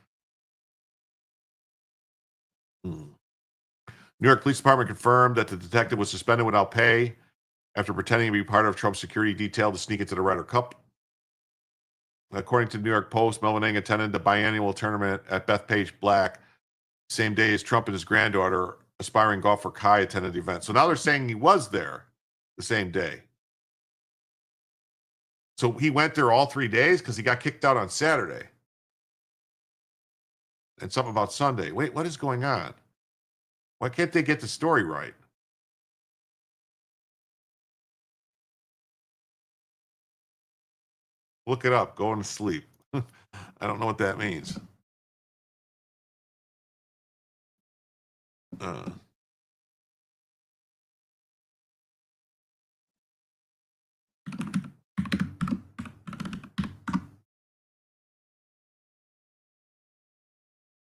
New York Police Department confirmed that the detective was suspended without pay after pretending to be part of Trump's security detail to sneak into the Ryder Cup. According to the New York Post, Melvin Ang attended the biannual tournament at Bethpage Black same day as Trump and his granddaughter, aspiring golfer Kai, attended the event. So now they're saying he was there the same day. So he went there all 3 days because he got kicked out on Saturday. And something about Sunday. Wait, what is going on? Why can't they get the story right? Look it up. Going to sleep. I don't know what that means.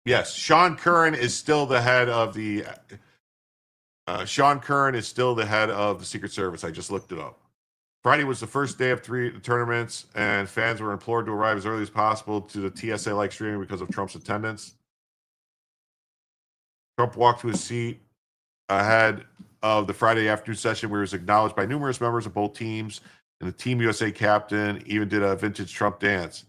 Yes, Sean Curran is still the head of the. Sean Curran is still the head of the Secret Service. I just looked it up. Friday was the first day of 3 tournaments, and fans were implored to arrive as early as possible to the TSA-like streaming because of Trump's attendance. Trump walked to his seat ahead of the Friday afternoon session where he was acknowledged by numerous members of both teams, and the Team USA captain even did a vintage Trump dance.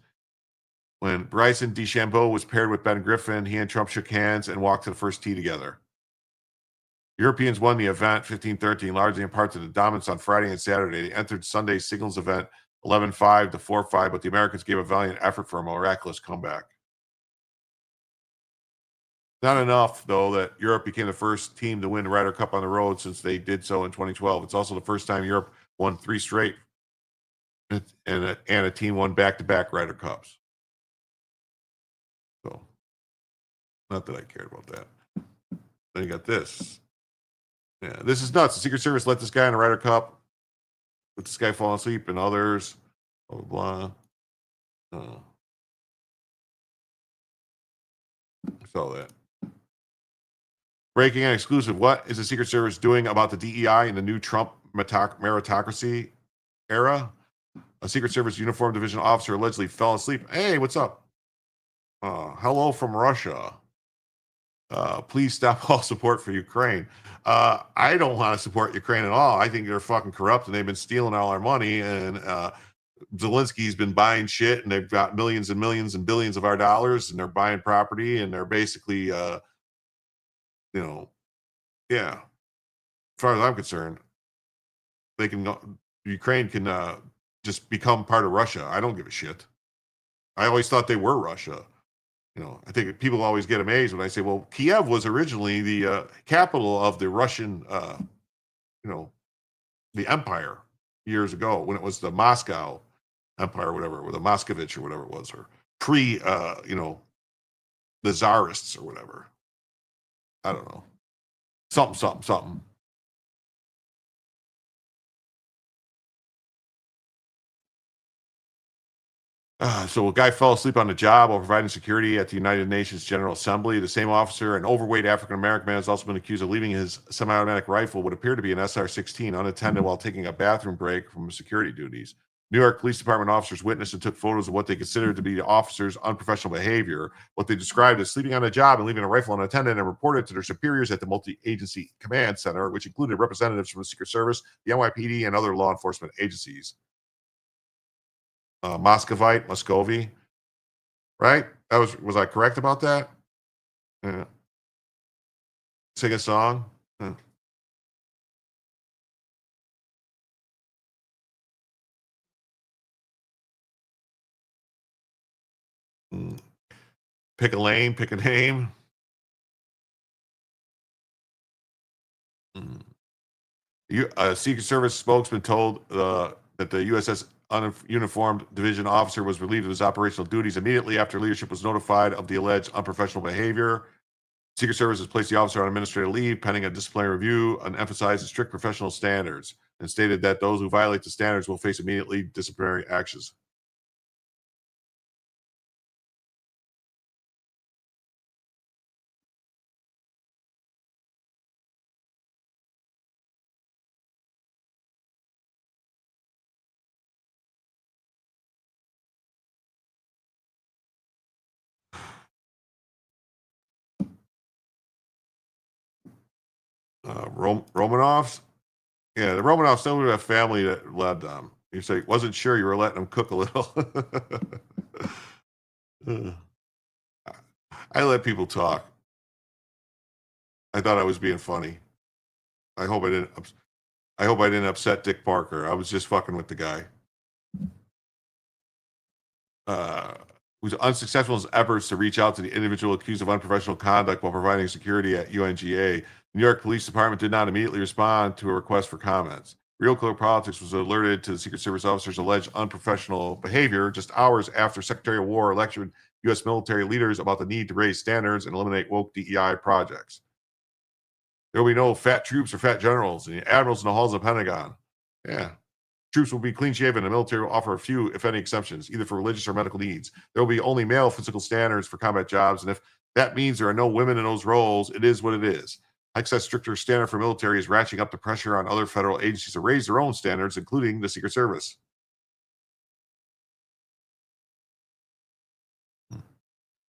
When Bryson DeChambeau was paired with Ben Griffin, he and Trump shook hands and walked to the first tee together. Europeans won the event 15-13, largely in part to the dominance on Friday and Saturday. They entered Sunday's singles event 11-5 to 4-5, but the Americans gave a valiant effort for a miraculous comeback. Not enough, though, that Europe became the first team to win the Ryder Cup on the road since they did so in 2012. It's also the first time Europe won 3 straight, and a team won back-to-back Ryder Cups. So, not that I cared about that. Then you got this. Yeah, this is nuts. The Secret Service let this guy in the Ryder Cup, let this guy fall asleep, and others, blah, blah, blah. Saw that. Breaking and exclusive. What is the Secret Service doing about the DEI in the new Trump meritocracy era? A Secret Service uniformed division officer allegedly fell asleep. Hey, what's up? Hello from Russia. Please stop all support for Ukraine. I don't want to support Ukraine at all. I think they're fucking corrupt and they've been stealing all our money. And Zelensky's been buying shit and they've got millions and millions and billions of our dollars and they're buying property and they're basically, yeah. As far as I'm concerned, they can go, Ukraine can just become part of Russia. I don't give a shit. I always thought they were Russia. I think people always get amazed when I say, well, Kiev was originally the capital of the Russian, the empire years ago when it was the Moscow Empire or whatever, or the Moscovich or whatever it was, or pre, the Tsarists or whatever. I don't know. Something. So a guy fell asleep on the job while providing security at the United Nations General Assembly. The same officer, an overweight African-American man, has also been accused of leaving his semi-automatic rifle, what appeared to be an SR-16, unattended while taking a bathroom break from security duties. New York Police Department officers witnessed and took photos of what they considered to be the officers' unprofessional behavior, what they described as sleeping on the job and leaving a rifle unattended, and reported to their superiors at the multi-agency command center, which included representatives from the Secret Service, the NYPD, and other law enforcement agencies. Muscovy, right? That was I correct about that? Yeah. Sing a song. Yeah. Pick a lane, pick a name. A Secret Service spokesman told the that the USS Uniformed Division officer was relieved of his operational duties immediately after leadership was notified of the alleged unprofessional behavior. Secret Service has placed the officer on administrative leave pending a disciplinary review and emphasized strict professional standards and stated that those who violate the standards will face immediately disciplinary actions. Romanovs? Yeah, the Romanovs still have a family that led them. You say, wasn't sure you were letting them cook a little. I let people talk. I thought I was being funny. I hope I didn't upset Dick Parker. I was just fucking with the guy. Who's unsuccessful in his efforts to reach out to the individual accused of unprofessional conduct while providing security at UNGA. The New York Police Department did not immediately respond to a request for comments. Real Clear Politics was alerted to the Secret Service officer's alleged unprofessional behavior just hours after Secretary of War lectured U.S. military leaders about the need to raise standards and eliminate woke DEI projects. There will be no fat troops or fat generals and admirals in the halls of the Pentagon. Yeah. Troops will be clean-shaven, and the military will offer a few, if any, exceptions, either for religious or medical needs. There will be only male physical standards for combat jobs, and if that means there are no women in those roles, it is what it is. Excess stricter standard for military is ratcheting up the pressure on other federal agencies to raise their own standards, including the Secret Service.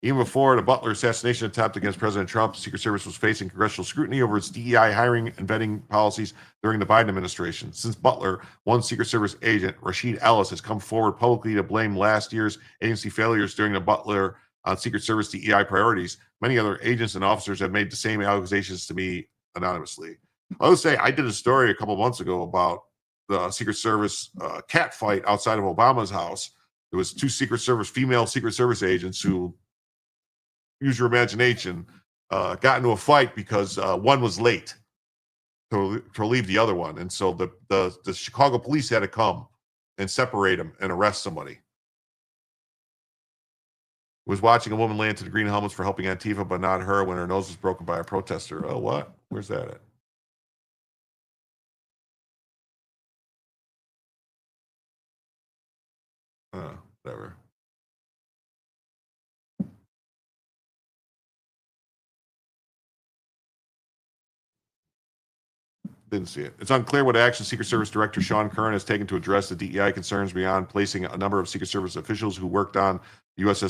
Even before the Butler assassination attempt against President Trump, the Secret Service was facing congressional scrutiny over its DEI hiring and vetting policies during the Biden administration. Since Butler, one Secret Service agent, Rashid Ellis, has come forward publicly to blame last year's agency failures during the Butler Secret Service DEI priorities. Many other agents and officers have made the same accusations to me anonymously. I would say I did a story a couple of months ago about the Secret Service cat fight outside of Obama's house. There was two female Secret Service agents who, use your imagination, got into a fight because one was late to relieve the other one. And so the Chicago police had to come and separate them and arrest somebody. Was watching a woman land to the green helmets for helping Antifa, but not her when her nose was broken by a protester. Oh, what? Where's that at? Whatever. Didn't see it. It's unclear what action Secret Service Director Sean Curran has taken to address the DEI concerns beyond placing a number of Secret Service officials who worked on the U.S.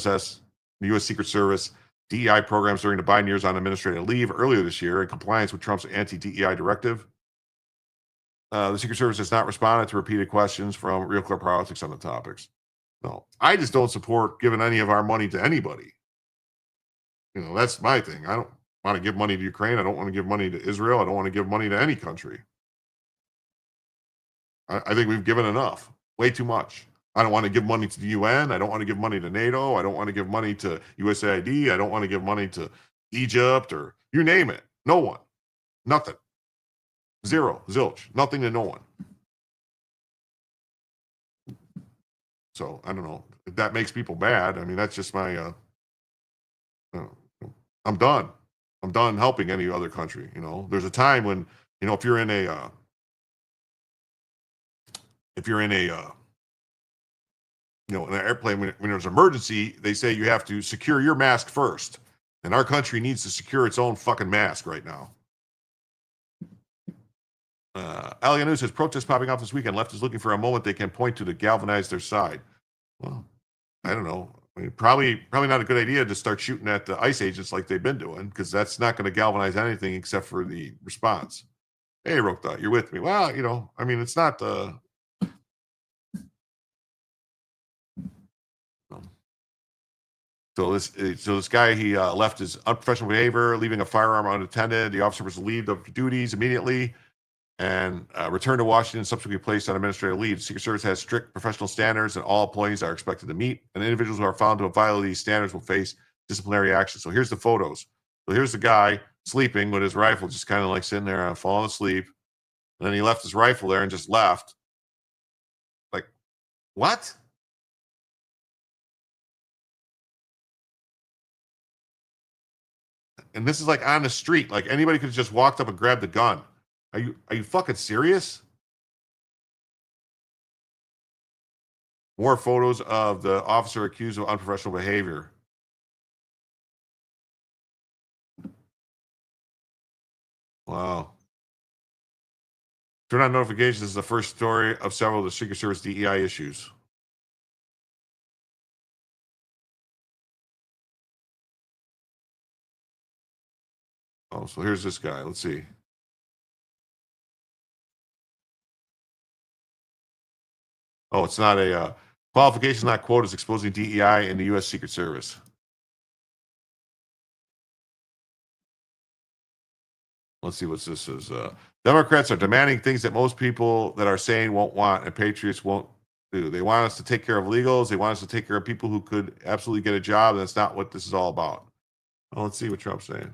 Secret Service DEI programs during the Biden years on administrative leave earlier this year in compliance with Trump's anti-DEI directive. The Secret Service has not responded to repeated questions from Real Clear Politics on the topics. No, I just don't support giving any of our money to anybody. You know, that's my thing. I don't want to give money to Ukraine. I don't want to give money to Israel. I don't want to give money to any country. I think we've given enough, way too much. I don't want to give money to the UN. I don't want to give money to NATO. I don't want to give money to USAID. I don't want to give money to Egypt or you name it. No one. Nothing. Zero. Zilch. Nothing to no one. So I don't know if that makes people mad. I mean, that's just my, I'm done. I'm done helping any other country. You know, there's a time when, you know, if you're in a you know, in an airplane, when there's an emergency, they say you have to secure your mask first. And our country needs to secure its own fucking mask right now. Alianu says, protests popping off this weekend. Left is looking for a moment they can point to galvanize their side. Well, I don't know. I mean, probably not a good idea to start shooting at the ICE agents like they've been doing, because that's not going to galvanize anything except for the response. Hey, Rokta, you're with me. Well, you know, I mean, it's not the... So this guy, he left his unprofessional behavior, leaving a firearm unattended. The officer was relieved of duties immediately and returned to Washington, subsequently placed on administrative leave. The Secret Service has strict professional standards that all employees are expected to meet, and individuals who are found to have violated these standards will face disciplinary action. So here's the photos. So here's the guy sleeping with his rifle, just kind of like sitting there, falling asleep. And then he left his rifle there and just left. What? And this is like on the street. Like anybody could have just walked up and grabbed the gun. Are you fucking serious? More photos of the officer accused of unprofessional behavior. Wow. Turn on notifications. This is the first story of several of the Secret Service DEI issues. Oh, so here's this guy. Let's see. Oh, it's not a qualifications, not quotas, exposing DEI in the U.S. Secret Service. Let's see what this is. Democrats are demanding things that most people that are saying won't want, and patriots won't do. They want us to take care of illegals. They want us to take care of people who could absolutely get a job. That's not what this is all about. Well, let's see what Trump's saying.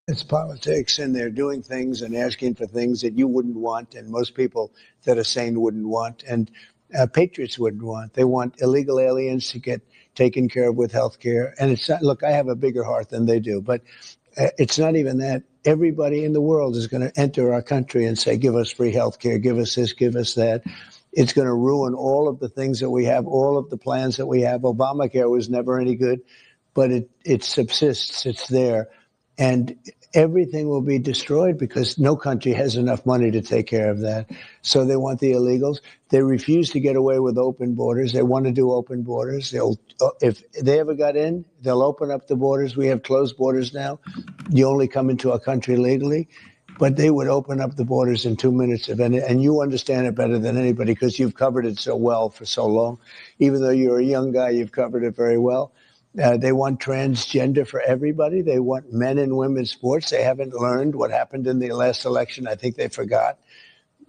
It's politics, and they're doing things and asking for things that you wouldn't want, and most people that are sane wouldn't want, and patriots wouldn't want. They want illegal aliens to get taken care of with health care. And it's not, look, I have a bigger heart than they do, but it's not even that. Everybody in the world is going to enter our country and say, give us free health care, give us this, give us that. It's going to ruin all of the things that we have, all of the plans that we have. Obamacare was never any good, but it subsists. It's there. And everything will be destroyed because no country has enough money to take care of that. So they want the illegals. They refuse to get away with open borders. They want to do open borders. If they ever got in, they'll open up the borders. We have closed borders now. You only come into our country legally. But they would open up the borders in 2 minutes. And you understand it better than anybody because you've covered it so well for so long. Even though you're a young guy, you've covered it very well. They want transgender for everybody. They want men and women's sports. They haven't learned what happened in the last election. I think they forgot.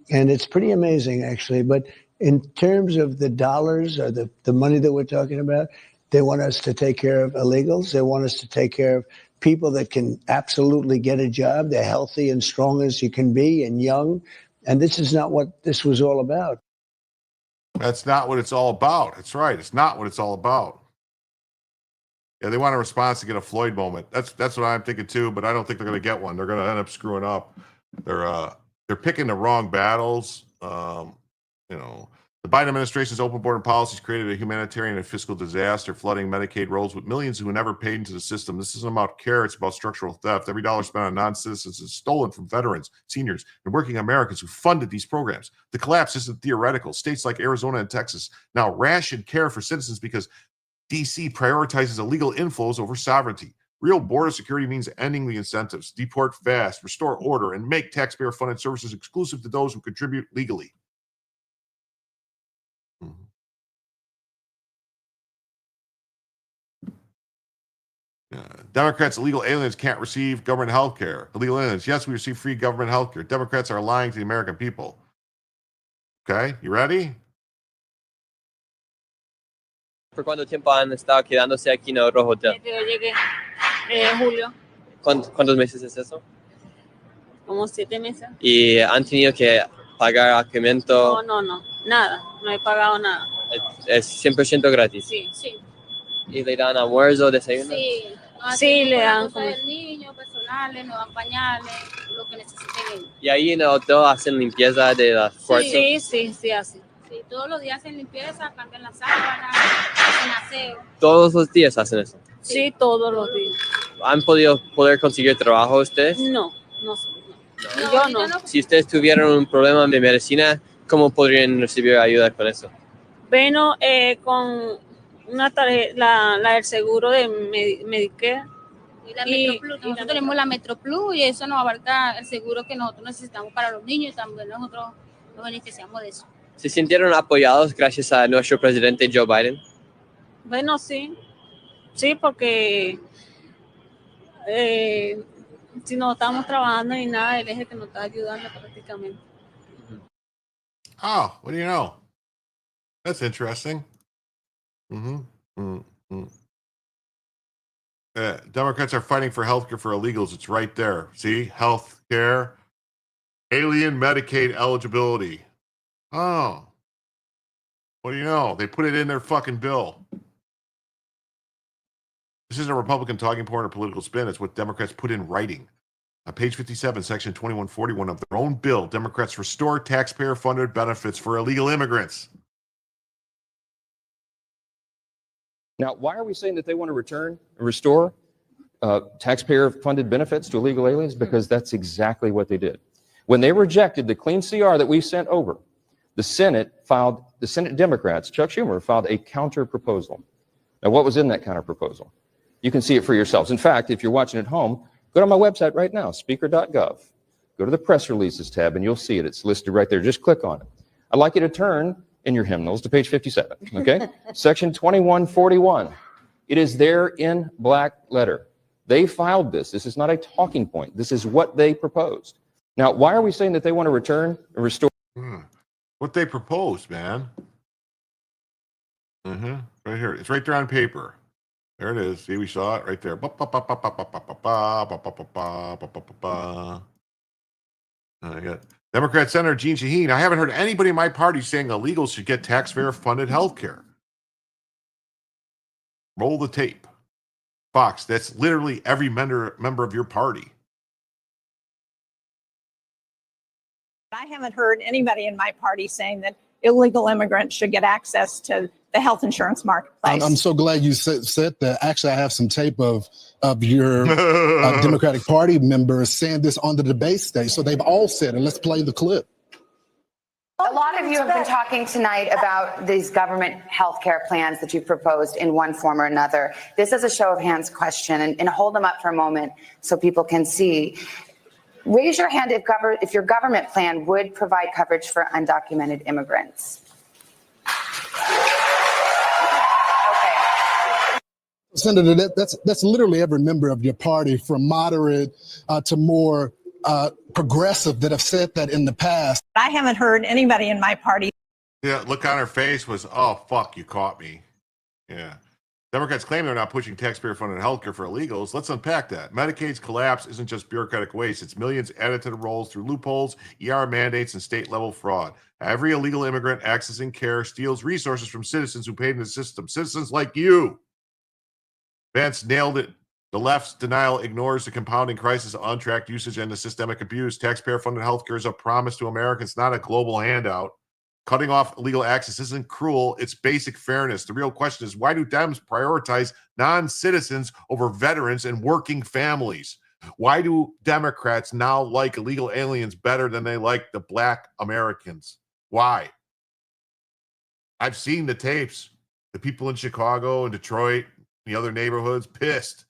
And it's pretty amazing, actually. But in terms of the dollars or the money that we're talking about, they want us to take care of illegals. They want us to take care of people that can absolutely get a job. They're healthy and strong as you can be and young. And this is not what this was all about. That's not what it's all about. That's right. It's not what it's all about. Yeah, they want a response to get a Floyd moment. That's what I'm thinking too, but I don't think they're going to get one. They're going to end up screwing up. They're picking the wrong battles. The Biden administration's open border policies created a humanitarian and fiscal disaster, flooding Medicaid rolls with millions who never paid into the system. This isn't about care; it's about structural theft. Every dollar spent on non-citizens is stolen from veterans, seniors, and working Americans who funded these programs. The collapse isn't theoretical. States like Arizona and Texas now ration care for citizens because D.C. prioritizes illegal inflows over sovereignty. Real border security means ending the incentives, deport fast, restore order, and make taxpayer-funded services exclusive to those who contribute legally. Democrats, illegal aliens can't receive government health care. Illegal aliens, yes, we receive free government health care. Democrats are lying to the American people. Okay, you ready? ¿Por cuánto tiempo han estado quedándose aquí en el Rojo Hotel? Yo llegué julio, ¿Cuántos meses es eso? como 7 meses. ¿Y han tenido que pagar alojamiento? No, nada, no he pagado nada. ¿Es 100% gratis? Sí, sí. ¿Y le dan almuerzo, desayuno? Sí, sí le dan como el niño, personales, nos dan pañales, lo que necesiten. ¿Y ahí en el hotel hacen limpieza de las cuartos? Sí, hacen. Sí, todos los días hacen limpieza, cambian las sábanas, hacen aseo. ¿Todos los días hacen eso? Sí, todos los días. ¿Han poder conseguir trabajo ustedes? No. Yo no. Si ustedes tuvieran un problema de medicina, ¿cómo podrían recibir ayuda con eso? Bueno, con una tarjeta, la del seguro de Medicare. Y la Metroplus. Nosotros tenemos la Metroplus y eso nos abarca el seguro que nosotros necesitamos para los niños y también nosotros nos beneficiamos de eso. ¿Se sintieron apoyados gracias a nuestro presidente Joe Biden? Bueno, sí, porque si no estamos trabajando ni nada, él es el que nos está ayudando prácticamente. Oh, what do you know? That's interesting. Democrats are fighting for health care for illegals. It's right there. See? Health care, alien Medicaid eligibility. Oh, What do you know? They put it in their fucking bill. This isn't a Republican talking point or political spin. It's what Democrats put in writing. On page 57, section 2141 of their own bill, Democrats restore taxpayer-funded benefits for illegal immigrants. Now, why are we saying that they want to return and restore taxpayer-funded benefits to illegal aliens? Because that's exactly what they did. When they rejected the clean CR that we sent over, the Senate Democrats, Chuck Schumer, filed a counter proposal. Now, what was in that counter proposal? You can see it for yourselves. In fact, if you're watching at home, go to my website right now, speaker.gov. Go to the press releases tab and you'll see it. It's listed right there. Just click on it. I'd like you to turn in your hymnals to page 57, okay? Section 2141. It is there in black letter. They filed this. This is not a talking point. This is what they proposed. Now, why are we saying that they want to return and restore? What they proposed, man. Right here. It's right there on paper. There it is. See, we saw it right there. I got Democrat Senator Jeanne Shaheen. I haven't heard anybody in my party saying illegals should get taxpayer-funded health care. Roll the tape. Fox, that's literally every member of your party. I haven't heard anybody in my party saying that illegal immigrants should get access to the health insurance marketplace. I'm so glad you said that. Actually, I have some tape of your Democratic Party members saying this on the debate stage. So they've all said it. Let's play the clip. A lot of you have been talking tonight about these government health care plans that you've proposed in one form or another. This is a show of hands question, and hold them up for a moment so people can see. Raise your hand if your government plan would provide coverage for undocumented immigrants. Senator, that's literally every member of your party, from moderate to more progressive, that have said that in the past. I haven't heard anybody in my party. Yeah, look on her face was, oh, fuck, you caught me. Yeah. Democrats claim they're not pushing taxpayer-funded health care for illegals. Let's unpack that. Medicaid's collapse isn't just bureaucratic waste. It's millions added to the rolls through loopholes, ER mandates, and state-level fraud. Every illegal immigrant accessing care steals resources from citizens who paid in the system. Citizens like you. Vance nailed it. The left's denial ignores the compounding crisis of untracked usage and the systemic abuse. Taxpayer-funded health care is a promise to Americans, not a global handout. Cutting off illegal access isn't cruel. It's basic fairness. The real question is, why do Dems prioritize non-citizens over veterans and working families? Why do Democrats now like illegal aliens better than they like the black Americans? Why? I've seen the tapes. The people in Chicago and Detroit, the other neighborhoods, pissed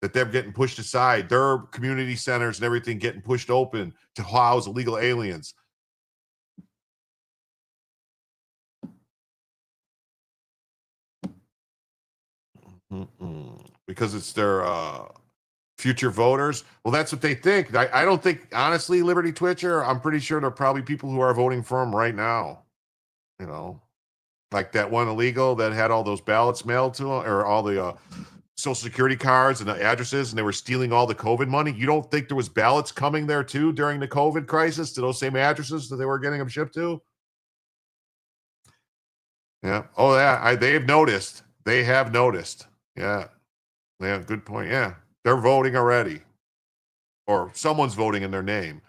that they're getting pushed aside. Their community centers and everything getting pushed open to house illegal aliens. Because it's their future voters. Well, that's what they think. I don't think, honestly, Liberty Twitcher, I'm pretty sure there are probably people who are voting for him right now. You know, like that one illegal that had all those ballots mailed to him, or all the social security cards and the addresses, and they were stealing all the COVID money. You don't think there was ballots coming there too during the COVID crisis to those same addresses that they were getting them shipped to? Yeah. Oh, yeah. They have noticed. They have noticed. Yeah. Yeah. Good point. Yeah. They're voting already. Or someone's voting in their name.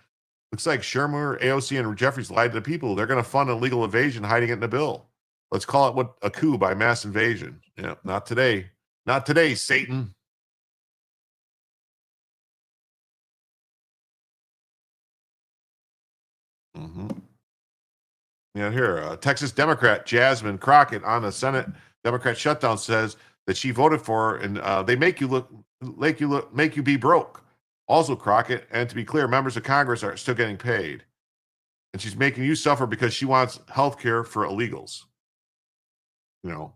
Looks like Shermer, AOC, and Jeffries lied to the people. They're going to fund illegal invasion, hiding it in the bill. Let's call it a coup by mass invasion. Yeah. Not today. Not today, Satan. Yeah, here, Texas Democrat Jasmine Crockett on the Senate Democrat shutdown says that she voted for, and they make you be broke. Also, Crockett, and to be clear, members of Congress are still getting paid, and she's making you suffer because she wants health care for illegals. You know.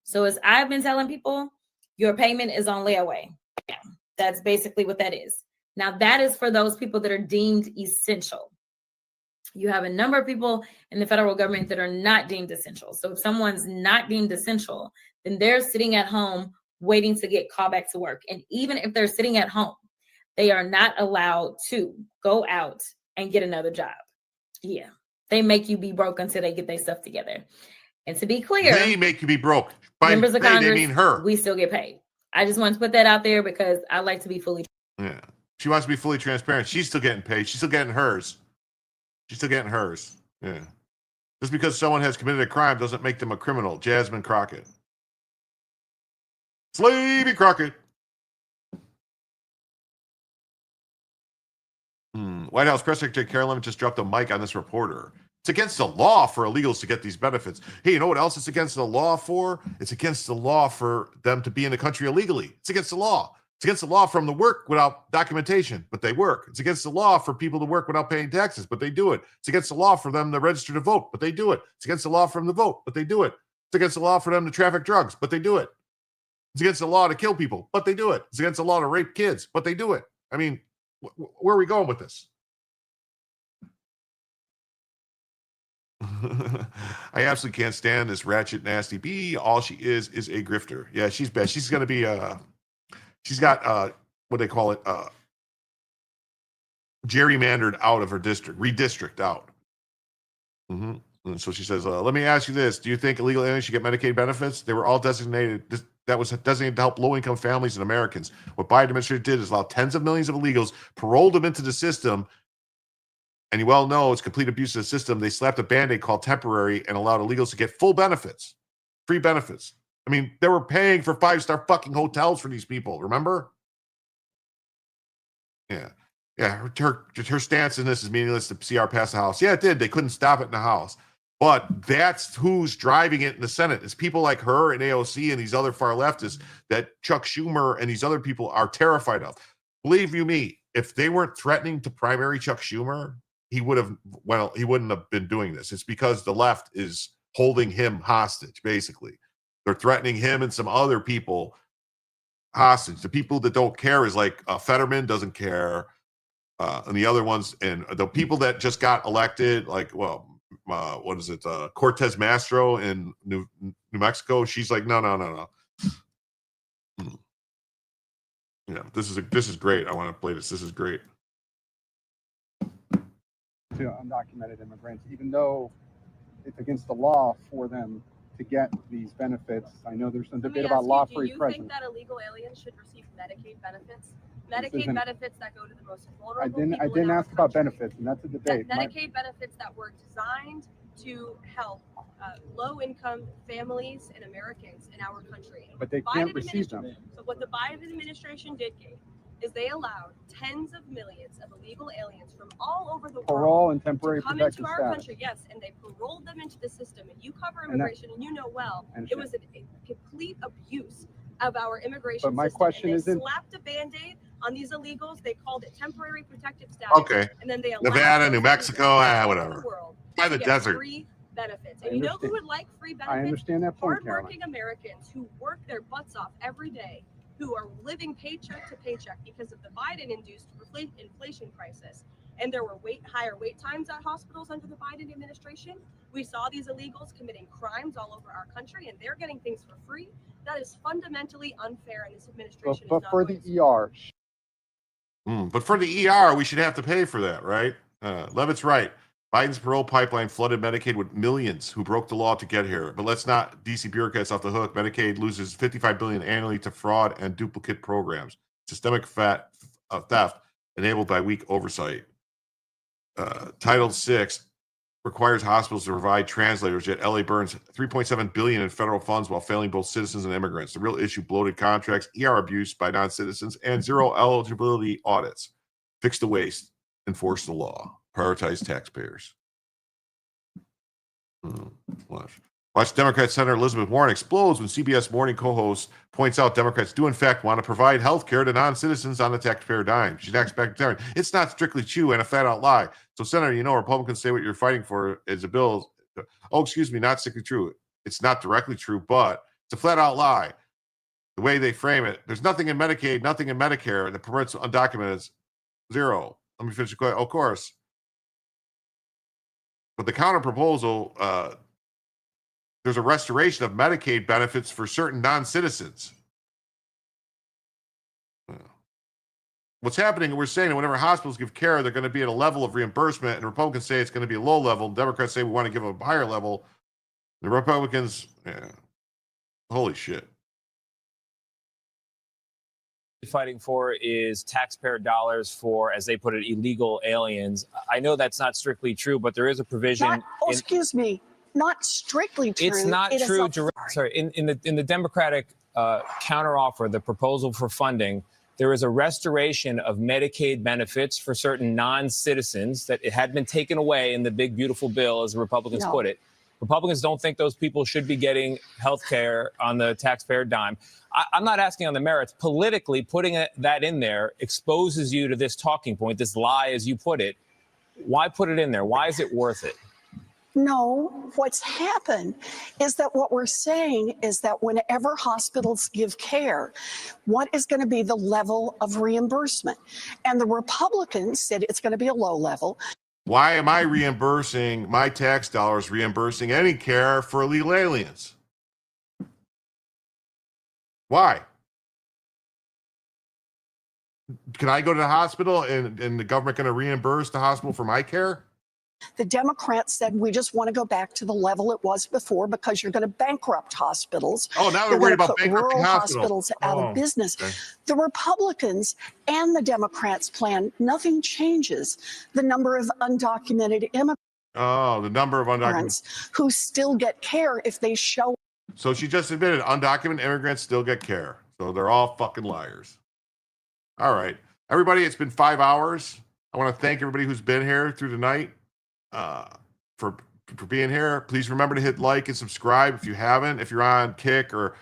So as I've been telling people, your payment is on layaway. Yeah, that's basically what that is. Now, that is for those people that are deemed essential. You have a number of people in the federal government that are not deemed essential. So if someone's not deemed essential, then they're sitting at home waiting to get called back to work. And even if they're sitting at home, they are not allowed to go out and get another job. Yeah. They make you be broke until they get their stuff together. And to be clear, They make you be broke. By members of Congress, they mean her. we still get paid. I just want to put that out there because I like to be fully. Yeah. She wants to be fully transparent. She's still getting paid. She's still getting hers. She's still getting hers. Yeah. Just because someone has committed a crime doesn't make them a criminal. Jasmine Crockett. Slavey Crockett. White House Press Secretary Carolyn just dropped a mic on this reporter. It's against the law for illegals to get these benefits. Hey, you know what else it's against the law for? It's against the law for them to be in the country illegally. It's against the law. It's against the law for them to work without documentation, but they work. It's against the law for people to work without paying taxes, but they do it. It's against the law for them to register to vote, but they do it. It's against the law for them to vote, but they do it. It's against the law for them to traffic drugs, but they do it. It's against the law to kill people, but they do it. It's against the law to rape kids, but they do it. I mean, where are we going with this? I absolutely can't stand this ratchet, nasty bee. All she is a grifter. Yeah, she's bad. She's going to be, she's got, what they call it, gerrymandered out of her district, redistrict out. And so she says, let me ask you this. Do you think illegal aliens should get Medicaid benefits? They were all designated, that was designated to help low-income families and Americans. What Biden administration did is allow tens of millions of illegals, paroled them into the system, and you well know it's complete abuse of the system. They slapped a Band-Aid called temporary and allowed illegals to get full benefits, free benefits. I mean, they were paying for 5-star fucking hotels for these people, remember? Yeah. Yeah, her stance in this is meaningless. The CR passed the House. Yeah, it did. They couldn't stop it in the House. But that's who's driving it in the Senate. It's people like her and AOC and these other far leftists that Chuck Schumer and these other people are terrified of. Believe you me, if they weren't threatening to primary Chuck Schumer, he wouldn't have been doing this. It's because the left is holding him hostage, basically. They're threatening him and some other people hostage. The people that don't care is like Fetterman doesn't care. And the other ones, and the people that just got elected, like, what is it? Cortez Mastro in New Mexico. She's like, no. Yeah, this is great. I want to play this. This is great. To undocumented immigrants, even though it's against the law for them to get these benefits. I know there's some debate about law-free presence. Do you think that illegal aliens should receive Medicaid benefits? Medicaid benefits that go to the most vulnerable. I didn't ask about benefits, and that's a debate. Medicaid benefits that were designed to help low-income families and Americans in our country. But they can't receive them. So what the Biden administration did, Gabe, is they allowed tens of millions of illegal aliens from all over the Parole and temporary to come protected into our status. country, yes, and they paroled them into the system. And you cover immigration, and you know well, it was a complete abuse of our immigration But my system. question and they isn't- slapped a Band-Aid on these illegals. They called it temporary protective status. Okay. And then they allowed Nevada, those New Mexico, whatever. world By to the get desert. free benefits. I And you know who understand. would like free benefits? I understand that point, Caroline. Hardworking Americans who work their butts off every day, who are living paycheck to paycheck because of the Biden-induced inflation crisis. And there were higher wait times at hospitals under the Biden administration. We saw these illegals committing crimes all over our country, and they're getting things for free. That is fundamentally unfair, and this administration But is not for going the ER, But for the ER, we should have to pay for that, right? Levitt's right. Biden's parole pipeline flooded Medicaid with millions who broke the law to get here. But let's not DC bureaucrats off the hook. Medicaid loses $55 billion annually to fraud and duplicate programs. Systemic theft enabled by weak oversight. Title VI requires hospitals to provide translators, yet LA burns $3.7 billion in federal funds while failing both citizens and immigrants. The real issue: bloated contracts, ER abuse by non-citizens, and zero eligibility audits. Fix the waste, enforce the law, prioritize taxpayers. Watch Democrat Senator Elizabeth Warren explodes when CBS Morning co-host points out Democrats do in fact want to provide health care to non-citizens on the taxpayer dime. She's not expecting. It's not strictly true and a flat-out lie. So, Senator, you know Republicans say what you're fighting for is a bill. Oh, excuse me, not strictly true. It's not directly true, but it's a flat-out lie. The way they frame it, there's nothing in Medicaid, nothing in Medicare that permits undocumented. Zero. Let me finish the question. Of course. But the counter proposal, there's a restoration of Medicaid benefits for certain non-citizens. what's happening, we're saying that whenever hospitals give care, they're going to be at a level of reimbursement, and Republicans say it's going to be a low level. Democrats say we want to give them a higher level. The Republicans, holy shit. Fighting for is taxpayer dollars for, as they put it, illegal aliens. I know that's not strictly true, but there is a provision. Excuse me, not strictly true. It's not It is true. a- Sorry, in the Democratic counteroffer, the proposal for funding, there is a restoration of Medicaid benefits for certain non-citizens that it had been taken away in the big beautiful bill, as the Republicans put it. Republicans don't think those people should be getting health care on the taxpayer dime. I'm not asking on the merits. Politically, putting that in there exposes you to this talking point, this lie, as you put it. Why put it in there? Why is it worth it? No, what's happened is that what we're saying is that whenever hospitals give care, what is going to be the level of reimbursement? And the Republicans said it's going to be a low level. Why am I reimbursing my tax dollars, reimbursing any care for illegal aliens? Why? Can I go to the hospital and the government going to reimburse the hospital for my care? The Democrats said we just want to go back to the level it was before because you're going to bankrupt hospitals. Oh, now they're You're worried gonna about put bankrupting rural hospitals. out of business. Okay. The Republicans and the Democrats plan, nothing changes. The number of undocumented immigrants Oh, the number of undocumented. who still get care if they show. So she just admitted undocumented immigrants still get care. So they're all fucking liars. All right. Everybody, it's been 5 hours. I want to thank everybody who's been here through the night for being here. Please remember to hit like and subscribe if you haven't. If you're on Kick or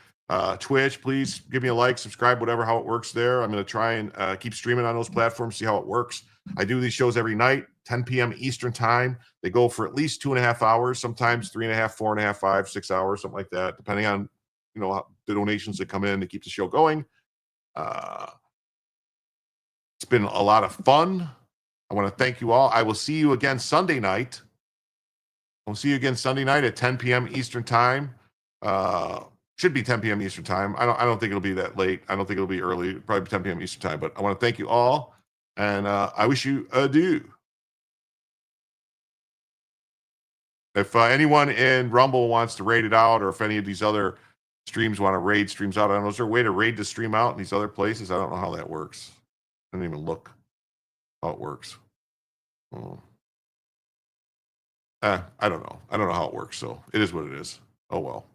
Twitch, please give me a like, subscribe, whatever, how it works there. I'm going to try and keep streaming on those platforms, see how it works. I do these shows every night, 10 p.m. Eastern time. They go for at least 2.5 hours, sometimes 3.5, 4.5, 5, 6 hours, something like that, depending on, the donations that come in to keep the show going. It's been a lot of fun. I want to thank you all. I will see you again Sunday night. I'll see you again Sunday night at 10 p.m. Eastern time. Should be 10 p.m. Eastern time. I don't think it'll be that late. I don't think it'll be early. Probably 10 p.m. Eastern time. But I want to thank you all, and I wish you adieu. If anyone in Rumble wants to raid it out, or if any of these other streams want to raid streams out, I don't know. Is there a way to raid the stream out in these other places? I don't know how that works. I didn't even look how it works. I don't know. I don't know how it works. So it is what it is. Oh, well.